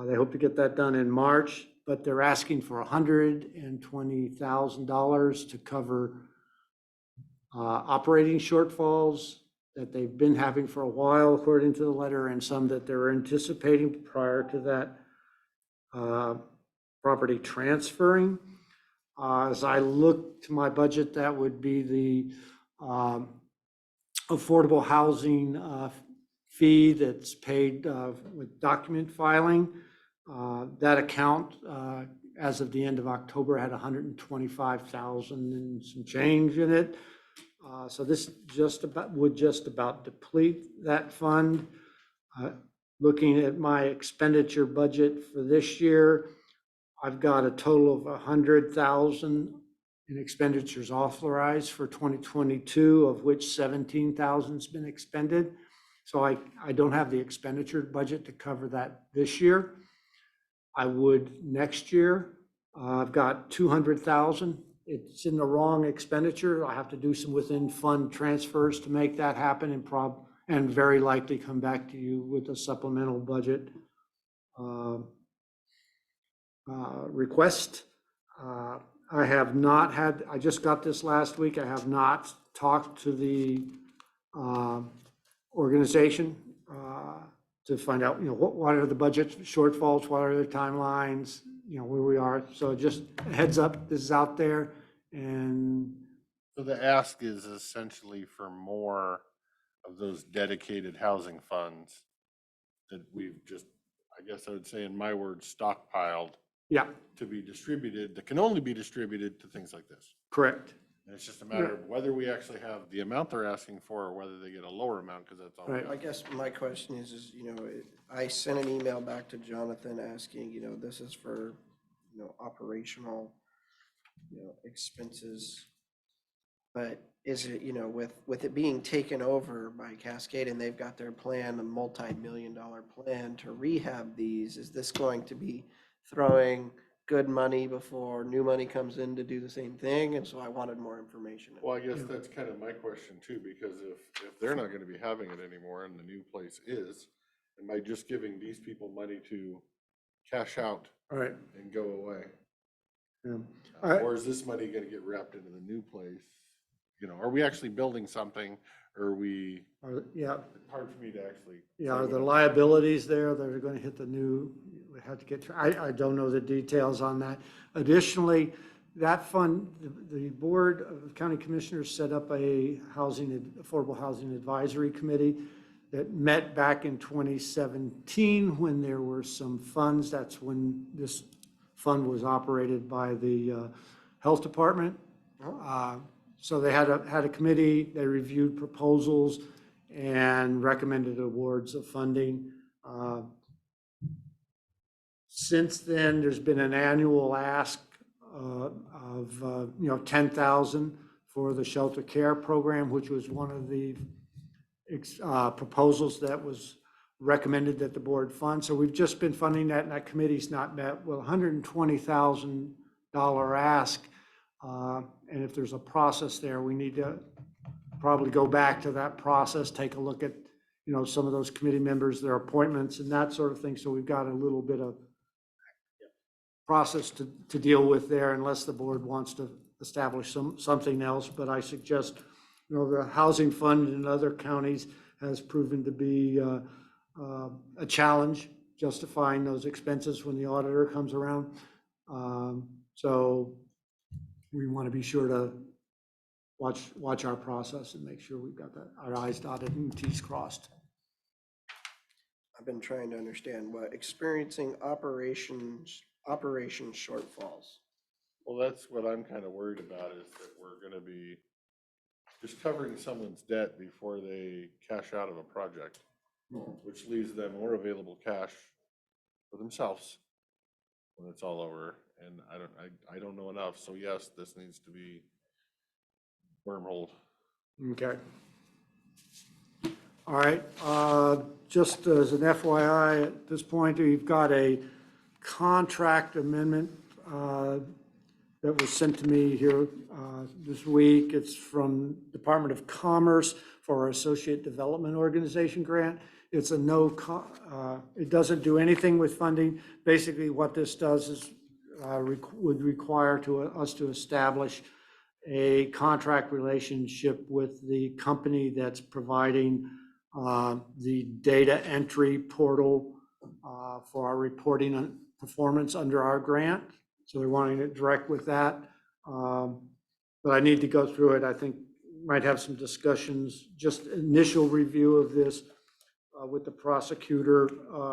They hope to get that done in March, but they're asking for $120,000 to cover operating shortfalls that they've been having for a while, according to the letter, and some that they're anticipating prior to that property transferring. As I look to my budget, that would be the affordable housing fee that's paid with document filing. That account, as of the end of October, had 125,000 and some change in it. So this would just about deplete that fund. Looking at my expenditure budget for this year, I've got a total of 100,000 in expenditures authorized for 2022, of which 17,000 has been expended. So I don't have the expenditure budget to cover that this year. I would next year. I've got 200,000. It's in the wrong expenditure. I have to do some within fund transfers to make that happen and very likely come back to you with a supplemental budget request. I have not had, I just got this last week. I have not talked to the organization to find out, what are the budget shortfalls, what are the timelines, where we are. So just a heads up, this is out there. And So the ask is essentially for more of those dedicated housing funds that we've just, I guess I would say in my words, stockpiled. Yeah. To be distributed, that can only be distributed to things like this. Correct. And it's just a matter of whether we actually have the amount they're asking for or whether they get a lower amount, because that's all. Right. I guess my question is, I sent an email back to Jonathan asking, this is for, operational, expenses. But is it, with it being taken over by Cascade and they've got their plan, a multi-million-dollar plan to rehab these, is this going to be throwing good money before new money comes in to do the same thing? And so I wanted more information. Well, I guess that's kind of my question too, because if they're not gonna be having it anymore and the new place is, and by just giving these people money to cash out All right. and go away, Yeah. or is this money gonna get wrapped into the new place? Are we actually building something, or are we? Yeah. It's hard for me to actually. Yeah, say are the what- liabilities there that are going to hit the new, we have to get, I don't know the details on that. Additionally, that fund, the Board of County Commissioners set up a Affordable Housing Advisory Committee that met back in 2017 when there were some funds. That's when this fund was operated by the Health Department. So they had a committee, they reviewed proposals and recommended awards of funding. Since then, there's been an annual ask of 10,000 for the shelter care program, which was one of the proposals that was recommended that the board fund. So we've just been funding that, and that committee's not met. Well, $120,000 ask. And if there's a process there, we need to probably go back to that process, take a look at, some of those committee members, their appointments and that sort of thing. So we've got a little bit of process to deal with there, unless the board wants to establish something else. But I suggest, the housing fund in other counties has proven to be a challenge justifying those expenses when the auditor comes around. So we want to be sure to watch our process and make sure we've got our I's dotted and T's crossed. I've been trying to understand what experiencing operation shortfalls. Well, that's what I'm kind of worried about, is that we're gonna be just covering someone's debt before they cash out of a project, which leaves them more available cash for themselves when it's all over. And I don't know enough. So yes, this needs to be wormholed. Okay. All right, just as an FYI, at this point, we've got a contract amendment that was sent to me here this week. It's from Department of Commerce for our Associate Development Organization grant. It's a it doesn't do anything with funding. Basically, what this does is would require us to establish a contract relationship with the company that's providing the data entry portal for our reporting on performance under our grant. So they're wanting it direct with that. But I need to go through it. I think might have some discussions, just initial review of this with the prosecutor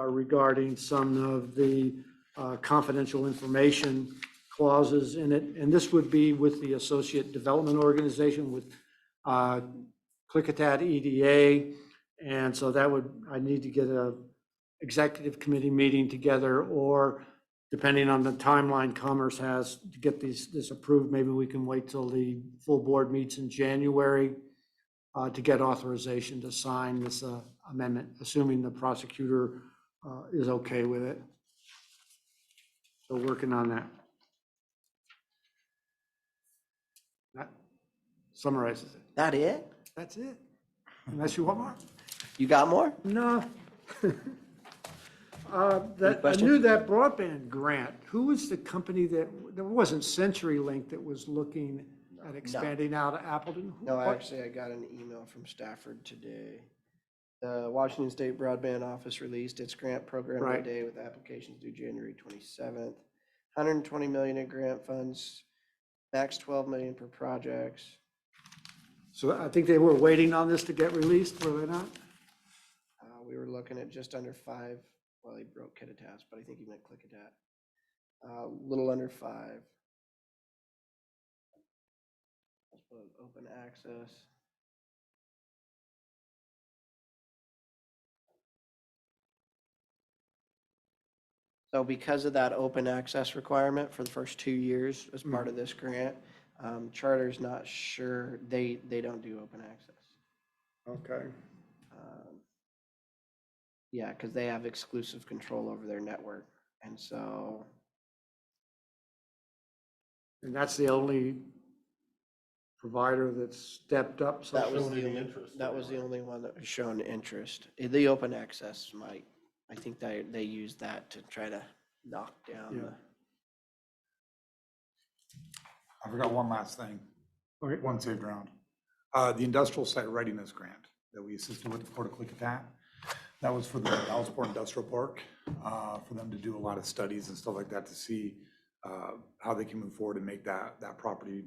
regarding some of the confidential information clauses in it. And this would be with the Associate Development Organization, with Klickitat EDA. And so I need to get a executive committee meeting together, or depending on the timeline Commerce has to get this approved, maybe we can wait till the full board meets in January to get authorization to sign this amendment, assuming the prosecutor is okay with it. Still working on that. That summarizes it. That it? That's it. Unless you want more. You got more? No. I knew questions? that broadband grant, who was the company that wasn't CenturyLink that was looking at expanding out of Appleton? No, What- actually, I got an email from Stafford today. The Washington State Broadband Office released its grant program Right. today with applications due January 27th. 120 million in grant funds, max 12 million per projects. So I think they were waiting on this to get released, were they not? We were looking at just under 5. Well, he broke Klickitat, but I think he meant Klickitat. Little under 5. Let's put open access. So because of that open access requirement for the first 2 years as part of this grant, Charter's not sure, they don't do open access. Okay. Yeah, because they have exclusive control over their network. And so, And that's the only provider that's stepped up. so that was Shown the any only, interest that was the anyway. only one that was shown interest. The open access might, I think they use that to try to knock down Yeah. the. I forgot one last thing, Okay. one saved round. The industrial site readiness grant that we assisted with the Port of Klickitat. That was for the Dallasport Industrial Park, for them to do a lot of studies and stuff like that to see how they can move forward and make that property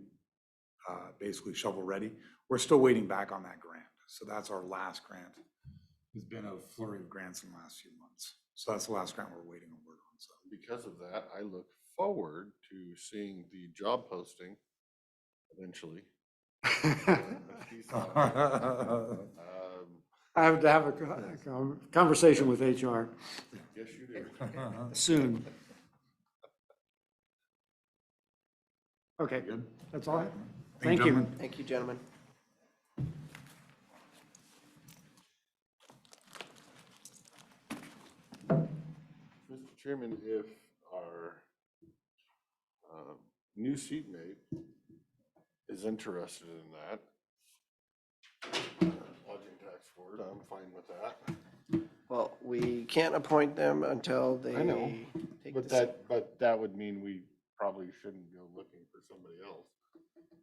basically shovel ready. We're still waiting back on that grant. So that's our last grant. There's been a flurry of grants in the last few months. So that's the last grant we're waiting on word on. So Because of that, I look forward to seeing the job posting eventually. I have to have a conversation with HR Yes, you do. soon. Okay, Good. that's all I have. Thank Thank you, you. gentlemen. Thank you, gentlemen. Mr. Chairman, if our new seatmate is interested in that, lodging tax for it, I'm fine with that. Well, we can't appoint them until they. I know, take but the that would mean we probably shouldn't go looking for somebody else.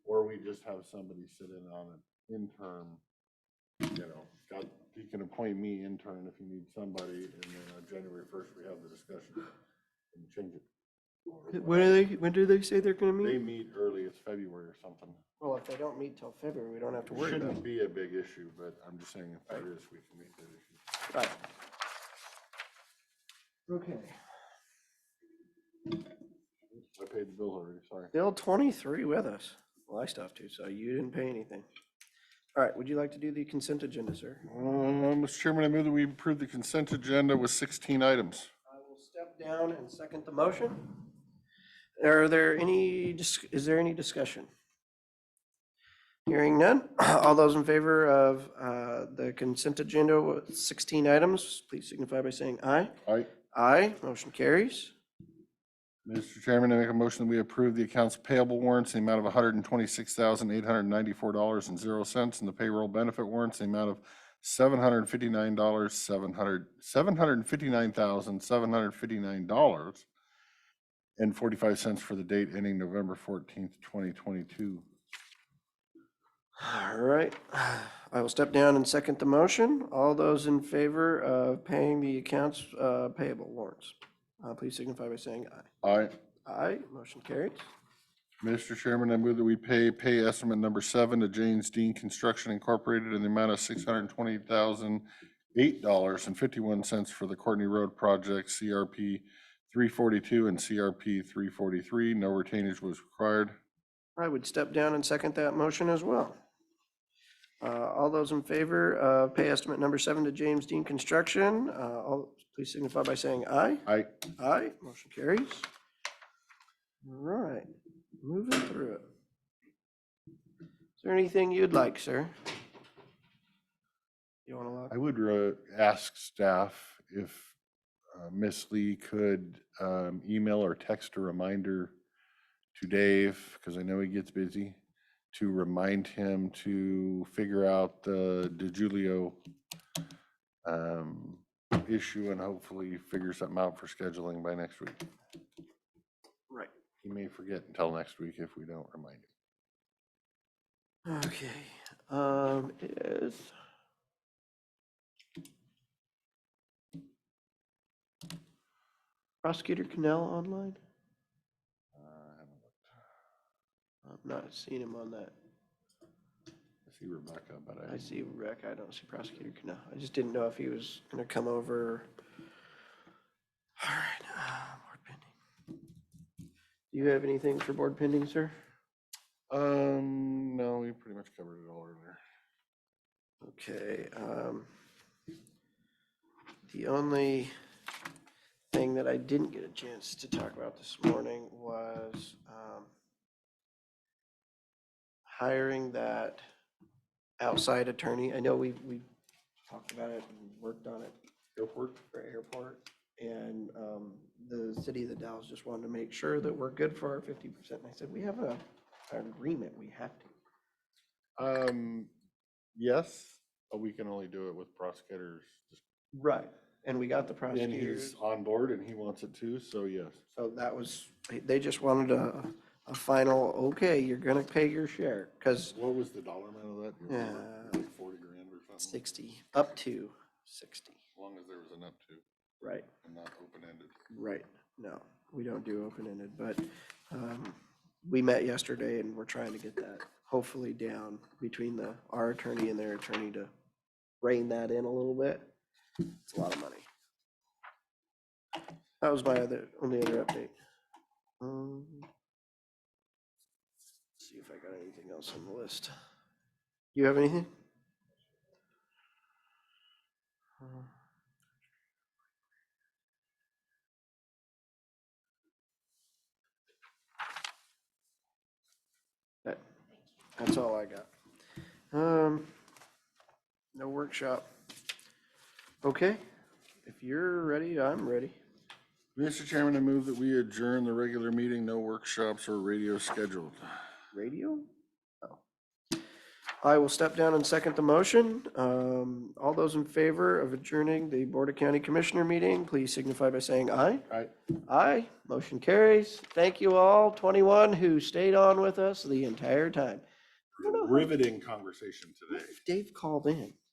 Or we just have somebody sit in on an intern, he can appoint me intern if you need somebody, and then on January 1st, we have the discussion and change it. When do they say they're gonna They meet? meet early, it's February or something. Well, if they don't meet till February, we don't have to It worry about shouldn't it. be a big issue, but I'm just saying if there is, we can meet that issue. Right. Okay. I paid the bill already, sorry. Bill 23 with us. Well, I still have to, so you didn't pay anything. All right, would you like to do the consent agenda, sir? Mr. Chairman, I move that we approve the consent agenda with 16 items. I will step down and second the motion. Is there any discussion? Hearing none. All those in favor of the consent agenda with 16 items, please signify by saying aye. Aye. Aye, motion carries. Mr. Chairman, I make a motion that we approve the accounts payable warrants in the amount of $126,894.00 and the payroll benefit warrants in the amount of $759,759.45 for the date ending November 14th, 2022. All right, I will step down and second the motion. All those in favor of paying the accounts payable warrants, please signify by saying aye. Aye. Aye, motion carries. Mr. Chairman, I move that we pay estimate number 7 to James Dean Construction Incorporated in the amount of $628.51 for the Courtney Road project, CRP 342 and CRP 343. No retainage was required. I would step down and second that motion as well. All those in favor of pay estimate number 7 to James Dean Construction, please signify by saying aye. Aye. Aye, motion carries. All right, moving through it. Is there anything you'd like, sir? You want to look? I would ask staff if Miss Lee could email or text a reminder to Dave, because I know he gets busy, to remind him to figure out the DeJulio issue and hopefully figure something out for scheduling by next week. Right. He may forget until next week if we don't remind him. Okay, is Prosecutor Cannell online? I've not seen him on that. I see Rebecca, but I see Rebecca, I don't see Prosecutor Cannell. I just didn't know if he was gonna come over. All right, board pending. Do you have anything for board pending, sir? No, we pretty much covered it all earlier. Okay, the only thing that I didn't get a chance to talk about this morning was hiring that outside attorney. I know we talked about it and worked on it. Airport? For airport. And the city of the Dalles just wanted to make sure that we're good for our 50%. And I said, we have an agreement, we have to. Yes, but we can only do it with prosecutors. Right. And we got the And prosecutors. he's on board and he wants it too, so yes. So that was, they just wanted a final, okay, you're gonna pay your share, because What was the dollar amount of that? Do you remember? Like 40 grand or something? 60, up to 60. As long as there was an up to Right, and not open-ended. right. No, we don't do open-ended, but we met yesterday and we're trying to get that hopefully down between our attorney and their attorney to rein that in a little bit. It's a lot of money. That was my only other update. See if I got anything else on the list. You have anything? That's all I got. No workshop. Okay, if you're ready, I'm ready. Mr. Chairman, I move that we adjourn the regular meeting, no workshops or radio scheduled. Radio? Oh. I will step down and second the motion. All those in favor of adjourning the Board of County Commissioner meeting, please signify by saying aye. Aye. Aye, motion carries. Thank you all, 21 who stayed on with us the entire time. Riveting conversation today. Dave called in.